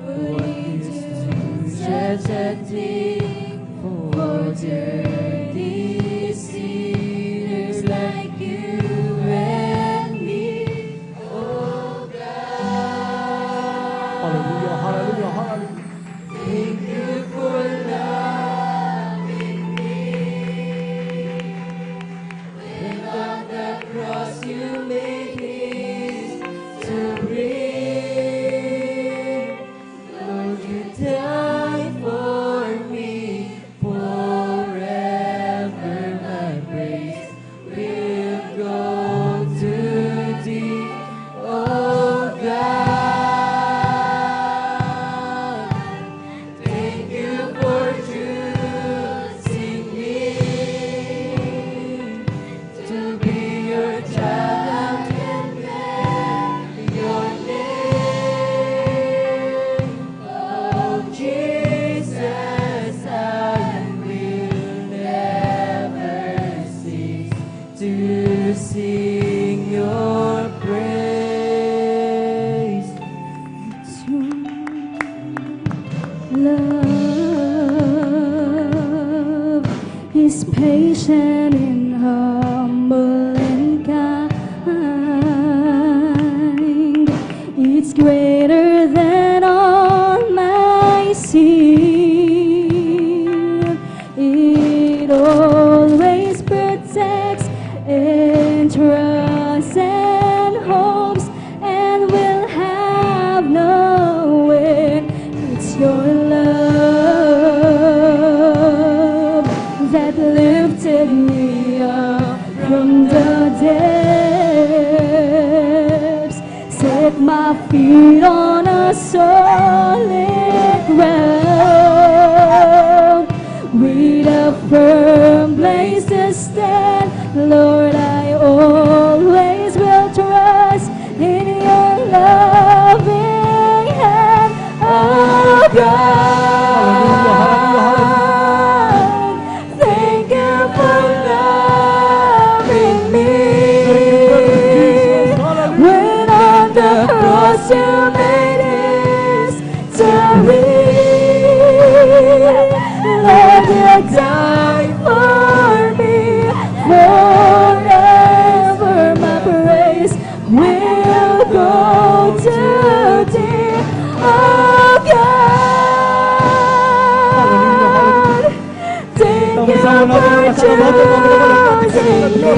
what is such a thing for dirty sinners like you and me, oh God. Hallelujah, hallelujah, hallelujah. Thank you for loving me. When on the cross you made history, Lord, you died for me. Forever my praise will go to Thee, oh God. Thank you for choosing me to be your child and bear your name. Oh Jesus, I will never cease to sing your praise. Love is patient and humble and kind. It's greater than all my sin. It always protects and trusts and hopes and will have no end. It's your love that lifted me up from the depths, set my feet on a solid ground, with a firm place to stand. Lord, I always will trust in your loving hand, oh God. Thank you for loving me. When on the cross you made history, Lord, you died for me. Forever my praise will go to Thee, oh God. Thank you for choosing me.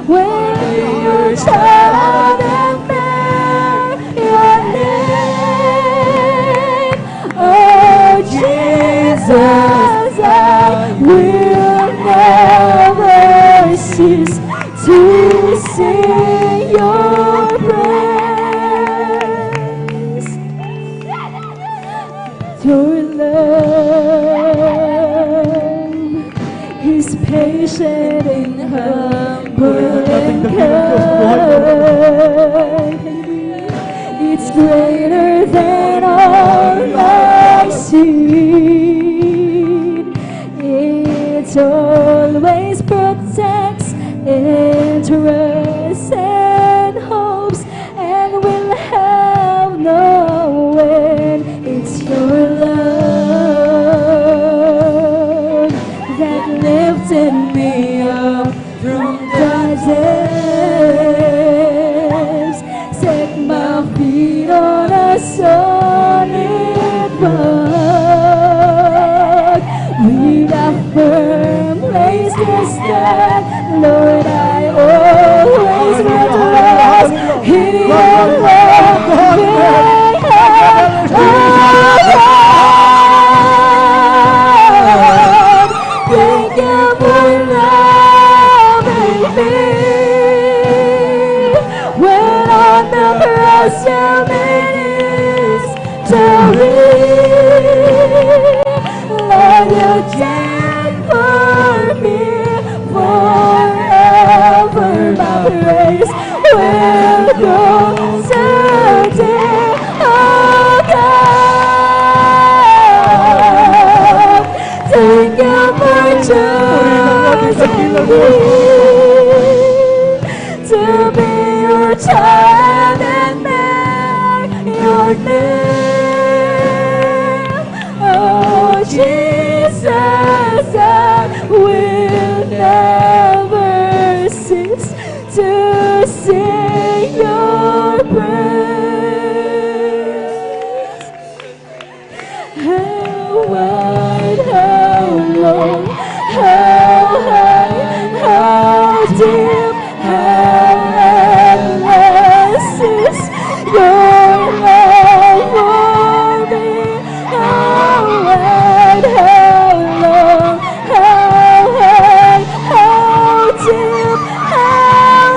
When your child and bear your name, oh Jesus, I will never cease to sing your praise. Your love is patient Thank you for loving me. When on the cross you made history. Lord, you died for me forever. My praise will go today. Oh God, thank you for choosing me to be your child and bear your name. Oh Jesus, I will never cease to sing your praise. How wide, how long, how high, how deep, how endless is your love for me. How wide, how long, how high, how deep, how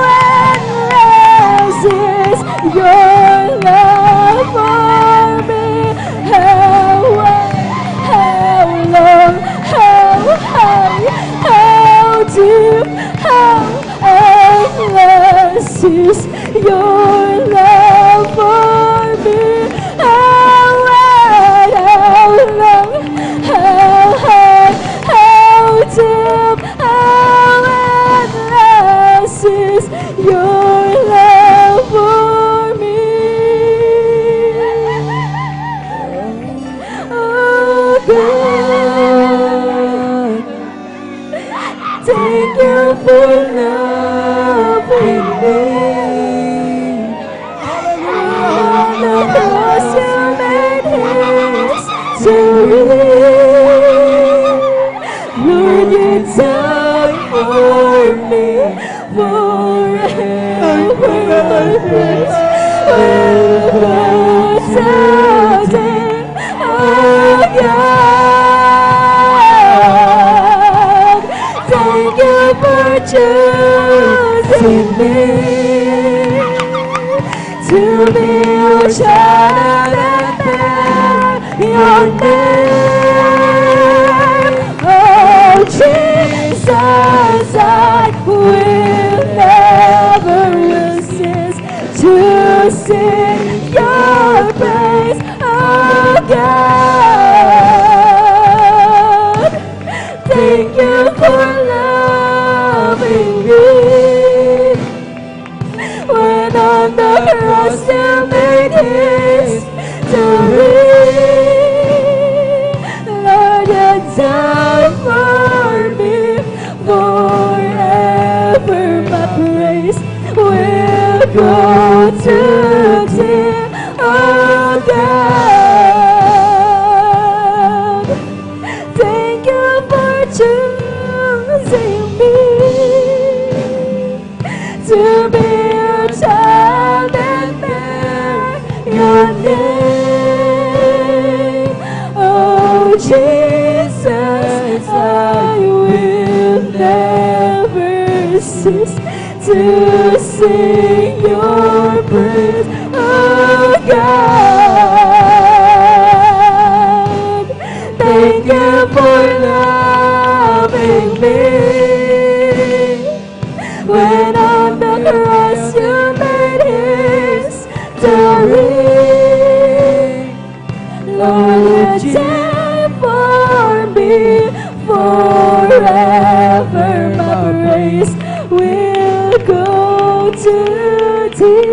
endless is your love for me. How wide, how long, how high, how deep, how endless is your love for me. How wide, how long, how high, how deep, how endless is your love for me. Oh God, thank you for loving me. On the cross you made history. Lord, you died for me forever. My praise will go today. Oh God, thank you for choosing me to be your child and bear your name. Oh Jesus, I will never resist to sing your praise. Oh God, thank you for loving me. When on the cross you made history. Lord, you died for me forever. My praise will go today. Oh God, thank you for choosing me to be your child and bear your name. Oh Jesus, I will never cease to sing your praise. Oh God, thank you for loving me. When on the cross you made history. Lord, you died for me forever. My praise will go to thee.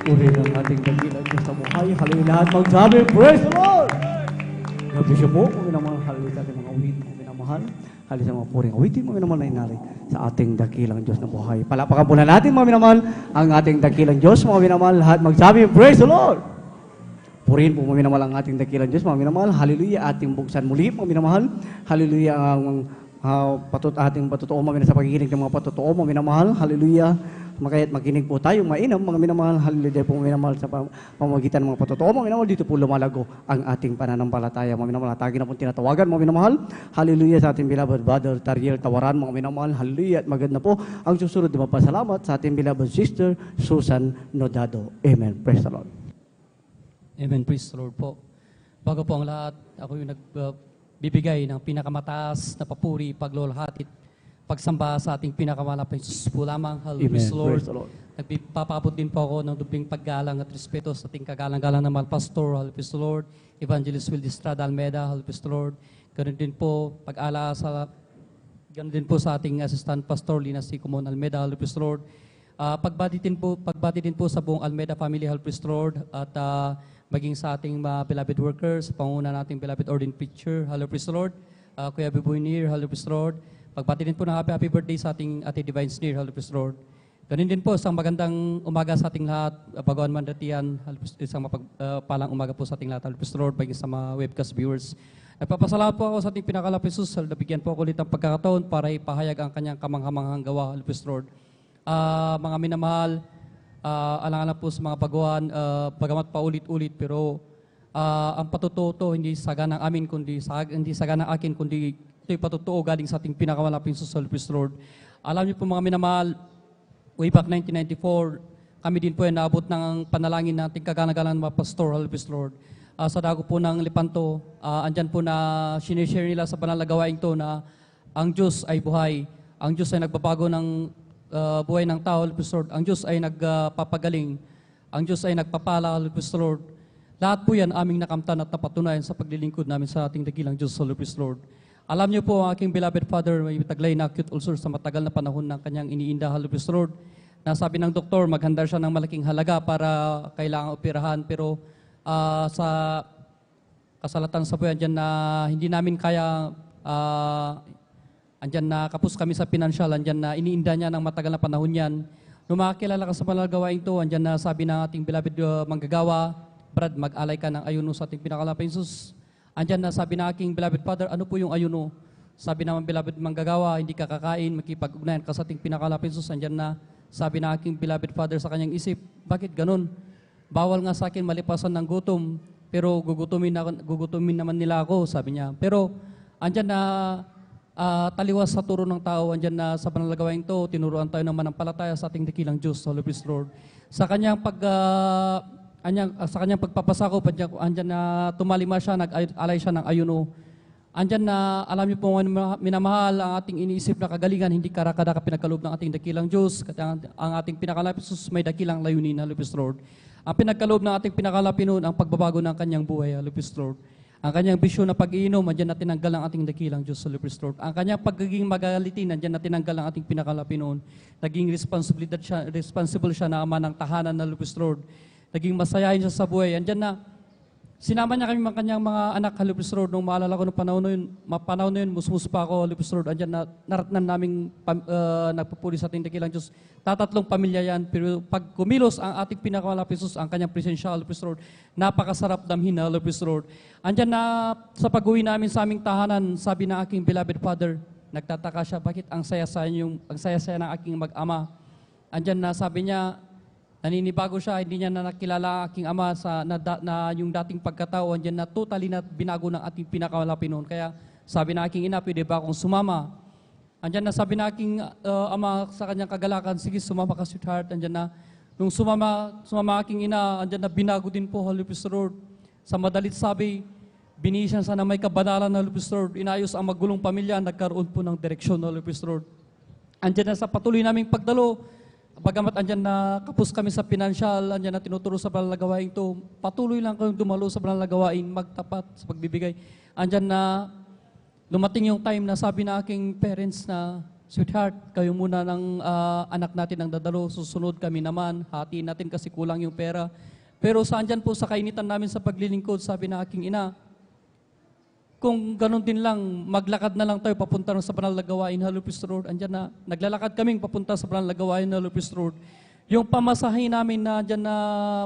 Purihin ang ating dakilang Diyos na buhay. Hallelujah. Lahat magsabi, praise the Lord! Gabi siya po, kung minamahal, hallelujah sa ating mga awit, kung minamahal, hallelujah sa mga puring awitin, mga minamahal na inari sa ating dakilang Diyos na buhay. Palapakan po na natin, mga minamahal, ang ating dakilang Diyos, mga minamahal, lahat magsabi, praise the Lord! Purihin po, mga minamahal, ang ating dakilang Diyos, mga minamahal. Hallelujah, ating buksan muli, mga minamahal. Hallelujah, ang ating patotoo, mga minamahal, sa pakikinig ng mga patotoo, mga minamahal. Hallelujah. Kaya't makinig po tayo, mainam, mga minamahal. Hallelujah po, mga minamahal, sa pamamagitan ng mga patotoo, mga minamahal. Dito po lumalago ang ating pananampalataya, mga minamahal. Tagi na po tinatawagan, mga minamahal. Hallelujah sa ating beloved brother, Tariel Tawaran, mga minamahal. Hallelujah, at maganda po ang susunod na mapasalamat sa ating beloved sister, Susan Nodado. Amen. Praise the Lord. Amen. Praise the Lord po. Bago po ang lahat, ako yung nagbibigay ng pinakamataas na papuri, paglulhatit, pagsamba sa ating pinakamalapit Jesus po lamang. Hallelujah, Amen. Lord. Praise the Lord. Nagpapabot din po ako ng dubling paggalang at respeto sa ating kagalang-galang na mahal pastor. Hallelujah, Lord. Evangelist Will Estrada Almeida. Hallelujah, Lord. Ganun din po ganun din po sa ating assistant pastor Lina C. Kumon Almeida. Hallelujah, Lord. Pagbati din po sa buong Almeida family. Hallelujah, Lord. At maging sa ating beloved workers, panguna nating beloved ordained preacher. Hallelujah, Lord. Kuya Biboy Nir. Hallelujah, Lord. Pagbati din po ng happy birthday sa ating Ate Divine Snare. Hallelujah, Lord. Ganun din po, isang magandang umaga sa ating lahat. Bagawan Mandatian, isang mapagpalang umaga po sa ating lahat. Hallelujah, Lord. Bagay sa mga webcast viewers. Nagpapasalamat po ako sa ating pinakalapit Jesus. Nabigyan po ako ulit ng pagkakataon para ipahayag ang kanyang kamanghamanghang gawa. Hallelujah, Lord. Mga minamahal, alang-alang po sa mga baguhan, bagamat paulit-ulit, pero ang patututo hindi saganang amin, hindi saganang akin, kundi ito'y patutuo galing sa ating pinakamalaping Jesus, Lord. Alam niyo po mga minamahal, way back 1994, kami din po ay naabot ng panalangin ng ating kagana-galang mga pastor, Lord. Sa dago po ng Lepanto, andyan po na sinishare nila sa banal na gawain to na ang Diyos ay buhay, ang Diyos ay nagbabago ng buhay ng tao, Lord. Ang Diyos ay nagpapagaling, ang Diyos ay nagpapala, Lord. Lahat po yan aming nakamtan at napatunayan sa paglilingkod namin sa ating dakilang Diyos, Lord. Alam niyo po, ang aking beloved father may taglay na acute ulcer sa matagal na panahon ng kanyang iniinda, Lord. Nasabi ng doktor, maghanda siya ng malaking halaga para kailangang operahan, pero sa kasalatan sa buhay, andyan na hindi namin kaya, andyan na kapos kami sa pinansyal, andyan na iniinda niya ng matagal na panahon yan. Nung makakilala ka sa malagawain ito, andyan na sabi ng ating beloved manggagawa, Brad, mag-alay ka ng ayuno sa ating pinakalapang Jesus. Andyan na sabi ng aking beloved father, ano po yung ayuno? Sabi naman beloved manggagawa, hindi ka kakain, makipag-ugnayan ka sa ating pinakalapang Jesus. Andyan na sabi ng aking beloved father sa kanyang isip, bakit ganun? Bawal nga sa akin malipasan ng gutom, pero gugutumin naman nila ako, sabi niya. Pero andyan na taliwas sa turo ng tao, andyan na sa panalagawain to, tinuruan tayo ng manampalataya sa ating dakilang Diyos, Hallelujah, Lord. Sa kanyang pagpapasakop, andyan na tumalima siya, nag-alay siya ng ayuno. Andyan na, alam niyo po, minamahal ang ating iniisip na kagalingan, hindi karakada ka pinagkaloob ng ating dakilang Diyos. Ang ating pinakalapit Jesus may dakilang layunin, Hallelujah, Lord. Ang pinagkaloob ng ating pinakalapit noon, ang pagbabago ng kanyang buhay, Hallelujah, Lord. Ang kanyang bisyo na pag-iinom, andyan na tinanggal ang ating dakilang Diyos, Hallelujah, Lord. Ang kanyang pagiging magalitin, andyan na tinanggal ang ating pinakalapit noon. Naging responsible siya na ama ng tahanan, Hallelujah, Lord. Naging masayahin siya sa buhay. Andyan na, sinama niya kami mga kanyang mga anak, Hallelujah, Lord. Nung maalala ko nung panahon na yun, musmus pa ako, Hallelujah, Lord. Andyan na, naratnan naming nagpupuli sa ating dakilang Diyos. Tatatlong pamilya yan, pero pag kumilos ang ating pinakamalapit Jesus, ang kanyang presensya, Hallelujah, Lord, napakasarap damhin, Hallelujah, Lord. Andyan na, sa pag-uwi namin sa aming tahanan, sabi ng aking beloved father, nagtataka siya, bakit ang saya-saya ng aking mag-ama. Andyan na, sabi niya, naninibago siya, hindi niya na nakilala ang aking ama na yung dating pagkatao, andyan na totally na binago ng ating pinakamalapit noon. Kaya sabi na aking ina, pwede ba akong sumama? Andyan na sabi na aking ama sa kanyang kagalakan, sige sumama ka sweetheart. Andyan na, nung sumama aking ina, andyan na binago din po, Hallelujah, Lord. Sa madalit sabi, binihisan sa na may kabanalan, Hallelujah, Lord. Inayos ang magulong pamilya, nagkaroon po ng direksyon, Hallelujah, Lord. Andyan na sa patuloy naming pagdalo, bagamat andyan na kapos kami sa pinansyal, andyan na tinuturo sa banal na gawain ito, patuloy lang kayong dumalo sa banal na gawain, magtapat sa pagbibigay. Andyan na lumating yung time na sabi na aking parents na, sweetheart, kayo muna ng anak natin ang dadalo, susunod kami naman, hatiin natin kasi kulang yung pera. Pero sa andyan po sa kainitan namin sa paglilingkod, sabi na aking ina, kung ganun din lang, maglakad na lang tayo papunta sa banal na gawain, Hallelujah, Lord. Andyan na, naglalakad kaming papunta sa banal na gawain, Hallelujah, Lord. Yung pamasahe namin na andyan na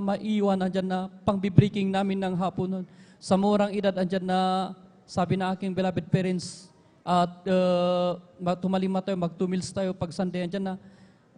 maiwan, andyan na pang-breaking namin ng hapon nun. Sa murang edad, andyan na sabi na aking beloved parents, at tumalima tayo, mag-2 meals tayo pag Sunday, andyan na.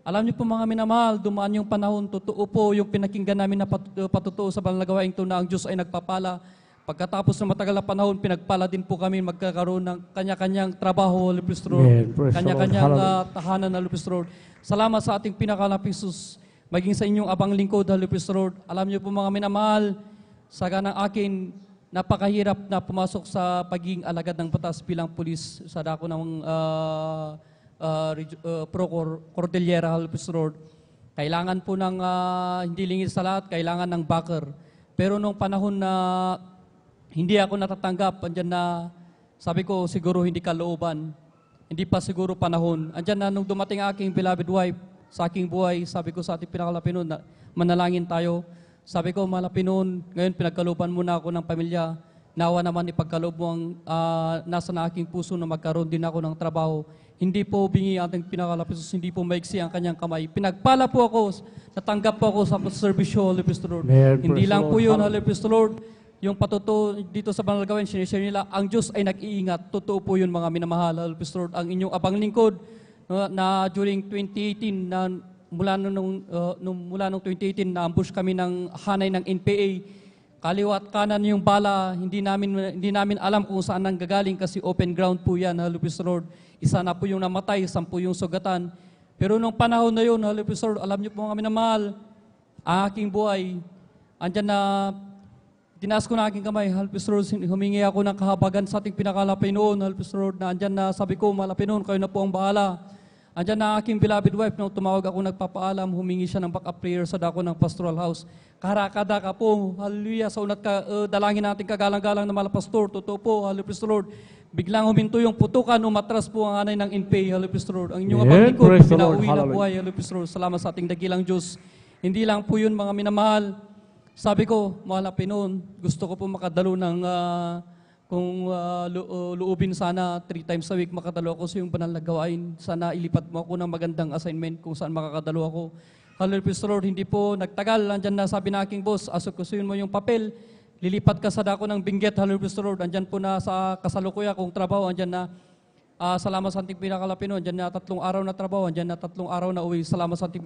Alam niyo po mga minamahal, dumaan yung panahon, totoo po yung pinakinggan namin na patutuo sa banal na gawain ito na ang Diyos ay nagpapala. Pagkatapos ng matagal na panahon, pinagpala din po kami magkakaroon ng kanya-kanyang trabaho, Lupis Road, kanya-kanyang tahanan na Lupis Road. Salamat sa ating pinakalaping Sus, maging sa inyong abang lingkod, Lupis Road. Alam niyo po mga minamahal, sa ganang akin, napakahirap na pumasok sa pagiging alagad ng batas bilang pulis sa dako ng Pro Cordillera, Lupis Road. Kailangan po ng hindi lingid sa lahat, kailangan ng backer. Pero nung panahon na hindi ako natatanggap, andyan na, sabi ko, siguro hindi kalooban. Hindi pa siguro panahon. Andyan na, nung dumating aking beloved wife sa aking buhay, sabi ko sa ating pinakalapinon, na manalangin tayo. Sabi ko, malapinon, ngayon pinagkalooban muna ako ng pamilya. Nawa naman ipagkaloob mo ang nasa na aking puso na magkaroon din ako ng trabaho. Hindi po bingi ating pinakalapisos, hindi po maiksi ang kanyang kamay. Pinagpala po ako, natanggap po ako sa servisyo, Holy Spirit Lord. Hindi lang po yun, Holy Spirit Lord. Yung patuto dito sa banal gawin, sinishare nila, ang Diyos ay nag-iingat. Totoo po yun mga minamahal, Holy Spirit Lord. Ang inyong abang lingkod na during 2018, na mula nung 2018, na-ambush kami ng hanay ng NPA. Kaliwat kanan yung bala, hindi namin alam kung saan nang gagaling kasi open ground po yan, Holy Spirit Lord. Isa na po yung namatay, 10 yung sugatan. Pero nung panahon na yun, Holy Spirit Lord, alam niyo po mga minamahal, ang aking buhay, andyan na, tinaas ko na aking kamay, Halpis Lord, humingi ako ng kahabagan sa ating pinakalapay noon, Halpis Lord, na andyan na sabi ko, malapay noon, kayo na po ang bahala. Andyan na aking beloved wife, nung tumawag ako nagpapaalam, humingi siya ng backup prayer sa dako ng pastoral house. Karakadaka po, hallelujah, sa unat dalangin natin kagalang-galang na malapastor, totoo po, Halpis Lord. Biglang huminto yung putukan, umatras po ang anay ng NPA, Halpis Lord. Ang inyong abang lingkod, pinauwi na buhay, Halpis Lord. Salamat sa ating dakilang Diyos. Hindi lang po yun mga minamahal. Sabi ko, malapit noon, gusto ko po makadalo ng, kung luubin sana 3 times a week, makadalo ako sa yung banal na gawain. Sana ilipat mo ako ng magandang assignment kung saan makakadalo ako. Hallelujah, Lord, hindi po nagtagal. Andyan na sabi na aking boss, asukusuin mo yung papel, lilipat ka sa dako ng Benguet, Hallelujah, Lord. Andyan po na sa kasalukuya kong trabaho, andyan na salamat sa ating pinakalapin, andyan na 3 araw na trabaho, andyan na 3 araw na uwi. Salamat sa ating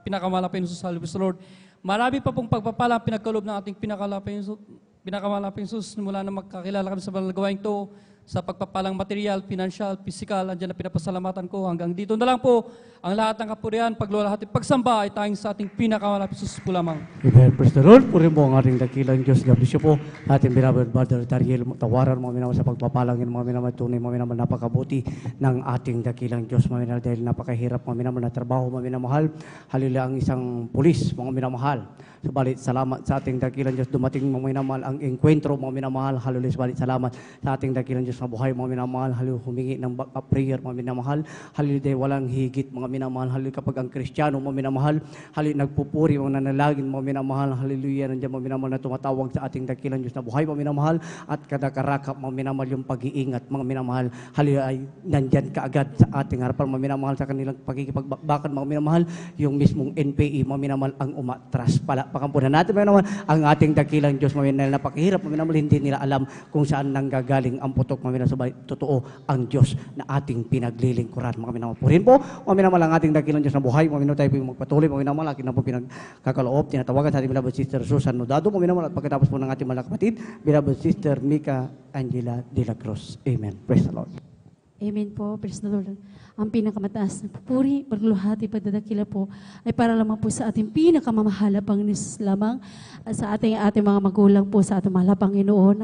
pinakamalapin sa Hallelujah, Lord. Marami pa pong pagpapala pinagkaloob ng ating pinakamalaping sus mula na magkakilala kami sa banal na gawain ito, sa pagpapalang material, financial, physical, andyan na pinapasalamatan ko. Hanggang dito na lang po, ang lahat ng kapurihan, paglulahati, pagsamba ay tayong sa ating pinakamalaping sus po lamang. Amen. Praise the Lord. Puri mo ang ating dakilang Diyos. God bless you po. Ating beloved brother Dariel, tawaran mga minamahal sa pagpapalangin, mga minamahal tunay, mga minamahal napakabuti ng ating dakilang Diyos, mga minamahal, dahil napakahirap mga minamahal na trabaho, mga minamahal. Halila ang isang pulis, mga minamahal. Subalit, salamat sa ating dakilang Diyos. Dumating mga minamahal ang enkwentro, mga minamahal. Halila, subalit, salamat sa ating dakilang Diyos na buhay, mga minamahal. Halila, humingi ng backup prayer, mga minamahal. Halila, dahil walang higit, mga minamahal. Halila, kapag ang Kristiyano, mga minamahal. Halila, nagpupuri, mga nanalagin, mga minamahal. Hallelujah, nandiyan mga minamahal na tumatawag sa ating dakilang Diyos na buhay, mga minamahal. At kadakarakap, mga minamahal, yung pag-iingat, mga minamahal. Halila, ay nandyan kaagad sa ating harapan, mga minamahal, sa kanilang pagkikipagbakan, mga minamahal. Yung mismong NPE, mga minamahal, ang umatras pala. Pakampunan natin, mga minamahal, ang ating dakilang Diyos, mga minamahal, napakahirap, mga minamahal, hindi nila alam kung saan nanggagaling ang putok, mga minamahal. Subalit, totoo ang Diyos na ating pinaglilingkuran, mga minamahal. Purin po, mga minamahal, ang ating dakilang Diyos na buhay, mga minamahal, tayo po yung magpatuloy, mga minamahal, akin na po pinagkakaloob, tinatawagan sa ating beloved sister Susan Nodado, mga minamahal, at pagkatapos po ng ating mga kapatid, beloved sister Mika Angela de la Cruz. Amen. Praise the Lord. Amen po. Praise the Lord. Ang pinakamataas na pupuri, pagluhati, pagdadakila po ay para lamang po sa ating pinakamamahal na Panginoon lamang, sa ating mga magulang po, sa ating mahal na Panginoon,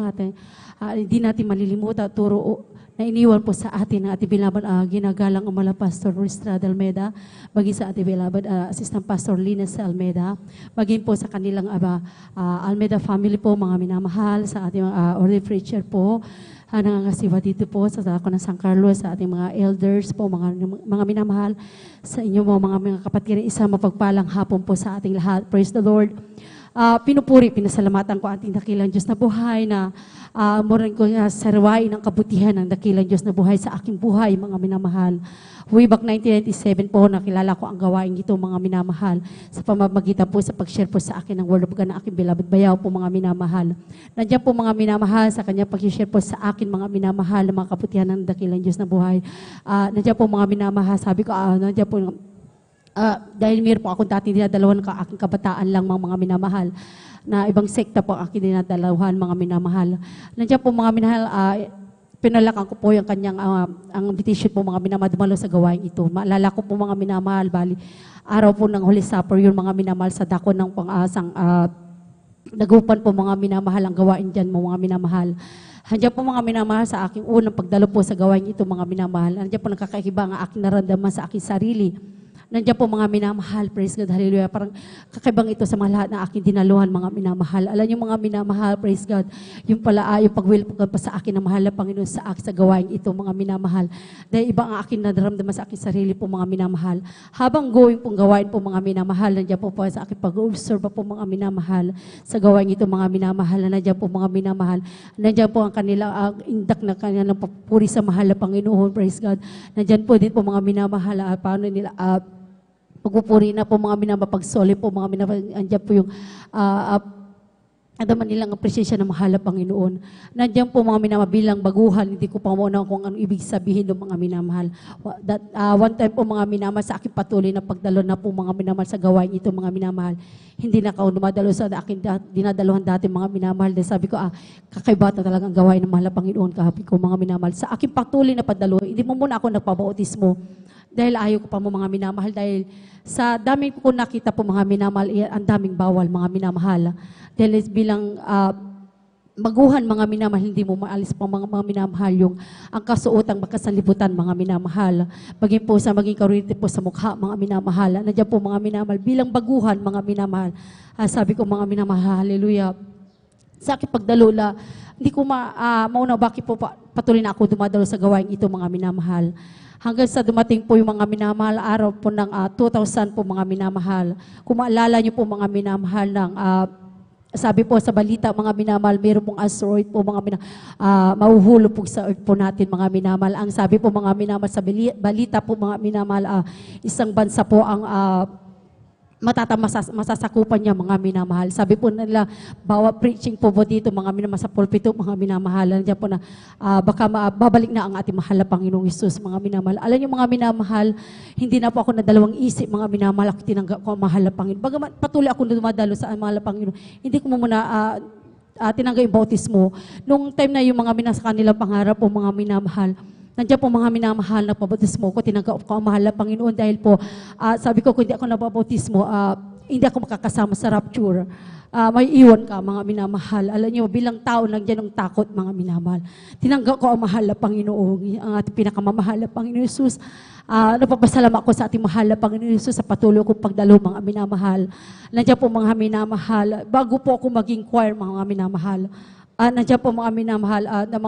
hindi natin malilimutan, turo na iniwan po sa atin ng ating beloved ginagalang umala Pastor Ristrada Almeida, maging sa ating beloved Assistant Pastor Linus Almeida, maging po sa kanilang Almeida family po, mga minamahal, sa ating order preacher po, nangangasiwa dito po sa dako ng San Carlos, sa ating mga elders po, mga minamahal, sa inyo mga kapatid, isang mapagpalang hapon po sa ating lahat. Praise the Lord. pinupuri, pinasalamatan ko ating dakilang Diyos na buhay na muran ko sarwain ang kabutihan ng dakilang Diyos na buhay sa aking buhay, mga minamahal. Way back 1997 po, nakilala ko ang gawain ito, mga minamahal, sa pamamagitan po sa pag-share po sa akin ng Word of God na aking beloved bayaw po, mga minamahal. Nandiyan po mga minamahal sa kanya pag-share po sa akin, mga minamahal, na mga kabutihan ng dakilang Diyos na buhay. Nandiyan po mga minamahal, sabi ko, nandiyan po, dahil mayroon po akong dating dinadalawan ka aking kabataan lang, mga minamahal, na ibang sekta po ang aking dinadalawan, mga minamahal. Nandiyan po mga minamahal, pinalakan ko po yung kanyang ang invitation po, mga minamahal, dumalo sa gawain ito. Maalala ko po, mga minamahal, bali, araw po ng Holy Supper, yun, mga minamahal, sa dako ng pang-asang nagupan po, mga minamahal, ang gawain dyan, mga minamahal. Nandiyan po mga minamahal sa aking unang pagdalo po sa gawain ito, mga minamahal. Nandiyan po nakakaiba ang aking naramdaman sa aking sarili. Nandiyan po mga minamahal, praise God, hallelujah. Parang kakaibang ito sa mga lahat na aking dinaluhan, mga minamahal. Alam niyo mga minamahal, praise God, yung pala, yung pag-will po pa sa akin na mahal na Panginoon sa akin sa gawain ito, mga minamahal. Dahil iba ang aking nadaramdaman sa aking sarili po, mga minamahal. Habang going pong gawain po, mga minamahal, nandiyan po sa aking pag-observe po, mga minamahal, sa gawain ito, mga minamahal. Nandiyan po mga minamahal. Nandiyan po ang kanilang indak na kanilang papuri sa mahal na Panginoon, praise God. Nandiyan po din po mga minamahal, paano nila, pagpupuri na po, mga minamapagsoli po, mga minamahal, andyan po yung adaman nilang appreciation ng mahal na Panginoon. Nandiyan po mga minamabilang baguhan, hindi ko pa muna kung anong ibig sabihin ng mga minamahal. One time po mga minamahal sa aking patuloy na pagdalo na po, mga minamahal, sa gawain ito, mga minamahal. Hindi na ako dumadalo sa aking dinadaluhan dati, mga minamahal. Dahil sabi ko, kakaiba na talagang gawain ng mahal na Panginoon, kahapi ko, mga minamahal. Sa aking patuloy na pagdalo, hindi mo muna ako nagpabautismo. Dahil ayaw ko pa mo, mga minamahal, dahil sa dami ko nakita po, mga minamahal, ang daming bawal, mga minamahal. Dahil bilang baguhan, mga minamahal, hindi mo maalis pa, mga minamahal, yung ang kasuotang makasanlibutan, mga minamahal. Maging po sa maging karunite po sa mukha, mga minamahal. Nandiyan po mga minamahal, bilang baguhan, mga minamahal. Sabi ko, mga minamahal, hallelujah. Sa aking pagdalula, hindi ko mauna bakit po patuloy na ako dumadalo sa gawain ito, mga minamahal. Hanggang sa dumating po yung mga minamahal, araw po ng 2000 po, mga minamahal. Kung maalala niyo po, mga minamahal, ng sabi po sa balita, mga minamahal, mayroon pong asteroid po, mga mahuhulog po sa earth po natin, mga minamahal. Ang sabi po, mga minamahal, sa balita po, mga minamahal, isang bansa po ang masasakupan niya, mga minamahal. Sabi po nila, bawat preaching po dito, mga minamahal, sa pulpito, mga minamahal, nandiyan po na baka babalik na ang ating mahal na Panginoong Hesus, mga minamahal. Alam niyo, mga minamahal, hindi na po ako nadalawang isip, mga minamahal, ako tinanggap ko ang mahal na Panginoon. Bagamat patuloy ako dumadalo sa mahal na Panginoon, hindi ko muna tinanggap yung bautismo. Nung time na yung mga sa kanilang pangarap po, mga minamahal, nandiyan po mga minamahal na pabautismo ko, tinanggap ko ang mahal na Panginoon dahil po, sabi ko, kung hindi ako nababautismo, hindi ako makakasama sa rapture. May iwan ka, mga minamahal. Alam niyo, bilang tao, nandiyan ang takot, mga minamahal. Tinanggap ko ang mahal na Panginoon, ang ating pinakamamahal na Panginoon Hesus. Napapasalamat ko sa ating mahal na Panginoon Hesus sa patuloy kong pagdalo, mga minamahal. Nandiyan po mga minamahal. Bago po ako maging choir, mga minamahal, nandiyan po mga minamahal na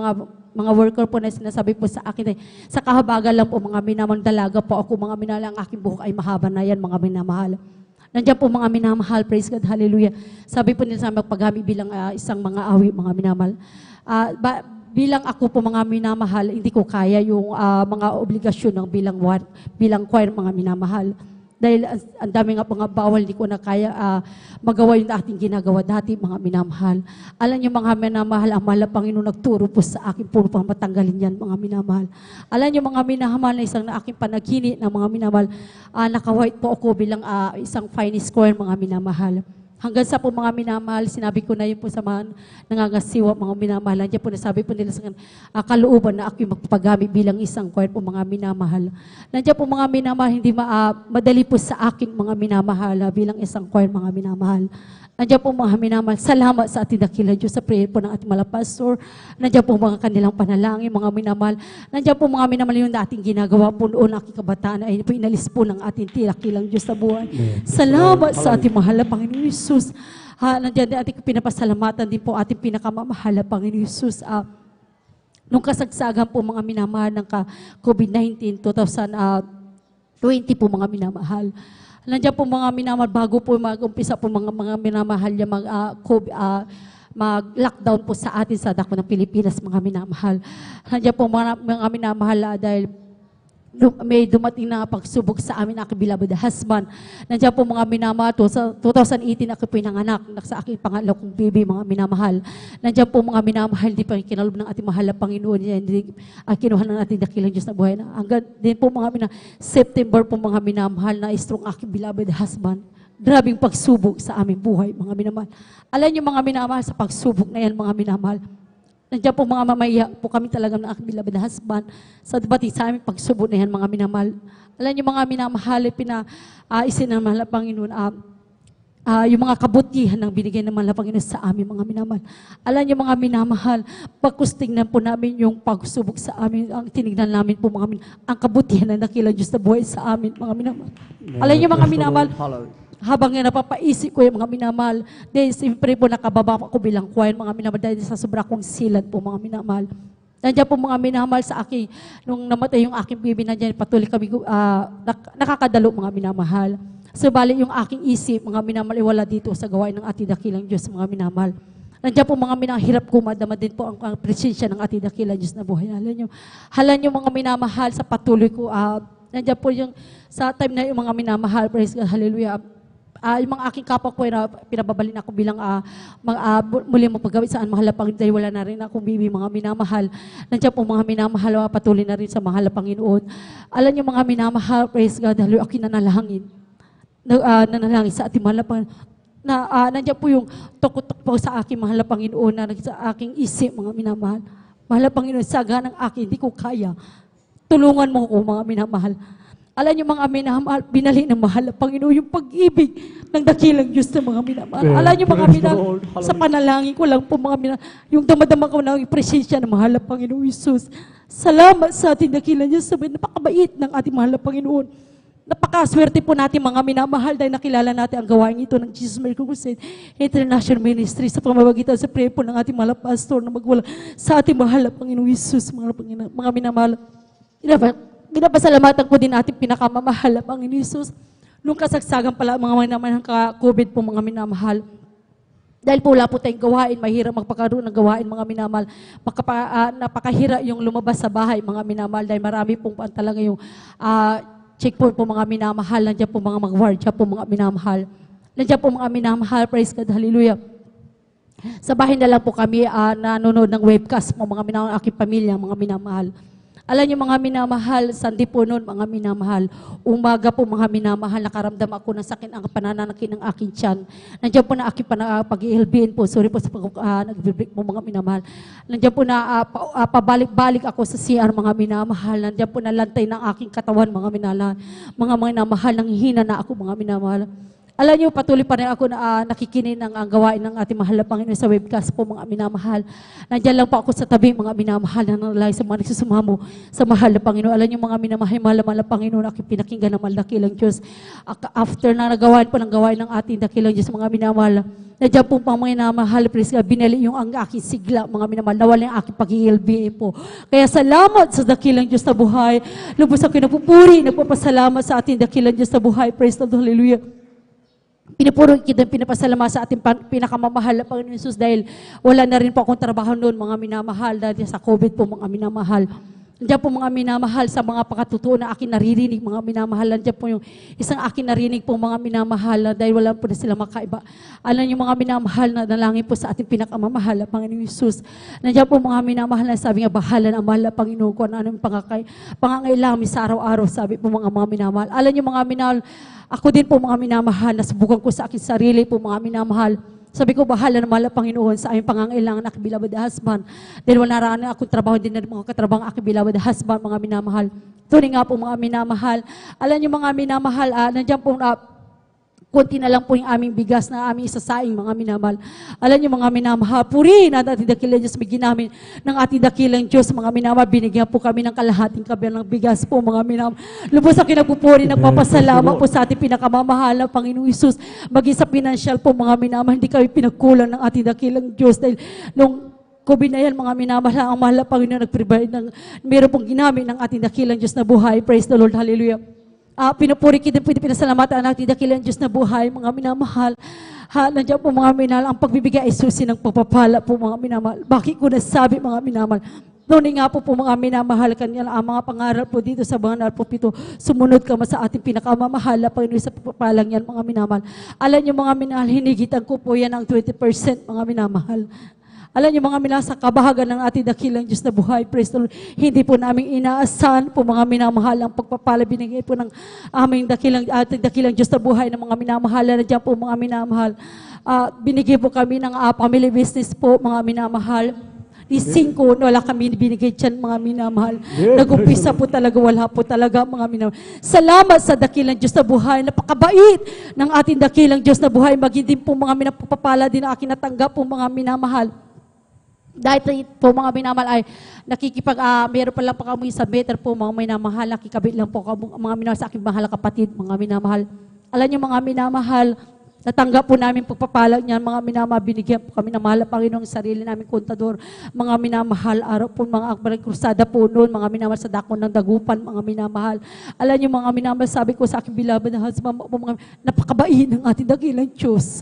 mga worker po na sinasabi po sa akin, sa kahabagan lang po, mga minamahal, dalaga po ako, mga minamahal, ang aking buhok ay mahaba na yan, mga minamahal. Nandiyan po mga minamahal, praise God, hallelujah. Sabi po nila sa magpagami bilang isang mga awi, mga minamahal. Bilang ako po, mga minamahal, hindi ko kaya yung mga obligasyon ng bilang choir, mga minamahal. Dahil ang dami nga mga bawal, hindi ko na kaya magawa yung ating ginagawa dati, mga minamahal. Alam niyo, mga minamahal, ang mahal na Panginoon nagturo po sa akin, puro pang matanggalin yan, mga minamahal. Alam niyo, mga minamahal, na isang na aking panagkini ng mga minamahal, naka-white po ako bilang isang finest choir, mga minamahal. Hanggang sa po mga minamahal, sinabi ko na yun po sa mga nangangasiwa, mga minamahal. Nandiyan po nasabi po nila sa kalooban na ako yung magpagamit bilang isang choir po, mga minamahal. Nandiyan po mga minamahal, hindi madali po sa akin, mga minamahal, bilang isang choir, mga minamahal. Nandiyan po mga minamahal, salamat sa ating dakilang Diyos sa prayer po ng ating mga pastor. Nandiyan po mga kanilang panalangin, mga minamahal. Nandiyan po mga minamahal yung ating ginagawa po noon, aking kabataan, ay po inalis po ng ating dakilang Diyos sa buhay. Salamat sa ating mahal na Panginoon Hesus. Nandiyan din ating pinapasalamatan din po ating pinakamamahal na Panginoon Hesus. Nung kasagsagan po mga minamahal ng COVID-19, 2020 po mga minamahal. Nandiyan po mga minamahal, bago po mag-umpisa po mga minamahal niya mag-lockdown po sa atin sa dako ng Pilipinas, mga minamahal. Nandiyan po mga minamahal dahil may dumating na pagsubok sa amin, aking beloved husband. Nandiyan po mga minamahal, sa 2018 ako pinanganak sa aking pangalaw kong baby, mga minamahal. Nandiyan po mga minamahal, di pa kinalob ng ating mahal na Panginoon, hindi kinuha ng ating dakilang Diyos na buhay. Hanggang din po mga September po mga minamahal na strong aking beloved husband. Grabing pagsubok sa aming buhay, mga minamahal. Alam niyo mga minamahal, sa pagsubok na yan, mga minamahal, nandiyan po mga mamaya po kami talaga ng aking beloved husband sa debati sa aming pagsubok na yan, mga minamahal. Alam niyo mga minamahal, isinamahal ng Panginoon, yung mga kabutihan ng binigay ng mahal na Panginoon sa amin, mga minamahal. Alam niyo mga minamahal, pagkustingnan po namin yung pagsubok sa amin, ang tinignan namin po mga minamahal, ang kabutihan na nakilang Diyos na buhay sa amin, mga minamahal. Alam niyo mga minamahal, habang nga napapaisip ko yung mga minamahal, dahil siyempre po nakababa ako bilang choir, mga minamahal, dahil sa sobra kong silat po, mga minamahal. Nandiyan po mga minamahal sa akin, nung namatay yung aking baby, nandiyan patuloy kami nakakadalo, mga minamahal. Subalit yung aking isip, mga minamahal, wala dito sa gawain ng ating dakilang Diyos, mga minamahal. Nandiyan po mga minahirap ko, madama din po ang presensya ng ating dakilang Diyos na buhay. Halan yung mga minamahal sa patuloy ko, nandiyan po yung sa time na yung mga minamahal, praise God, hallelujah. Yung mga aking kapwa ko na pinababalin ako bilang muli mo paggawi saan mahal na Panginoon dahil wala na rin akong bibi, mga minamahal. Nandiyan po mga minamahal, patuloy na rin sa mahal na Panginoon. Alam niyo mga minamahal, praise God, dahil aking nanalangin. Nanalangin sa ating mahal na Panginoon. Nandiyan po yung tukot-tuk po sa aking mahal na Panginoon na sa aking isip, mga minamahal. Mahal na Panginoon, saga ng akin, hindi ko kaya. Tulungan mo ko, mga minamahal. Alam niyo mga minamahal, binali ng mahal na Panginoon yung pag-ibig ng dakilang Diyos sa mga minamahal. Alam niyo mga minamahal, sa panalangin ko lang po mga minamahal, yung damadama ko na yung presensya ng mahal na Panginoon Jesus. Salamat sa ating dakilang Diyos, sabi, napakabait ng ating mahal na Panginoon. Napakaswerte po natin mga minamahal dahil nakilala natin ang gawain ito ng Jesus Miracle Crusade International Ministry sa pamamagitan sa prayer po ng ating mahal na pastor na magwala sa ating mahal na Panginoon Jesus, mga minamahal. Binapasalamatan po din natin pinakamamahal na Panginoon Jesus. Nung kasagsagan pala mga minamahal ng COVID po mga minamahal. Dahil po wala po tayong gawain, mahirap magpakaroon ng gawain mga minamahal. Napakahira yung lumabas sa bahay mga minamahal dahil marami pong talaga yung checkpoint po mga minamahal. Nandiyan po mga mag-wardya po mga minamahal. Nandiyan po mga minamahal, praise God, hallelujah. Sa bahay na lang po kami nanonood ng webcast po mga minamahal, aking pamilya, mga minamahal. Alam niyo mga minamahal, Sunday po noon mga minamahal, umaga po mga minamahal, nakaramdam ako ng sakit ang pananakit ng aking tiyan. Nandiyan po na aking pag-iilbihin po, sorry po sa nag-break po mga minamahal. Nandiyan po na pabalik-balik ako sa CR mga minamahal. Nandiyan po na lantay ng aking katawan mga minamahal, nang hina na ako mga minamahal. Alam niyo, patuloy pa rin ako na nakikinig ng gawain ng ating mahal na Panginoon sa webcast po mga minamahal. Nandiyan lang po ako sa tabi mga minamahal na nanalay sa mga nagsusumamo sa mahal na Panginoon. Alam niyo mga minamahal, mahal na Panginoon, aking pinakinggan ng mahal na dakilang Diyos. After na nagawain po ng gawain ng ating dakilang Diyos mga minamahal, nandiyan po pang mga minamahal, praise God, binali yung ang aking sigla mga minamahal, nawala yung aking pag-iilbihin po. Kaya salamat sa dakilang Diyos na buhay. Lubos ako napupuri, nagpapasalamat sa ating dakilang Diyos na buhay. Praise the Lord, hallelujah. Pinupuro kita, pinapasalamat sa ating pinakamamahal na Panginoon Jesus dahil wala na rin po akong trabaho noon mga minamahal dahil sa COVID po mga minamahal. Nandiyan po mga minamahal sa mga pakatutuo na aking naririnig mga minamahal. Nandiyan po yung isang aking narinig po mga minamahal dahil wala po na sila makaiba. Alam niyo mga minamahal na nalangin po sa ating pinakamamahal na Panginoon Jesus. Nandiyan po mga minamahal na sabi nga bahala ng mahal na Panginoon ko ano yung pangangailangan sa araw-araw sabi po mga minamahal. Alam niyo mga minamahal, ako din po mga minamahal, nasubukan ko sa aking sarili po mga minamahal. Sabi ko, bahala na mahal na Panginoon sa aming pangangailangan aking beloved husband. Dahil wala na akong trabaho din na mga katrabang aking beloved husband, mga minamahal. Tuloy nga po mga minamahal. Alam niyo mga minamahal, nandiyan po konti na lang po yung aming bigas na aming isasaing mga minamahal. Alam niyo mga minamahal, purihin at ating dakilang Diyos, bigyan namin ng ating dakilang Diyos, mga minamahal, binigyan po kami ng kalahating kabilang ng bigas po mga minamahal. Lubos ang kinagpupuri, nagpapasalamat po sa ating pinakamamahal na Panginoong Isus. Maging sa financial po mga minamahal, hindi kami pinagkulang ng ating dakilang Diyos dahil nung COVID na yan, mga minamahal, ang mahal na Panginoon nag-provide ng meron pong ginamit ng ating dakilang Diyos na buhay. Praise the Lord, hallelujah. Pinupuri kita po, pinasalamatan natin dakilang Diyos na buhay, mga minamahal. Nandiyan po mga minamahal, ang pagbibigay ay susi ng pagpapala po mga minamahal. Bakit ko nasabi mga minamahal? Noon nga po mga minamahal kanya ang mga pangaral po dito sa banal po pito. Sumunod ka sa ating pinakamamahal na Panginoon sa pagpapalang yan mga minamahal. Alam niyo mga minamahal, hinigitan ko po yan ng 20% mga minamahal. Alam niyo mga minamahal, sa kabahagan ng ating dakilang Diyos na buhay, praise the Lord, hindi po namin inaasahan po mga minamahal ang pagpapala binigay po ng aming ating dakilang Diyos na buhay ng mga minamahal na dyan po mga minamahal. Binigay po kami ng family business po mga minamahal. Di 5, wala kami binigay dyan, mga minamahal. Nag-umpisa po talaga, wala po talaga, mga minamahal. Salamat sa dakilang Diyos na buhay. Napakabait ng ating dakilang Diyos na buhay. Maging din po mga minapapala din na aking natanggap po mga minamahal. Dahil po mga minamahal ay meron pa lang pa kami sa better po mga minamahal. Nakikabit lang po mga minamahal sa aking mahal kapatid, mga minamahal. Alam niyo mga minamahal, natanggap po namin pagpapalag niyan, mga minamahal, binigyan po kami ng mahal na Panginoong sarili namin kontador, mga minamahal, araw po mga akbarang krusada po noon, mga minamahal sa dakon ng dagupan, mga minamahal. Alam niyo mga minamahal, sabi ko sa aking beloved na husband, napakabait ng ating dakilang Diyos.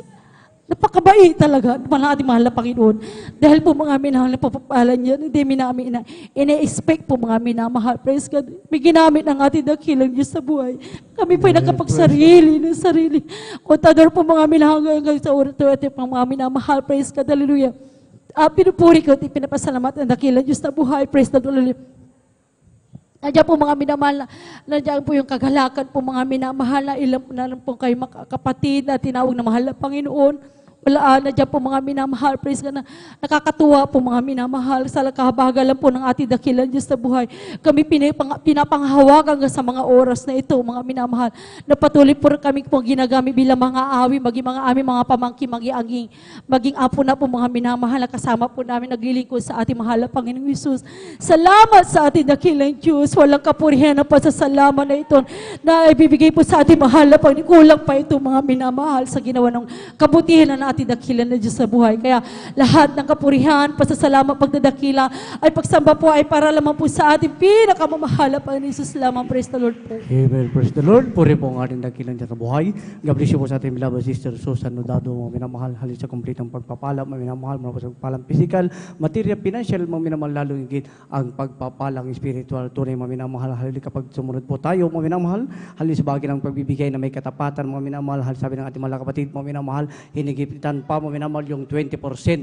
Napakabait talaga ng ating mahal na Panginoon. Dahil po mga minamahal na papapalan niya, hindi namin ina-expect po mga minamahal. Praise God. May ginamit ng ating dakilang Diyos sa buhay. Kami po ay nakapagsarili ng sarili. Kontador po mga minamahal hanggang sa oras ito mga minamahal. Praise God. Hallelujah. Pinupuri ko at pinapasalamat ng dakilang Diyos na buhay. Praise God. Hallelujah. Nandiyan po mga minamahal, nandiyan po yung kagalakan po mga minamahal na ilang na po kayo kapatid na tinawag na mahal na Panginoon. Wala, nandiyan po mga minamahal, praise God, na nakakatuwa po mga minamahal sa kahabagalan po ng ating dakilang Diyos na buhay. Kami pinapanghawagan sa mga oras na ito, mga minamahal, na patuloy po kami po ginagamit bilang mga awi, maging mga aming mga pamangkin, maging apo na po mga minamahal na kasama po namin naglilingkod sa ating mahal na Panginoong Hesus. Salamat sa ating dakilang Diyos. Walang kapurihan na pasasalamat na ito na ibibigay po sa ating mahal na Panginoon. Kulang pa ito mga minamahal sa ginawa ng kabutihan na ating dakilan na Diyos sa buhay. Kaya lahat ng kapurihan, pasasalamat, pagdadakila, ay pagsamba po ay para lamang po sa ating pinakamamahal na Panginoon Hesus lamang. Praise the Lord po. Amen. Praise the Lord. Puri po ang ating dakilang Diyos sa buhay. God bless you po sa ating beloved sister Susan Nodado, mga minamahal, halin sa kumpletong pagpapala, mga minamahal, mga pagpapalang physical, material, financial, mga minamahal, lalong higit ang pagpapalang spiritual, tunay mga minamahal, halin kapag sumunod po tayo, mga minamahal, halin sa bagay ng pagbibigay na may katapatan, mga minamahal, halin sabi ng ating mga kapatid, mga minamahal, hinigitan pa mga minamahal yung 20%,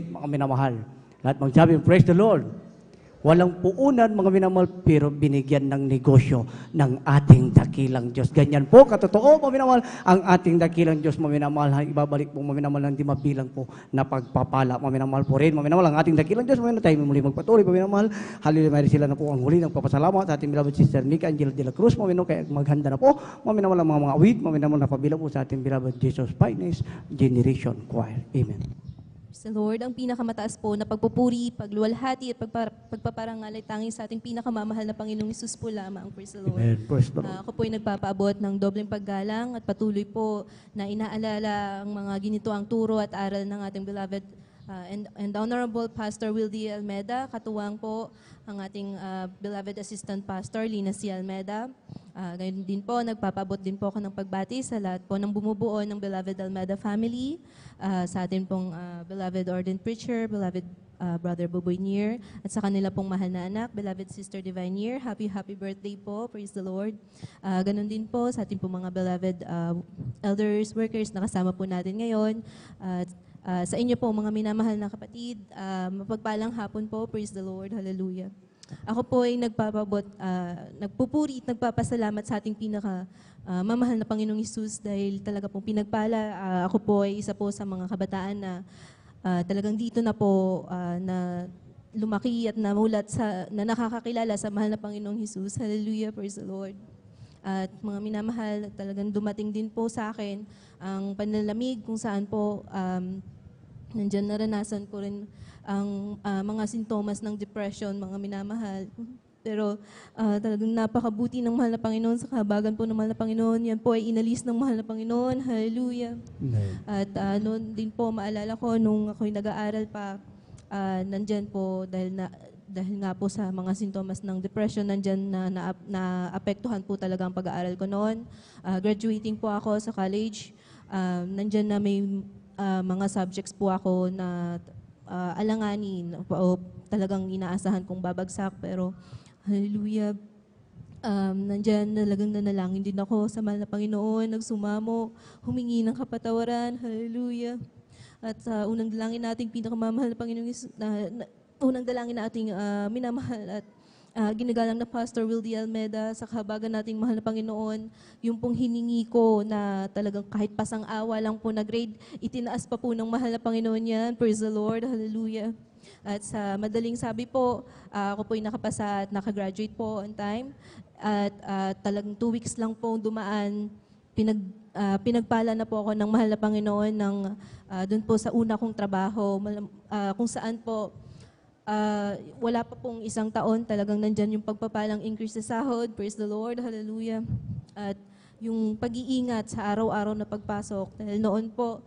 mga minamahal. Lahat magsabi, praise the Lord. Walang puunan, mga minamahal, pero binigyan ng negosyo ng ating dakilang Diyos. Ganyan po, katotoo, mga minamahal, ang ating dakilang Diyos, mga minamahal, ibabalik po, mga minamahal, ng di mabilang po na pagpapala, mga minamahal po rin, mga minamahal, ang ating dakilang Diyos, mga minamahal, tayo muli magpatuloy, mga minamahal, hallelujah, mayroon sila na po ang huli ng papasalamat sa ating beloved sister Nika Angela de la Cruz, mga minamahal, kaya maghanda na po, mga minamahal, ang mga awit, mga minamahal, na pabilang po sa ating beloved Jesus Finest Generation Choir. Amen. Praise the Lord, ang pinakamataas po na pagpupuri, pagluwalhati at pagpaparangal ay tanging sa ating pinakamamahal na Panginoong Hesus po lamang. Praise the Lord. Amen. Praise the Lord. Ako po ay nagpapaabot ng dobleng paggalang at patuloy po na inaalala ang mga ginito ang turo at aral ng ating beloved and Honorable Pastor Wildy Almeda, katuwang po ang ating beloved Assistant Pastor Lina C. Almeda. Ngayon din po, nagpapabot din po ako ng pagbati sa lahat po ng bumubuo ng beloved Almeda family, sa atin pong beloved ordained preacher, beloved Brother Buboy Nier, at sa kanila pong mahal na anak, beloved Sister Divine Nier. Happy birthday po, praise the Lord. Ganon din po sa ating pong mga beloved elders, workers na kasama po natin ngayon. Sa inyo po, mga minamahal na kapatid, mapagpalang hapon po, praise the Lord, hallelujah. Ako po ay nagpupuri at nagpapasalamat sa ating mamahal na Panginoong Hesus dahil talaga pong pinagpala. Ako po ay isa po sa mga kabataan na talagang dito na po na lumaki at namulat na nakakakilala sa mahal na Panginoong Hesus. Hallelujah, praise the Lord. At mga minamahal, talagang dumating din po sa akin ang panlalamig kung saan po nandyan naranasan ko rin ang mga sintomas ng depression, mga minamahal. Pero talagang napakabuti ng mahal na Panginoon sa kahabagan po ng mahal na Panginoon. Yan po ay inalis ng mahal na Panginoon. Hallelujah. At noon din po, maalala ko, nung ako'y nag-aaral pa, nandyan po dahil nga po sa mga sintomas ng depression, nandyan naapektuhan po talaga ang pag-aaral ko noon. Graduating po ako sa college, nandyan na may mga subjects po ako na alanganin o talagang inaasahan kong babagsak, pero hallelujah, nandyan talagang nanalangin din ako sa mahal na Panginoon, nagsumamo, humingi ng kapatawaran, hallelujah. At sa unang dalangin nating pinakamamahal na Panginoon, unang dalangin nating minamahal at ginagalang na Pastor Will D. Almeda, sa kahabagan nating mahal na Panginoon, yung pong hiningi ko na talagang kahit pasang awa lang po na grade, itinaas pa po ng mahal na Panginoon yan. Praise the Lord, hallelujah. At sa madaling sabi po, ako po'y nakapasa at nakagraduate po on time. At talagang 2 weeks lang po dumaan, pinagpala na po ako ng mahal na Panginoon ng doon po sa una kong trabaho, kung saan po wala pa pong 1 taon, talagang nandyan yung pagpapalang increase sa sahod. Praise the Lord, hallelujah. At yung pag-iingat sa araw-araw na pagpasok. Dahil noon po,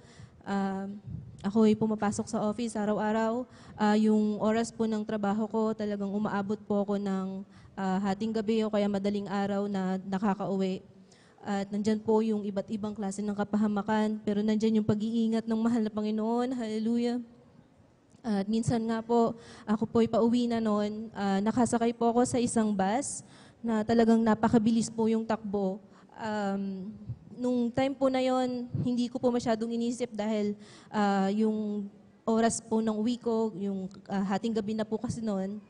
ako ay pumapasok sa office araw-araw. Yung oras po ng trabaho ko, talagang umaabot po ako ng hating gabi o kaya madaling araw na nakakauwi. At nandyan po yung iba't ibang klase ng kapahamakan, pero nandyan yung pag-iingat ng mahal na Panginoon. Hallelujah. At minsan nga po, ako po'y pauwi na noon, nakasakay po ako sa isang bus na talagang napakabilis po yung takbo. Nung time po na yon, hindi ko po masyadong inisip dahil yung oras po ng uwi ko, yung hating gabi na po kasi noon,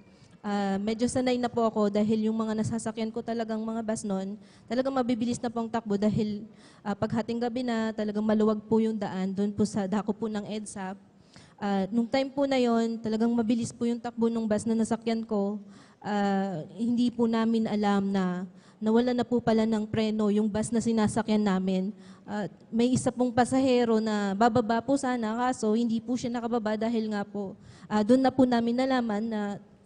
medyo sanay na po ako dahil yung mga nasasakyan ko talagang mga bus noon, talagang mabibilis na pong takbo dahil pag hating gabi na, talagang maluwag po yung daan doon po sa dako po ng EDSA. Nung time po na yon, talagang mabilis po yung takbo ng bus na nasakyan ko. Hindi po namin alam na nawala na po pala ng preno yung bus na sinasakyan namin. May isa pong pasahero na bababa po sana, kaso hindi po siya nakababa dahil nga po doon na po namin nalaman na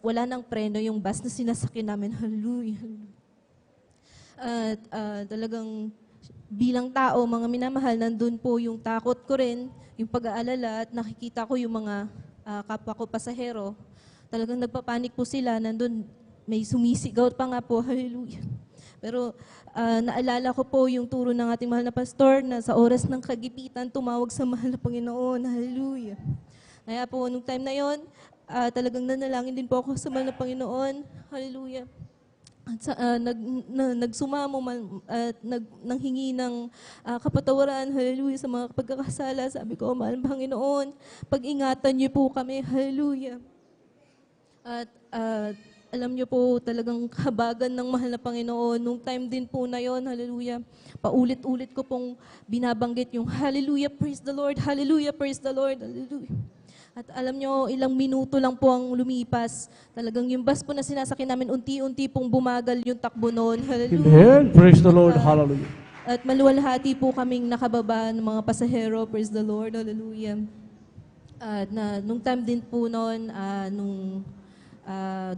wala ng preno yung bus na sinasakyan namin. Hallelujah. Talagang bilang tao, mga minamahal, nandun po yung takot ko rin, yung pag-aalala, at nakikita ko yung mga kapwa ko pasahero. Talagang nagpapanik po sila, nandun may sumisigaw pa nga po, hallelujah. Pero naalala ko po yung turo ng ating mahal na pastor na sa oras ng kagipitan, tumawag sa mahal na Panginoon, hallelujah. Kaya po, nung time na yon, talagang nanalangin din po ako sa mahal na Panginoon, hallelujah. At nagsumamo at nanghingi ng kapatawaran, hallelujah, sa mga pagkakasala. Sabi ko, mahal na Panginoon, pag-ingatan niyo po kami, hallelujah. At alam niyo po, talagang kabagan ng mahal na Panginoon. Nung time din po na yon, hallelujah, paulit-ulit ko pong binabanggit yung hallelujah, praise the Lord, hallelujah, praise the Lord, hallelujah. At alam nyo, ilang minuto lang po ang lumipas. Talagang yung bus po na sinasakyan namin, unti-unti pong bumagal yung takbo noon. Hallelujah. Amen. Praise the Lord. Hallelujah. At maluwalhati po kaming nakababa ng mga pasahero. Praise the Lord. Hallelujah. At nung time din po noon, nung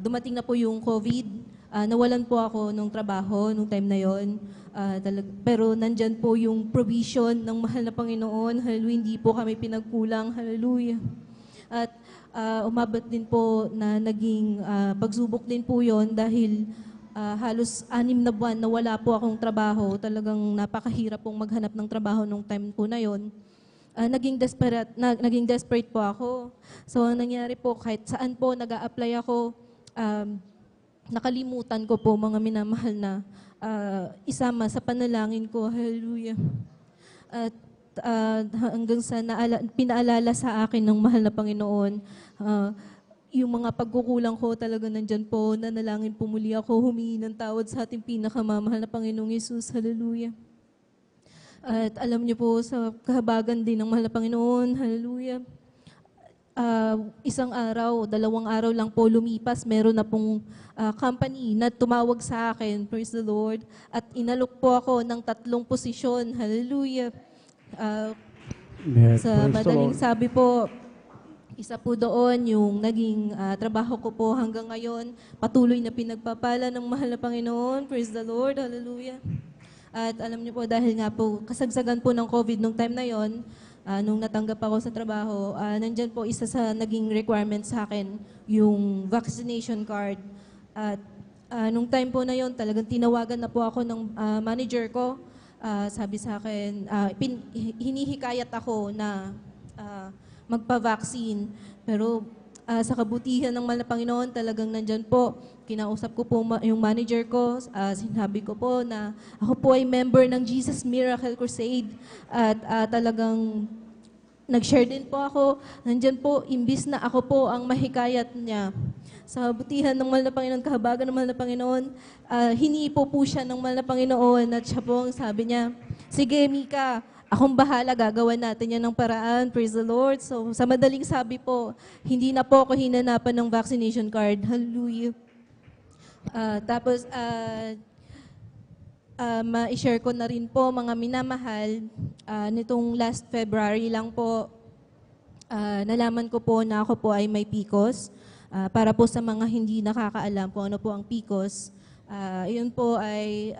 dumating na po yung COVID, nawalan po ako ng trabaho nung time na yon. Pero nandyan po yung provision ng mahal na Panginoon. Hallelujah. Hindi po kami pinagkulang. Hallelujah. At umabot din po na naging pagsubok din po yon dahil halos 6 na buwan na wala po akong trabaho. Talagang napakahirap pong maghanap ng trabaho nung time po na yon. Naging desperate po ako. So ang nangyari po, kahit saan po nag-a-apply ako, nakalimutan ko po mga minamahal na isama sa panalangin ko. Hallelujah. At hanggang sa pinaalala sa akin ng mahal na Panginoon, yung mga pagkukulang ko talaga nandyan po, nanalangin po muli ako, humingi ng tawad sa ating pinakamamahal na Panginoong Yesus. Hallelujah. At alam niyo po, sa kahabagan din ng mahal na Panginoon, hallelujah, 1 araw, 2 araw lang po lumipas, meron na pong company na tumawag sa akin, praise the Lord, at inalok po ako ng 3 posisyon, hallelujah. Sa madaling sabi po, isa po doon yung naging trabaho ko po hanggang ngayon, patuloy na pinagpapala ng mahal na Panginoon, praise the Lord, hallelujah. At alam niyo po, dahil nga po kasagsagan po ng COVID nung time na yon, nung natanggap ako sa trabaho, nandyan po isa sa naging requirement sa akin, yung vaccination card. At nung time po na yon, talagang tinawagan na po ako ng manager ko. Sabi sa akin, hinihikayat ako na magpa-vaccine. Pero sa kabutihan ng mahal na Panginoon, talagang nandyan po. Kinausap ko po yung manager ko. Sinabi ko po na ako po ay member ng Jesus Miracle Crusade. At talagang nag-share din po ako. Nandyan po, imbis na ako po ang mahikayat niya. Sa kabutihan ng mahal na Panginoon, kahabagan ng mahal na Panginoon, hinipo po siya ng mahal na Panginoon at siya po ang sabi niya, sige Mika, akong bahala, gagawa natin yan ng paraan. Praise the Lord. So, sa madaling sabi po, hindi na po ako hinanapan ng vaccination card. Hallelujah. Tapos, ma-share ko na rin po, mga minamahal, nitong last February lang po, nalaman ko po na ako po ay may PCOS. Para po sa mga hindi nakakaalam kung ano po ang PCOS, yun po ay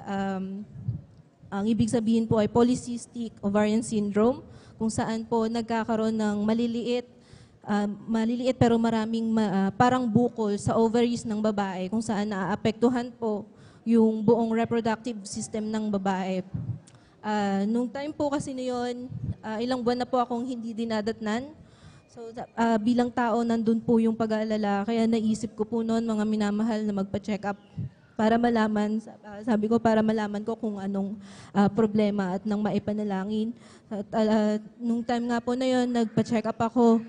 ang ibig sabihin po ay polycystic ovarian syndrome, kung saan po nagkakaroon ng maliliit pero maraming parang bukol sa ovaries ng babae, kung saan naaapektuhan po yung buong reproductive system ng babae. Nung time po kasi na yun, ilang buwan na po akong hindi dinadatnan. So bilang tao, nandun po yung pag-aalala, kaya naisip ko po noon, mga minamahal, na magpa-check up para malaman, sabi ko, para malaman ko kung anong problema at nang maipanalangin. Nung time nga po na yun, nagpa-check up ako,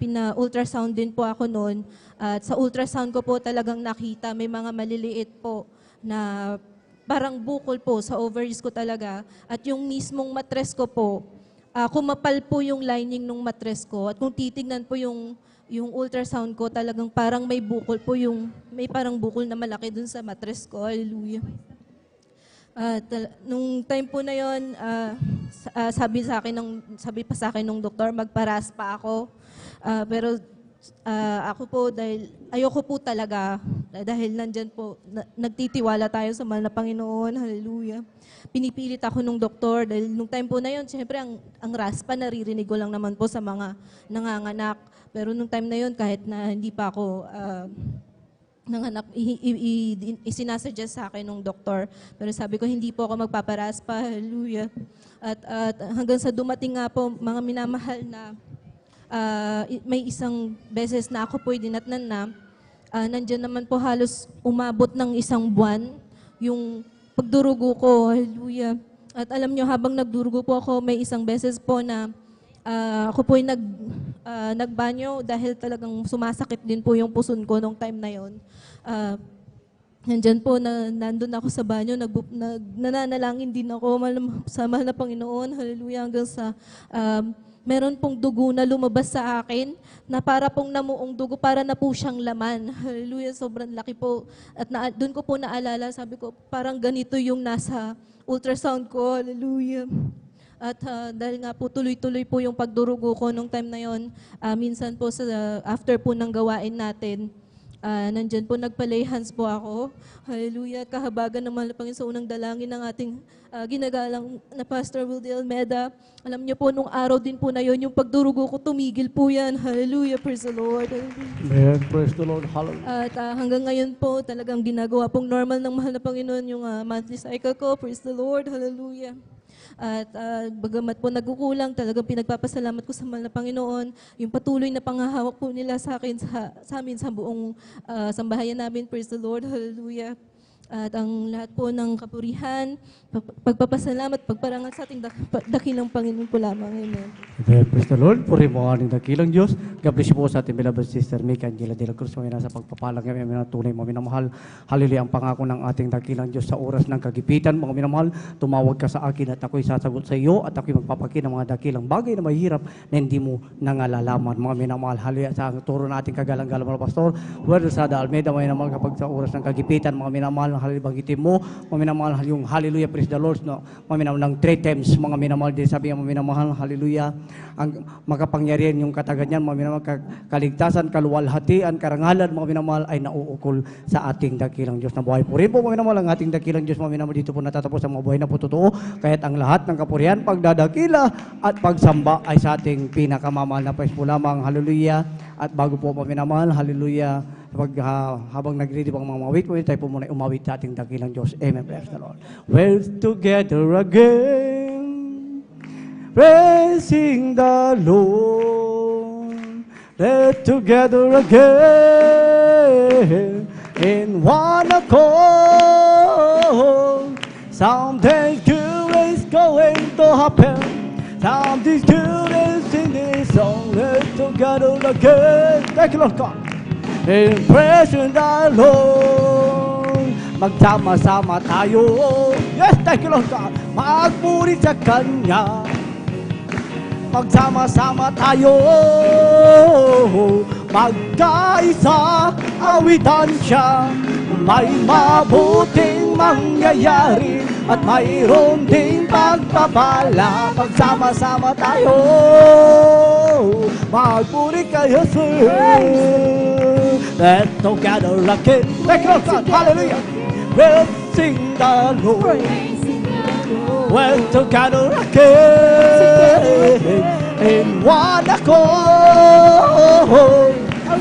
pina-ultrasound din po ako noon. At sa ultrasound ko po talagang nakita, may mga maliliit po na parang bukol po sa ovaries ko talaga. At yung mismong matres ko po, kumapal po yung lining ng matres ko. At kung titignan po yung ultrasound ko, talagang parang may bukol po may parang bukol na malaki dun sa matres ko. Hallelujah. Nung time po na yon, sabi pa sa akin ng doktor, magparas pa ako. Pero ako po, dahil ayoko po talaga, dahil nandyan po, nagtitiwala tayo sa mahal na Panginoon. Hallelujah. Pinipilit ako nung doktor dahil nung time po na yon, siyempre ang raspa naririnig ko lang naman po sa mga nanganganak. Pero nung time na yon, kahit na hindi pa ako nanganak, isinasuggest sa akin ng doktor. Pero sabi ko, hindi po ako magpaparaspa. Hallelujah. At hanggang sa dumating nga po, mga minamahal na may isang beses na ako po'y dinatnan na, nandyan naman po halos umabot ng 1 buwan yung pagdurugo ko. Hallelujah. At alam nyo, habang nagdurugo po ako, may isang beses po na ako po'y nagbanyo dahil talagang sumasakit din po yung puson ko nung time na yon. Nandyan po, nandun ako sa banyo, nananalangin din ako sa mahal na Panginoon. Hallelujah. Hanggang sa meron pong dugo na lumabas sa akin na para pong namuong dugo, para na po siyang laman. Hallelujah, sobrang laki po. At doon ko po naalala, sabi ko, parang ganito yung nasa ultrasound ko. Hallelujah. At dahil nga po tuloy-tuloy po yung pagdurugo ko nung time na yon, minsan po after po ng gawain natin, nandyan po nagpa-lay hands po ako. Hallelujah. Kahabagan naman na Panginoon sa unang dalangin ng ating ginagalang na Pastor Will Almeida. Alam niyo po, nung araw din po na yon, yung pagdurugo ko, tumigil po yan. Hallelujah. Praise the Lord. Amen. Praise the Lord. Hallelujah. At hanggang ngayon po, talagang ginagawa pong normal ng mahal na Panginoon yung monthly cycle ko. Praise the Lord. Hallelujah. At bagamat po nagkukulang, talagang pinagpapasalamat ko sa mahal na Panginoon, yung patuloy na panghahawak po nila sa akin, sa amin, sa buong sambahayan namin. Praise the Lord. Hallelujah. At ang lahat po ng kapurihan, pagpapasalamat, pagparangal sa ating dakilang Panginoon po lamang. Amen. Amen. Praise the Lord. Puri mo ang dakilang Diyos. God bless you po sa ating beloved sister Mika Angela de la Cruz. Mga nasa pagpapalang ngayon, mga tunay, mga minamahal. Hallelujah. Ang pangako ng ating dakilang Diyos sa oras ng kagipitan, mga minamahal. Tumawag ka sa akin at ako'y sasagot sa iyo at ako'y magpapakin ng mga dakilang bagay na mahirap na hindi mo nangalalaman. Mga minamahal. Hallelujah. Sa turo nating kagalang-galang mga pastor, Word Sada Almeida, mga minamahal, kapag sa oras ng kagipitan, mga minamahal, hallelujah, banggitin mo, mga minamahal, yung hallelujah, praise the Lord, no? Mga minamahal ng 3 times, mga minamahal din, sabi mga minamahal, hallelujah, ang makapangyarihan yung katagan niyan, mga minamahal, kaligtasan, kaluwalhatian, karangalan, mga minamahal, ay nauukol sa ating dakilang Diyos na buhay. Purihin po, mga minamahal, ang ating dakilang Diyos, mga minamahal, dito po natatapos ang mga buhay na po totoo, kaya't ang lahat ng kapurihan, pagdadakila, at pagsamba ay sa ating pinakamamahal na praise po lamang, hallelujah, at bago po, mga minamahal, hallelujah, habang nag-ready pang mga mawit po, tayo po muna umawit sa ating dakilang Diyos. Amen. Praise the Lord. We're together again, praising the Lord. We're together again, in one accord. Something good is going to happen. Something good is in this song. We're together again. Thank you, Lord God. In praising the Lord, magsama-sama tayo. Yes, thank you, Lord God. Magpuri sa Kanya. Magsama-sama tayo. Magkaisa, awitan siya. May mabuting mangyayari at mayroon ding pagpapala. Magsama-sama tayo. Magpuri kay Jesus. Let's together again. Thank you, God. Hallelujah. We'll sing the Lord. We're together again in one accord.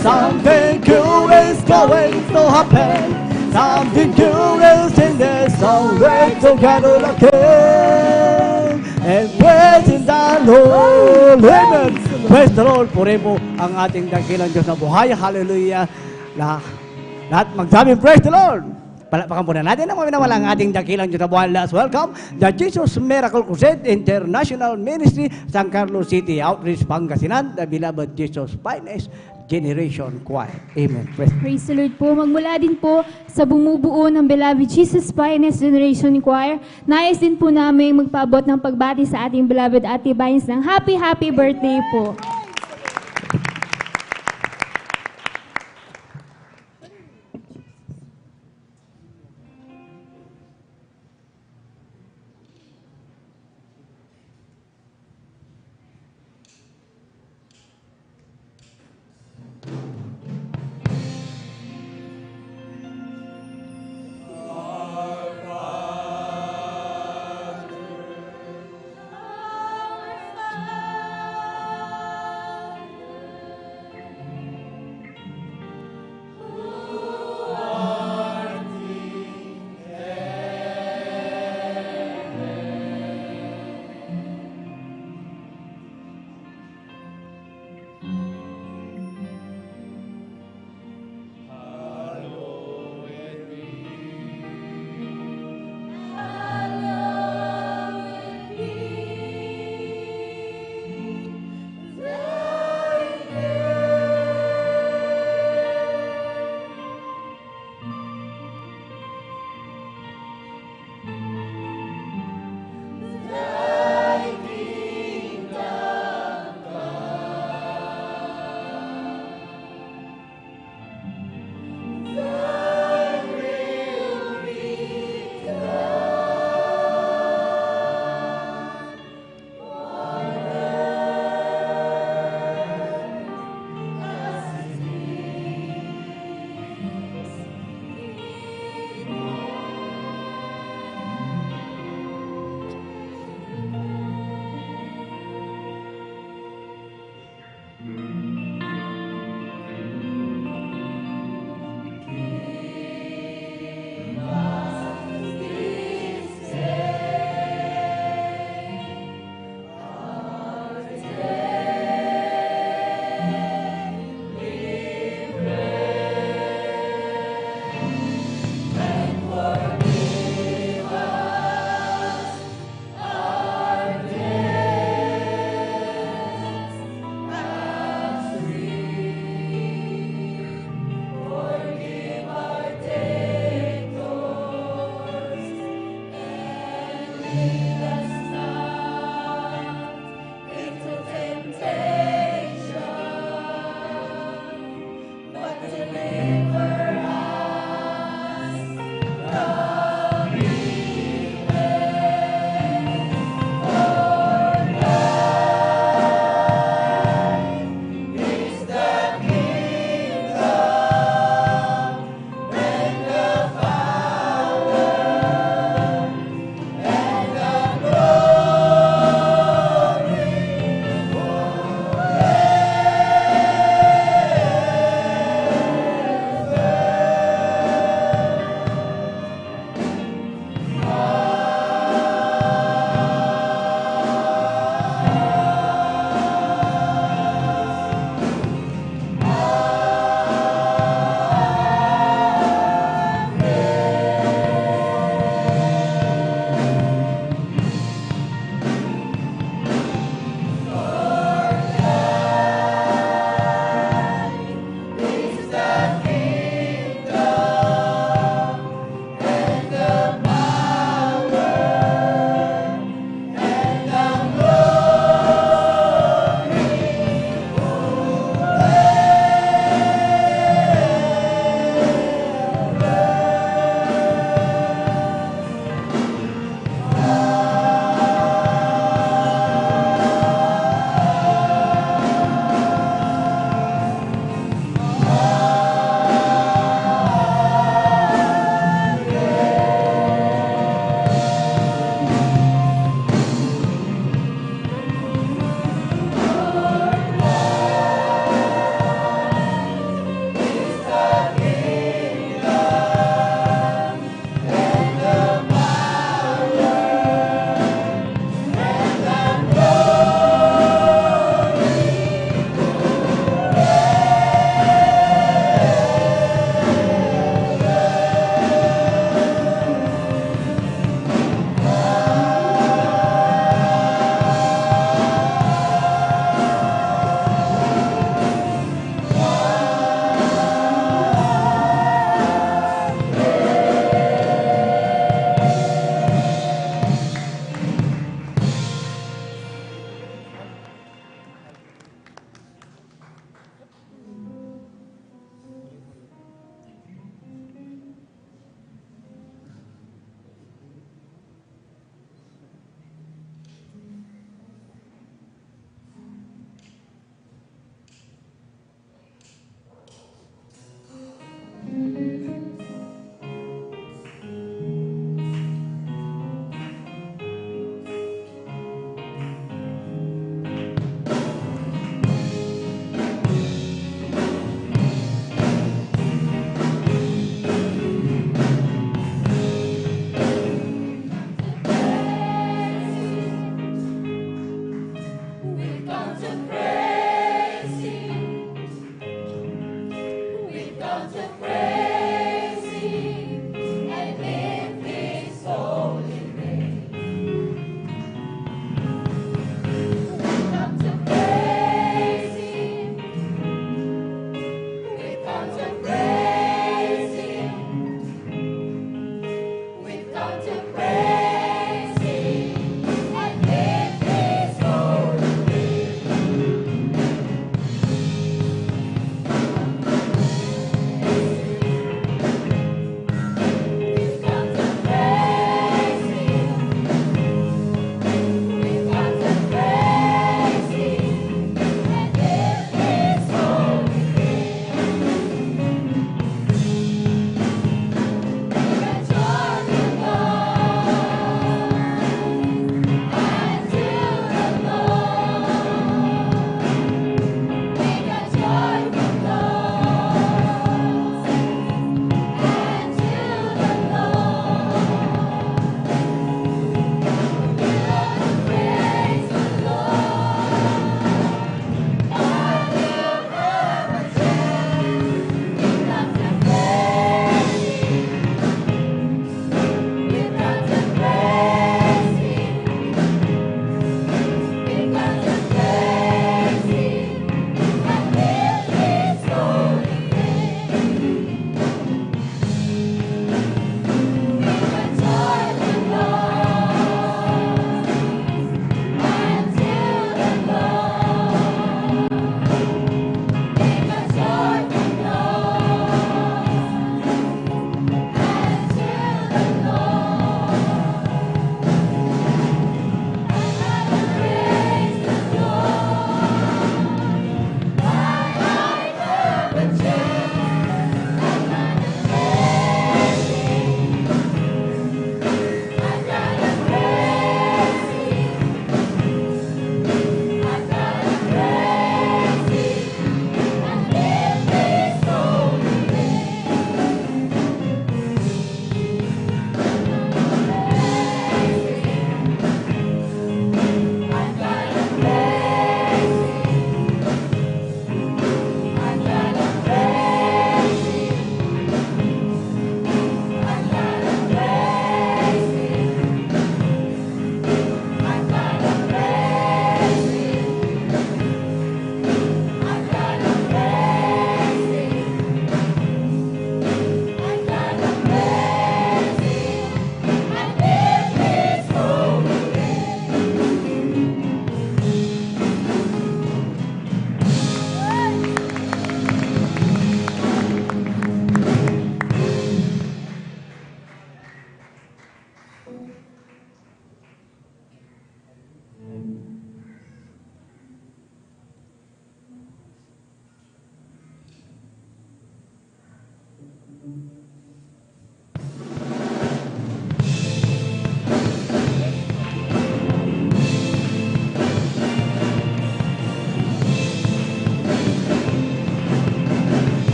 Something good is going to happen. Something good is in this song. We're together again and praising the Lord. Amen. Praise the Lord. Purihin po ang ating dakilang Diyos na buhay. Hallelujah. Lahat magsabi, praise the Lord. Palakpakan po na natin ang mga minamahal ang ating dakilang Diyos na buhay. Let's welcome the Jesus Miracle Crusade International Ministry, San Carlos City Outreach, Pangasinan, the beloved Jesus Finest Generation Choir. Amen. Praise the Lord po. Magmula din po sa bumubuo ng Beloved Jesus Finest Generation Choir, nais din po namin magpaabot ng pagbati sa ating beloved Ate Vines ng happy birthday po.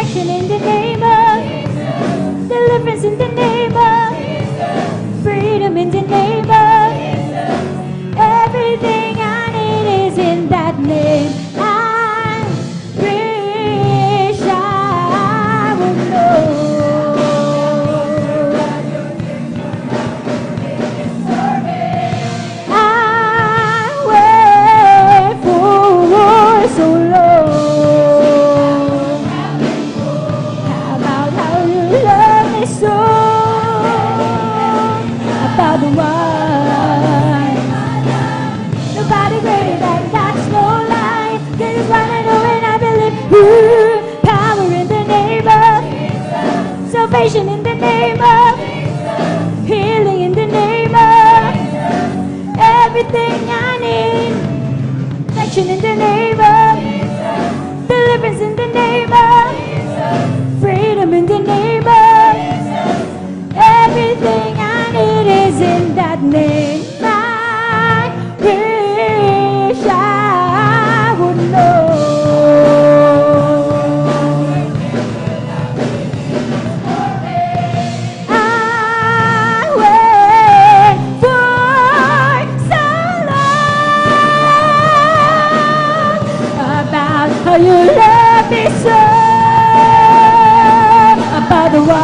protection in the name of deliverance in the name of freedom in the name of everything I need is in that name. I wish I would know. I wait for so long. How about how you love me so? About the one. Nobody greater than that's no lie. This is what I know and I believe. Ooh, power in the name of salvation in the name of healing in the name of everything I need. Protection in the name of deliverance in the name of freedom in the name of everything I need is in that name. I wish I would know. I wait for so long about how you love me so, about the one.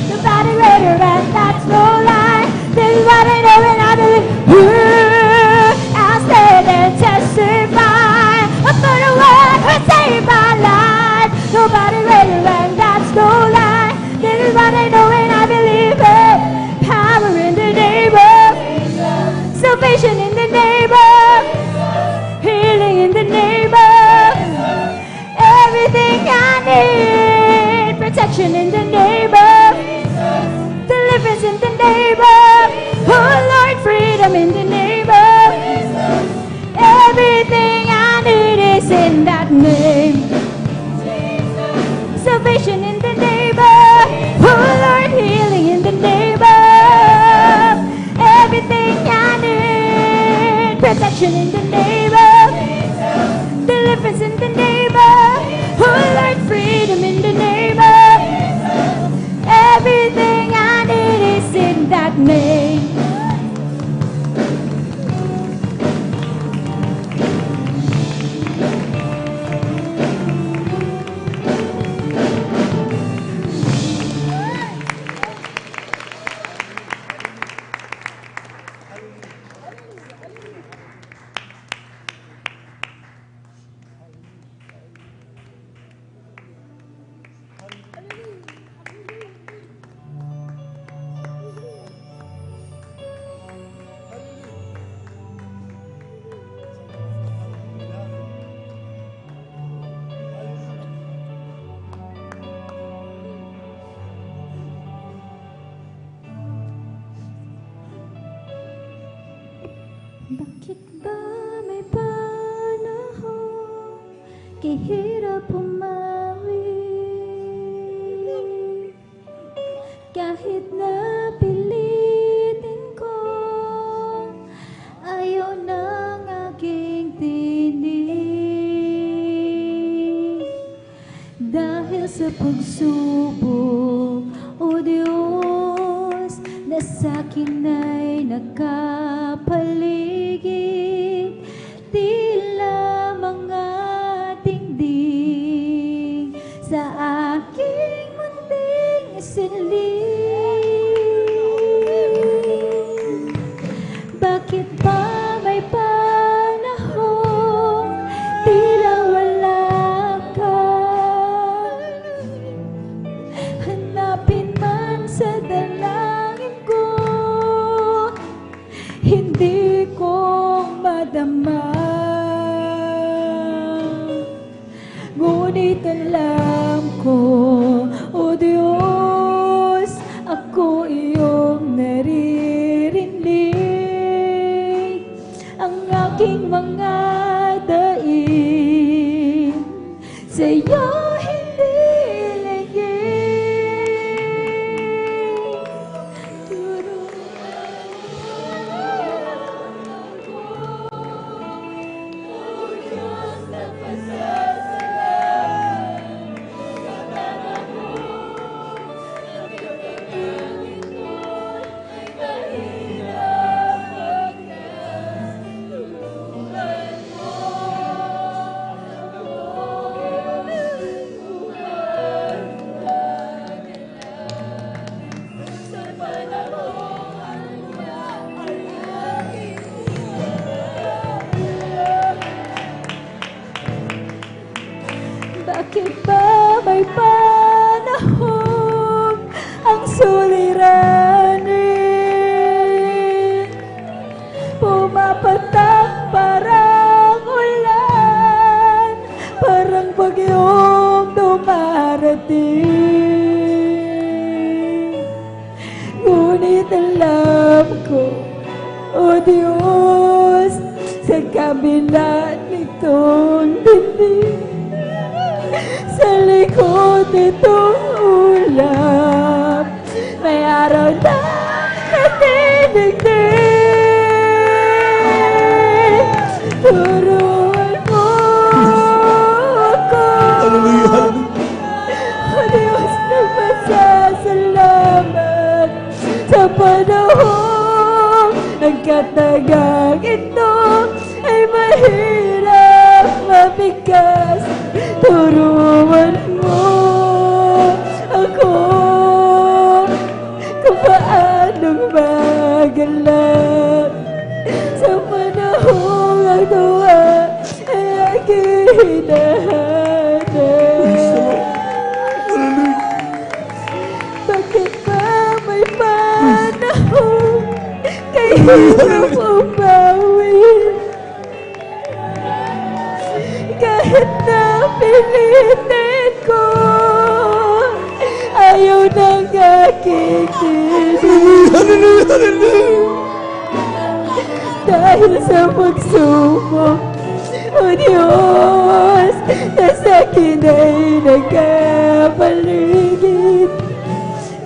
Nobody greater and that's no lie. This is what I know and I believe. I'll stand and testify for the one who saved my life. Nobody greater and that's no lie. This is what I know and I believe it. Power in the name of salvation in the name of healing in the name of everything I need. Protection in the name of deliverance in the name of oh Lord, freedom in the name of everything I need is in that name. Salvation in the name of oh Lord, healing in the name of everything I need. Protection in the name of deliverance in the name of oh Lord, freedom in the name of everything I need is in that name. Bakit ba may panahon kahirap umawi? Kahit na pilitin ko, ayaw ng aking tinig. Dahil sa pagsubok, o Diyos, na sa'kin ay nakapaligid, tila mga tingdig sa aking munting siling. Bakit pa may panahon tila wala ka? Hanapin man sa dalangin ko, hindi ko madama. Ngunit alam ko, o Diyos, Ngunit alam ko, O Diyos, sa kabila nitong dibdib, sa likod nitong ulap, may araw na natidigdig. Turuan mo ako, O Diyos, nagpasasalamat sa panahon ang katagang ito ay mahirap mabigas. Turuan mo ako kung paanong magalang sa panahon ang tuwa ay aking hinahanap. Bakit ba may panahon kahirap umawi? Kahit na pilitin ko, ayaw ng aking tinig. Dahil sa pagsubok, O Diyos, na sa akin ay nagkapaligid,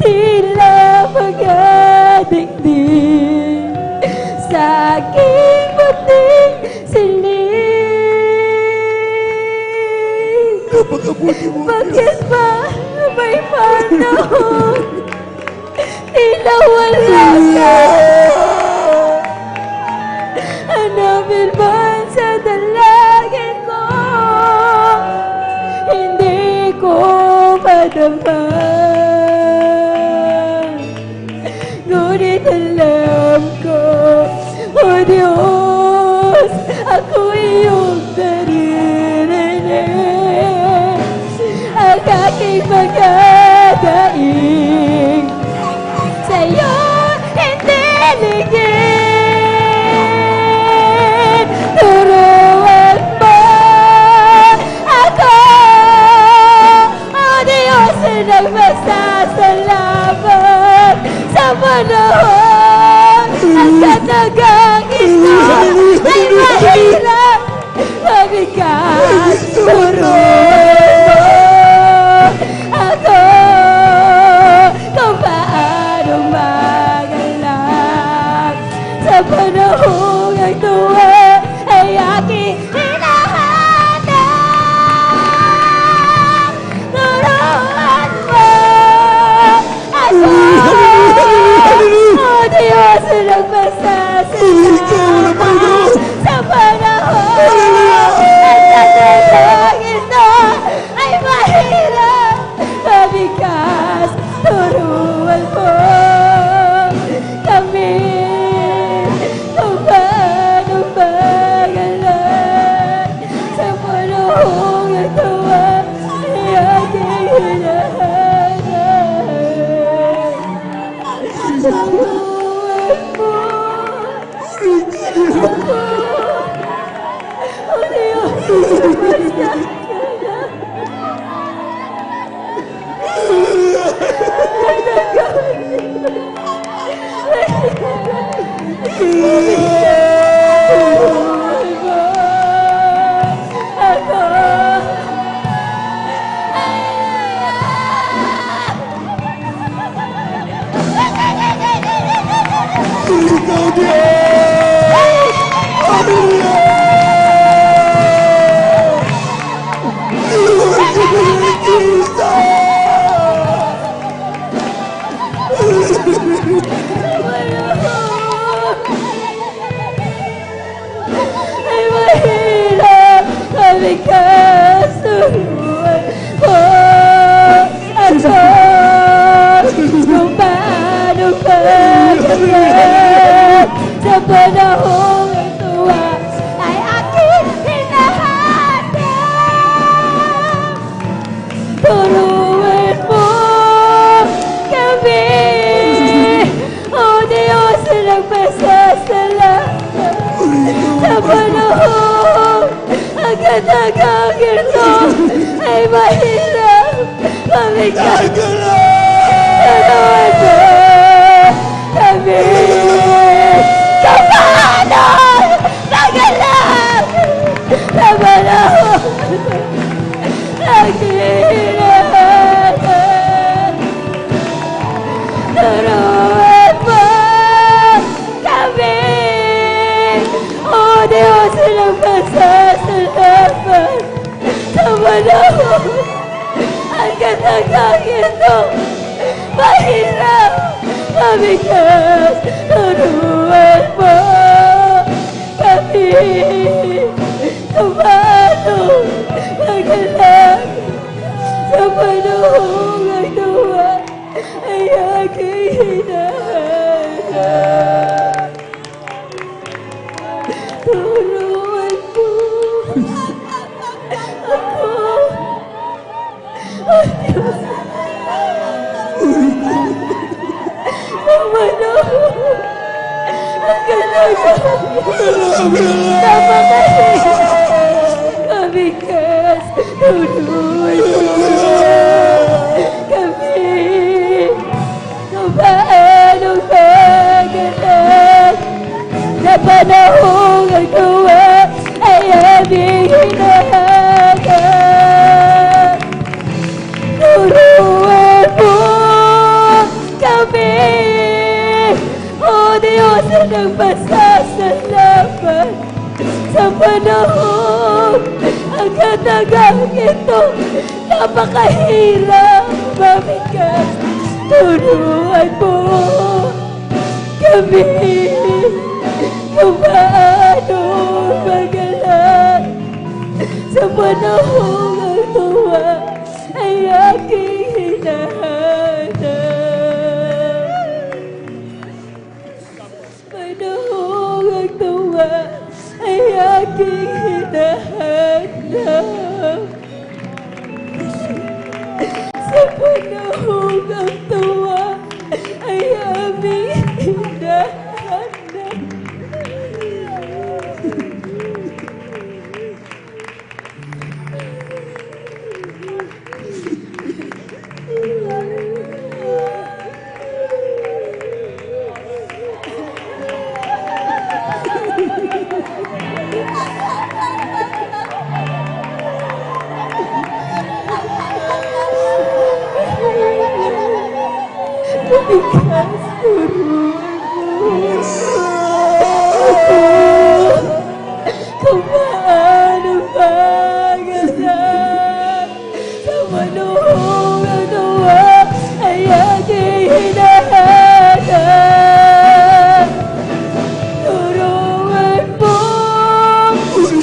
tila pag-adikdig sa aking buting siling. Bakit ba may panahon tila wala ka? Hanapin man sa dalangin ko, hindi ko madama. Ngunit alam ko, O Diyos, ako iyong naririnig. Ang aking pagkadaig sa'yo hindi ligid. Turuan mo ako, O Diyos, na nagpasasalamat sa panahon ang katagang ito ay mahirap mabigat. Turuan mo ako kung paano magalang sa panahon ang tuwa ay aking hinahanap. Turuan mo ako, O Diyos, na nagpasasalamat sa panahon ang katagang ito ay mahirap mabigas. Turuan mo kami kung paano magalang sa panahon ang tuwa ay aking hinahanap. Turuan mo ako, O Diyos, ay mahirap mabigas. Turuan mo ako kung paano magalang sa panahon ang tuwa ay aking hinahanap. Turuan mo kami, O Diyos, na nagpasasalamat sa panahon ang katagang ito ay mahirap mabigat. Turuan mo turuan mo kami. O Diyos ng pasasalamat sa panahon ang katagang ito. Mahirap, mabigat, turuan mo kami. Kung paano magalang sa panahon ang tuwa ay aking hinahanap. Turuan mo ako, O Diyos, ng panahon ang katagang mabigat, turuan mo kami. Kung paano magalang sa panahon ang tuwa ay aming hinahanap. Turuan mo kami, O Diyos ng pasasalamat sa panahon ang katagang ito. Napakahirap, mabigat, turuan mo kami. Kung paano magalang sa panahon ang tuwa ay aking hinahanap. Panahon ang tuwa ay aking hinahanap. Sa panahon ang tuwa ay aming hinahanap. Bigas, turuan mo kung paano magalang sa panahon ang tuwa ay aking hinahanap. Turuan mo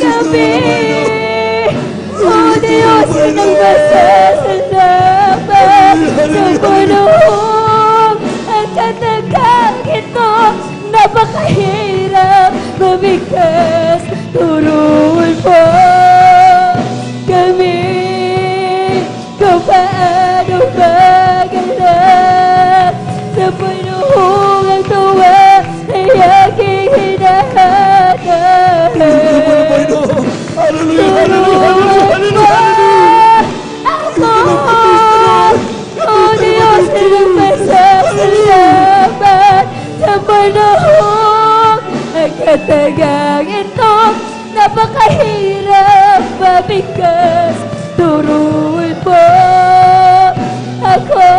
kami, O Diyos ng pasasalamat sa panahon ang katagang ito. Napakahirap, mabigas, turuan mo kami. Kung paano magalang sa panahon ang tuwa ay aking hinahanap. Turuan mo ako, O Diyos ng pasasalamat sa panahon ang katagang ito. Napakahirap, mabigas, turuan mo ako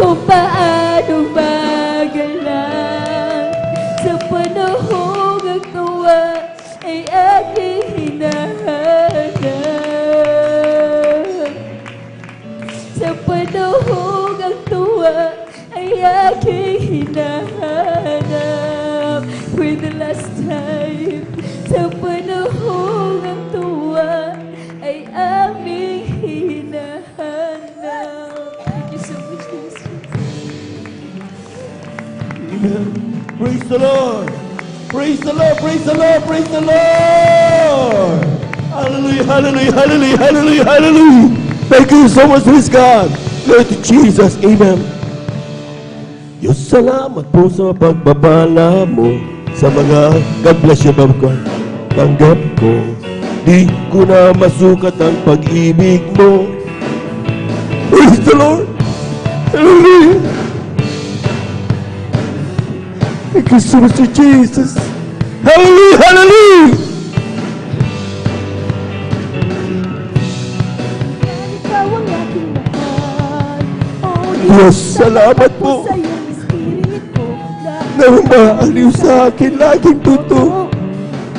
kung paano magalang sa panahon ang tuwa ay aking hinahanap. Sa panahon ang tuwa ay aking hinahanap. For the last time, sa panahon ang tuwa ay aming hinahanap. Thank you so much, Jesus. Amen. Praise the Lord. Praise the Lord. Praise the Lord. Praise the Lord. Hallelujah. Hallelujah. Hallelujah. Hallelujah. Hallelujah. Thank you so much, praise God. Glory to Jesus. Amen. Diyos, salamat po sa pagbabala mo sa mga God bless you, Bob ko. Tanggap ko. Di ko na masukat ang pag-ibig mo. Praise the Lord. Hallelujah. Thank you so much, Jesus. Hallelujah. Hallelujah. Diyos, salamat po na umaaliw sa akin laging totoo.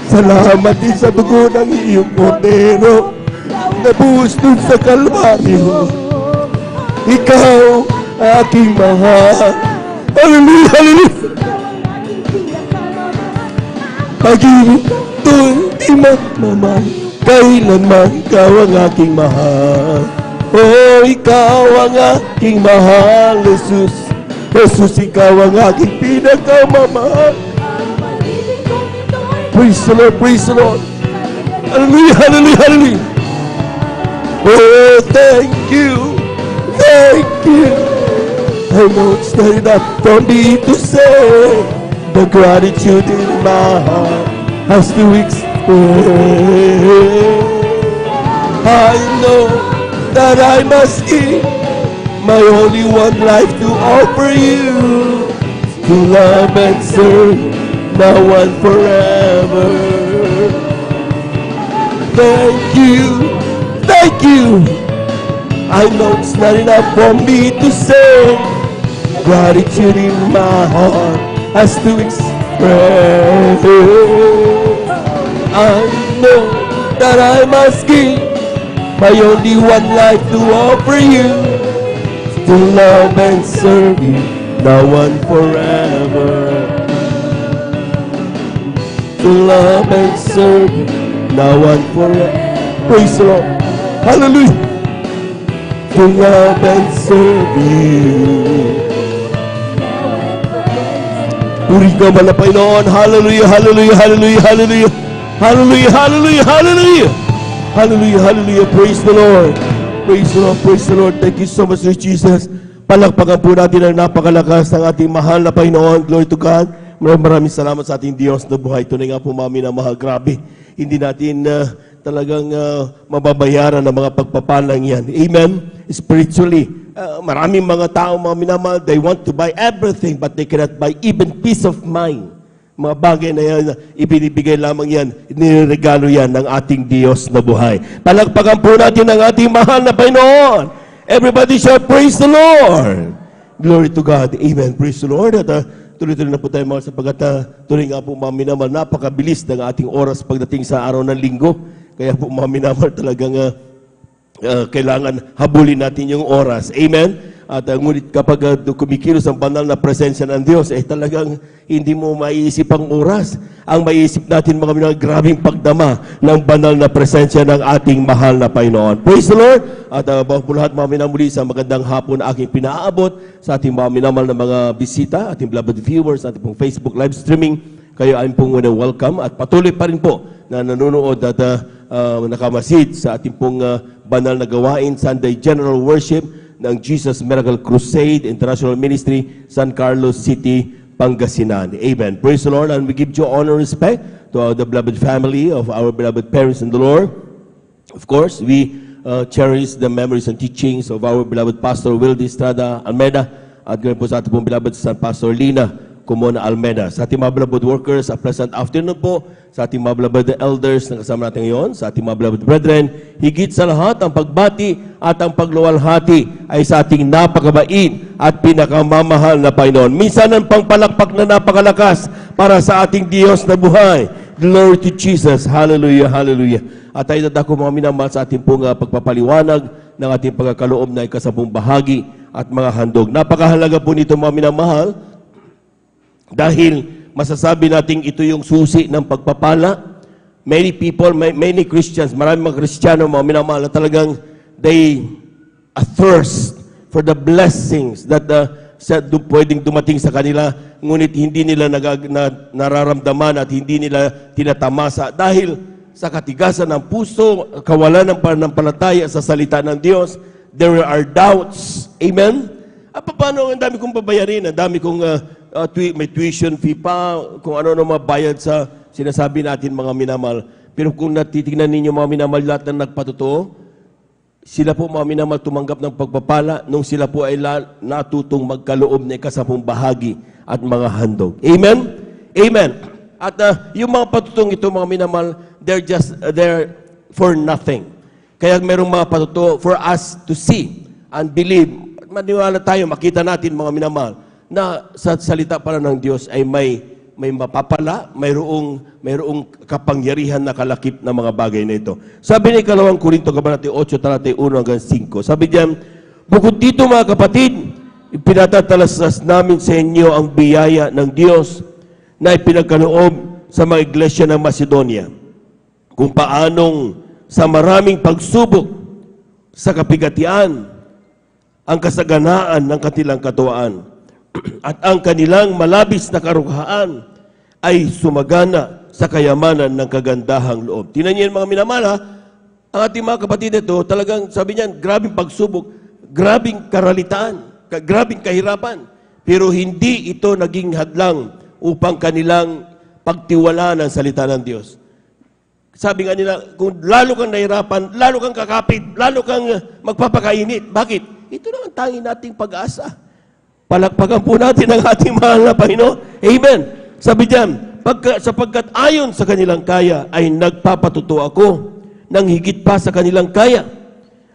Salamat din sa dugo ng iyong kordero na buhos dun sa Kalbaryo. Ikaw, aking mahal. Hallelujah, hallelujah. Pag-ibig to'y di magmamahal, kailanman ikaw ang aking mahal. Oh, ikaw ang aking mahal, Jesus. Jesus, ikaw ang aking pinakamamahal. Praise the Lord, praise the Lord. Hallelujah, hallelujah, hallelujah. Oh, thank you, thank you. I know it's not enough for me to say the gratitude in my heart has to express. I know that I must give my only one life to offer you, to love and serve now and forever. Thank you, thank you. I know it's not enough for me to say gratitude in my heart has to express. I know that I must give my only one life to offer you, to love and serve you now and forever. To love and serve you now and forever. Praise the Lord. Hallelujah. To love and serve you. Puri ka man na Panginoon. Hallelujah, hallelujah, hallelujah, hallelujah. Hallelujah, hallelujah, hallelujah. Hallelujah, hallelujah. Praise the Lord. Praise the Lord, praise the Lord. Thank you so much, Lord Jesus. Palakpakan po natin ang napakalakas ng ating mahal na Panginoon. Glory to God. Maraming salamat sa ating Diyos na buhay. Tunay nga po, mami, na mahal. Grabe. Hindi natin talagang mababayaran ang mga pagpapalang yan. Amen? Spiritually, maraming mga tao, mga minamahal, they want to buy everything but they cannot buy even peace of mind. Mga bagay na yan, ibinibigay lamang yan, niregalo yan ng ating Diyos na buhay. Palakpakan po natin ang ating mahal na Panginoon. Everybody shout, praise the Lord. Glory to God. Amen. Praise the Lord. At tuloy-tuloy na po tayo mga sapagat tuloy nga po mga minamahal, napakabilis ng ating oras pagdating sa araw ng linggo. Kaya po mga minamahal talagang kailangan habulin natin yung oras. Amen? At ngunit kapag kumikilos ang banal na presensya ng Diyos, talagang hindi mo maiisip ang oras. Ang maiisip natin mga minamahal, grabing pagdama ng banal na presensya ng ating mahal na Panginoon. Praise the Lord! At bago po lahat mga minamahal, muli sa magandang hapon na aking pinaabot sa ating mga minamahal na mga bisita, ating beloved viewers, ating pong Facebook live streaming. Kayo ay pong welcome at patuloy pa rin po na nanonood at nakamasid sa ating pong banal na gawain, Sunday General Worship ng Jesus Miracle Crusade International Ministry, San Carlos City, Pangasinan. Amen. Praise the Lord, and we give due honor and respect to the beloved family of our beloved parents in the Lord. Of course, we cherish the memories and teachings of our beloved Pastor Wildy Estrada Almeida at ganoon po sa ating pong beloved San Pastor Lina Kumona Almeida. Sa ating mga beloved workers, a pleasant afternoon po. Sa ating mga beloved elders na kasama natin ngayon, sa ating mga beloved brethren, higit sa lahat, ang pagbati at ang pagluwalhati ay sa ating napakabait at pinakamamahal na Panginoon. Minsan ang pangpalakpak na napakalakas para sa ating Diyos na buhay. Glory to Jesus. Hallelujah, hallelujah. At tayo dadako mga minamahal sa ating pong pagpapaliwanag ng ating pagkakaloob na ikasabong bahagi at mga handog. Napakahalaga po nito mga minamahal, dahil masasabi natin ito yung susi ng pagpapala. Many people, many Christians, maraming mga Kristiyano, mga minamahal, talagang they thirst for the blessings that pwedeng dumating sa kanila, ngunit hindi nila nararamdaman at hindi nila tinatamasa dahil sa katigasan ng puso, kawalan ng pananampalataya sa salita ng Diyos. There are doubts. Amen? Paano? Ang dami kong babayarin, ang dami kong may tuition fee pa, kung ano mabayad sa sinasabi natin mga minamahal. Pero kung natitignan ninyo mga minamahal, lahat na nagpatotoo, sila po mga minamahal tumanggap ng pagpapala nung sila po ay natutong magkaloob na ikasapong bahagi at mga handog. Amen? Amen. At yung mga patutong ito mga minamahal, they're just there for nothing. Kaya merong mga patotoo for us to see and believe. maniwala tayo, makita natin mga minamahal, na sa salita pala ng Diyos ay may mapapala, mayroong kapangyarihan na kalakip na mga bagay na ito. Sabi ni 2 Korinto, Kabanata 8, talatay 1 hanggang 5. Sabi diyan, bukod dito mga kapatid, ipinatatalastas namin sa inyo ang biyaya ng Diyos na ipinagkaloob sa mga iglesia ng Macedonia, kung paanong sa maraming pagsubok sa kapigatian, ang kasaganaan ng kanilang katuwaan at ang kanilang malabis na karuhaan ay sumagana sa kayamanan ng kagandahang loob. Tingnan niyo mga minamahal, ang ating mga kapatid ito, talagang sabi niyan, grabing pagsubok, grabing karalitaan, grabing kahirapan, pero hindi ito naging hadlang upang kanilang pagtiwalaan ang salita ng Diyos. Sabi nga nila, kung lalo kang nahirapan, lalo kang kakapit, lalo kang magpapakainit. Bakit? Ito na ang tanging nating pag-asa. Palakpakan po natin ang ating mahal na Panginoon. Amen. Sabi diyan, sapagkat ayon sa kanilang kaya ay nagpapatuto ako ng higit pa sa kanilang kaya.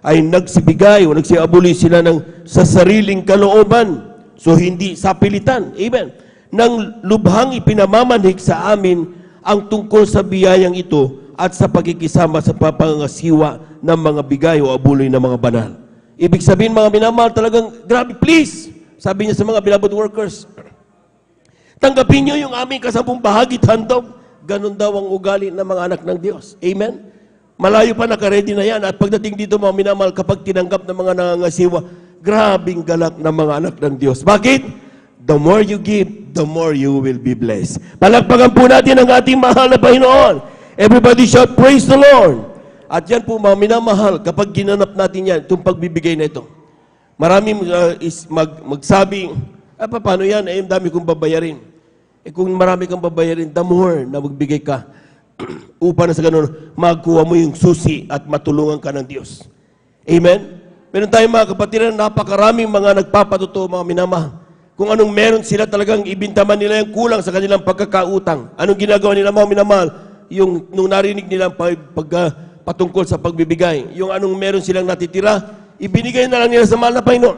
Ay nagsibigay o nagsiabuli sila sa sariling kalooban. So hindi sa pilitan. Amen. Nang lubhang ipinamamanhik sa amin ang tungkol sa biyayang ito at sa pagkikisama sa papangasiwa ng mga bigay o abuli ng mga banal. Ibig sabihin mga minamahal, talagang grabe, please, sabi niya sa mga beloved workers, tanggapin niyo yung aming kasampung bahagi at handog. Ganon daw ang ugali ng mga anak ng Diyos. Amen? Malayo pa, nakaredy na yan. At pagdating dito mga minamahal, kapag tinanggap ng mga nangangasiwa, grabing galak ng mga anak ng Diyos. Bakit? The more you give, the more you will be blessed. Palakpakan po natin ang ating mahal na Panginoon. Everybody shout, praise the Lord. At yan po mga minamahal, kapag ginanap natin yan, itong pagbibigay na ito. Marami magsabi, paano yan? Eh, dami kong babayarin. Eh, kung marami kang babayarin, the more na magbigay ka, upang na sa ganun, magkuha mo yung susi at matulungan ka ng Diyos. Amen? Meron tayong mga kapatid na napakaraming mga nagpapatuto, mga minamahal. Kung anong meron sila talagang ibintaman nila yung kulang sa kanilang pagkakautang. Anong ginagawa nila mga minamahal? Yung nung narinig nila patungkol sa pagbibigay, yung anong meron silang natitira, ibinigay na lang nila sa mahal na Panginoon.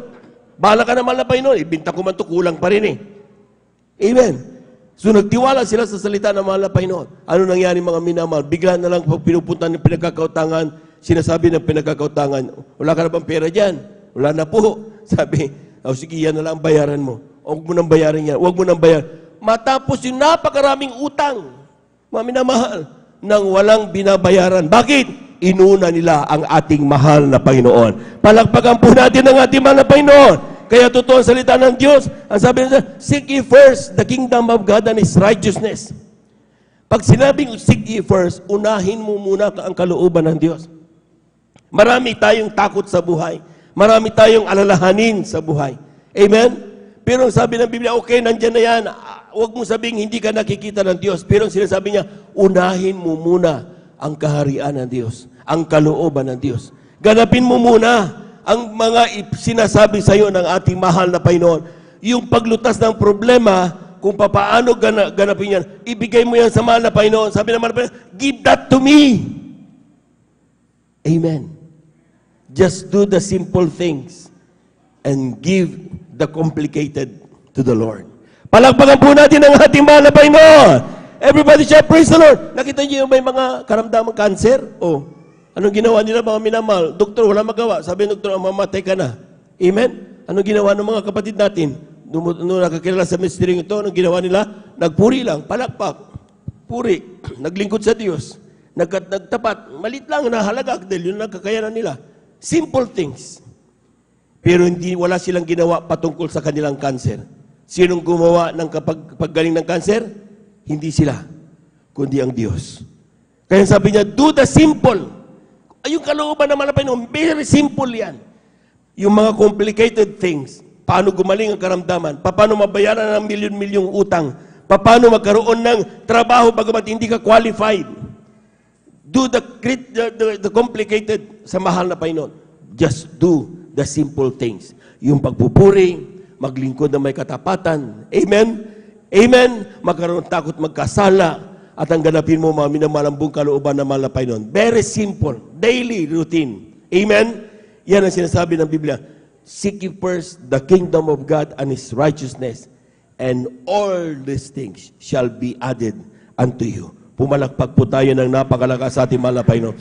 Bahala ka na mahal na Panginoon, ibinta ko man ito, kulang pa rin eh. Amen. So nagtiwala sila sa salita ng mahal na Panginoon. Ano nangyari mga minamahal? Bigla na lang pag pinupunta ng pinagkakautangan, sinasabi ng pinagkakautangan, wala ka na bang pera dyan? Wala na po. Sabi, sige, yan na lang ang bayaran mo. Huwag mo nang bayaran yan. Huwag mo nang bayaran. Matapos yung napakaraming utang, mga minamahal, nang walang binabayaran. Bakit? Inuna nila ang ating mahal na Panginoon. Palakpakan po natin ang ating mahal na Panginoon. Kaya totoo ang salita ng Diyos. Ang sabi nila, seek ye first the kingdom of God and His righteousness. Pag sinabing seek ye first, unahin mo muna ang kalooban ng Diyos. Marami tayong takot sa buhay. Marami tayong alalahanin sa buhay. Amen? Pero sabi ng Biblia, okay, nandyan na yan. Huwag mo sabing hindi ka nakikita ng Diyos. Pero sinasabi niya, unahin mo muna ang kaharian ng Diyos, ang kalooban ng Diyos. Ganapin mo muna ang mga sinasabi sa iyo ng ating mahal na Panginoon. Yung paglutas ng problema, kung paano ganapin yan, ibigay mo yan sa mahal na Panginoon. Sabi ng mahal na Panginoon, give that to me. Amen. Just do the simple things and give the complicated to the Lord. Palakpakan po natin ang ating mahal na Panginoon. Everybody shout, praise the Lord. Nakita niyo yung may mga karamdamang cancer? O, anong ginawa nila mga minamahal? Doktor, wala magawa. Sabi ng doktor, mamatay ka na. Amen? Anong ginawa ng mga kapatid natin? Nung nakakilala sa mystery ito, anong ginawa nila? Nagpuri lang, palakpak. Puri. Naglingkod sa Diyos. Nagtapat. Malit lang na halaga dahil yun ang kakayanan nila. Simple things. Pero wala silang ginawa patungkol sa kanilang cancer. Sinong gumawa ng paggaling ng cancer? Hindi sila, kundi ang Diyos. Kaya sabi niya, do the simple. Ay, yung kalooban naman na Panginoon, very simple yan. Yung mga complicated things, paano gumaling ang karamdaman, paano mabayaran ng milyon-milyong utang, paano magkaroon ng trabaho bagamat hindi ka qualified. Do the complicated sa mahal na Panginoon. Just do the simple things. Yung pagpupuri, maglingkod na may katapatan. Amen? Amen? Magkaroon takot magkasala at ang ganapin mo mga minamalambong kalooban ng mahal na Panginoon. Very simple. Daily routine. Amen? Yan ang sinasabi ng Biblia. Seek ye first the kingdom of God and His righteousness, and all these things shall be added unto you. Pumalakpak po tayo ng napakalakas sa ating mahal na Panginoon.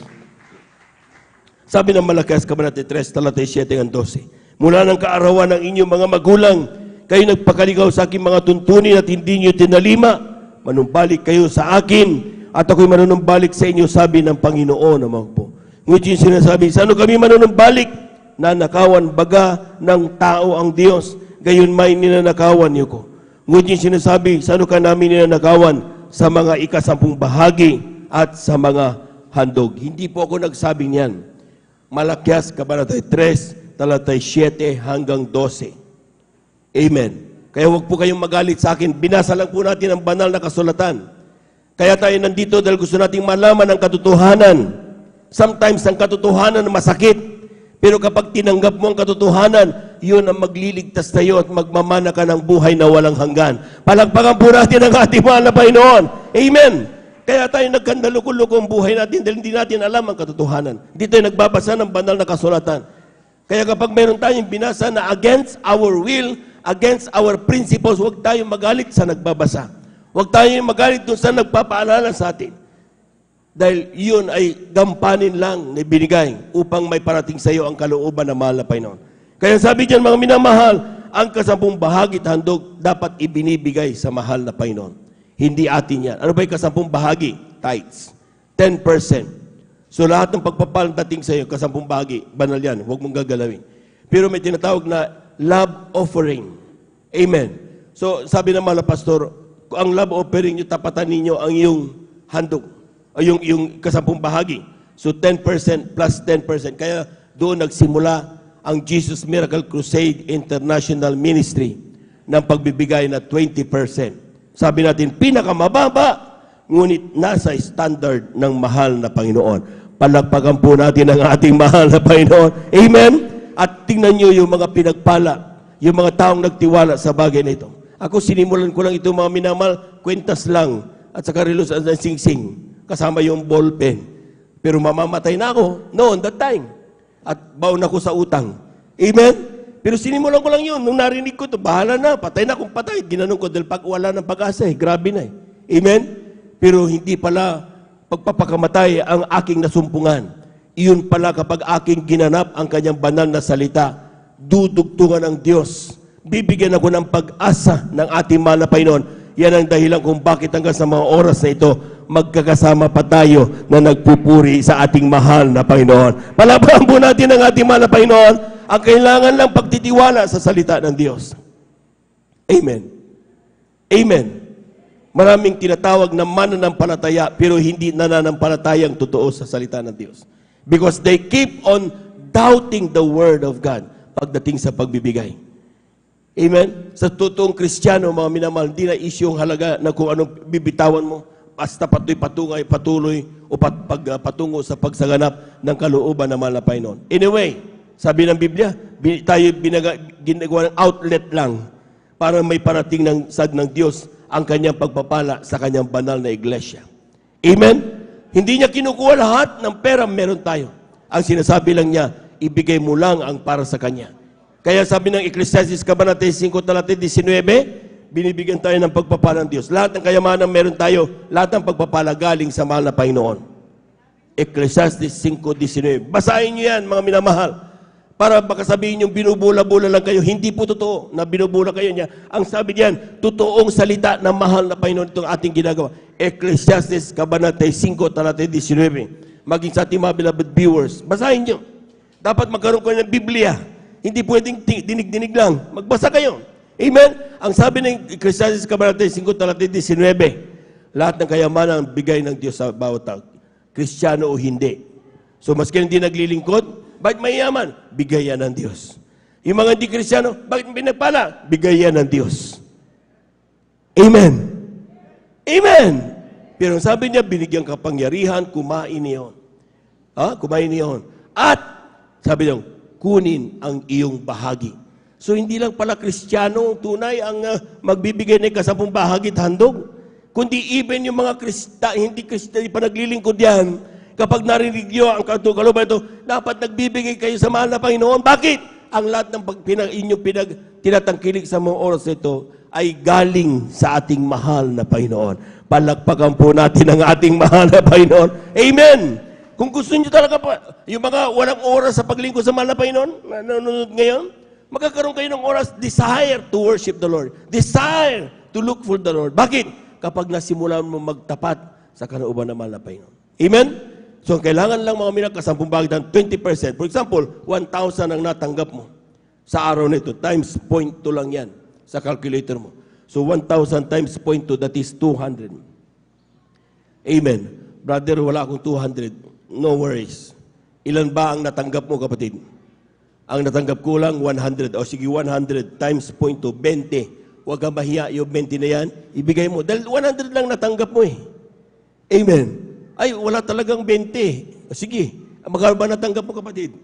Sabi ng Malakias, Kabanata 3, talatay 7 hanggang 12. Mula ng kaarawan ng inyong mga magulang, kayo nagpakaligaw sa aking mga tuntunin at hindi niyo tinalima. Manumbalik kayo sa akin at ako'y manunumbalik sa inyo, sabi ng Panginoon naman po. Ngunit yung sinasabi, saan kami manunumbalik? Nanakawan baga ng tao ang Diyos, gayon may ninanakawan niyo ko. Ngunit yung sinasabi, saan ka namin ninanakawan? Sa mga ika-10 bahagi at sa mga handog. Hindi po ako nagsabi niyan. Malakias, Kabanata 3, talatay 7 hanggang 12. Amen. Kaya huwag po kayong magalit sa akin. Binasa lang po natin ang banal na kasulatan. Kaya tayo nandito dahil gusto nating malaman ang katotohanan. Sometimes ang katotohanan masakit. Pero kapag tinanggap mo ang katotohanan, yun ang magliligtas tayo at magmamana ka ng buhay na walang hanggan. Palagpagan po natin ang ating mahal na Panginoon. Amen. Kaya tayo nagkandaluko-luko ang buhay natin dahil hindi natin alam ang katotohanan. Hindi tayo nagbabasa ng banal na kasulatan. Kaya kapag meron tayong binasa na against our will, against our principles, huwag tayong magalit sa nagbabasa. Huwag tayong magalit doon sa nagpapaalala sa atin. Dahil yun ay gampanin lang na binigay upang may parating sa iyo ang kalooban ng mahal na Panginoon. Kaya sabi diyan, mga minamahal, ang 10 bahagi at handog dapat ibinibigay sa mahal na Panginoon. Hindi atin yan. Ano ba yung 10 bahagi? Tithes. 10%. So lahat ng pagpapalang dating sa iyo, 10 bahagi, banal yan. Huwag mong gagalawin. Pero may tinatawag na love offering. Amen. So sabi ng mga pastor, ang love offering nyo, tapatan ninyo ang iyong handog. Yung 10 bahagi. So 10% plus 10%. Kaya doon nagsimula ang Jesus Miracle Crusade International Ministry ng pagbibigay na 20%. Sabi natin, pinakamababa, ngunit nasa standard ng mahal na Panginoon. Palagpagan po natin ang ating mahal na Panginoon. Amen? At tingnan nyo yung mga pinagpala, yung mga taong nagtiwala sa bagay na ito. Ako sinimulan ko lang ito, mga minamahal, kwentas lang at saka relos at sing-sing. Kasama yung ballpen. Pero mamamatay na ako noon, that time. At baon ako sa utang. Amen? Pero sinimulan ko lang yun. Nung narinig ko ito, bahala na, patay na kung patay. Ginanong ko dahil pag wala ng pag-asa, grabe na eh. Amen? Pero hindi pala pagpapakamatay ang aking nasumpungan. Iyon pala kapag aking ginanap ang kanyang banal na salita, dudugtungan ng Diyos. Bibigyan ako ng pag-asa ng ating mahal na Panginoon. Yan ang dahilan kung bakit hanggang sa mga oras na ito, magkakasama pa tayo na nagpupuri sa ating mahal na Panginoon. Palabahan po natin ang ating mahal na Panginoon. Ang kailangan lang pagtitiwala sa salita ng Diyos. Amen. Amen. Maraming tinatawag na mananampalataya pero hindi nananampalatayang totoo sa salita ng Diyos. Because they keep on doubting the Word of God pagdating sa pagbibigay. Amen? Sa totoong Kristiyano, mga minamahal, hindi na issue yung halaga na kung anong bibitawan mo. Basta patuloy o patungo sa pagsaganap ng kalooban ng mahal na Panginoon. Anyway, sabi ng Biblia, tayo ginagawa ng outlet lang para may parating ng sag ng Diyos ang kanyang pagpapala sa kanyang banal na iglesia. Amen? Hindi niya kinukuha lahat ng pera meron tayo. Ang sinasabi lang niya, ibigay mo lang ang para sa kanya. Kaya sabi ng Ecclesiastes Kabanata 5, talatay 19, binibigyan tayo ng pagpapala ng Diyos. Lahat ng kayamanan meron tayo, lahat ng pagpapala galing sa mahal na Panginoon. Ecclesiastes 5:19. Basahin niyo yan, mga minamahal. Para baka sabihin yung binubula-bula lang kayo, hindi po totoo na binubula kayo niya. Ang sabi diyan, totoong salita ng mahal na Panginoon itong ating ginagawa. Ecclesiastes Kabanata 5, talatay 19. Maging sa ating mga beloved viewers, basahin niyo. Dapat magkaroon kayo ng Biblia. Hindi pwedeng dinig-dinig lang. Magbasa kayo. Amen? Ang sabi ng Ecclesiastes Kabanata 5, talatay 19, lahat ng kayamanan bigay ng Diyos sa bawat tao. Kristiyano o hindi. So, maski hindi naglilingkod, bakit mayaman? Bigay yan ng Diyos. Yung mga hindi Kristiyano, bakit pinagpala? Bigay yan ng Diyos. Amen. Amen. Pero sabi niya, binigyan kapangyarihan, kumain niyon. Kumain niyon. At, sabi niya, kunin ang iyong bahagi. So, hindi lang pala Kristiyano tunay ang magbibigay ng 10 bahagi at handog. Kundi even yung mga hindi Kristiyano pa naglilingkod yan, kapag narinig niyo ang kalooban ito, dapat nagbibigay kayo sa mahal na Panginoon. Bakit? ang lahat ng inyong tinatangkilik sa mga oras ito ay galing sa ating mahal na Panginoon. Palakpakan po natin ang ating mahal na Panginoon. Amen! Kung gusto niyo talaga pa, yung mga walang oras sa paglingkod sa mahal na Panginoon, na nanonood ngayon, magkakaroon kayo ng oras, desire to worship the Lord. Desire to look for the Lord. Bakit? Kapag nasimulan mo magtapat sa kalooban ng mahal na Panginoon. Amen? So, kailangan lang mga minag kasampung bagay ng 20%. For example, 1,000 ang natanggap mo sa araw nito. Times 0.2 lang yan sa calculator mo. So, 1,000 times 0.2, that is 200. Amen. Brother, wala akong 200. No worries. Ilan ba ang natanggap mo, kapatid? Ang natanggap ko lang, 100. O sige, 100 times 0.2, 20. Huwag kang mahiya, yung 20 na yan, ibigay mo. Dahil 100 lang natanggap mo eh. Amen. Ay, wala talagang 20. O sige, magkano ba natanggap mo, kapatid?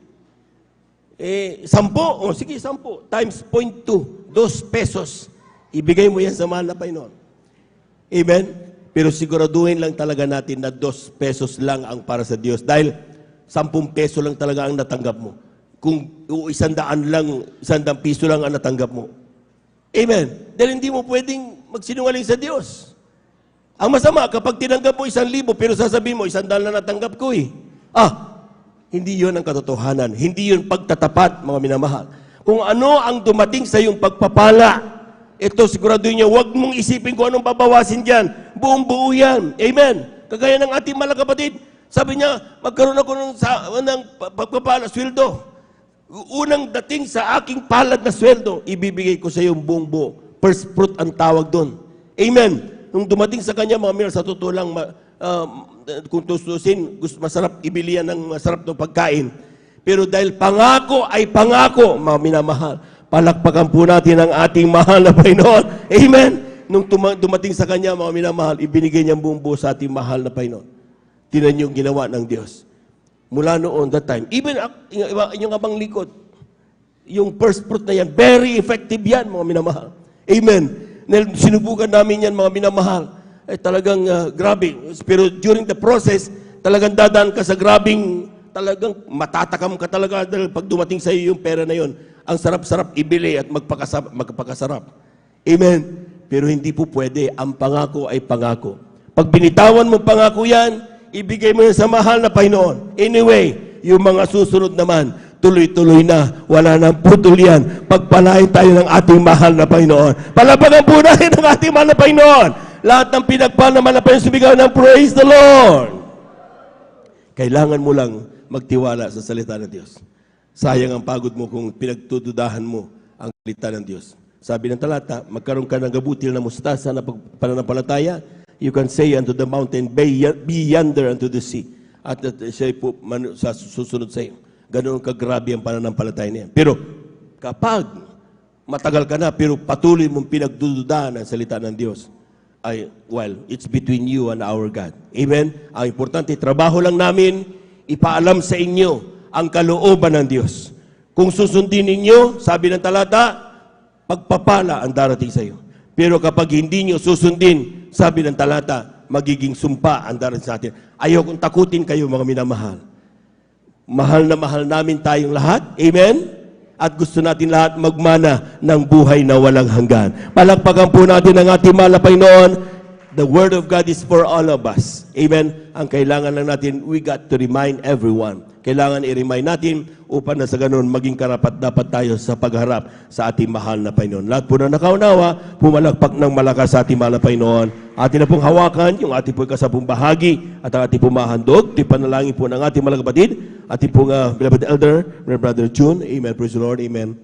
10. O sige, 10. Times 0.2, 2 pesos. Ibigay mo yan sa mahal na Panginoon. Amen? Pero siguraduhin lang talaga natin na 2 pesos lang ang para sa Diyos. Dahil 10 peso lang talaga ang natanggap mo. Kung 100 piso lang ang natanggap mo. Amen? Dahil hindi mo pwedeng magsinungaling sa Diyos. Ang masama, kapag tinanggap mo 1,000 pero sasabihin mo, 100 na natanggap ko eh. Hindi yun ang katotohanan. Hindi yun pagtatapat, mga minamahal. Kung ano ang dumating sa iyong pagpapala, ito siguraduhin niyo, huwag mong isipin kung anong babawasin dyan. Buong buo yan. Amen. Kagaya ng ating mga kapatid, sabi niya, magkaroon ako ng pagpapala, sweldo. Unang dating sa aking palad na sweldo, ibibigay ko sa iyo buong buo. First fruit ang tawag doon. Amen. Nung dumating sa kanya, mga minamahal, sa totoo lang, kung tustusin, masarap ibili yan ng masarap ng pagkain. Pero dahil pangako ay pangako, mga minamahal, palakpakan po natin ang ating mahal na Panginoon. Amen? Nung dumating sa kanya, mga minamahal, ibinigay niyang buong buo sa ating mahal na Panginoon. Tinan niyo yung ginawa ng Diyos. Mula noon, that time, even inyong abang likod, yung first fruit na yan, very effective yan, mga minamahal. Amen? Sinubukan namin yan, mga minamahal. Ay talagang grabe. Pero during the process, talagang dadaan ka sa grabing, talagang matatakam ka talaga dahil pag dumating sa iyo yung pera na yon, ang sarap-sarap ibili at magpakasarap. Amen? Pero hindi po pwede. Ang pangako ay pangako. Pag binitawan mo pangako yan, ibigay mo yan sa mahal na Panginoon. Anyway, yung mga susunod naman, tuloy-tuloy na. Wala nang putol yan. Pagpalain tayo ng ating mahal na Panginoon. Palapagan po natin ang ating mahal na Panginoon. Lahat ng pinagpal na mahal na Panginoon, sumigaw ng praise the Lord. Kailangan mo lang magtiwala sa salita ng Diyos. Sayang ang pagod mo kung pinagtududahan mo ang salita ng Diyos. Sabi ng talata, magkaroon ka ng gabutil na mustasa na pananampalataya, you can say unto the mountain, be yonder unto the sea. At siya po susunod sa iyo. Ganoon kagrabe ang pananampalataya niya. Pero kapag matagal ka na, pero patuloy mong pinagdududahan ang salita ng Diyos, it's between you and our God. Amen? Ang importante, trabaho lang namin, ipaalam sa inyo ang kalooban ng Diyos. Kung susundin ninyo, sabi ng talata, pagpapala ang darating sa iyo. Pero kapag hindi nyo susundin, sabi ng talata, magiging sumpa ang darating sa atin. Ayokong takutin kayo, mga minamahal. Mahal na mahal namin tayong lahat. Amen? At gusto natin lahat magmana ng buhay na walang hanggan. Palakpakan po natin ang ating mahal na Panginoon. The Word of God is for all of us. Amen? Ang kailangan lang natin, we got to remind everyone. Kailangan i-remind natin upang na sa ganun maging karapat-dapat tayo sa pagharap sa ating mahal na Panginoon. Lahat po na nakaunawa, pumalakpak ng malakas sa ating mahal na Panginoon. Atin na pong hawakan yung ating pong kasabong bahagi at ang ating pong mahandog. Tipanalangin po ng ating mga kapatid, ating pong beloved elder, Brother June. Amen. Praise the Lord. Amen.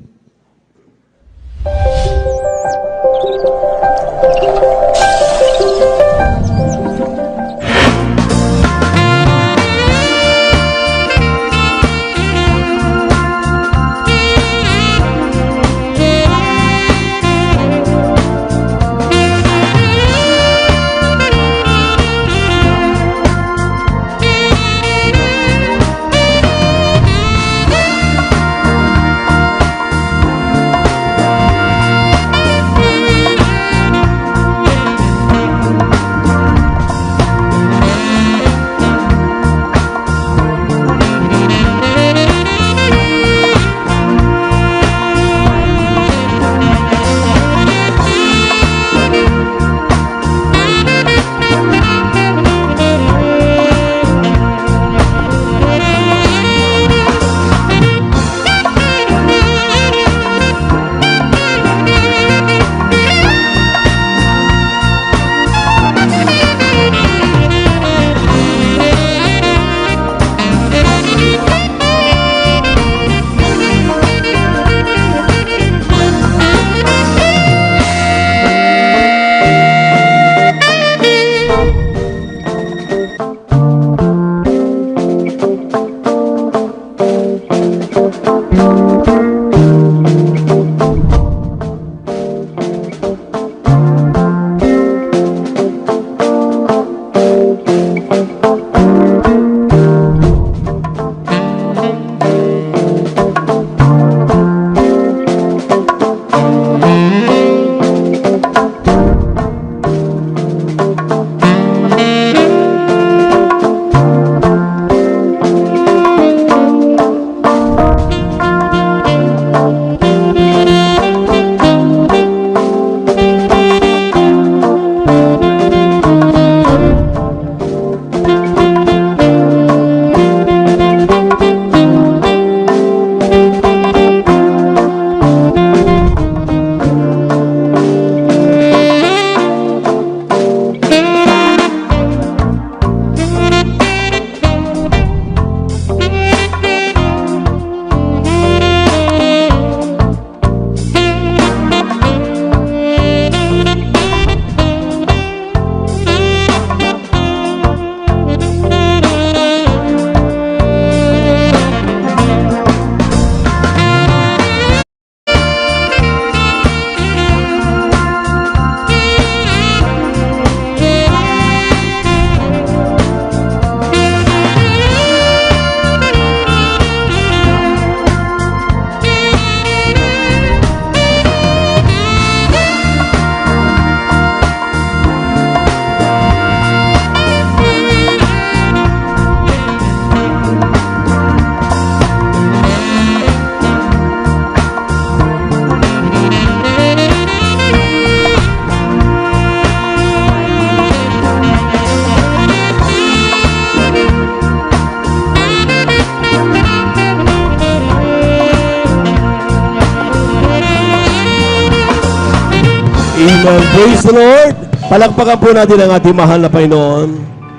Amen. Praise the Lord. Palakpakan po natin ang ating mahal na Panginoon.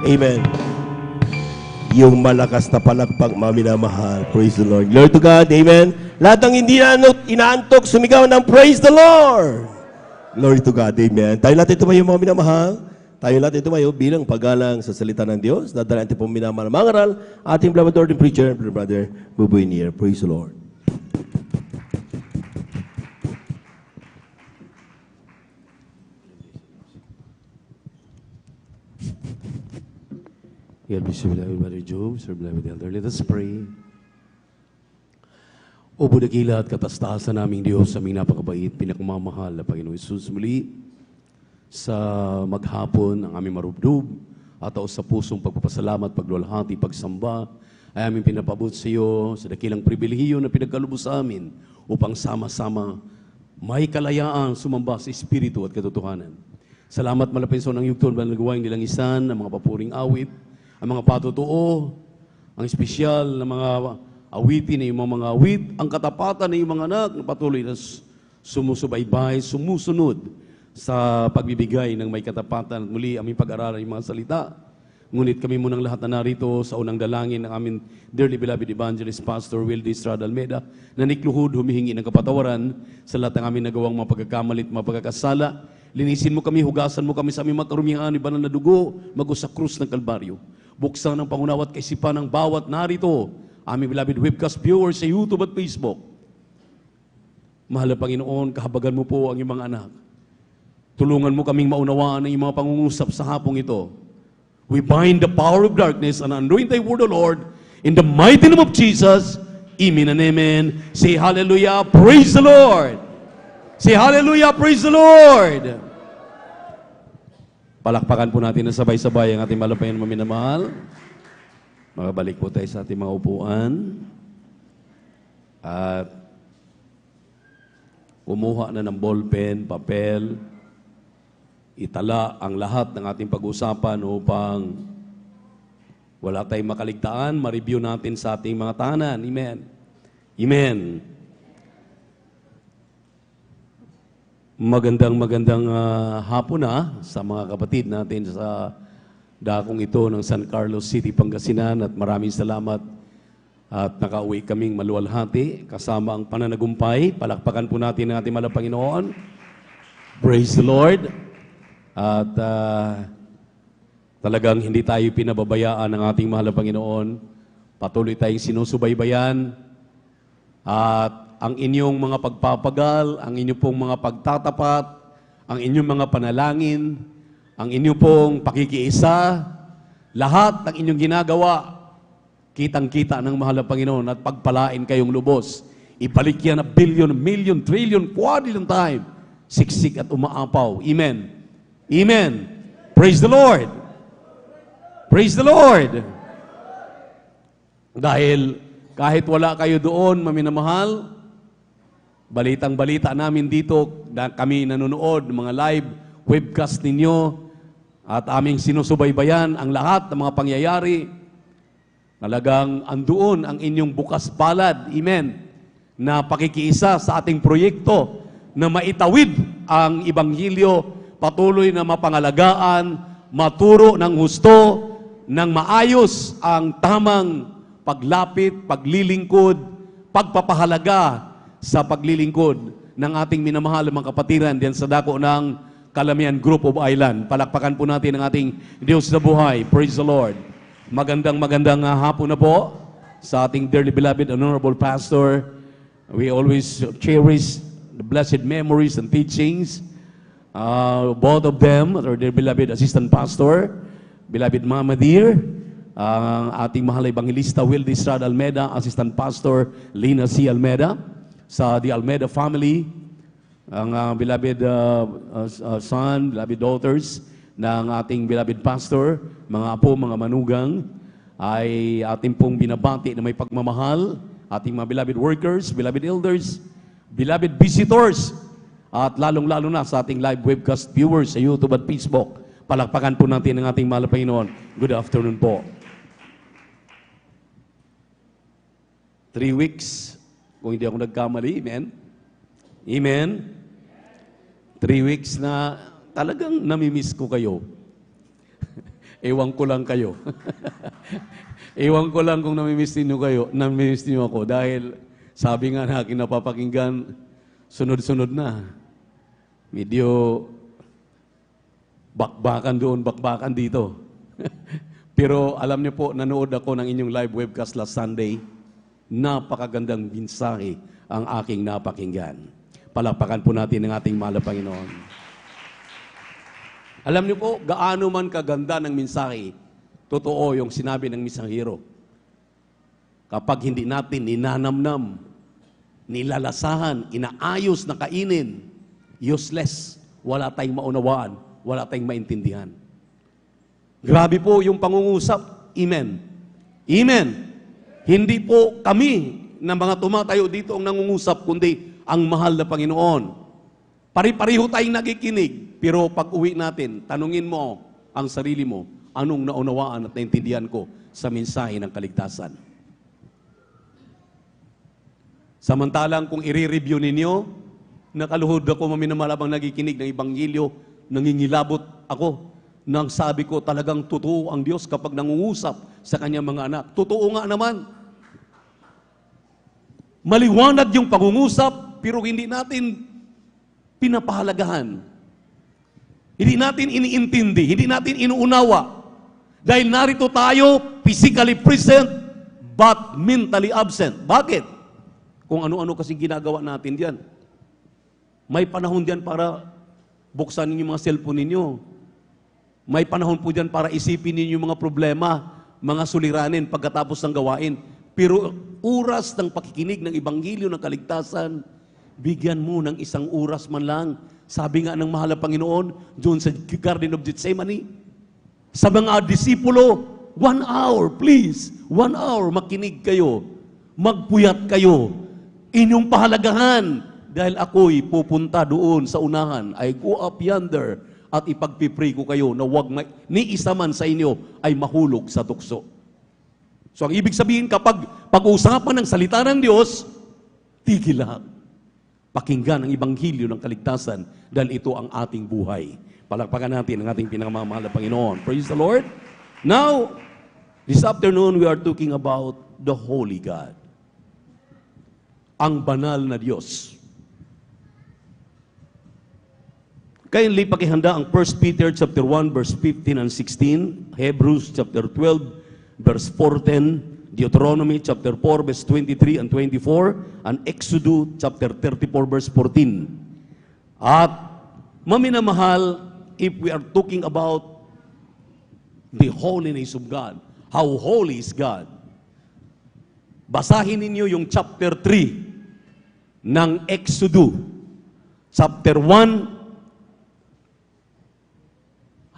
Amen. Yung malakas na palakpak, mga minamahal. Praise the Lord. Glory to God. Amen. Lahat ng hindi inaantok, sumigaw ng praise the Lord. Glory to God. Amen. Tayo natin tumayo, mga minamahal. Tayo natin tumayo bilang paggalang sa salita ng Diyos. Dadala natin pong minamahal mangaral. Ating beloved Lord and preacher, Brother Buboy Nier. Praise the Lord. God bless you, beloved Brother Job, Sir beloved Elder. Let us pray. O budakila at katastasan naming Diyos, aming napakabait, pinakamamahal na Panginoon Isus, muli sa maghapon ang aming marubdob at sa pusong pagpapasalamat, paglulhati, pagsamba, ay aming pinapabot sa iyo sa dakilang pribilehiyo na pinagkalubos sa amin upang sama-sama may kalayaan sumamba sa Espiritu at katotohanan. Salamat malapinso ng yugton ba nagawain nilang isan, ang mga papuring awit, ang mga patotoo, ang espesyal na mga awitin na yung mga awit, ang katapatan na yung mga anak na patuloy na sumusubaybay, sumusunod sa pagbibigay ng may katapatan at muli aming pag-aralan yung mga salita. Ngunit kami munang lahat na narito sa unang dalangin ng aming dearly beloved evangelist Pastor Wildy Estrada Almeida na nikluhod humihingi ng kapatawaran sa lahat ng aming nagawang mga pagkakamalit, mga pagkakasala. Linisin mo kami, hugasan mo kami sa aming makarumihan, banal na dugo, mag-usa krus ng Kalbaryo. Buksan ang pangunawa at kaisipan ng bawat narito, aming beloved webcast viewers sa YouTube at Facebook. Mahal na Panginoon, kahabagan mo po ang iyong mga anak. Tulungan mo kaming maunawaan ang iyong mga pangungusap sa hapong ito. We bind the power of darkness and anoint thy word, O Lord, in the mighty name of Jesus. Amen and amen. Say hallelujah, praise the Lord. Say hallelujah, praise the Lord. Palakpakan po natin na sabay-sabay ang ating malapayan na minamahal. Makabalik po tayo sa ating mga upuan. At kumuha na ng ballpen, papel, itala ang lahat ng ating pag-usapan upang wala tayong makaligtaan, ma-review natin sa ating mga tahanan. Amen. Amen. Magandang hapon na sa mga kapatid natin sa dakong ito ng San Carlos City, Pangasinan, at maraming salamat at nakauwi kaming maluwalhati kasama ang pananagumpay. Palakpakan po natin ang ating mahal na Panginoon. Praise the Lord. At talagang hindi tayo pinababayaan ng ating mahal na Panginoon. Patuloy tayong sinusubaybayan at ang inyong mga pagpapagal, ang inyong pong mga pagtatapat, ang inyong mga panalangin, ang inyong pong pakikiisa, lahat ng inyong ginagawa, kitang-kita ng mahal na Panginoon at pagpalain kayong lubos. Ibalik yan na billion, million, trillion, quadrillion time. Siksik at umaapaw. Amen. Amen. Praise the Lord. Praise the Lord. Dahil kahit wala kayo doon, maminamahal, balitang-balita namin dito na kami nanonood ng mga live webcast ninyo at aming sinusubaybayan ang lahat ng mga pangyayari. Talagang andoon ang inyong bukas palad, amen, na pakikiisa sa ating proyekto na maitawid ang Ibanghilyo, patuloy na mapangalagaan, maturo ng husto, ng maayos ang tamang paglapit, paglilingkod, pagpapahalaga sa paglilingkod ng ating minamahal mga kapatiran diyan sa dako ng Calamian Group of Island. Palakpakan po natin ang ating Diyos na buhay. Praise the Lord. Magandang hapon na po sa ating dearly beloved honorable pastor. We always cherish the blessed memories and teachings. Both of them are their beloved assistant pastor, beloved Mama Dear, ang ating mahal na evangelista Wildy Estrada Almeida, assistant pastor Lina C. Almeida, sa the Almeida family, ang beloved son, beloved daughters ng ating beloved pastor, mga apo, mga manugang, ay ating pong binabati na may pagmamahal, ating mga beloved workers, beloved elders, beloved visitors, at lalong-lalo na sa ating live webcast viewers sa YouTube at Facebook. Palakpakan po natin ang ating mahal na Panginoon. Good afternoon po. 3 weeks, kung hindi ako nagkamali, amen? Amen? 3 3 weeks na talagang namimiss ko kayo. Ewan ko lang kayo. Ewan ko lang kung namimiss niyo ako dahil sabi nga na aking napapakinggan, sunod-sunod na. Medyo bakbakan doon, bakbakan dito. Pero alam niyo po, nanood ako ng inyong live webcast last Sunday. Napakagandang mensahe ang aking napakinggan. Palakpakan po natin ang ating mahal na Panginoon. Alam niyo po, gaano man kaganda ng mensahe, totoo yung sinabi ng mensahero. Kapag hindi natin ninanamnam, nilalasahan, inaayos na kainin, useless, wala tayong maunawaan, wala tayong maintindihan. Grabe po yung pangungusap. Amen. Amen. Hindi po kami na mga tumatayo dito ang nangungusap, kundi ang mahal na Panginoon. Pari-pariho tayong nakikinig, pero pag uwi natin, tanungin mo ang sarili mo, anong naunawaan at naintindihan ko sa mensahe ng kaligtasan. Samantalang kung i-review ninyo, nakaluhod ako maminamalabang nakikinig ng Ebanghelyo, nangingilabot ako, nang sabi ko talagang totoo ang Diyos kapag nangungusap sa kanyang mga anak. Totoo nga naman. Maliwanag yung pangungusap, pero hindi natin pinapahalagahan. Hindi natin iniintindi, hindi natin inuunawa. Dahil narito tayo, physically present, but mentally absent. Bakit? Kung ano-ano kasi ginagawa natin diyan. May panahon diyan para buksan ninyo yung mga cellphone ninyo. May panahon po diyan para isipin ninyo yung mga problema, mga suliranin pagkatapos ng gawain. Pero oras ng pakikinig ng Ebanghelyo ng kaligtasan, bigyan mo ng isang oras man lang. Sabi nga ng mahal na Panginoon, doon sa Garden of Gethsemane, sa mga disipulo, 1 hour, please. 1 hour, makinig kayo. Magpuyat kayo. Inyong pahalagahan. Dahil ako'y pupunta doon sa unahan. I go up yonder at ipagpipray ko kayo na wag ni isa man sa inyo ay mahulog sa tukso. So ang ibig sabihin, kapag pag-uusapan ng salita ng Diyos, tigil lahat. Pakinggan ang Ebanghelyo ng kaligtasan dahil ito ang ating buhay. Palakpakan natin ang ating pinakamamahal na Panginoon. Praise the Lord. Now, this afternoon we are talking about the Holy God. Ang banal na Diyos. Kindly pakihanda ang 1 Peter chapter 1 verse 15 and 16, Hebrews chapter 12 verse 14, Deuteronomy chapter 4 verse 23 and 24, and Exodus chapter 34 verse 14. At maminamahal, if we are talking about the holiness of God, how holy is God, basahin ninyo yung chapter 3 ng Exodus, chapter 1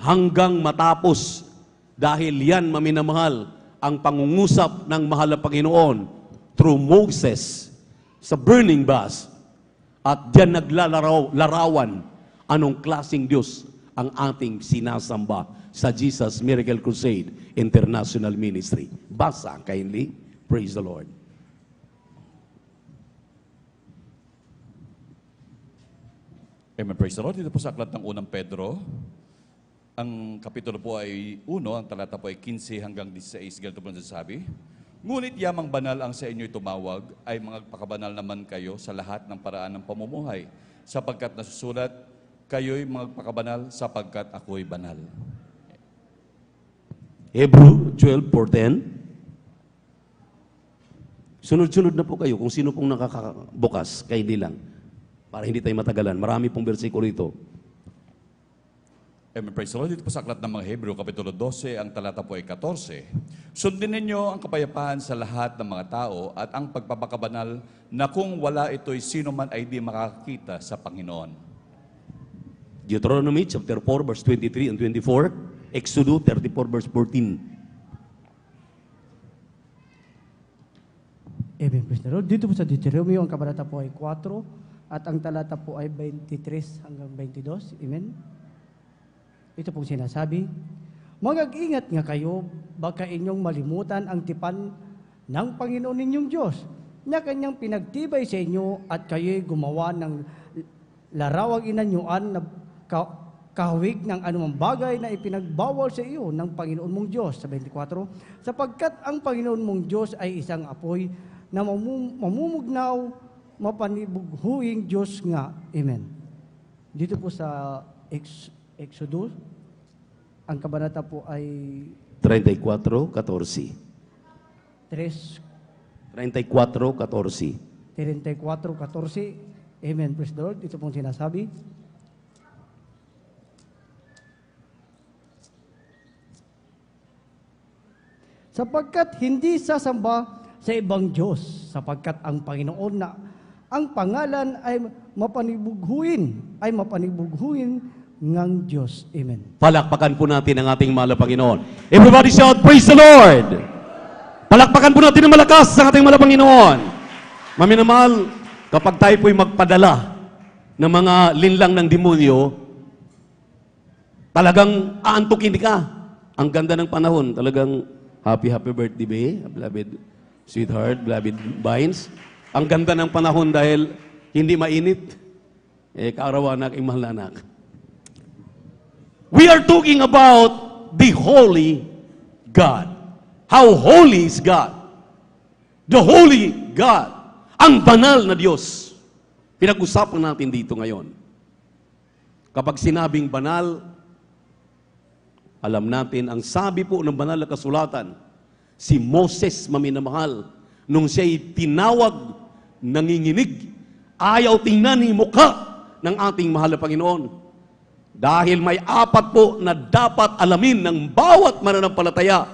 hanggang matapos, dahil yan maminamahal ang pangungusap ng mahal na Panginoon through Moses sa burning bush. At diyan naglalarawan anong klaseng Diyos ang ating sinasamba sa Jesus Miracle Crusade International Ministry. Basa, kindly. Praise the Lord. Amen. Praise the Lord. Dito po sa aklat ng unang Pedro, ang kapitulo po ay 1, ang talata po ay 15 hanggang 16. Ganito po nasasabi, ngunit yamang banal ang sa inyo'y tumawag, ay magpakabanal naman kayo sa lahat ng paraan ng pamumuhay, sapagkat nasusulat, kayo'y magpakabanal sapagkat ako'y banal. Hebrew 12:4-10. Sunod-sunod na po kayo kung sino pong nakakabukas, kay hindi lang. Para hindi tayo matagalan. Marami pong bersikulo ito. Amen. Praise the Lord. Dito po sa aklat ng mga Hebrew, Kapitulo 12, ang talata po ay 14. Sundin ninyo ang kapayapaan sa lahat ng mga tao at ang pagpapakabanal na kung wala ito'y sino man ay di makakita sa Panginoon. Deuteronomy chapter 4 verse 23 and 24. Exodus 34 verse 14. Amen. Praise the Lord. Dito po sa Deuteronomy, ang kabanata po ay 4 at ang talata po ay 23 hanggang 22. Amen. Ito pong sinasabi, mag-ingat nga kayo, baka inyong malimutan ang tipan ng Panginoon ninyong Diyos, na kanyang pinagtibay sa inyo at kayo'y gumawa ng larawang inanyuan na kahawig ng anumang bagay na ipinagbawal sa iyo ng Panginoon mong Diyos. Sa 24, sapagkat ang Panginoon mong Diyos ay isang apoy na mamumugnaw, mapanibughuing Diyos nga. Amen. Dito po sa Exodus, ang kabanata po ay 34:14. 34:14. 34:14. Amen. Praise the Lord. Ito pong sinasabi. Sapagkat hindi sasamba sa ibang Diyos, sapagkat ang Panginoon na ang pangalan ay mapanibughuin ng Diyos. Amen. Palakpakan po natin ang ating mahal na Panginoon. Everybody shout, praise the Lord! Palakpakan po natin ng malakas ang ating mahal na Panginoon. Maminamahal, kapag tayo po'y magpadala ng mga linlang ng demonyo, talagang aantukin ka. Ang ganda ng panahon, talagang happy birthday, be, beloved sweetheart, beloved Vines. Ang ganda ng panahon dahil hindi mainit. Kaarawan na aking mahal na anak. We are talking about the holy God. How holy is God? The holy God. Ang banal na Diyos. Pinag-usapan natin dito ngayon. Kapag sinabing banal, alam natin, ang sabi po ng banal na kasulatan, si Moses maminamahal, nung siya'y tinawag, nanginginig, ayaw tingnan ni mukha ng ating mahal na Panginoon. Dahil may 4 po na dapat alamin ng bawat mananampalataya,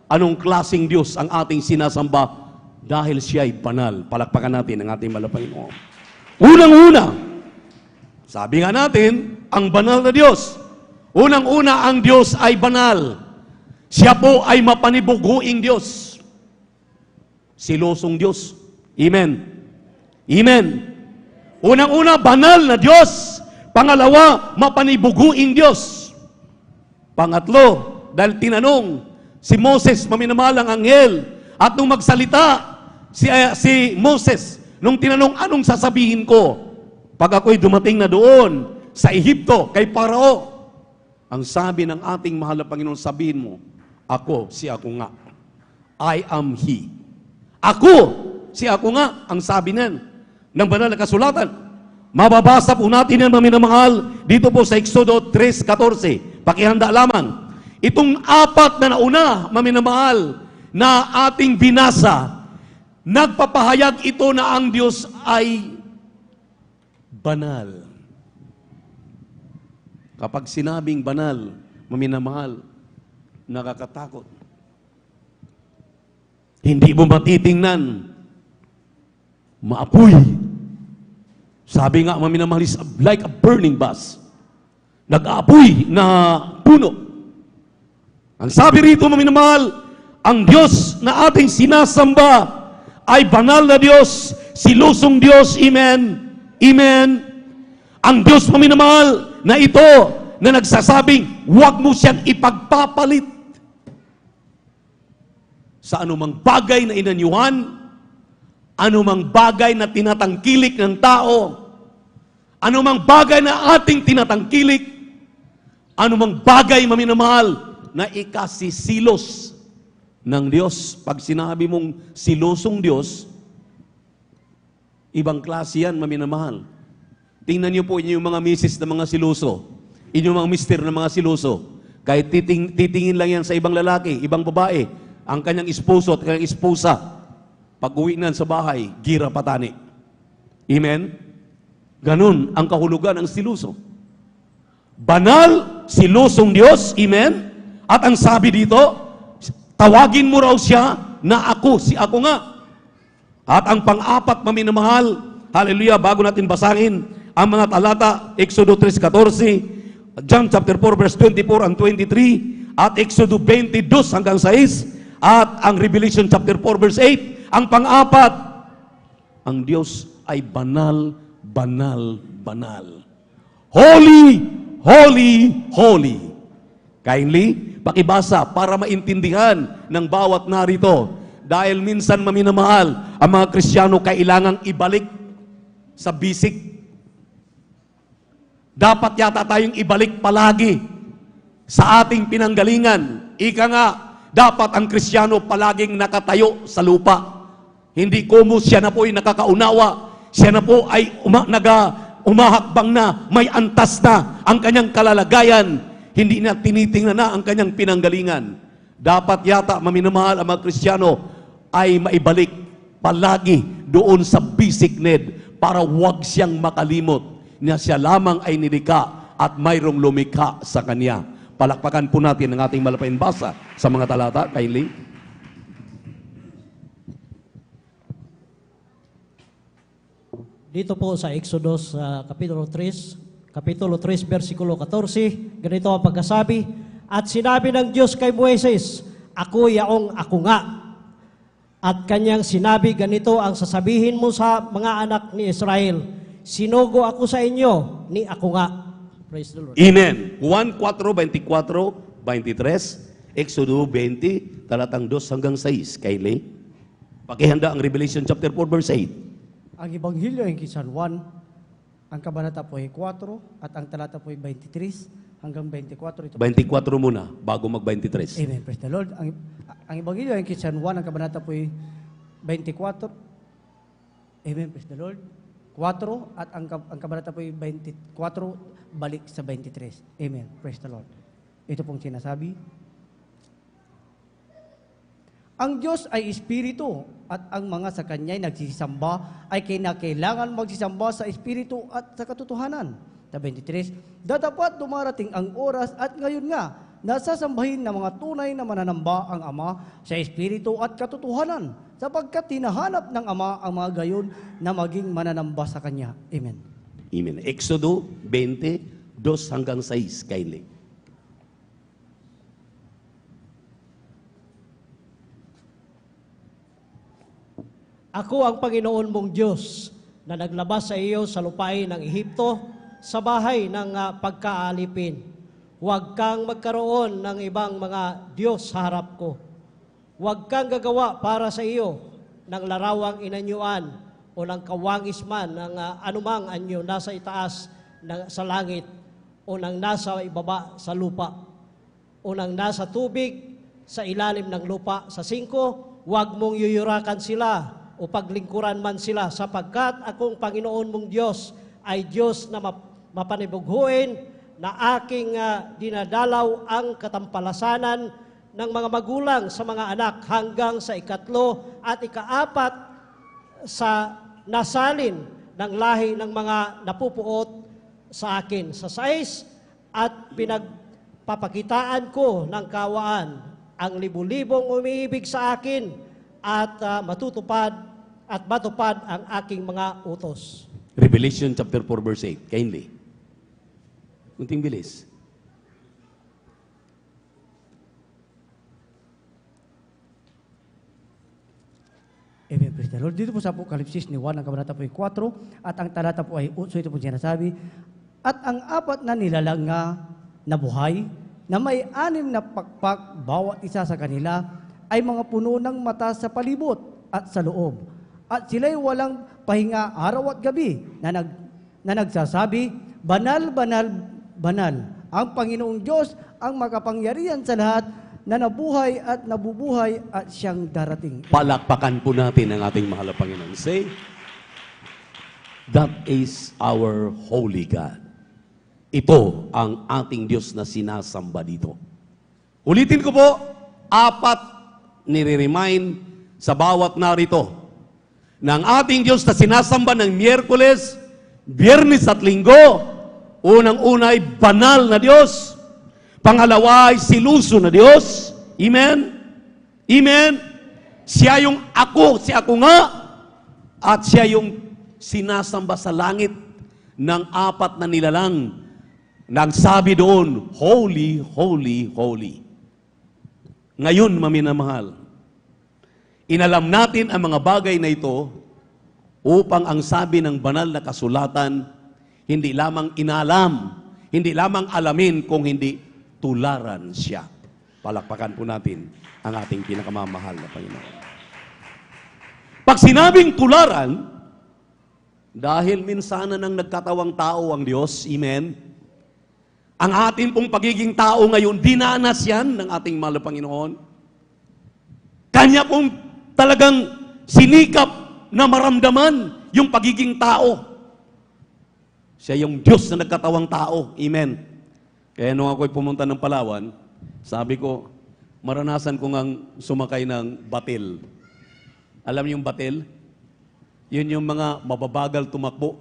anong klaseng Diyos ang ating sinasamba dahil siya'y banal. Palakpakan natin ang ating mahal na Panginoon. Unang-una, sabi nga natin, ang banal na Diyos. Unang-una, ang Diyos ay banal. Siya po ay mapanibughuing Diyos. Silosong Diyos. Amen. Amen. Unang-una, banal na Diyos. Pangalawa, mapanibughuing Diyos. Pangatlo, dahil tinanong si Moses, maminamalang anghel, at nung magsalita si Moses, nung tinanong, anong sasabihin ko pag ako'y dumating na doon sa Ehipto kay Parao? Ang sabi ng ating mahal na Panginoon, sabihin mo, ako, si ako nga. I am He. Ako, si ako nga, ang sabi niyan ng banal na kasulatan. Mababasa po natin yan, maminamahal, dito po sa Exodo 3:14. Pakihanda lamang. Itong 4 na nauna, maminamahal, na ating binasa, nagpapahayag ito na ang Diyos ay banal. Kapag sinabing banal, maminamahal, nakakatakot. Hindi mo matitingnan, maapoy. Sabi nga, maminamahal, is like a burning bus. Nag-aapoy na puno. Ang sabi rito, maminamahal, ang Diyos na ating sinasamba ay banal na Diyos, silusong Diyos. Amen. Amen. Ang Diyos, maminamahal, na ito, na nagsasabing, huwag mo siyang ipagpapalit sa anumang bagay na inanyuhan, anumang bagay na tinatangkilik ng tao, anumang bagay na ating tinatangkilik, anumang bagay, maminamahal, na ikasisilos ng Diyos. Pag sinabi mong silosong Diyos, ibang klase yan, maminamahal. Tingnan niyo po inyong mga misis na mga siloso, inyong mga mister na mga siloso. Kahit titingin lang yan sa ibang lalaki, ibang babae, ang kanyang esposo at kanyang esposa, pag uwi na sa bahay, gira patani. Amen? Ganun ang kahulugan ng siloso. Banal, silosong Diyos. Amen? At ang sabi dito, tawagin mo raw siya na ako, si ako nga. At ang pang-4, maminamahal, hallelujah, bago natin basahin ang mga talata, Exodo 3:14, John chapter 4 verse 24 and 23, at Exodo 22 hanggang 6, at ang Revelation chapter 4 verse 8. Ang pang-4, ang Diyos ay banal, banal, banal. Holy, holy, holy. Kindly, pakibasa para maintindihan ng bawat narito. Dahil minsan, maminamahal, ang mga Kristiyano kailangang ibalik sa basic. Dapat yata tayong ibalik palagi sa ating pinanggalingan. Ika nga, dapat ang Kristiyano palaging nakatayo sa lupa. Hindi kumo siya na po ay nakakaunawa. Siya na po ay umahakbang na, may antas na ang kanyang kalalagayan. Hindi na tinitingnan na ang kanyang pinanggalingan. Dapat yata, maminamahal, ang mga Kristiyano ay maibalik palagi doon sa basic need para wag siyang makalimot na siya lamang ay nilikha at mayroong lumikha sa kanya. Palakpakan po natin ang ating malapain basa sa mga talata. Kindly. Dito po sa Exodus Kapitulo 3, versikulo 14, ganito ang pagkasabi, at sinabi ng Diyos kay Moises, ako yaong ako nga. At kanyang sinabi, ganito ang sasabihin mo sa mga anak ni Israel, sinugo ako sa inyo ni ako nga. Praise the Lord. Amen. Juan 4:24-23, Exodo 20, talatang 2 hanggang 6. Kylie, pakihanda ang Revelation chapter 4, verse 8. Ang Ebanghelyo ay kay San Juan, ang kabanata po ay 4 at ang talata po ay 23 hanggang 24. 24 muna, bago mag-23. Amen. Praise the Lord. Ang Ebanghelyo ay kay San Juan, ang kabanata po ay 24. Amen. Praise the Lord. 4 at ang kabanata po ay 24, balik sa 23. Amen. Praise the Lord. Ito pong sinasabi. Ang Diyos ay Espiritu at ang mga sa Kanya'y nagsisamba ay kinakailangan magsisamba sa Espiritu at sa katotohanan. Sa 23, dadapat dumarating ang oras at ngayon nga, nasasambahin ng mga tunay na mananamba ang Ama sa Espiritu at katotohanan sapagkat hinahanap ng Ama ang mga gayon na maging mananamba sa Kanya. Amen. Amen. Exodo 20, 2 hanggang 6. Kindly. Ako ang Panginoon mong Diyos na naglabas sa iyo sa lupain ng Ehipto sa bahay ng pagkaalipin. Huwag kang magkaroon ng ibang mga Diyos sa harap ko. Huwag kang gagawa para sa iyo ng larawang inanyuan o ng kawangis man ng anumang anyo nasa itaas sa langit o ng nasa ibaba sa lupa o ng nasa tubig sa ilalim ng lupa. Sa 5, huwag mong yuyurakan sila o paglingkuran man sila, sapagkat akong Panginoon mong Diyos ay Diyos na mapanibughuin na aking dinadalaw ang katampalasanan ng mga magulang sa mga anak hanggang sa 3 at 4 sa nasalin ng lahi ng mga napupuot sa akin. Sa 6, at pinagpapakitaan ko ng kawaan ang libu-libong umiibig sa akin at matupad ang aking mga utos. Revelation chapter 4, verse 8. Kindly. Kunting bilis. Amen. Praise the Lord. Dito po sa Apokalipsis ni Juan, ang kabanata po ay 4 at ang talata po ay 8. Ito po sinasabi, at ang 4 na nilalang nga na buhay na may 6 na pakpak bawat isa sa kanila ay mga puno ng mata sa palibot at sa loob. At sila'y walang pahinga araw at gabi na nagsasabi, banal, banal, banal. Ang Panginoong Diyos ang makapangyarihan sa lahat na nabuhay at nabubuhay at siyang darating. Palakpakan po natin ang ating mahal na Panginoon. Say, that is our holy God. Ito ang ating Diyos na sinasamba dito. Ulitin ko po, 4 nire-remind sa bawat narito ng ating Diyos na sinasamba ng Miyerkules, Biyernes at Linggo. Unang-una ay banal na Diyos. Pangalawa ay siluso na Diyos. Amen? Amen? Siya yung ako, si ako nga. At siya yung sinasamba sa langit ng 4 na nilalang. Nagsabi doon, holy, holy, holy. Ngayon, maminamahal, inalam natin ang mga bagay na ito upang ang sabi ng banal na kasulatan, hindi lamang inalam, hindi lamang alamin, kung hindi tularan siya. Palakpakan po natin ang ating pinakamamahal na Panginoon. Pag sinabing tularan, dahil minsanan ng nagkatawang tao ang Diyos, amen, Ang ating pong pagiging tao ngayon, dinanas yan ng ating mahal na Panginoon. Kanya pong talagang sinikap na maramdaman yung pagiging tao. Siya yung Diyos na nagkatawang tao. Amen. Kaya nung ako'y pumunta ng Palawan, sabi ko, maranasan ko ngang sumakay ng batil. Alam niyo yung batil? Yun yung mga mababagal tumakbo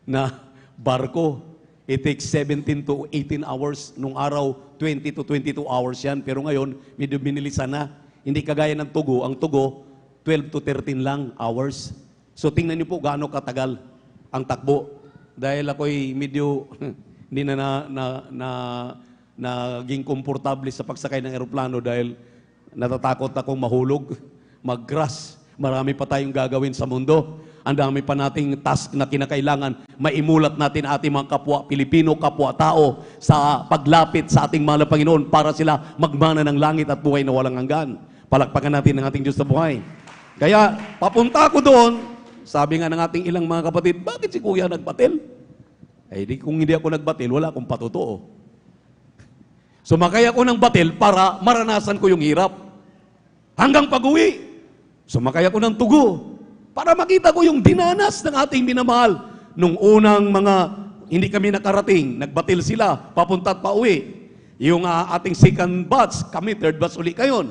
na barko. It takes 17 to 18 hours. Nung araw, 20 to 22 hours yan. Pero ngayon, medyo binilisan na. Hindi kagaya ng Tugo. Ang Tugo, 12 to 13 lang hours. So tingnan niyo po gaano katagal ang takbo. Dahil ako'y medyo hindi naging komportable sa pagsakay ng eroplano dahil natatakot akong mahulog, mag-crash. Marami pa tayong gagawin sa mundo. Ang dami pa nating task na kinakailangan. Maimulat natin ating mga kapwa Pilipino, kapwa tao sa paglapit sa ating mahal na Panginoon para sila magmana ng langit at buhay na walang hanggan. Palakpakan natin ang ating Diyos na buhay. Kaya papunta ako doon, sabi nga ng ating ilang mga kapatid, bakit si Kuya nagbatil? Eh kung hindi ako nagbatil, wala akong patutuo. Sumakay ako ng batil para maranasan ko yung hirap. Hanggang pag-uwi, sumakay ako ng Tugo para makita ko yung dinanas ng ating minamahal. Nung unang mga hindi kami nakarating, nagbatil sila, papunta at pauwi. Yung ating second batch, kami third batch uli kayon.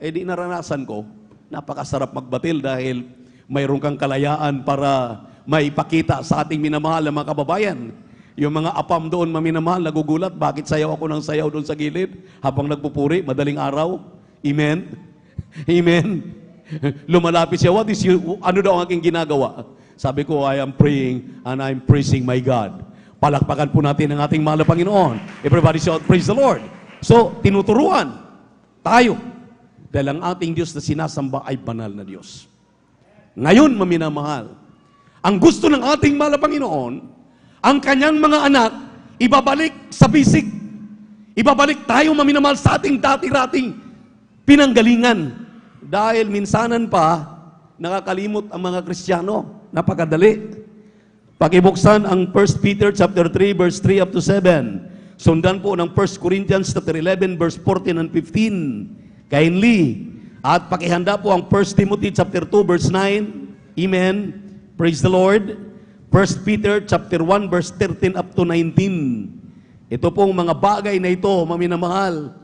Eh di naranasan ko, napakasarap magbatil dahil mayroon kang kalayaan para maipakita sa ating minamahal na mga kababayan. Yung mga apam doon, maminamahal, nagugulat, bakit sayaw ako ng sayaw doon sa gilid habang nagpupuri, madaling araw. Amen? Amen? Lumalapit siya, ano daw ang aking ginagawa? Sabi ko, I am praying and I'm praising my God. Palakpakan po natin ang ating mahal na Panginoon. Everybody shout, praise the Lord. So, tinuturuan tayo dahil ang ating Diyos na sinasamba ay banal na Diyos. Ngayon, maminamahal, ang gusto ng ating mahal na Panginoon, ang kanyang mga anak, ibabalik sa bisig. Ibabalik tayo maminamahal sa ating dati-rating pinanggalingan. Dahil minsanan pa, nakakalimot ang mga Kristiyano. Napakadali. Pakibuksan ang 1 Peter chapter 3, verse 3 up to 7. Sundan po ng 1 Corinthians chapter 11, verse 14 and 15. Kindly. At pakihanda po ang 1 Timothy chapter 2, verse 9. Amen. Praise the Lord. 1 Peter chapter 1, verse 13 up to 19. Ito pong mga bagay na ito, maminamahal,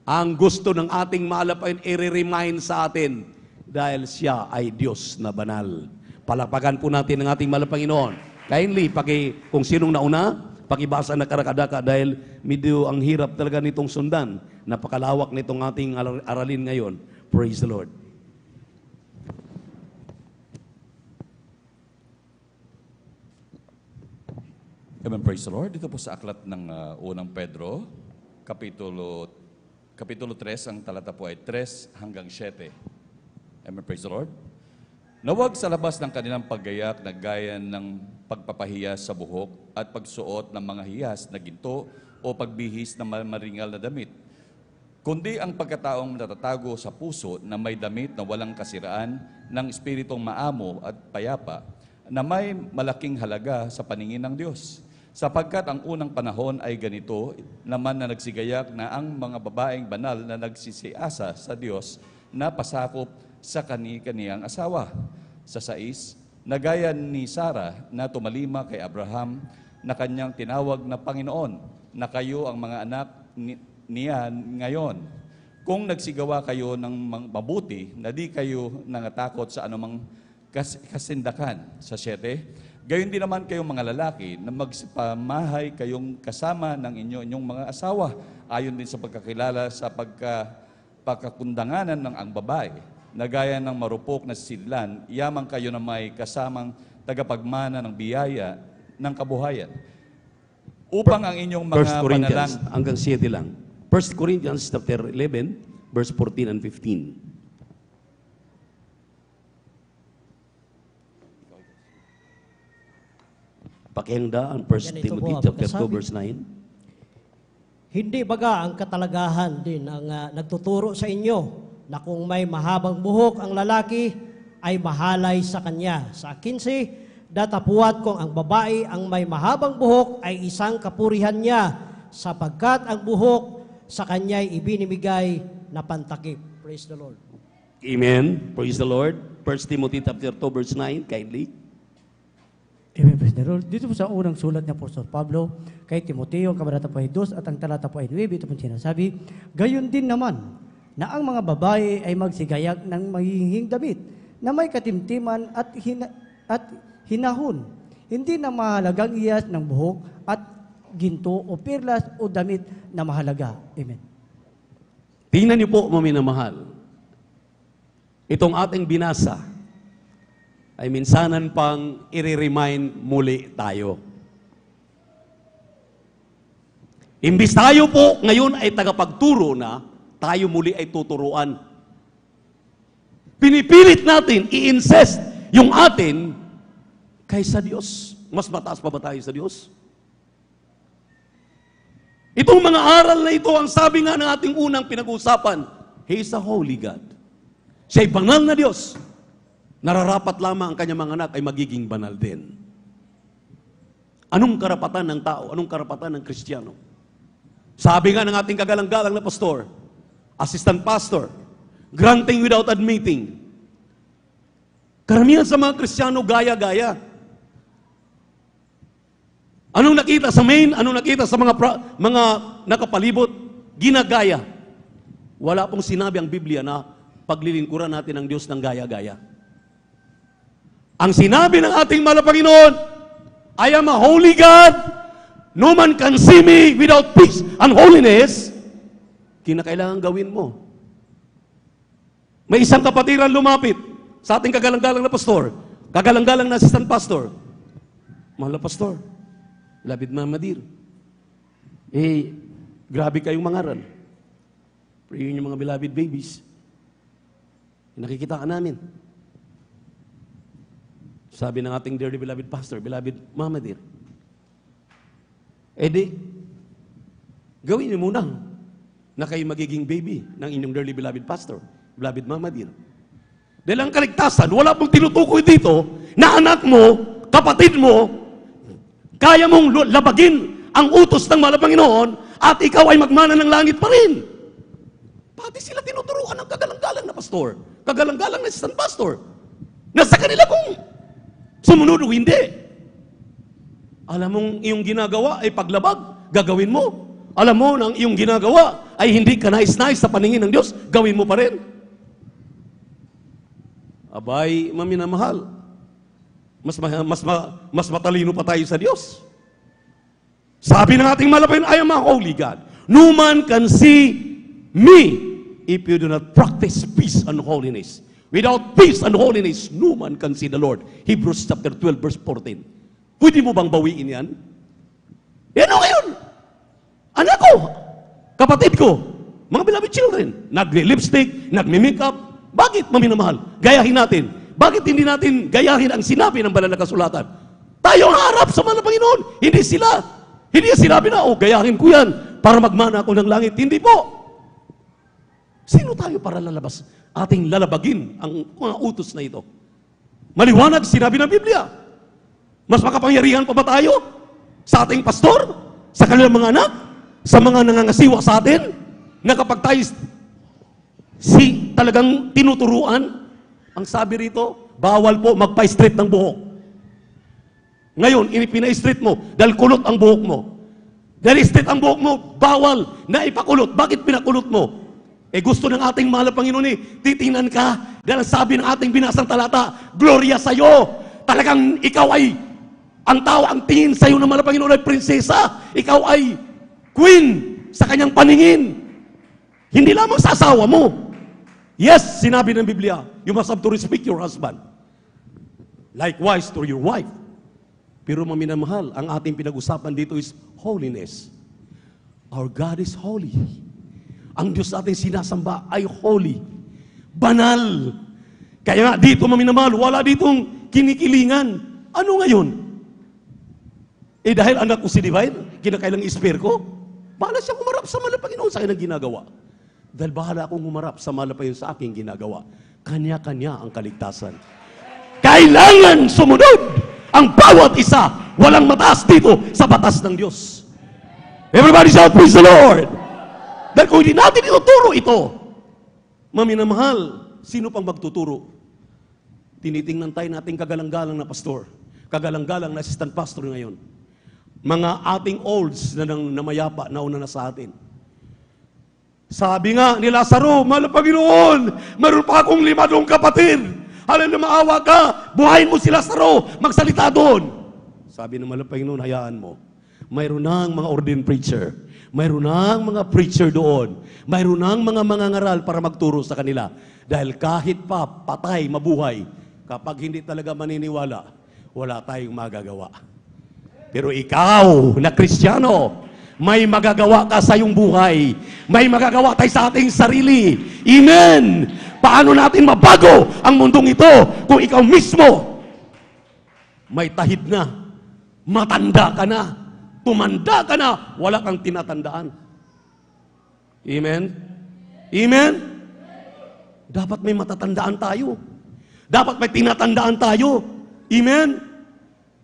ang gusto ng ating mahal na Panginoon i-remind sa atin dahil siya ay Diyos na banal. Palakpakan po natin ang ating mahal na Panginoon. Kindly, kung sinong nauna, pakibasa na karakadaka dahil medyo ang hirap talaga nitong sundan. Napakalawak nitong ating aralin ngayon. Praise the Lord. Amen, praise the Lord. Dito po sa aklat ng unang Pedro, Kapitulo 3, ang talata po ay 3 hanggang 7. Amen, praise the Lord. Nawag sa labas ng kanilang paggayak na gaya ng pagpapahiyas sa buhok at pagsuot ng mga hiyas na ginto o pagbihis ng maringal na damit, kundi ang pagkataong natatago sa puso na may damit na walang kasiraan ng espiritong maamo at payapa na may malaking halaga sa paningin ng Diyos. Sapagkat ang unang panahon ay ganito naman na nagsigayak na ang mga babaeng banal na nagsisiasa sa Diyos na pasakop sa kani-kaniyang asawa. Sa 6, na gaya ni Sarah na tumalima kay Abraham na kanyang tinawag na Panginoon, na kayo ang mga anak niya ngayon. Kung nagsigawa kayo ng mabuti, na di kayo nangatakot sa anumang kasindakan. Sa 7, gayon din naman kayong mga lalaki na magpamahay kayong kasama ng inyong mga asawa, ayon din sa pagkakilala sa pagkakundanganan ng ang babae, na gaya ng marupok na sidlan, yaman kayo na may kasamang tagapagmana ng biyaya ng kabuhayan. Upang ang inyong mga 1 Corinthians, panalang... hanggang 7 lang. 1 Corinthians chapter 11, verse 14 and 15. Pakihanda ang 1 Timothy chapter 2, verse 9. Hindi baga ang katalagahan din ang nagtuturo sa inyo na kung may mahabang buhok ang lalaki ay mahalay sa kanya. Sa 15, datapuat kung ang babae ang may mahabang buhok ay isang kapurihan niya sapagkat ang buhok sa kanya'y ibinibigay na pantakip. Praise the Lord. Amen. Praise the Lord. 1 Timothy chapter 2 verse 9, kindly. Amen, praise the Lord. Dito po sa unang sulat ni Apostol Pablo kay Timoteo, ang kabanata po ay 2 at ang talata po ay 9, ito po sinasabi, gayon din naman na ang mga babae ay magsigayag ng mahihing damit na may katimtiman at hinahon, hindi na mahalagang iyas ng buhok at ginto o perlas o damit na mahalaga. Amen. Tingnan niyo po, maminamahal. Itong ating binasa ay minsanan pang i-remind muli tayo. Imbis tayo po ngayon ay tagapagturo na, tayo muli ay tuturuan. Pinipilit natin, i-insist yung atin kaysa Diyos. Mas mataas pa ba tayo sa Diyos? Itong mga aral na ito, ang sabi nga ng ating unang pinag-usapan, He is a holy God. Siya'y banal na Diyos. Nararapat lamang ang kanyang mga anak ay magiging banal din. Anong karapatan ng tao? Anong karapatan ng Kristiyano? Sabi nga ng ating kagalang-galang na pastor, assistant pastor, granting without admitting. Karamihan sa mga Kristiyano, gaya-gaya. Anong nakita sa main? Anong nakita sa mga nakapalibot? Ginagaya. Wala pong sinabi ang Biblia na paglilingkuran natin ang Diyos ng gaya-gaya. Ang sinabi ng ating mahal na Panginoon, I am a holy God. No man can see me without peace and holiness. Kinakailangan gawin mo. May isang kapatiran lumapit sa ating kagalang-galang na pastor, kagalang-galang na assistant pastor. Mahal na pastor, Beloved Mama Dear, grabe kayong mangaral. Pray yung mga beloved babies. Nakikita ka namin. Sabi ng ating dearly beloved pastor, beloved Mama Dear, gawin niyo muna na kayo magiging baby ng inyong dearly beloved pastor, beloved Mama Dear. Dahil ang kaligtasan, wala pong tinutukoy dito na anak mo, kapatid mo, kaya mong labagin ang utos ng mahal na Panginoon at ikaw ay magmana ng langit pa rin. Pati sila tinuturuan ng kagalang-galang na pastor, kagalang-galang na assistant pastor. Nasa kanila kung sumunod o hindi. Alam mong iyong ginagawa ay paglabag, gagawin mo. Alam mo na ang iyong ginagawa ay hindi ka nais-nais sa paningin ng Diyos, gawin mo pa rin. Abay, maminamahal, mas matalino pa tayo sa Diyos. Sabi ng ating malapin, I am a holy God. No man can see me if you do not practice peace and holiness. Without peace and holiness, no man can see the Lord. Hebrews chapter 12, verse 14. Pwede mo bang bawiin yan? Yan o ngayon. Anak ko, kapatid ko, mga beloved children, nagli-lipstick, nagmi-makeup. Bakit, maminamahal? Gayahin natin. Bakit hindi natin gayahin ang sinabi ng banal na kasulatan? Tayo ang harap sa mahal na Panginoon. Hindi sila. Hindi sinabi na, gayahin ko yan para magmana ako ng langit. Hindi po. Sino tayo para lalabas? Ating lalabagin ang mga utos na ito. Maliwanag, sinabi ng Biblia. Mas makapangyarihan pa ba tayo sa ating pastor, sa kanilang mga anak, sa mga nangangasiwa sa atin, na kapag tayo talagang tinuturuan, ang sabi rito, bawal po magpa-straight ng buhok. Ngayon, pina-straight mo dahil kulot ang buhok mo. Dahil straight ang buhok mo, bawal na ipakulot. Bakit pinakulot mo? Gusto ng ating mahal na Panginoon titingnan ka dahil sabi ng ating binasang talata, Gloria sa'yo. Talagang ikaw ay, ang tao ang tingin sa'yo ng mahal na Panginoon ay prinsesa. Ikaw ay queen sa kanyang paningin. Hindi lamang sa asawa mo. Yes, sinabi ng Biblia, you must have to respect your husband. Likewise to your wife. Pero maminamahal, ang ating pinag-usapan dito is holiness. Our God is holy. Ang Diyos natin sinasamba ay holy. Banal. Kaya nga dito maminamahal, wala ditong kinikilingan. Ano ngayon? Dahil anak ko si Divine, kinakailang i-spare ko, bahala siya kumarap sa mahal na Panginoon sa kanyang ginagawa. Dahil bahala akong humarap sa mahal na Panginoon sa aking ginagawa. Kanya-kanya ang kaligtasan. Kailangan sumunod ang bawat isa. Walang mataas dito sa batas ng Diyos. Everybody shout, praise the Lord! Dahil kung hindi natin ituturo ito, maminamahal, sino pang magtuturo? Tinitingnan tayo nating kagalang-galang na pastor, kagalang-galang na assistant pastor ngayon. Mga ating olds na namayapa, nauna na sa atin. Sabi nga ni Lazaro, mahal na Panginoon, meron pa akong 5 kapatid. Alam na maawa ka, buhayin mo si Lazaro, magsalita doon. Sabi ng mahal na Panginoon, hayaan mo. Mayroon ng mga ordained preacher. Mayroon ng mga preacher doon. Mayroon ng mga mangangaral para magturo sa kanila. Dahil kahit pa patay, mabuhay, kapag hindi talaga maniniwala, wala tayong magagawa. Pero ikaw na Kristiyano, may magagawa ka sa iyong buhay. May magagawa tayo sa ating sarili. Amen! Paano natin mabago ang mundong ito kung ikaw mismo may tahid na, matanda ka na, tumanda ka na, wala kang tinatandaan. Amen? Amen? Dapat may matatandaan tayo. Dapat may tinatandaan tayo. Amen?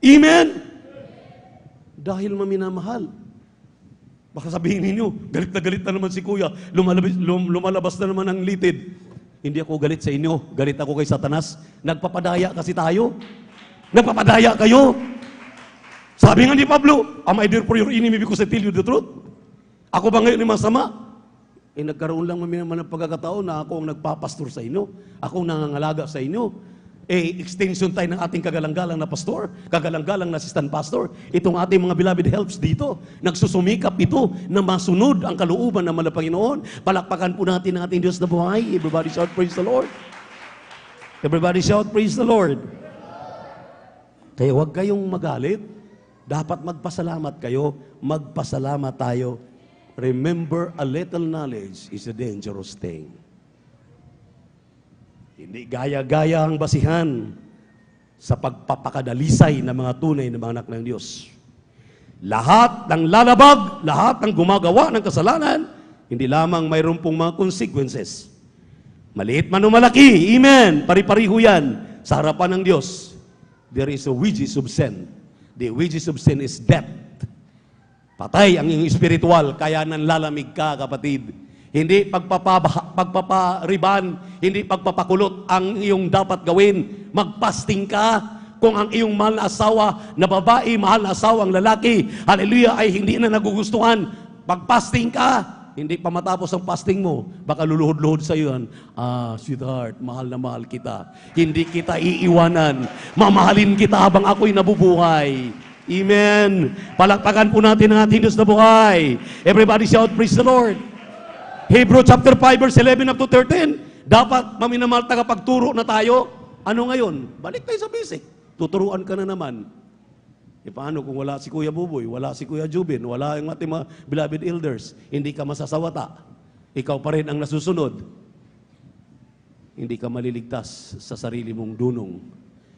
Amen? Dahil maminamahal. Baka sabihin ninyo, galit na naman si Kuya, lumalabas na naman ang litid. Hindi ako galit sa inyo, galit ako kay Satanas. Nagpapadaya kasi tayo. Nagpapadaya kayo. Sabi nga ni Pablo, am I there for your enemy because I tell you the truth? Ako ba ngayon yung masama? Nagkaroon lang naman ng pagkakataon na ako ang nagpapastor sa inyo. Ako ang nangangalaga sa inyo. Extension tayo ng ating kagalang-galang na pastor, kagalang-galang na assistant pastor. Itong ating mga beloved helps dito, nagsusumikap ito na masunod ang kalooban ng mahal na Panginoon. Palakpakan po natin ang ating Diyos na buhay. Everybody shout, praise the Lord. Everybody shout, praise the Lord. Kaya huwag kayong magalit. Dapat magpasalamat kayo. Magpasalamat tayo. Remember, a little knowledge is a dangerous thing. Hindi gaya-gaya ang basihan sa pagpapakadalisay ng mga tunay na mga anak ng Diyos. Lahat ng lalabag, lahat ng gumagawa ng kasalanan, hindi lamang mayroon pong mga consequences. Maliit man o malaki, amen, pari-pariho yan sa harapan ng Diyos. There is a wages of sin. The wages of sin is death. Patay ang iyong spiritual, kaya nanlalamig ka, kapatid. Hindi pagpapariban, hindi pagpapakulot ang iyong dapat gawin. Magpasting ka. Kung ang iyong mahal na asawa na babae, mahal na asawang lalaki, hallelujah, ay hindi na nagugustuhan, magpasting ka. Hindi pa matapos ang fasting mo, baka luluhod-luhod sa iyo yan. Sweetheart, mahal na mahal kita. Hindi kita iiwanan. Mamahalin kita habang ako'y nabubuhay. Amen. Palakpakan po natin ang ating Diyos na buhay. Everybody shout, praise the Lord. Hebrew chapter 5 verse 11 up to 13. Dapat maminamahal tagapagturo na tayo. Ano ngayon? Balik tayo sa basic. Tuturuan ka na naman. Paano kung wala si Kuya Buboy, wala si Kuya Jubin, wala yung ating mga beloved elders, hindi ka masasawata. Ikaw pa rin ang nasusunod. Hindi ka maliligtas sa sarili mong dunong.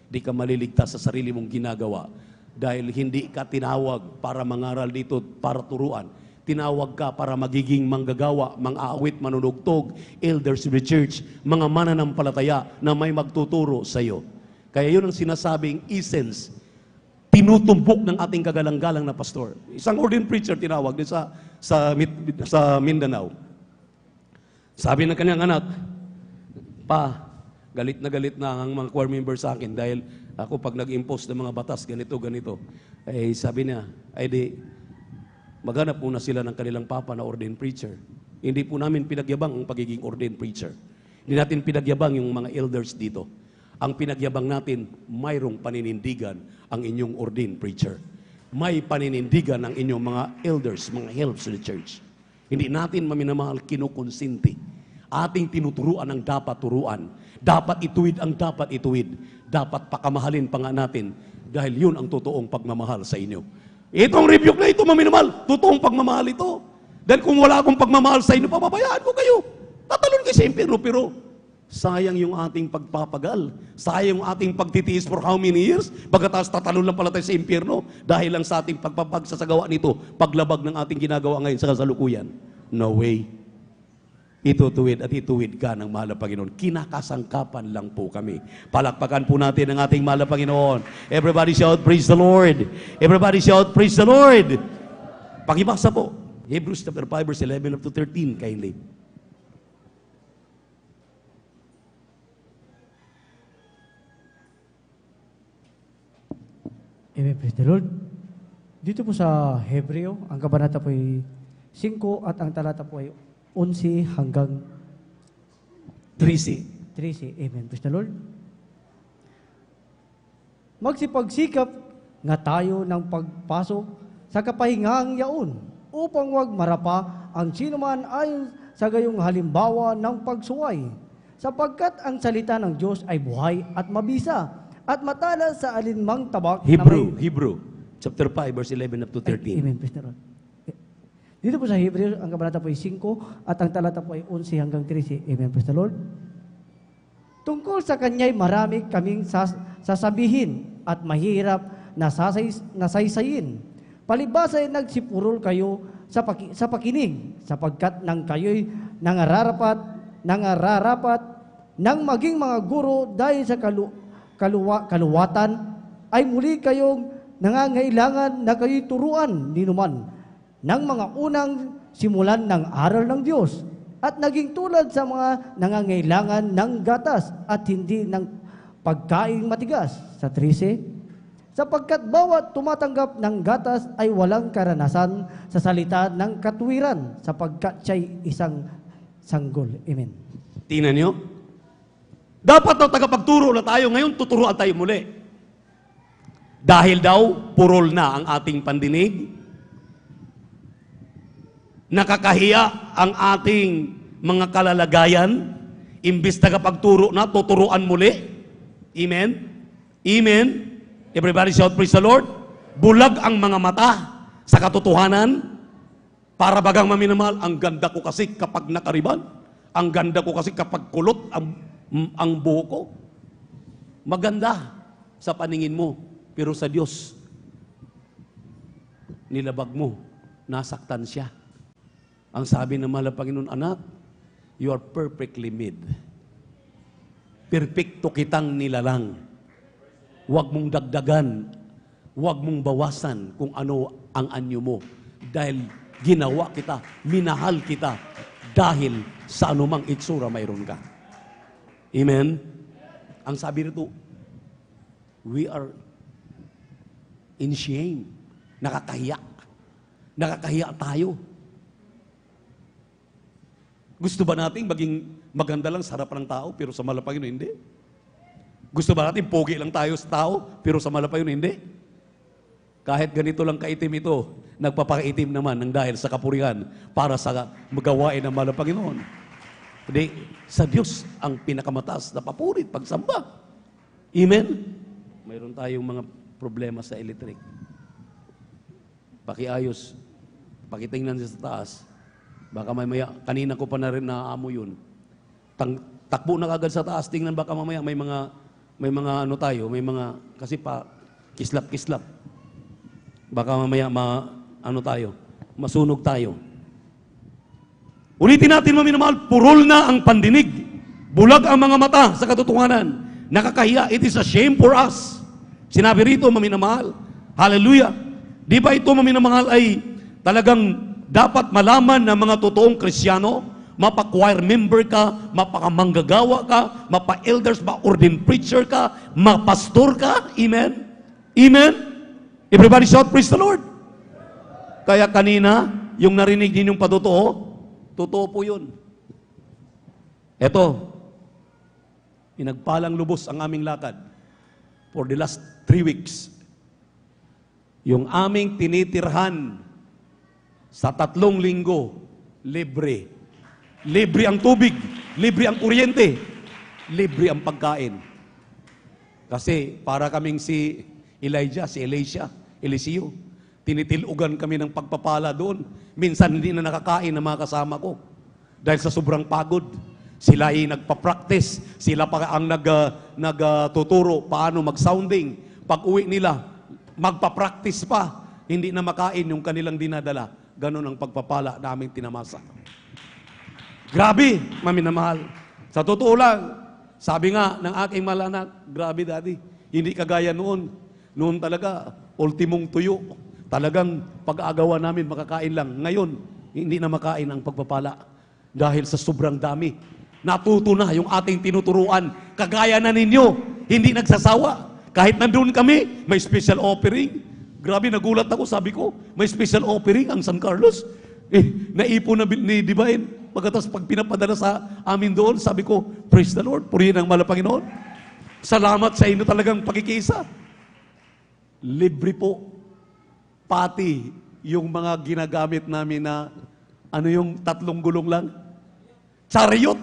Hindi ka maliligtas sa sarili mong ginagawa. Dahil hindi ka tinawag para mangaral dito, para turuan. Tinawag ka para magiging manggagawa, mang-aawit, manunugtog, elders of the church, mga mananampalataya na may magtuturo sa iyo. Kaya yun ang sinasabing essence, tinutumbok ng ating kagalang-galang na pastor. Isang ordained preacher tinawag din sa Mindanao. Sabi ng kanyang anak, Pa, galit na ang mga choir members sa akin dahil ako pag nag-impose ng mga batas, ganito. Eh sabi niya, ay di, maghanap muna sila ng kanilang papa na ordained preacher. Hindi po namin pinagyabang ang pagiging ordained preacher. Hindi natin pinagyabang yung mga elders dito. Ang pinagyabang natin, mayroong paninindigan ang inyong ordained preacher. May paninindigan ang inyong mga elders, mga helps of the church. Hindi natin maminamahal kinukonsinti. Ating tinuturuan ang dapat turuan. Dapat ituwid ang dapat ituwid. Dapat pakamahalin pa nga natin dahil yun ang totoong pagmamahal sa inyo. Itong rebuke na ito, maminamahal, totoong pagmamahal ito. Dahil kung wala akong pagmamahal sa inyo, pababayaan ko kayo. Tatalon kayo sa impyerno, pero sayang yung ating pagpapagal. Sayang yung ating pagtitiis for how many years? Pagkatapos tatalon lang pala tayo sa impyerno dahil lang sa ating pagpapagsasagawa nito, paglabag ng ating ginagawa ngayon sa kasalukuyan. No way. Itutuwid at ituwid ka ng mahal na Panginoon. Kinakasangkapan lang po kami. Palakpakan po natin ang ating mahal na Panginoon. Everybody shout, praise the Lord. Everybody shout, praise the Lord. Pakibasa po. Hebrews chapter 5 verse 11 up to 13 kindly. Amen, praise the Lord. Dito po sa Hebreo, ang kabanata po ay 5 at ang talata po ay 11 hanggang 13. Amen, praise the Lord. Magsipagsikap nga tayo ng pagpasok sa kapahingang yaon upang wag marapa ang sinuman ayon sa gayong halimbawa ng pagsuway. Sapagkat ang salita ng Diyos ay buhay at mabisa at matala sa alinmang tabak Hebrew chapter 5 verse 11 up to 13. Amen, praise the Lord. Dito po sa Hebreo, ang kabanata po ay 5 at ang talata po ay 11 hanggang 13. Amen, praise the Lord. Tungkol sa Kanya'y marami kaming sasabihin at mahirap na saysayin. Palibas ay nagsipurol kayo sa pakinig, sapagkat nang kayo'y nangarapat nang maging mga guro dahil sa kaluwatan, ay muli kayong nangangailangan na kayo'y turuan ninuman ng mga unang simulan ng aral ng Diyos at naging tulad sa mga nangangailangan ng gatas at hindi ng pagkain matigas. Sa 13, sapagkat bawat tumatanggap ng gatas ay walang karanasan sa salita ng katuwiran, sapagkat siya'y isang sanggol. Amen. Tingnan nyo. Dapat daw tagapagturo na tayo, ngayon tuturuan tayo muli. Dahil daw, purol na ang ating pandinig, nakakahiya ang ating mga kalalagayan, imbis tagapagturo na, tuturuan muli. Amen? Amen? Everybody shout, praise the Lord. Bulag ang mga mata sa katotohanan, para bagang maminamahal, ang ganda ko kasi kapag nakariban, ang ganda ko kasi kapag kulot ang buho ko. Maganda sa paningin mo, pero sa Diyos, nilabag mo, nasaktan siya. Ang sabi ng mahal na Panginoon, anak, you are perfectly made. Perfecto kitang nilalang. Huwag mong dagdagan, huwag mong bawasan kung ano ang anyo mo. Dahil ginawa kita, minahal kita, dahil sa anumang itsura mayroon ka. Amen? Ang sabi rito, we are in shame. Nakakahiya. Nakakahiya tayo. Gusto ba natin maging maganda lang sa harapan ng tao, pero sa malapagin hindi? Gusto ba natin pogi lang tayo sa tao, pero sa malapagin hindi? Kahit ganito lang kaitim ito, nagpapakaitim naman ng dahil sa kapurihan para sa magawain ng mahal na Panginoon. Hindi, sa Diyos ang pinakamataas na papurit, pagsamba. Amen? Mayroon tayong mga problema sa electric. Pakiayos, pakitingnan sa taas. Baka mamaya, kanina ko pa na rin naamo yun. Takbo na kagad sa taas, tingnan baka mamaya may mga ano tayo, may mga, kasi pa, kislap-kislap. Baka mamaya ano tayo, masunog tayo. Ulitin natin, maminamahal, purol na ang pandinig. Bulag ang mga mata sa katotohanan. Nakakahiya, it is a shame for us. Sinabi rito, maminamahal. Hallelujah. Di ba ito, maminamahal, ay talagang dapat malaman ng mga totoong Kristyano, mapa-choir member ka, mapa-manggagawa ka, mapa-elders, ma-ordained preacher ka, ma-pastor ka. Amen? Amen? Everybody shout, praise the Lord. Kaya kanina, yung narinig din yung patotoo, totoo po yun. Eto, pinagpalang lubos ang aming lakad for the last 3 weeks. Yung aming tinitirhan sa 3 linggo, libre. Libre ang tubig, libre ang kuryente, libre ang pagkain. Kasi para kaming si Elijah, si Eliseo, tinitilugan kami ng pagpapala doon. Minsan hindi na nakakain ng mga kasama ko. Dahil sa sobrang pagod, sila ay nagpa-practice, sila pa ang nagtuturo paano mag-sounding. Pag uwi nila, magpa-practice pa, hindi na makain yung kanilang dinadala. Ganon ang pagpapala naming tinamasa. Grabe, maminamahal. Sa totoo lang, sabi nga ng aking malanak, grabe daddy, hindi kagaya noon. Noon talaga, ultimong tuyo. Talagang pag-aagawa namin, makakain lang. Ngayon, hindi na makain ang pagpapala dahil sa sobrang dami. Natuto na yung ating tinuturuan. Kagaya na ninyo, hindi nagsasawa. Kahit nandun kami, may special offering. Grabe, nagulat ako, sabi ko, may special offering ang San Carlos. Naipon na ni Divine. Pagkatapos pag pinapadala sa amin doon, sabi ko, praise the Lord, purihin ang mahal na Panginoon. Salamat sa inyo talagang pagkikisa. Libre po. Pati yung mga ginagamit namin na ano yung 3 gulong lang? Chariot.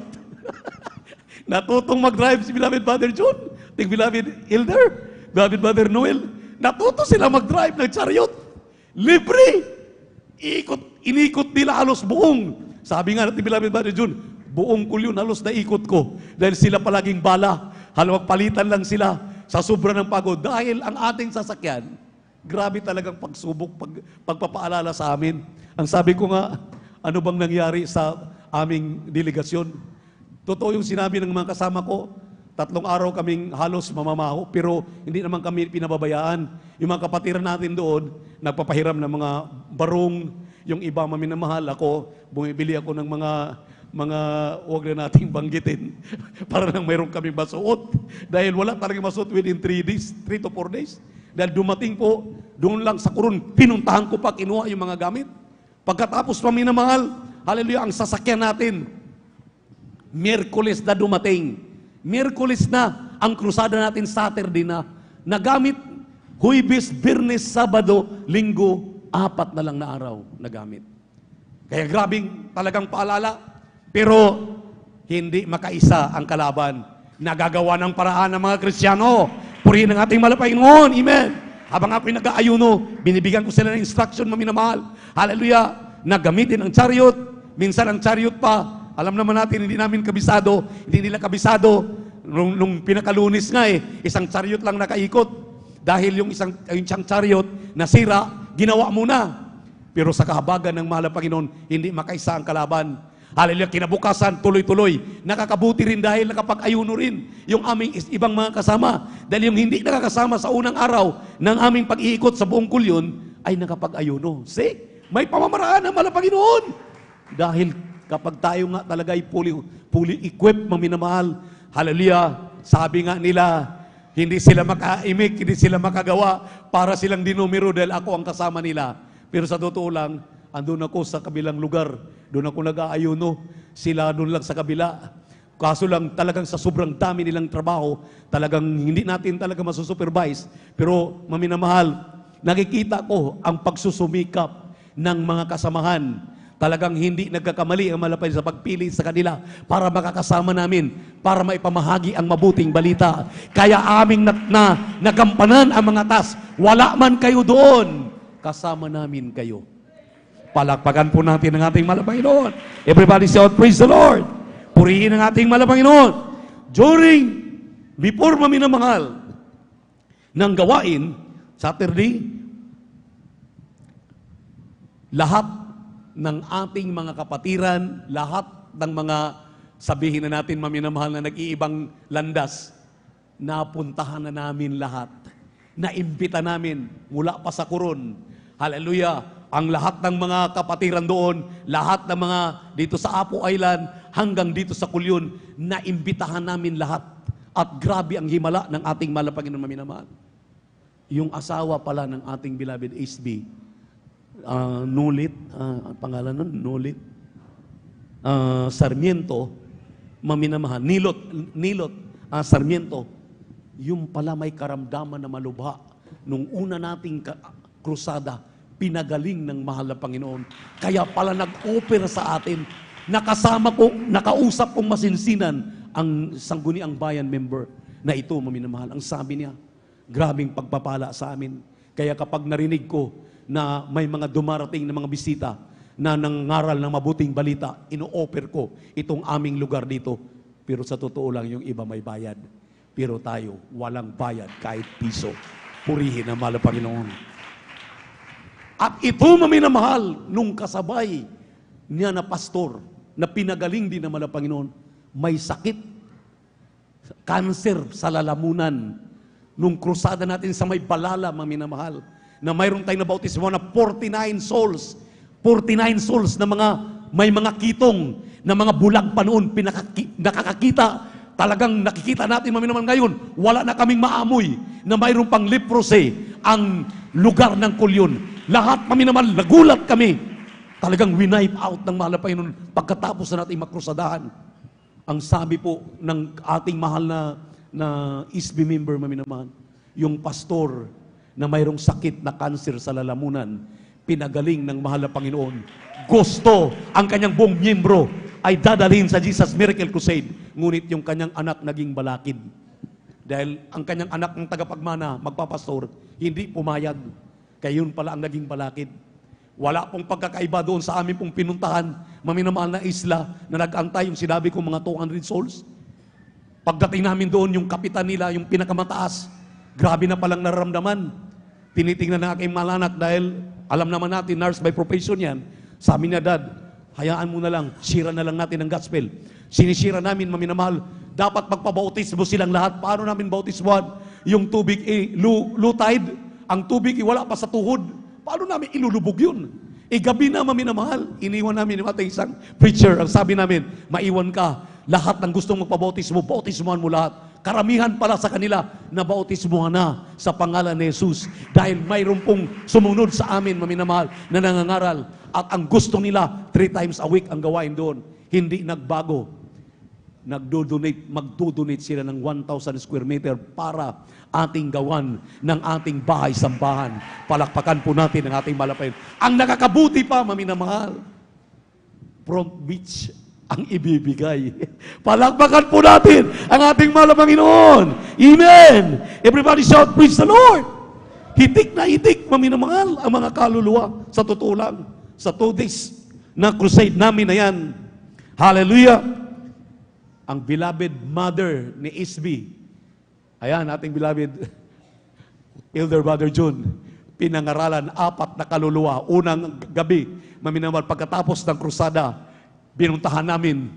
Natutong mag-drive si Beloved Brother John, si Beloved Elder, Beloved Brother Noel. Natuto sila mag-drive ng chariot. Libre. Inikot nila halos buong. Sabi nga natin, Beloved Brother John, buong kulyon halos naikot ko. Dahil sila palaging bala. Halawag palitan lang sila sa sobra ng pagod. Dahil ang ating sasakyan, grabe talagang pagsubok, pagpapaalala sa amin. Ang sabi ko nga, ano bang nangyari sa aming delegasyon? Totoo yung sinabi ng mga kasama ko, 3 araw kaming halos mamamaho, pero hindi naman kami pinababayaan. Yung mga kapatiran natin doon, nagpapahiram ng mga barong, yung iba maminamahal ako, bumibili ako ng mga huwag na nating banggitin para nang mayroon kaming masuot. Dahil wala talagang masuot within 3 to 4 days. Dahil dumating po, doon lang sa kurun, pinuntahan ko pa, kinuha yung mga gamit. Pagkatapos paminamahal, hallelujah, ang sasakyan natin, Miyerkules na dumating. Miyerkules na, ang krusada natin Saturday na, nagamit, Huwebes, Biyernes, Sabado, Linggo, 4 na lang na araw nagamit. Kaya grabing talagang paalala, pero hindi makaisa ang kalaban. Nagagawa ng paraan ng mga Kristiyano. Purihin ang ating mahal na Panginoon. Amen. Habang ako'y nag-aayuno, binibigyan ko sila ng instruction, maminamahal. Hallelujah. Nagamitin ang chariot. Minsan ang chariot pa, alam naman natin, hindi namin kabisado, hindi nila kabisado. Nung pinakalunis nga isang chariot lang nakaikot. Dahil yung isang chariot nasira, ginawa muna. Pero sa kahabagan ng mahal na Panginoon, hindi makaisa ang kalaban. Hallelujah, kinabukasan, tuloy-tuloy. Nakakabuti rin dahil nakapag-ayuno rin yung aming ibang mga kasama. Dahil yung hindi nakakasama sa unang araw ng aming pag-iikot sa buong kulyon, ay nakapag-ayuno. See? May pamamaraan ang mahal na Panginoon. Dahil kapag tayo nga talaga ay fully equipped, maminamahal, hallelujah, sabi nga nila, hindi sila makaimik, hindi sila makagawa para silang dinumero dahil ako ang kasama nila. Pero sa totoo lang, andun ako sa kabilang lugar. Doon ako nag-aayuno. Sila doon lang sa kabila. Kaso lang talagang sa sobrang dami nilang trabaho, talagang hindi natin talaga masusupervise. Pero maminamahal, nakikita ko ang pagsusumikap ng mga kasamahan. Talagang hindi nagkakamali ang malapay sa pagpili sa kanila para makakasama namin, para maipamahagi ang mabuting balita. Kaya aming nagampanan ang mga task. Wala man kayo doon, kasama namin kayo. Palakpakan po natin ang ating mahal na Panginoon. Everybody shout, praise the Lord. Purihin ang ating mahal na Panginoon. Before maminamahal ng gawain, Saturday, lahat ng ating mga kapatiran, lahat ng mga sabihin na natin maminamahal na nag-iibang landas, napuntahan na namin lahat. Naimbita namin mula pa sa kurun. Hallelujah. Ang lahat ng mga kapatiran doon, lahat ng mga dito sa Apo Island, hanggang dito sa Kulyon, naimbitahan namin lahat. At grabe ang himala ng ating mahal na Panginoon maminamahal. Yung asawa pala ng ating beloved HB, Nulit, pangalan nun, Nulit, Sarmiento, maminamahal, Nilot, Sarmiento, yung pala may karamdaman na malubha. Nung una nating krusada, pinagaling ng mahal na Panginoon. Kaya pala nag-offer sa atin. Nakasama ko, nakausap kong masinsinan ang Sangguniang Bayan member na ito, maminamahal. Ang sabi niya, grabing pagpapala sa amin. Kaya kapag narinig ko na may mga dumarating na mga bisita na nangaral ng mabuting balita, ino-offer ko itong aming lugar dito. Pero sa totoo lang, yung iba may bayad. Pero tayo, walang bayad kahit piso. Purihin ang mahal na Panginoon. At ito maminamahal, nung kasabay niya na pastor, na pinagaling din naman ng Panginoon, may sakit, cancer sa lalamunan. Nung krusada natin sa may Balala, maminamahal, na mayroon tayong nabautismo na 49 souls. 49 souls na may mga kitong, na mga bulag pa noon, nakakakita. Talagang nakikita natin naman ngayon, wala na kaming maamoy na mayroon pang leprosy ang lugar ng kulyon. Lahat naman nagulat kami. Talagang winipe out ng mahal na Panginoon pagkatapos na natin makrusadahan. Ang sabi po ng ating mahal na ISB member, maminamahan, yung pastor na mayroong sakit na cancer sa lalamunan, pinagaling ng mahal na Panginoon. Gusto ang kanyang buong miyembro ay dadalhin sa Jesus Miracle Crusade. Ngunit yung kanyang anak naging balakid. Dahil ang kanyang anak ng tagapagmana, magpapastor, hindi pumayag. Kaya yun pala ang naging balakid. Wala pong pagkakaiba doon sa amin pong pinuntahan, maminamahal na isla na nag-antay yung sinabi ko mga 200 souls. Pagdating namin doon, yung kapitan nila, yung pinakamataas, grabe na palang nararamdaman. Tinitingnan ng aking malanak dahil alam naman natin, nurse by profession yan. Sabi niya, Dad, hayaan mo na lang, sira na lang natin ang gospel. Sinisira namin, maminamahal, dapat magpabautismo silang lahat. Paano namin bautismuhan? Yung tubig, low tide, ang tubig, wala pa sa tuhod. Paano namin ilulubog yun? Gabi na, maminamahal, iniwan namin yung ating isang preacher. Ang sabi namin, maiwan ka. Lahat ng gustong magpabautismo, bautismuhan mo lahat. Karamihan pala sa kanila na bautismuhan na sa pangalan ni Jesus. Dahil mayroon pong sumunod sa amin, maminamahal, na nangangaral. At ang gusto nila, 3 times a week ang gawain doon. Hindi nagbago. Magdodonate sila ng 1,000 square meter para ating gawan ng ating bahay-sambahan. Palakpakan po natin ang ating malapay. Ang nakakabuti pa, maminamahal, front beach ang ibibigay. Palakpakan po natin ang ating mahal na Panginoon. Amen! Everybody shout, praise the Lord! Hitik na hitik, maminamahal, ang mga kaluluwa. Sa totoo lang, sa 2 days na crusade namin na yan, hallelujah, ang beloved mother ni Isby, ayan, ating beloved Elder Brother June, pinangaralan 4 na kaluluwa. Unang gabi, maminamahal, pagkatapos ng krusada, binuntahan namin,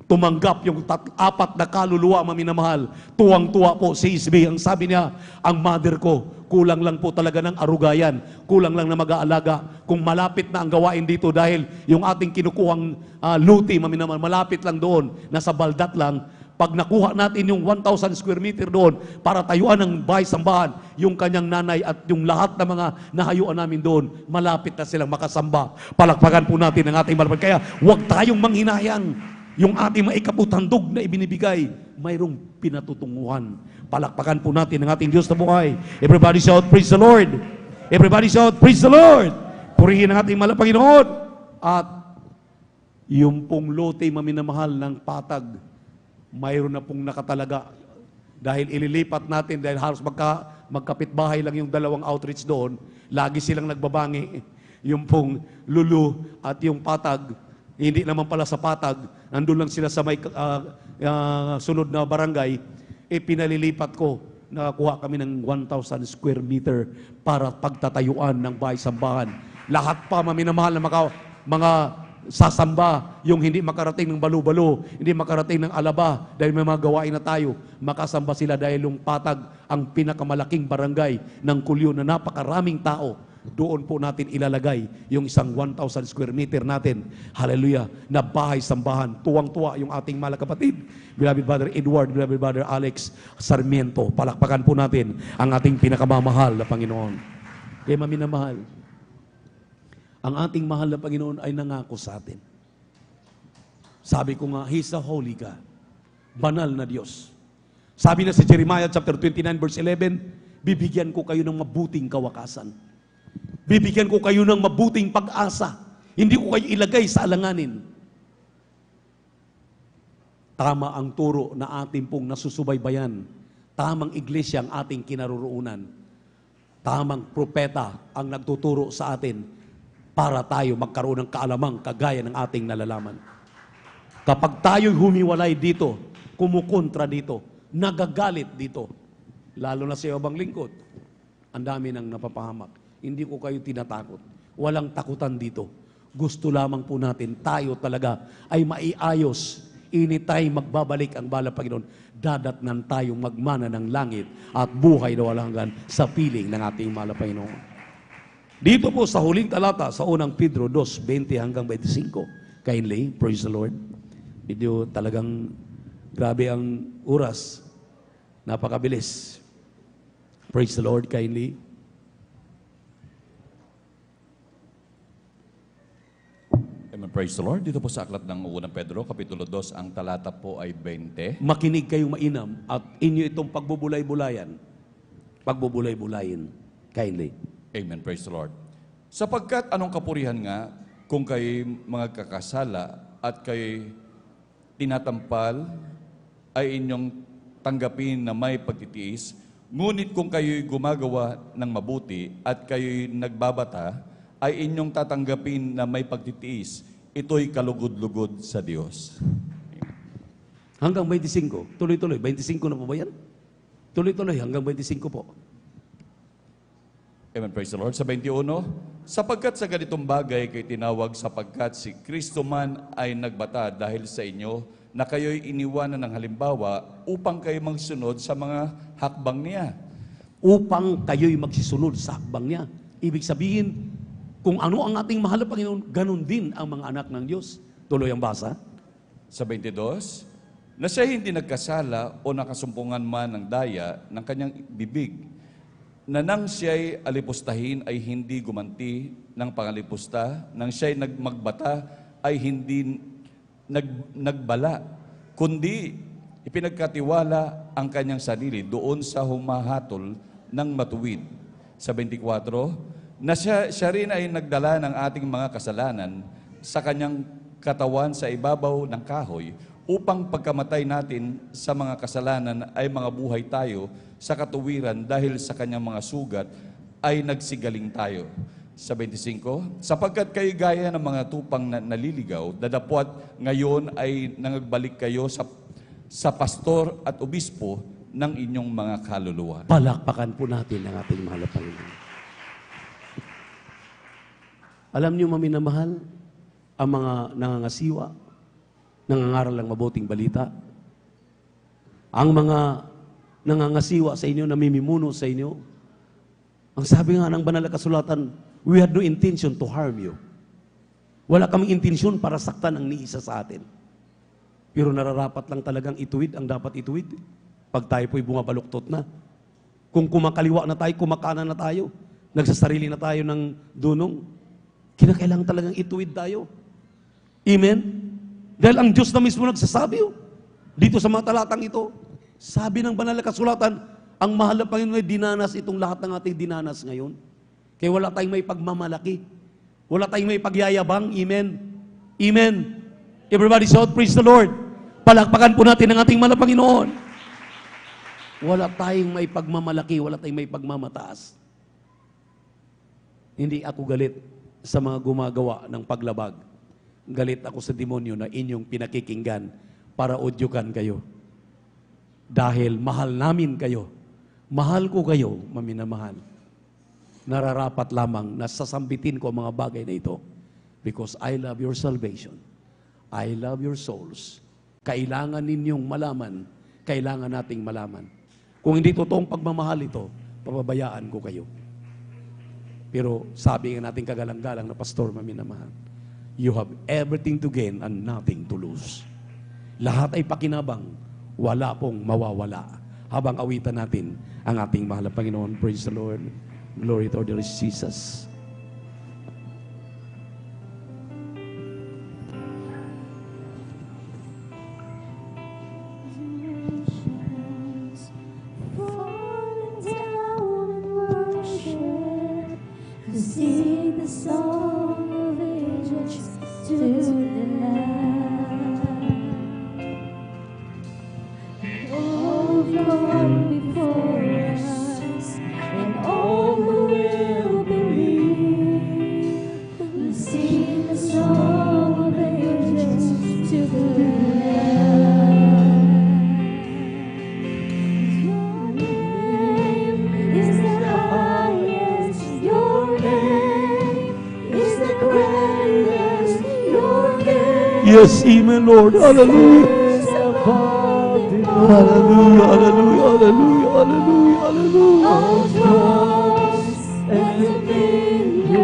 tumanggap yung 4 na kaluluwa, maminamahal. Tuwang-tuwa po si Isby. Ang sabi niya, ang mother ko, kulang lang po talaga ng arugayan, kulang lang na mag-aalaga. Kung malapit na ang gawain dito dahil yung ating kinukuhang luti, maminamahal, malapit lang doon, nasa baldat lang. Pag nakuha natin yung 1,000 square meter doon para tayuan ng bahay-sambahan, yung kanyang nanay at yung lahat ng mga nahayuan namin doon, malapit na silang makasamba. Palakpakan po natin ang ating malapit. Kaya huwag tayong manghinayang. Yung ating maikaputandog na ibinibigay, mayroong pinatutunguhan. Palakpakan po natin ang ating Diyos na buhay. Everybody shout, praise the Lord! Everybody shout, praise the Lord! Purihin ang ating mahal na Panginoon. At yung pong lote maminamahal ng patag, mayroon na pong nakatalaga. Dahil ililipat natin, dahil halos magkapitbahay lang yung 2 outreach doon, lagi silang nagbabangi. Yung pong lulu at yung patag, hindi naman pala sa patag, nandun lang sila sa may sunod na barangay, pinalilipat ko, nakakuha kami ng 1,000 square meter para pagtatayuan ng bahay-sambahan. Lahat pa maminamahal na mga sasamba, yung hindi makarating ng Balu-Balu, hindi makarating ng Alaba, dahil may mga gawain na tayo, makasamba sila dahil yung patag, ang pinakamalaking barangay ng Kulyon na napakaraming tao. Doon po natin ilalagay yung isang 1,000 square meter natin. Hallelujah. Na bahay-sambahan. Tuwang-tuwa yung ating mahal na kapatid. Beloved Brother Edward, Beloved Brother Alex Sarmiento. Palakpakan po natin ang ating pinakamamahal na Panginoon. Kaya maminamahal, ang ating mahal na Panginoon ay nangako sa atin. Sabi ko nga, He's a holy God. Banal na Diyos. Sabi na sa Jeremiah chapter 29 verse 11, bibigyan ko kayo ng mabuting kawakasan. Bibigyan ko kayo ng mabuting pag-asa. Hindi ko kayo ilagay sa alanganin. Tama ang turo na ating pong nasusubaybayan. Tamang iglesia ang ating kinaroroonan. Tamang propeta ang nagtuturo sa atin para tayo magkaroon ng kaalamang kagaya ng ating nalalaman. Kapag tayo'y humiwalay dito, kumukontra dito, nagagalit dito, lalo na sa ibang lingkod, ang dami nang napapahamak. Hindi ko kayo tinatakot. Walang takutan dito. Gusto lamang po natin, tayo talaga ay maiayos. Anytime magbabalik ang bala Panginoon, dadatnan tayong magmana ng langit at buhay na walang hanggan sa piling ng ating mahal na Panginoon. Dito po sa huling talata, sa unang Pedro 2:20 hanggang 25. Kindly, praise the Lord. Medyo talagang grabe ang oras. Napakabilis. Praise the Lord, kindly. Amen. Praise the Lord. Dito po sa aklat ng unang Pedro, Kapitulo 2, ang talata po ay 20. Makinig kayong mainam at inyo itong pagbubulay-bulayan. Pagbubulay-bulayin. Kindly. Amen. Praise the Lord. Sapagkat anong kapurihan nga kung kayo mga kakasala at kayo tinatampal ay inyong tanggapin na may pagtitiis, ngunit kung kayo'y gumagawa ng mabuti at kayo'y nagbabata, ay inyong tatanggapin na may pagtitiis. Ito'y kalugod-lugod sa Diyos. Hanggang 25. Tuloy-tuloy. 25 na po ba yan? Tuloy-tuloy. Hanggang 25 po. Amen. Praise the Lord. Sa 21, sapagkat sa ganitong bagay kay tinawag sapagkat si Kristo man ay nagbata dahil sa inyo na kayo'y iniwanan ng halimbawa upang kayo magsunod sa mga hakbang niya. Upang kayo'y magsisunod sa hakbang niya. Ibig sabihin, kung ano ang ating mahal na Panginoon, ganun din ang mga anak ng Diyos. Tuloy ang basa. Sa 22, na siya hindi nagkasala o nakasumpungan man ng daya ng kanyang bibig, na nang siya'y alipustahin ay hindi gumanti ng pangalipusta, nang siya'y magbata ay hindi nagbala, kundi ipinagkatiwala ang kanyang sarili doon sa humahatol ng matuwid. Sa 24, na siya rin ay nagdala ng ating mga kasalanan sa kanyang katawan sa ibabaw ng kahoy, upang pagkamatay natin sa mga kasalanan ay mga buhay tayo sa katuwiran dahil sa kanyang mga sugat ay nagsigaling tayo. Sa 25, sapagkat kayo gaya ng mga tupang naliligaw, dadapwat ngayon ay nangagbalik kayo sa pastor at obispo ng inyong mga kaluluwa. Palakpakan po natin ang ating mahal na Panginoon. Alam niyo, maminamahal, ang mga nangangasiwa, nangangaral ng mabuting balita, ang mga nangangasiwa sa inyo, namimimuno sa inyo, ang sabi nga ng banal na kasulatan, we had no intention to harm you. Wala kaming intensyon para saktan ang ni isa sa atin. Pero nararapat lang talagang ituwid ang dapat ituwid. Pag tayo po'y bumabaluktot na. Kung kumakaliwa na tayo, kumakanan na tayo, nagsasarili na tayo ng dunong, kinakailangan talagang ituwid tayo. Amen? Dahil ang Diyos na mismo nagsasabi, dito sa mga talatang ito, sabi ng banal na kasulatan, ang mahal na Panginoon ay dinanas itong lahat ng ating dinanas ngayon. Kaya wala tayong may pagmamalaki. Wala tayong may pagyayabang. Amen? Amen? Everybody shout, praise the Lord. Palakpakan po natin ang ating mahal na Panginoon. Wala tayong may pagmamalaki. Wala tayong may pagmamataas. Hindi ako galit sa mga gumagawa ng paglabag. Galit ako sa demonyo na inyong pinakikinggan para udyukan kayo. Dahil mahal namin kayo. Mahal ko kayo, maminamahal. Nararapat lamang na sasambitin ko ang mga bagay na ito because I love your salvation. I love your souls. Kailangan ninyong malaman, kailangan nating malaman. Kung hindi totoong pagmamahal ito, pababayaan ko kayo. Pero sabi nga natin kagalang-galang na pastor, maminamahal, you have everything to gain and nothing to lose. Lahat ay pakinabang, wala pong mawawala. Habang awitan natin ang ating mahal na Panginoon. Praise the Lord. Glory to our dear Jesus. Sing the song of ages to the Lamb. All gone before us, and all who will believe, will sing the song of ages to the Lamb. Your name is the highest. Your name is the greatest. Your name Yes, amen, Lord. Hallelujah. is above the Hallelujah, hallelujah, hallelujah, hallelujah, hallelujah. all thrones and dominions.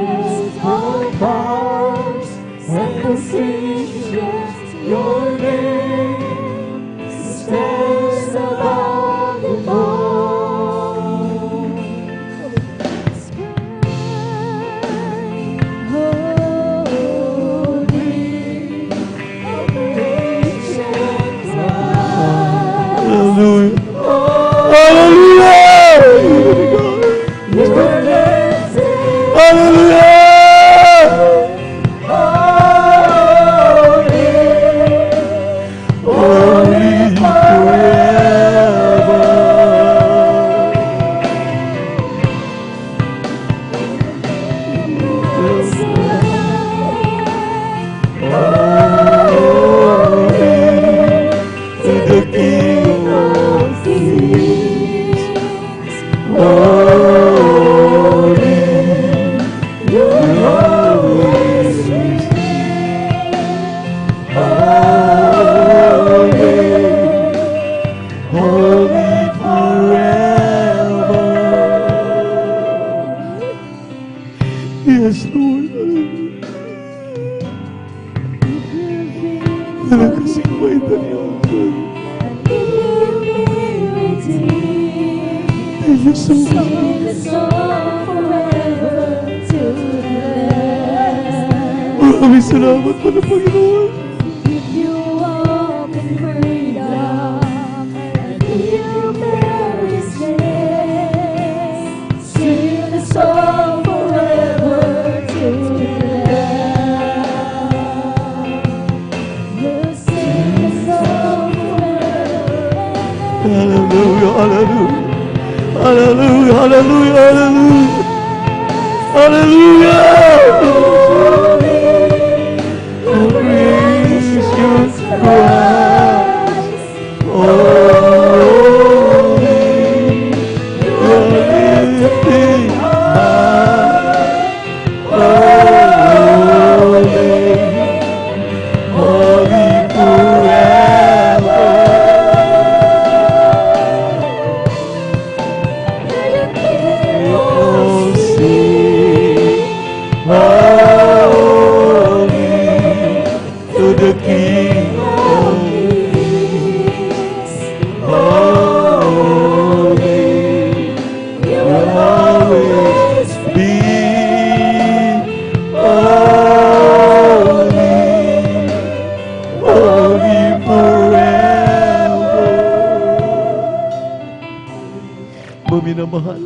Walang kasing kwenta niyo. Thank you so much. Maraming salamat po ng Panginoon. Hallelujah, hallelujah. Hallelujah, hallelujah, hallelujah. Hallelujah. Oh, praise you, Christ. Holy, you're lifted high. Holy, holy forever. Oh, sing holy to the King of Kings. Holy, you'll always be. Holy, holy forever. Maminamahal,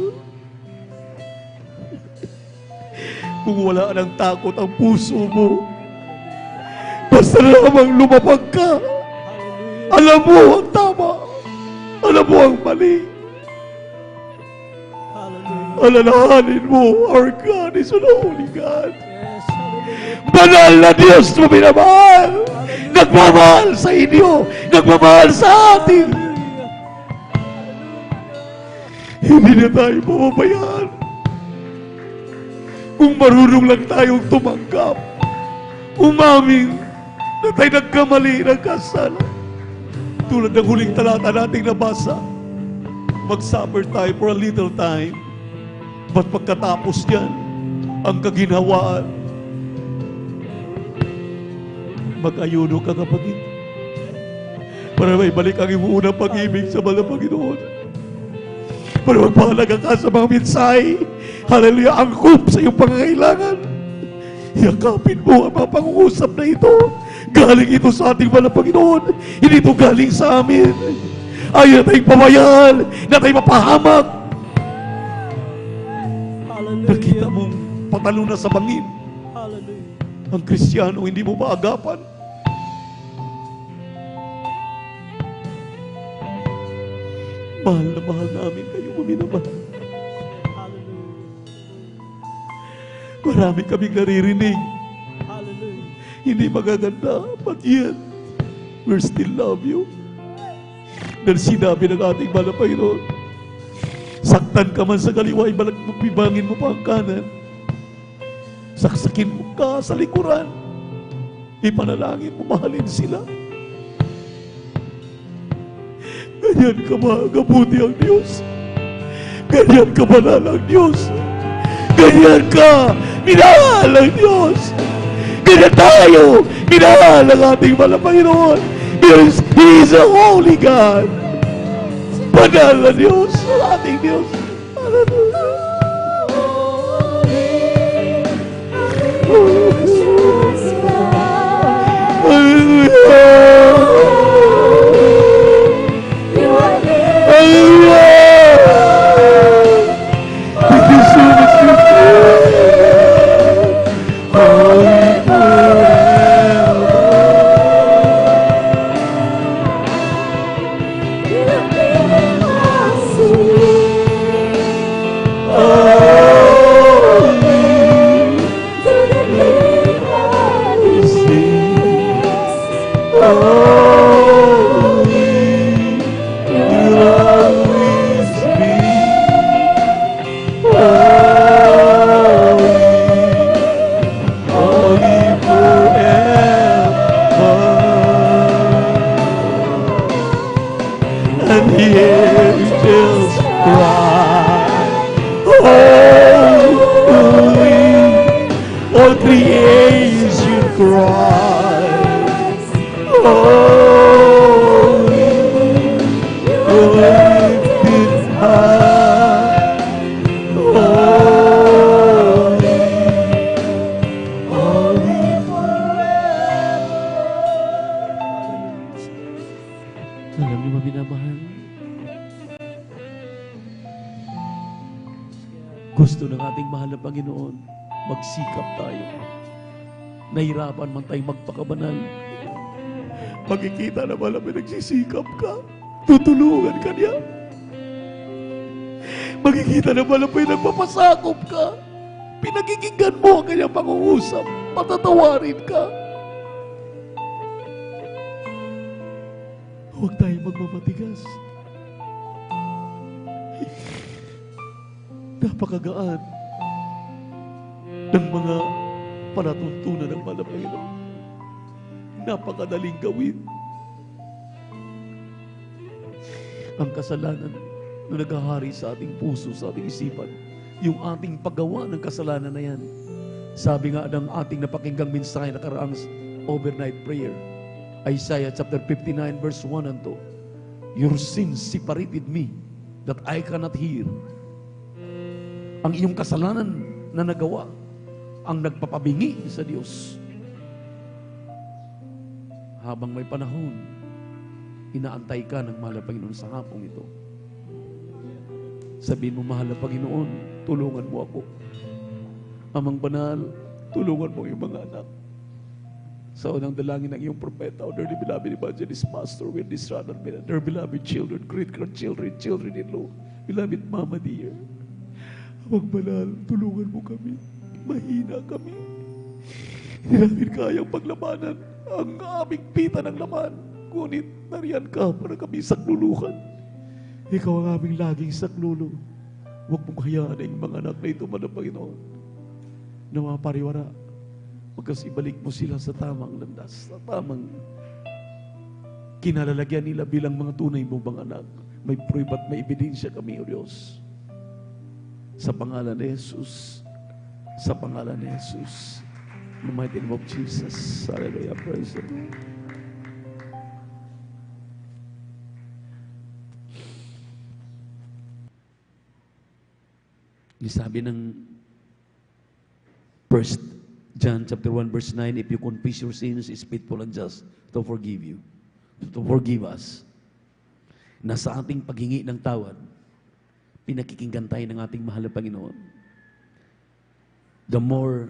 kung wala ng takot ang puso mo, basta lamang lumapag ka, alam mo ang tama, alam mo ang mali. Alalahanin mo, our God is an holy God. Banal na Diyos na minamahal, nagmamahal sa inyo, nagmamahal sa atin. Hindi na tayo mababayaan. Kung marunong lang tayong tumanggap, umamin na tayo nagkamali, nagkasala. Tulad ng huling talata nating nabasa, mag-suffer tayo for a little time, but pagkatapos yan, ang kaginhawaan, mag-ayuno ka kapatid. Para may balik ang iyong unang pag-ibig sa mahal na Panginoon. Para magpahalaga ka sa mga mensahe, hallelujah, angkop sa iyong pangangailangan. Yakapin mo ang mga pangungusap na ito. Galing ito sa ating mahal na Panginoon. Hindi ito galing sa amin. Ayaw na tayong pabayaan, na tayong mapahamak. Nakita mong patalo na sa bangin. Ang Kristiyano, hindi mo maagapan. Mahal na mahal namin kayo, maminamahal. Marami kaming naririnig. Hindi magaganda, but yet, we still love you. Dahil sinabi ng ating mahal na Panginoon, saktan ka man sa kaliwa, ibangin mo pa ang kanan. Saksakin mo ka sa likuran. Ipanalangin mo, mahalin sila. Ganyan ka magabuti ang Diyos. Ganyan ka banal ang Diyos. Ganyan ka minahal ang Diyos. Ganyan tayo minahal ang ating mahal na Panginoon. Because He is a holy God. Banal na Diyos, ang ating Diyos. Hallelujah. And the angels cry, holy, all creation cries, Alam niyo ba, minamahal? Gusto ng ating mahal na Panginoon, magsikap tayo. Nahirapan man tayo magpakabanal. Makikita naman namin nagsisikap ka. Tutulungan ka niya. Makikita naman namin nagpapasakop ka. Pinagkikinggan mo ang kanyang pangungusap. Patatawarin ka. Huwag tayo magmamatigas. Napakagaan ng mga palatuntunan ng mahal na Panginoon. Napakadaling gawin. Ang kasalanan na naghahari sa ating puso, sa ating isipan, yung ating paggawa ng kasalanan na yan. Sabi nga ng ating napakinggang mensahe na karaang overnight prayer, Isaiah chapter 59 verse 1 and 2, your sins separated me that I cannot hear. Ang iyong kasalanan na nagawa ang nagpapabingi sa Diyos. Habang may panahon, inaantay ka ng mahal na Panginoon sa hapong ito. Sabihin mo, mahal na Panginoon, tulungan mo ako. Amang banal, tulungan mo yung mga anak. Sa unang dalangin ng iyong propeta, o dearly beloved evangelist, pastor, with this rather, their beloved children, great-grandchildren, children-in-law, beloved mama dear, amang banal, tulungan mo kami. Mahina kami. Hindi namin kayang paglabanan ang aming pita ng laman. Ngunit nariyan ka para kami saklulukan. Ikaw ang aming laging saklulo. Huwag mong hayaan ang mga anak na ito, Mahal na Panginoon, na mapariwara. Pagkas ibalik mo sila sa tamang landas, sa tamang kinalalagyan nila bilang mga tunay mong mga anak. May proof at may ebidensya kami, O Diyos. Sa pangalan ni Jesus, sa pangalan ni Jesus, in the mighty name of Jesus. Hallelujah, praise the Lord. Sabi ng 1 John chapter 1 verse 9, if you confess your sins, is faithful and just to forgive you, to forgive us. Na sa ating paghingi ng tawad, pinakikinggan tayo ng ating mahal na Panginoon. The more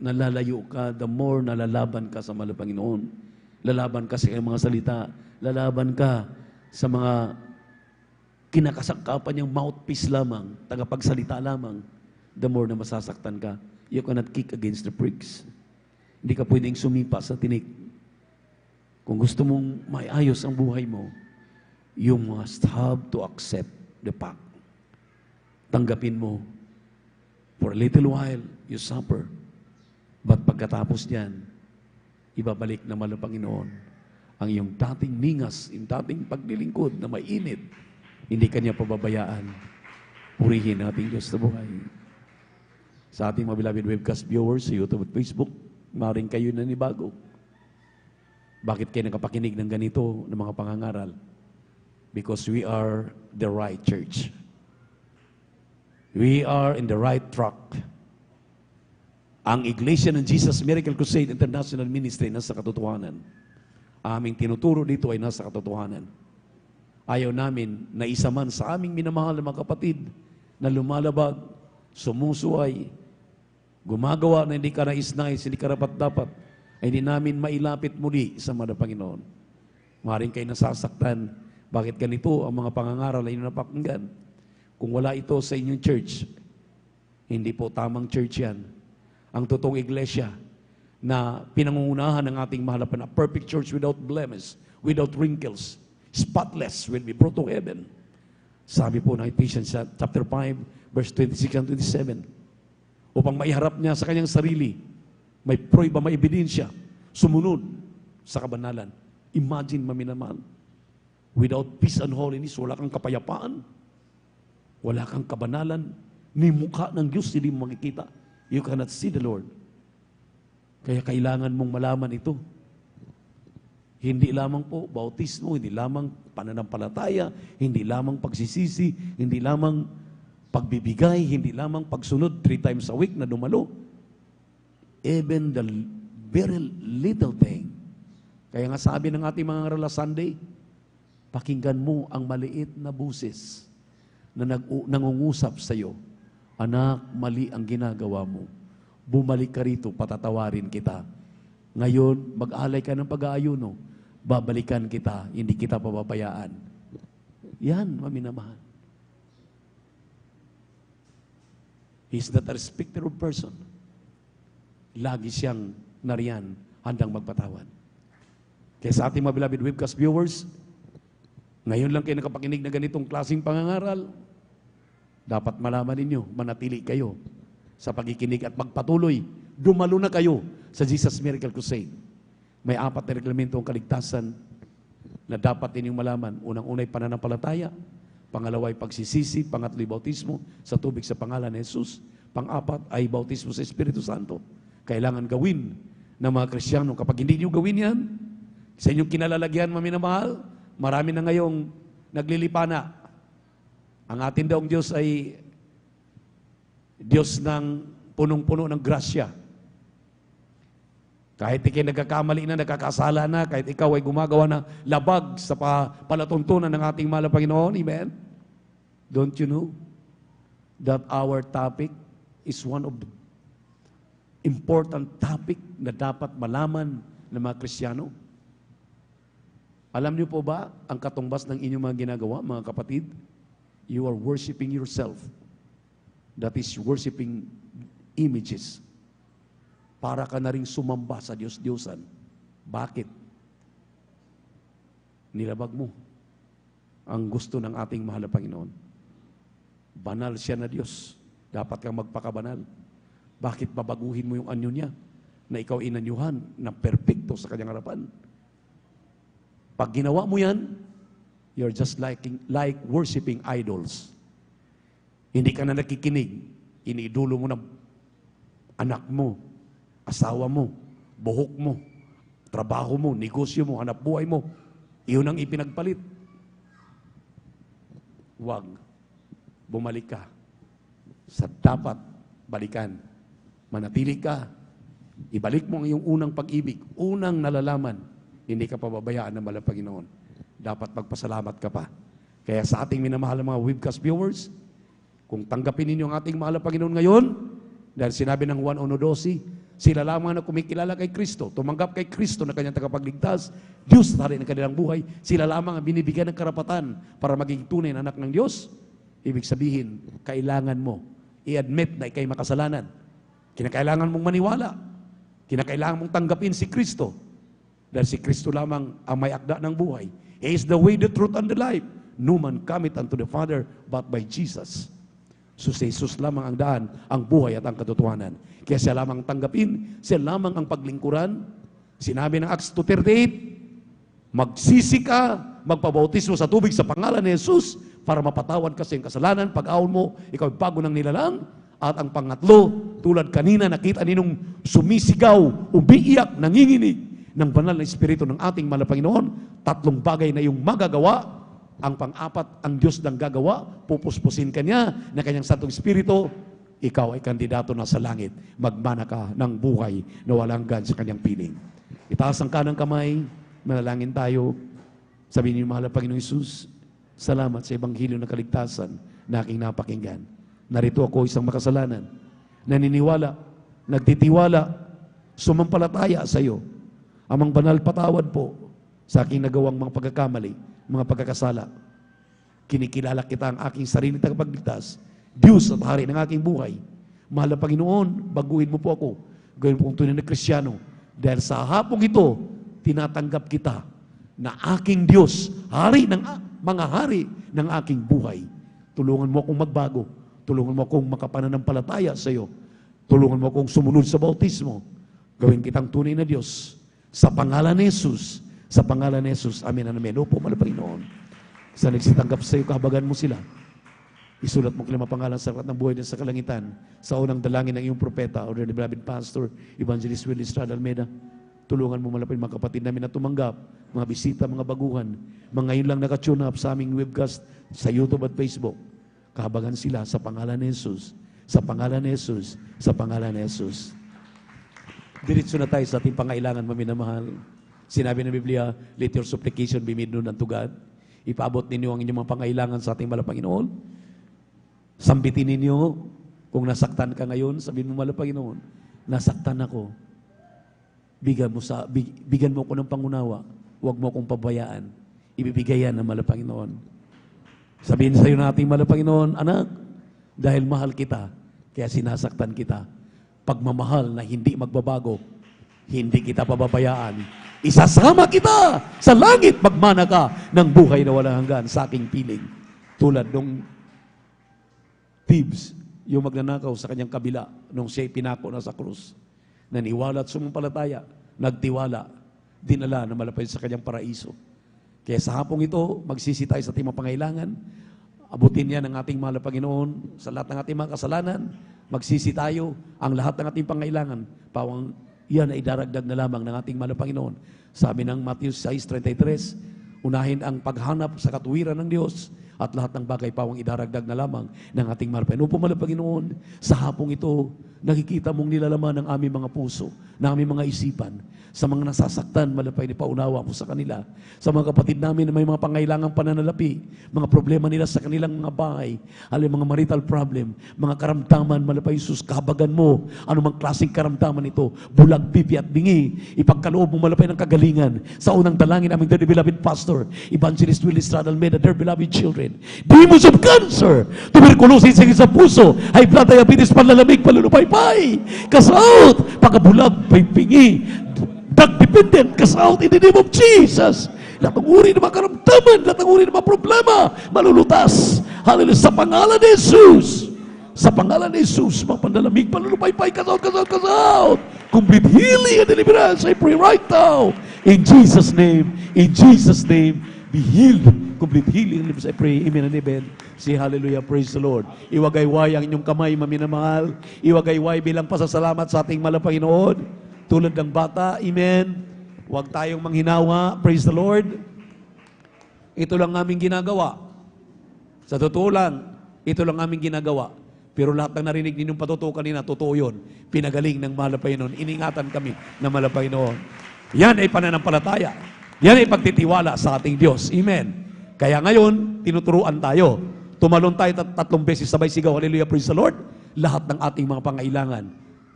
nalalayo ka, the more nalalaban ka sa mahal na Panginoon. Lalaban ka sa mga salita, lalaban ka sa mga kinakasangkapan niyang mouthpiece lamang, tagapagsalita lamang, the more na masasaktan ka. You cannot kick against the pricks. Hindi ka pwedeng sumipa sa tinik. Kung gusto mong maiayos ang buhay mo, you must have to accept the fact. Tanggapin mo. For a little while, you suffer. But pagkatapos niyan, ibabalik naman ng Panginoon ang iyong dating ningas, yung dating paglilingkod na mainit. Hindi kanya pababayaan. Purihin natin Diyos sa buhay. Sa ating mga beloved webcast viewers sa YouTube at Facebook, maaaring kayo nanibago. Bakit kayo nakapakinig ng ganito ng mga pangangaral? Because we are the right church. We are in the right track. Ang Iglesia ng Jesus Miracle Crusade International Ministry nasa katotohanan. Aming tinuturo dito ay nasa katotohanan. Ayaw namin na isa man sa aming minamahal na mga kapatid na lumalabag, sumusuway, gumagawa na hindi kanais-nais, hindi karapat-dapat, ay hindi namin mailapit muli sa mga Panginoon. Maaaring kayo nasasaktan. Bakit ganito ang mga pangangaral na inyong napakinggan? Kung wala ito sa inyong church, hindi po tamang church yan. Ang totoong iglesia na pinangungunahan ng ating mahal na perfect church without blemish, without wrinkles, spotless will be brought to heaven. Sabi po ng Ephesians chapter 5, verse 26 and 27. Upang maiharap niya sa kanyang sarili, may prueba, may ebidensya, sumunod sa kabanalan. Imagine, maminamahal, without peace and holiness, wala kang kapayapaan, wala kang kabanalan, ni mukha ng Diyos hindi mo makikita. You cannot see the Lord. Kaya kailangan mong malaman ito. Hindi lamang po bautismo, hindi lamang pananampalataya, hindi lamang pagsisisi, hindi lamang pagbibigay, hindi lamang pagsunod 3 times a week na dumalo. Even the very little thing. Kaya nga sabi ng ating mga ngaral Sunday, pakinggan mo ang maliit na buses na nangungusap sa iyo. Anak, mali ang ginagawa mo. Bumalik ka rito, patatawarin kita. Ngayon, mag-alay ka ng pag-aayuno. Babalikan kita, hindi kita pababayaan. Yan, maminamahal. He's not a respecter of person. Lagi siyang nariyan, handang magpatawad. Kaya sa ating mga beloved webcast viewers, ngayon lang kayo nakapakinig na ganitong klaseng pangangaral, dapat malaman ninyo, manatili kayo sa pagkikinig at magpatuloy. Dumalo na kayo sa Jesus Miracle Crusade. May 4 na reglamento ang kaligtasan na dapat ninyong malaman. Unang-unay pananampalataya, pangalawa ay pagsisisi, pangatlo ay bautismo sa tubig sa pangalan ni Jesus, pang-apat ay bautismo sa Espiritu Santo. Kailangan gawin ng mga Kristiyano. Kapag hindi nyo gawin yan, sa inyong kinalalagyan, maminamahal, marami na ngayong naglilipana. Ang atin daong Diyos ay Diyos ng punong-puno ng grasya. Kahit ikay nagkakamali na, nagkakasala na, kahit ikaw ay gumagawa ng labag sa palatuntunan ng ating mahal na Panginoon, amen? Don't you know that our topic is one of the important topic na dapat malaman ng mga Kristiyano? Alam niyo po ba ang katumbas ng inyong mga ginagawa, mga kapatid? You are worshiping yourself. That is worshiping images. Para ka na rin sumamba sa Diyos-Diyosan. Bakit? Nilabag mo ang gusto ng ating mahal na Panginoon. Banal siya na Diyos. Dapat kang magpakabanal. Bakit babaguhin mo yung anyo niya na ikaw inanyuhan na perpekto sa kanyang harapan? Pag ginawa mo yan, you're just like worshiping idols. Hindi ka na nakikinig. Iniidolo mo ng anak mo, asawa mo, buhok mo, trabaho mo, negosyo mo, hanap buhay mo. Iyon ang ipinagpalit. Huwag. Bumalik ka sa dapat balikan. Manatili ka. Ibalik mo ang iyong unang pag-ibig, unang nalalaman. Hindi ka pababayaan ng mahal na Panginoon. Dapat magpasalamat ka pa. Kaya sa ating minamahal na mga webcast viewers, kung tanggapin ninyo ang ating mahal na Panginoon ngayon, dahil sinabi ng Juan 1:12, sila lamang na kumikilala kay Kristo, tumanggap kay Kristo na kanyang tagapagligtas, Diyos na rin ang kanilang buhay, sila lamang ang binibigyan ng karapatan para maging tunay na anak ng Diyos. Ibig sabihin, kailangan mo i-admit na ikay makasalanan. Kinakailangan mong maniwala. Kinakailangan mong tanggapin si Kristo. Dahil si Kristo lamang ang may akda ng buhay. He is the way, the truth, and the life. No man cometh unto the Father but by Jesus. So si Jesus lamang ang daan, ang buhay at ang katotohanan. Kaya siya lamang tanggapin, siya lamang ang paglingkuran. Sinabi ng Acts 2:38, magsisi ka, magpabautismo sa tubig sa pangalan ni Jesus para mapatawad ka sa iyong kasalanan. Pag-aon mo, ikaw ay bago ng nilalang. At ang pangatlo, tulad kanina, nakita ninong sumisigaw, umiiyak, nanginginig ng banal na Espiritu ng ating mahal na Panginoon. 3 bagay na yung magagawa. Ang pang-apat, ang Diyos nang gagawa, pupuspusin ka niya na kanyang Santong Espiritu, ikaw ay kandidato na sa langit. Magmana ka ng buhay na walang hanggan sa kanyang piling. Itaas ang kanang kamay, manalangin tayo. Sabihin niyo, mahal na Panginoong Hesus, salamat sa Ebanghelyo ng kaligtasan na aking napakinggan. Narito ako isang makasalanan, naniniwala, nagtitiwala, sumampalataya sa iyo. Amang banal patawad po sa aking nagawang mga pagkakamali, mga pagkakasala. Kinikilala kita ang aking sarili tagapagligtas, Diyos at Hari ng aking buhay. Mahal na Panginoon, baguhin mo po ako. Gawin mo kong tunay na Kristiyano. Dahil sa hapong ito, tinatanggap kita na aking Diyos, Hari ng mga hari ng aking buhay. Tulungan mo akong magbago. Tulungan mo akong makapananampalataya sa iyo. Tulungan mo akong sumunod sa bautismo. Gawin kitang tunay na Diyos. Sa pangalan ni Jesus. Sa pangalan ni Jesus. Amen and amen. Opo, mahal na Panginoon. Sa nagsitanggap sa iyo, kahabagan mo sila. Isulat mo kailang mapangalan sa aklat ng buhay din sa kalangitan. Sa unang dalangin ng iyong propeta, or the beloved pastor, Evangelist Willie Estrada Almeida. Tulungan mo malapit mga kapatid namin na tumanggap mga bisita, mga baguhan, mga ngayon lang nakatune up sa aming webcast sa YouTube at Facebook. Kahabagan sila sa pangalan ni Jesus, sa pangalan ni Jesus, sa pangalan ni Jesus. Diretso na tayo sa ating pangailangan, maminamahal. Sinabi ng Biblia, let your supplication be made known unto God. Ipaabot ninyo ang inyong mga pangailangan sa ating mahal na Panginoon. Sambitin ninyo, kung nasaktan ka ngayon, sabihin mo, mahal na Panginoon, nasaktan ako. Bigyan mo ko ng pangunawa. Huwag mo akong pabayaan. Ibibigay yan ng mahal na Panginoon. Sabihin sa iyo natin, mahal na Panginoon, anak, dahil mahal kita, kaya sinasaktan kita. Pagmamahal na hindi magbabago, hindi kita pababayaan. Isasama kita sa langit, magmana ka ng buhay na walang hanggan sa aking piling. Tulad nung thieves, yung magnanakaw sa kanyang kabila, nung siya'y pinako na sa krus. Naniwala at sumampalataya, nagtiwala, dinala na malapit sa kanyang paraiso. Kaya sa hapong ito, magsisi tayo sa ating mga pangailangan, abutin yan ang ating mahal na Panginoon sa lahat ng ating mga kasalanan, magsisi tayo ang lahat ng ating pangailangan, pawang yan ay daragdag na lamang ng ating mahal na Panginoon. Sabi ng Matthew 6:33, unahin ang paghanap sa katuwiran ng Diyos at lahat ng bagay pawang idaragdag na lamang ng ating mahal na Panginoon. Mahal na Panginoon, sa hapong ito, nakikita mong nilalaman ng aming mga puso, ng aming mga isipan, sa mga nasasaktan, malapay ni paunawa mo sa kanila. Sa mga kapatid namin na may mga pangailangang pananalapi, mga problema nila sa kanilang mga bahay, mga marital problem, mga karamdaman, malapay Jesus, kahabagan mo, anumang klaseng karamdaman ito, bulag, pipi at bingi, ipagkaloob mo malapay ng kagalingan. Sa unang dalangin aming dear beloved pastor, Evangelist Willie Estrada Almeida, their beloved children, demons of cancer, tuberculosis sa puso, high blood, diabetes, panlalamig, palulupay-pay, kasaot, pagkabulag, pingi, drug-dependent, kasaot in the name of Jesus. Lahat ng uri ng mga karamdaman, lahat ng uri ng mga problema, malulutas. Hallelujah. Sa pangalan ni Jesus. Sa pangalan ni Jesus, mga pandalamig, palulupay-pay, kasaot. Complete healing and deliverance, I pray right now. In Jesus' name, be healed. Complete healing, I pray. Amen and amen. Say hallelujah, praise the Lord. Iwagayway ang inyong kamay, maminamahal. Iwagayway bilang pasasalamat sa ating mahal na Panginoon. Tulad ng bata, amen. Huwag tayong manghinawa, praise the Lord. Ito lang aming ginagawa. Sa totoo lang, ito lang aming ginagawa. Pero lahat ng narinig ninyong patutuo kanina, totoo yun. Pinagaling ng mahal na Panginoon. Iningatan kami ng mahal na Panginoon. Yan ay pananampalataya. Yan ay pagtitiwala sa ating Diyos. Amen. Kaya ngayon, tinuturuan tayo. Tumalon tayo 3 beses sabay sigaw, hallelujah, praise the Lord. Lahat ng ating mga pangailangan,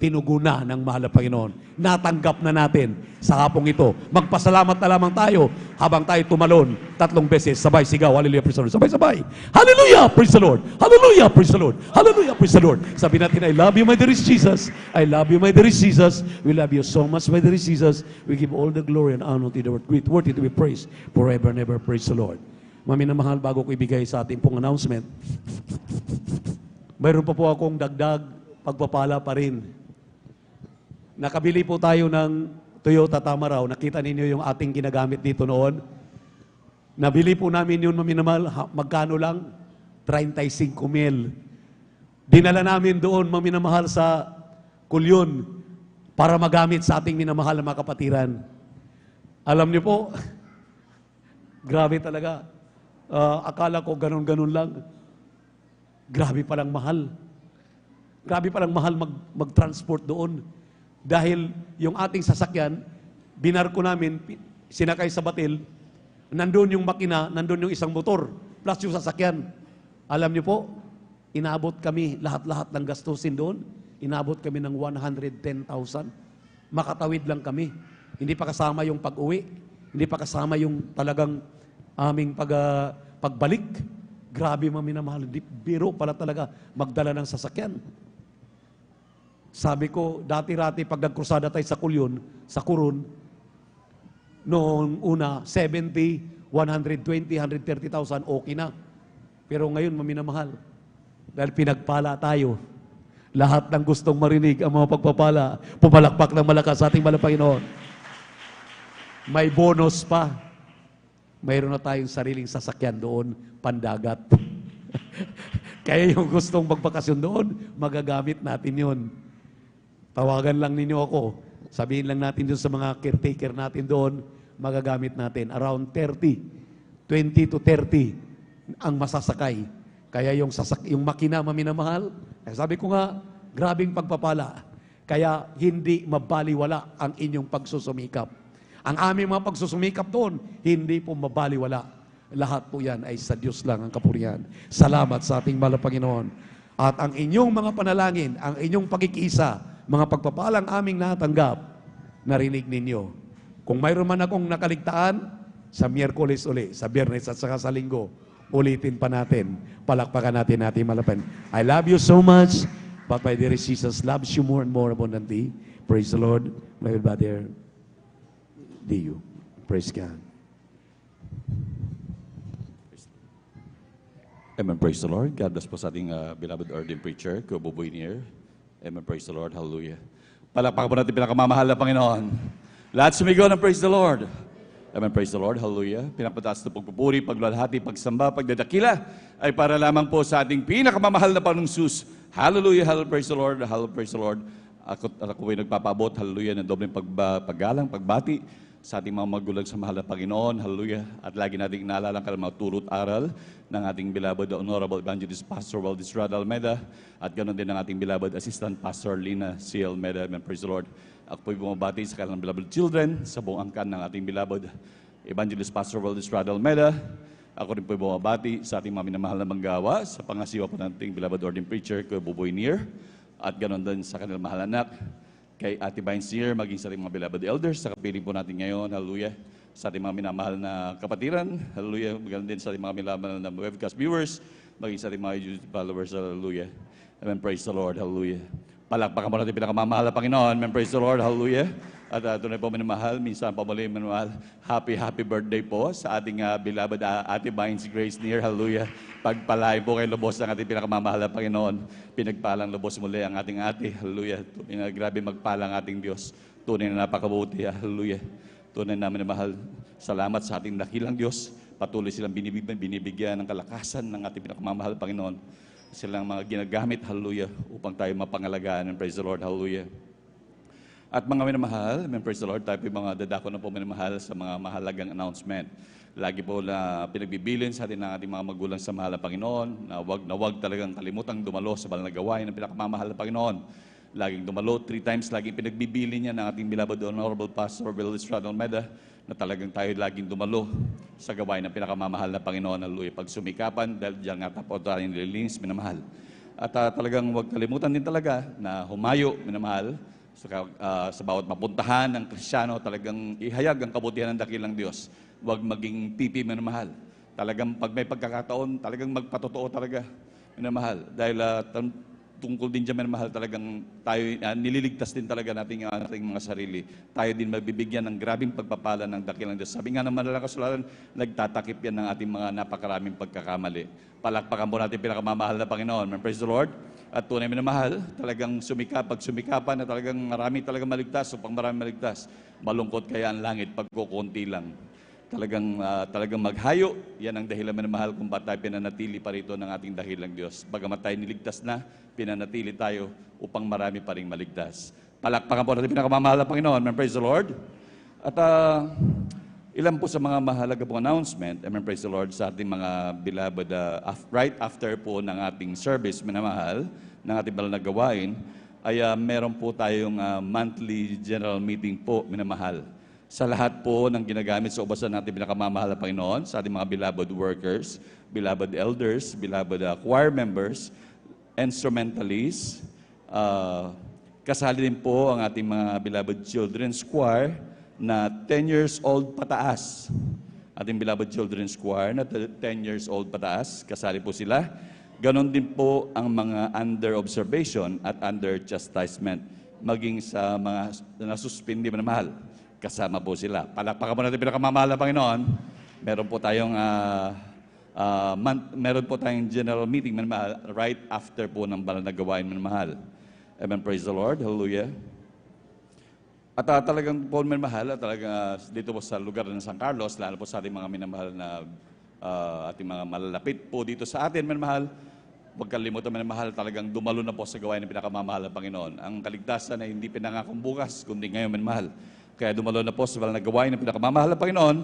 tinuguna ng mahal na Panginoon. Natanggap na natin sa hapong ito. Magpasalamat na lamang tayo habang tayo tumalon 3 beses. Sabay sigaw, hallelujah, praise the Lord. Sabay-sabay. Hallelujah, praise the Lord. Hallelujah, praise the Lord. Hallelujah, praise the Lord. Sabi natin, I love you, my dearest Jesus. I love you, my dearest Jesus. We love you so much, my dearest Jesus. We give all the glory and honor to the Lord. Great, worthy to be praised forever and ever. Praise the Lord. Maminamahal, bago ko ibigay sa ating pong announcement, mayroon pa po akong dagdag pagpapala pa rin. Nakabili po tayo ng Toyota Tamaraw. Nakita ninyo yung ating ginagamit dito noon. Nabili po namin yun, maminamahal, magkano lang? 35,000. Dinala namin doon, maminamahal, sa Kulyon para magamit sa ating minamahal na mga kapatiran. Alam niyo po, grabe talaga. Akala ko ganun-ganun lang. Grabe palang mahal. Grabe palang mahal mag-transport doon. Dahil yung ating sasakyan, binarko namin, sinakay sa batil, nandun yung makina, nandun yung isang motor, plus yung sasakyan. Alam niyo po, inaabot kami lahat-lahat ng gastusin doon, inaabot kami ng 110,000. Makatawid lang kami. Hindi pa kasama yung pag-uwi, hindi pa kasama yung talagang aming pagbalik. Grabe, maminamahal. Biro pala talaga magdala ng sasakyan. Sabi ko, dati-rati pag nagkrusada tayo sa Kulyon, sa Kurun, noong una, 70, 120, 130,000, okay na. Pero ngayon, maminamahal. Dahil pinagpala tayo. Lahat ng gustong marinig ang mga pagpapala, pumalakpak ng malakas sa ating mahal na Panginoon. May bonus pa. Mayroon na tayong sariling sasakyan doon, pandagat. Kaya yung gustong magbakasyon doon, magagamit natin yun. Tawagan lang ninyo ako. Sabihin lang natin doon sa mga caretaker natin doon, magagamit natin. Around 20 to 30 ang masasakay. Kaya yung makina, maminamahal, sabi ko nga, grabing pagpapala. Kaya hindi mabaliwala ang inyong pagsusumikap. Ang aming mga pagsusumikap doon, hindi po mabaliwala. Lahat po yan ay sa Diyos lang ang kapurihan. Salamat sa ating mahal na Panginoon. At ang inyong mga panalangin, ang inyong pagkikisa, mga pagpapalang aming natanggap, narinig ninyo. Kung mayroon man akong nakaligtaan, sa Miyerkules uli, sa Biyernes at saka sa Linggo, ulitin pa natin. Palakpakan natin ating malapan. I love you so much, but my dear Jesus loves you more and more abundantly. Praise the Lord. My brother, do you. Praise God. Amen. Praise the Lord. God bless po sa ating beloved ordained preacher, Kubo Buinier. Amen. Praise the Lord. Hallelujah. Palakpakan po natin pinakamamahal na Panginoon. Lahat sumigaw ng praise the Lord. Amen. Praise the Lord. Hallelujah. Pinapataas na pagpupuri, paglalahati, pagsamba, pagdadakila ay para lamang po sa ating pinakamamahal na Panginoong Sus. Hallelujah. Hallelujah. Praise the Lord. Hallelujah. Praise the Lord. Ako ay nagpapabot. Hallelujah. Ng dobleng paggalang, pagbati sa ating mga magulang sa mahal na Panginoon. Hallelujah. At lagi nating inaalala ang mga turot aral ng ating beloved Honorable Evangelist Pastor Waldis Rad Almeda at ganoon din ang ating beloved Assistant Pastor Lina C. Almeda. Amen. Praise the Lord. Ako po'y bumabati sa kanilang beloved children, sa buong angkan ng ating beloved Evangelist Pastor Waldis Rad Almeda. Ako rin po'y bumabati sa ating mga minamahal na manggawa, sa pangasiwa po ng ating beloved ordained preacher, Kubo Buinier, at ganoon din sa kanilang mahal anak, kay Ate Vines Seer, maging sa ating mga beloved elders, sa kapiling po natin ngayon, hallelujah, sa ating mga minamahal na kapatiran, hallelujah, maganda din sa ating mga minamahal na webcast viewers, maging sa ating mga YouTube followers, hallelujah. Amen, praise the Lord, hallelujah. Palakpakan po natin pinakamamahal na Panginoon, amen, praise the Lord, hallelujah. At tunay po minamahal, minsan pa muli minamahal, happy birthday po sa ating beloved Ate Vines Grace Near, hallelujah. Pagpalay po kay lubos ng ating pinakamamahal na Panginoon. Pinagpalang lubos muli ang ating ate, hallelujah. Tunay na grabe magpalang ating Diyos. Tunay na napakabuti, hallelujah. Tunay namin na mahal, salamat sa ating dakilang Diyos. Patuloy silang binibigyan ng kalakasan ng ating pinakamamahal na Panginoon. Silang mga ginagamit, hallelujah, upang tayo mapangalagaan. And praise the Lord, hallelujah. At mga minamahal, amen, praise the Lord, tayo po yung mga dadako na po minamahal sa mga mahalagang announcement. Lagi po na pinagbibilin sa atin ng ating mga magulang sa mahal na Panginoon, na wag talagang kalimutang dumalo sa banal na gawain ng pinakamamahal na Panginoon. Laging dumalo, 3 times, laging pinagbibilin niya ng ating beloved Honorable Pastor Waldis Rad Almeda, na talagang tayo laging dumalo sa gawain ng pinakamamahal na Panginoon. Hallelujah. Pag sumikapan, dahil diyan nga tapo tayo nililinis, minamahal. At talagang wag kalimutan din talaga na humayo, minamahal, sa bawat mapuntahan ng Kristiyano, talagang ihayag ang kabutihan ng dakilang Diyos. Huwag maging pipi, minamahal. Talagang pag may pagkakataon, talagang magpatotoo talaga, minamahal. Dahil tungkol din dyan, minamahal, talagang tayo, nililigtas din talaga natin ang ating mga sarili. Tayo din magbibigyan ng grabing pagpapala ng dakilang Diyos. Sabi nga naman ng kasulatan, nagtatakip yan ng ating mga napakaraming pagkakamali. Palakpakan po natin pinakamamahal na Panginoon. Praise the Lord. At tunay minamahal, talagang pag sumikapan na talagang marami talagang maligtas, upang marami maligtas. Malungkot kaya ang langit pag kukunti lang. Talagang maghayo, yan ang dahilan minamahal kung ba't tayo pinanatili pa rito ng ating dahilang Diyos. Bagamat tayo niligtas na, pinanatili tayo upang marami pa ring maligtas. Palakpakan po natin pinakamamahal na Panginoon. Praise the Lord. At ilan po sa mga mahalaga pong announcement, amen, praise the Lord, sa ating mga beloved, right after po ng ating service, minamahal, ng ating banal na gawain, ay meron po tayong monthly general meeting po, minamahal. Sa lahat po ng ginagamit sa ubasan natin pinakamamahal na Panginoon, sa ating mga beloved workers, beloved elders, beloved choir members, instrumentalists, kasali din po ang ating mga beloved children's choir, na 10 years old pataas. Ating beloved children's choir na 10 years old pataas, kasali po sila. Ganon din po ang mga under observation at under chastisement, maging sa mga nasuspindi na mahal. Kasama po sila. Palakpakan po natin pinakamamahal na Panginoon. Meron po tayong general meeting mahal, right after po ng banal na gawain mahal. Amen. Praise the Lord. Hallelujah. At talagang po minamahal, talaga dito po sa lugar ng San Carlos, lalo po sa ating mga minamahal na ating mga malalapit po dito sa atin, minamahal, huwag kalimutan, minamahal, talagang dumalo na po sa gawain ng pinakamamahal ng Panginoon. Ang kaligtasan ay hindi pinangakong bukas, kundi ngayon, minamahal. Kaya dumalo na po sa banal na gawain ng pinakamamahal na Panginoon,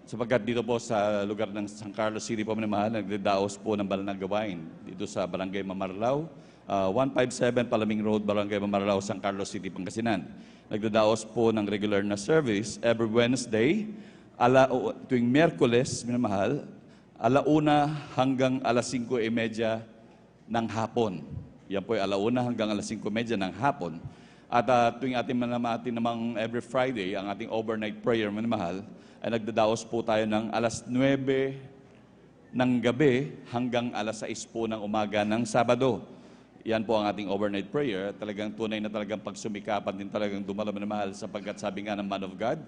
sapagkat dito po sa lugar ng San Carlos City po minamahal, nagdadaos po ng banal na gawain dito sa Barangay Mamarlao, 157 Palaming Road, Barangay Mamarlao, San Carlos City, Pangasinan. Nagdadaos po ng regular na service every Wednesday, tuwing Miyerkules, minamahal, 1:00 hanggang 5:30 ng hapon. Yan po ay 1:00 hanggang 5:30 ng hapon. At tuwing ating namang every Friday, ang ating overnight prayer, minamahal, ay nagdadaos po tayo ng 9:00 ng gabi hanggang 6:00 po ng umaga ng Sabado. Yan po ang ating overnight prayer. Talagang tunay na talagang pagsumikapan din talagang dumalo, minamahal, sapagkat sabi nga ng man of God,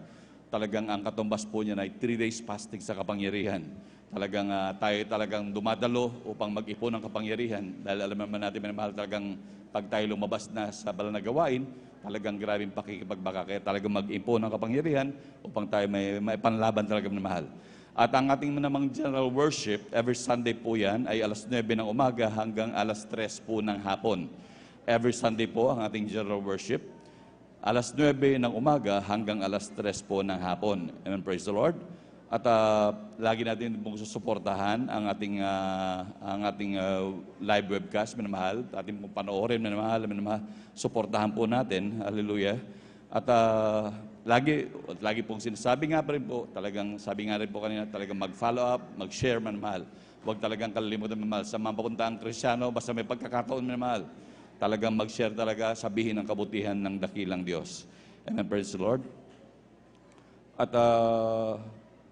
talagang ang katumbas po niya ay 3 days fasting sa kapangyarihan. Talagang tayo talagang dumadalo upang mag-ipon ng kapangyarihan. Dahil alam naman natin, minamahal, talagang pag tayo lumabas na sa banal na gawain, talagang grabing pakikipagbaka. Kaya talagang mag-ipon ng kapangyarihan upang tayo may panlaban talaga, minamahal. At ang ating namang general worship, every Sunday po yan, ay 9:00 ng umaga hanggang 3:00 po ng hapon. Every Sunday po ang ating general worship, 9:00 ng umaga hanggang 3:00 po ng hapon. Amen, praise the Lord. At lagi natin pong susuportahan ang ating live webcast, minamahal. Ating pong panoorin, minamahal. Suportahan po natin. Hallelujah. At lagi pong sinasabi nga pa rin po, talagang sabi nga rin po kanina, talagang mag-follow up, mag-share, minamahal. Huwag talagang kalilimutan, minamahal. Sa mga papuntaang Kristyano, basta may pagkakataon, minamahal, talagang mag-share talaga, sabihin ang kabutihan ng dakilang Diyos. Amen, praise the Lord. At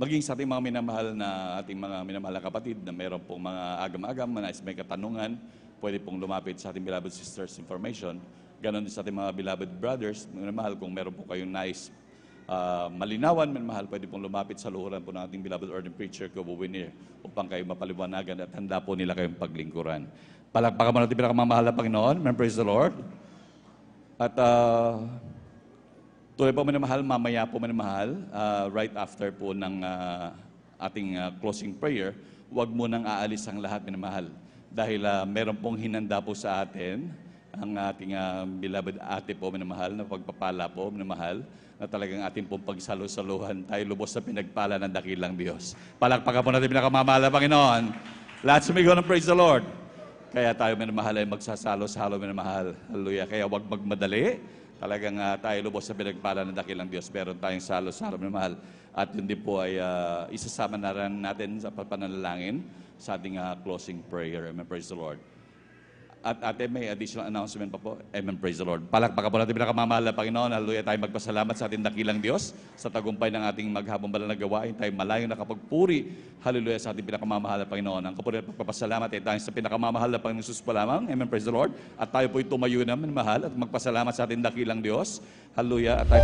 maging sa ating mga minamahal na kapatid na mayroon pong mga agam-agam, may katanungan, pwede pong lumapit sa ating beloved sisters information. Ganon din sa ating mga beloved brothers, minamahal, kung meron po kayong nice malinawan, minamahal, pwede pong lumapit sa luhuran po ng ating beloved ordained preacher, Kubo Winner, upang kayo mapaliwanagan at handa po nila kayong paglingkuran. Palakpakan mo natin pinakamamahal na Panginoon. Amen, praise the Lord. At tuloy po, minamahal, mamaya po, minamahal, right after po ng ating closing prayer, huwag mo nang aalis ang lahat, minamahal. Dahil meron pong hinanda po sa atin, ang ating beloved ate po, minamahal, na pagpapala po, minamahal, na talagang ating pong pagsalo-saluhan tayo lubos sa pinagpala ng dakilang Diyos. Palakpakan po natin pinakamamahal na Panginoon. Lahat sumigaw ng praise the Lord. Kaya tayo, minamahal, ay magsasalo-salo, minamahal. Hallelujah. Kaya huwag magmadali. Talagang tayo lubos sa pinagpala ng dakilang Diyos. Meron tayong salo-salo, minamahal. At yun din po ay isasama na rin natin sa pananalangin sa ating closing prayer. Amen. Praise the Lord. At ate, may additional announcement pa po. Amen. Praise the Lord. Palakpakan po natin pinakamamahal na Panginoon. Hallelujah. Tayo magpasalamat sa ating dakilang Diyos sa tagumpay ng ating maghabang banal na gawain. Tayo malayong nakapagpuri. Hallelujah sa ating pinakamamahal na Panginoon. Ang kapurihan at pagpapasalamat ay tayo sa pinakamamahal na Panginoon Jesus pa lamang. Amen. Praise the Lord. At tayo po'y tumayo na, mahal, at magpasalamat sa ating dakilang Diyos. Hallelujah. At tayo...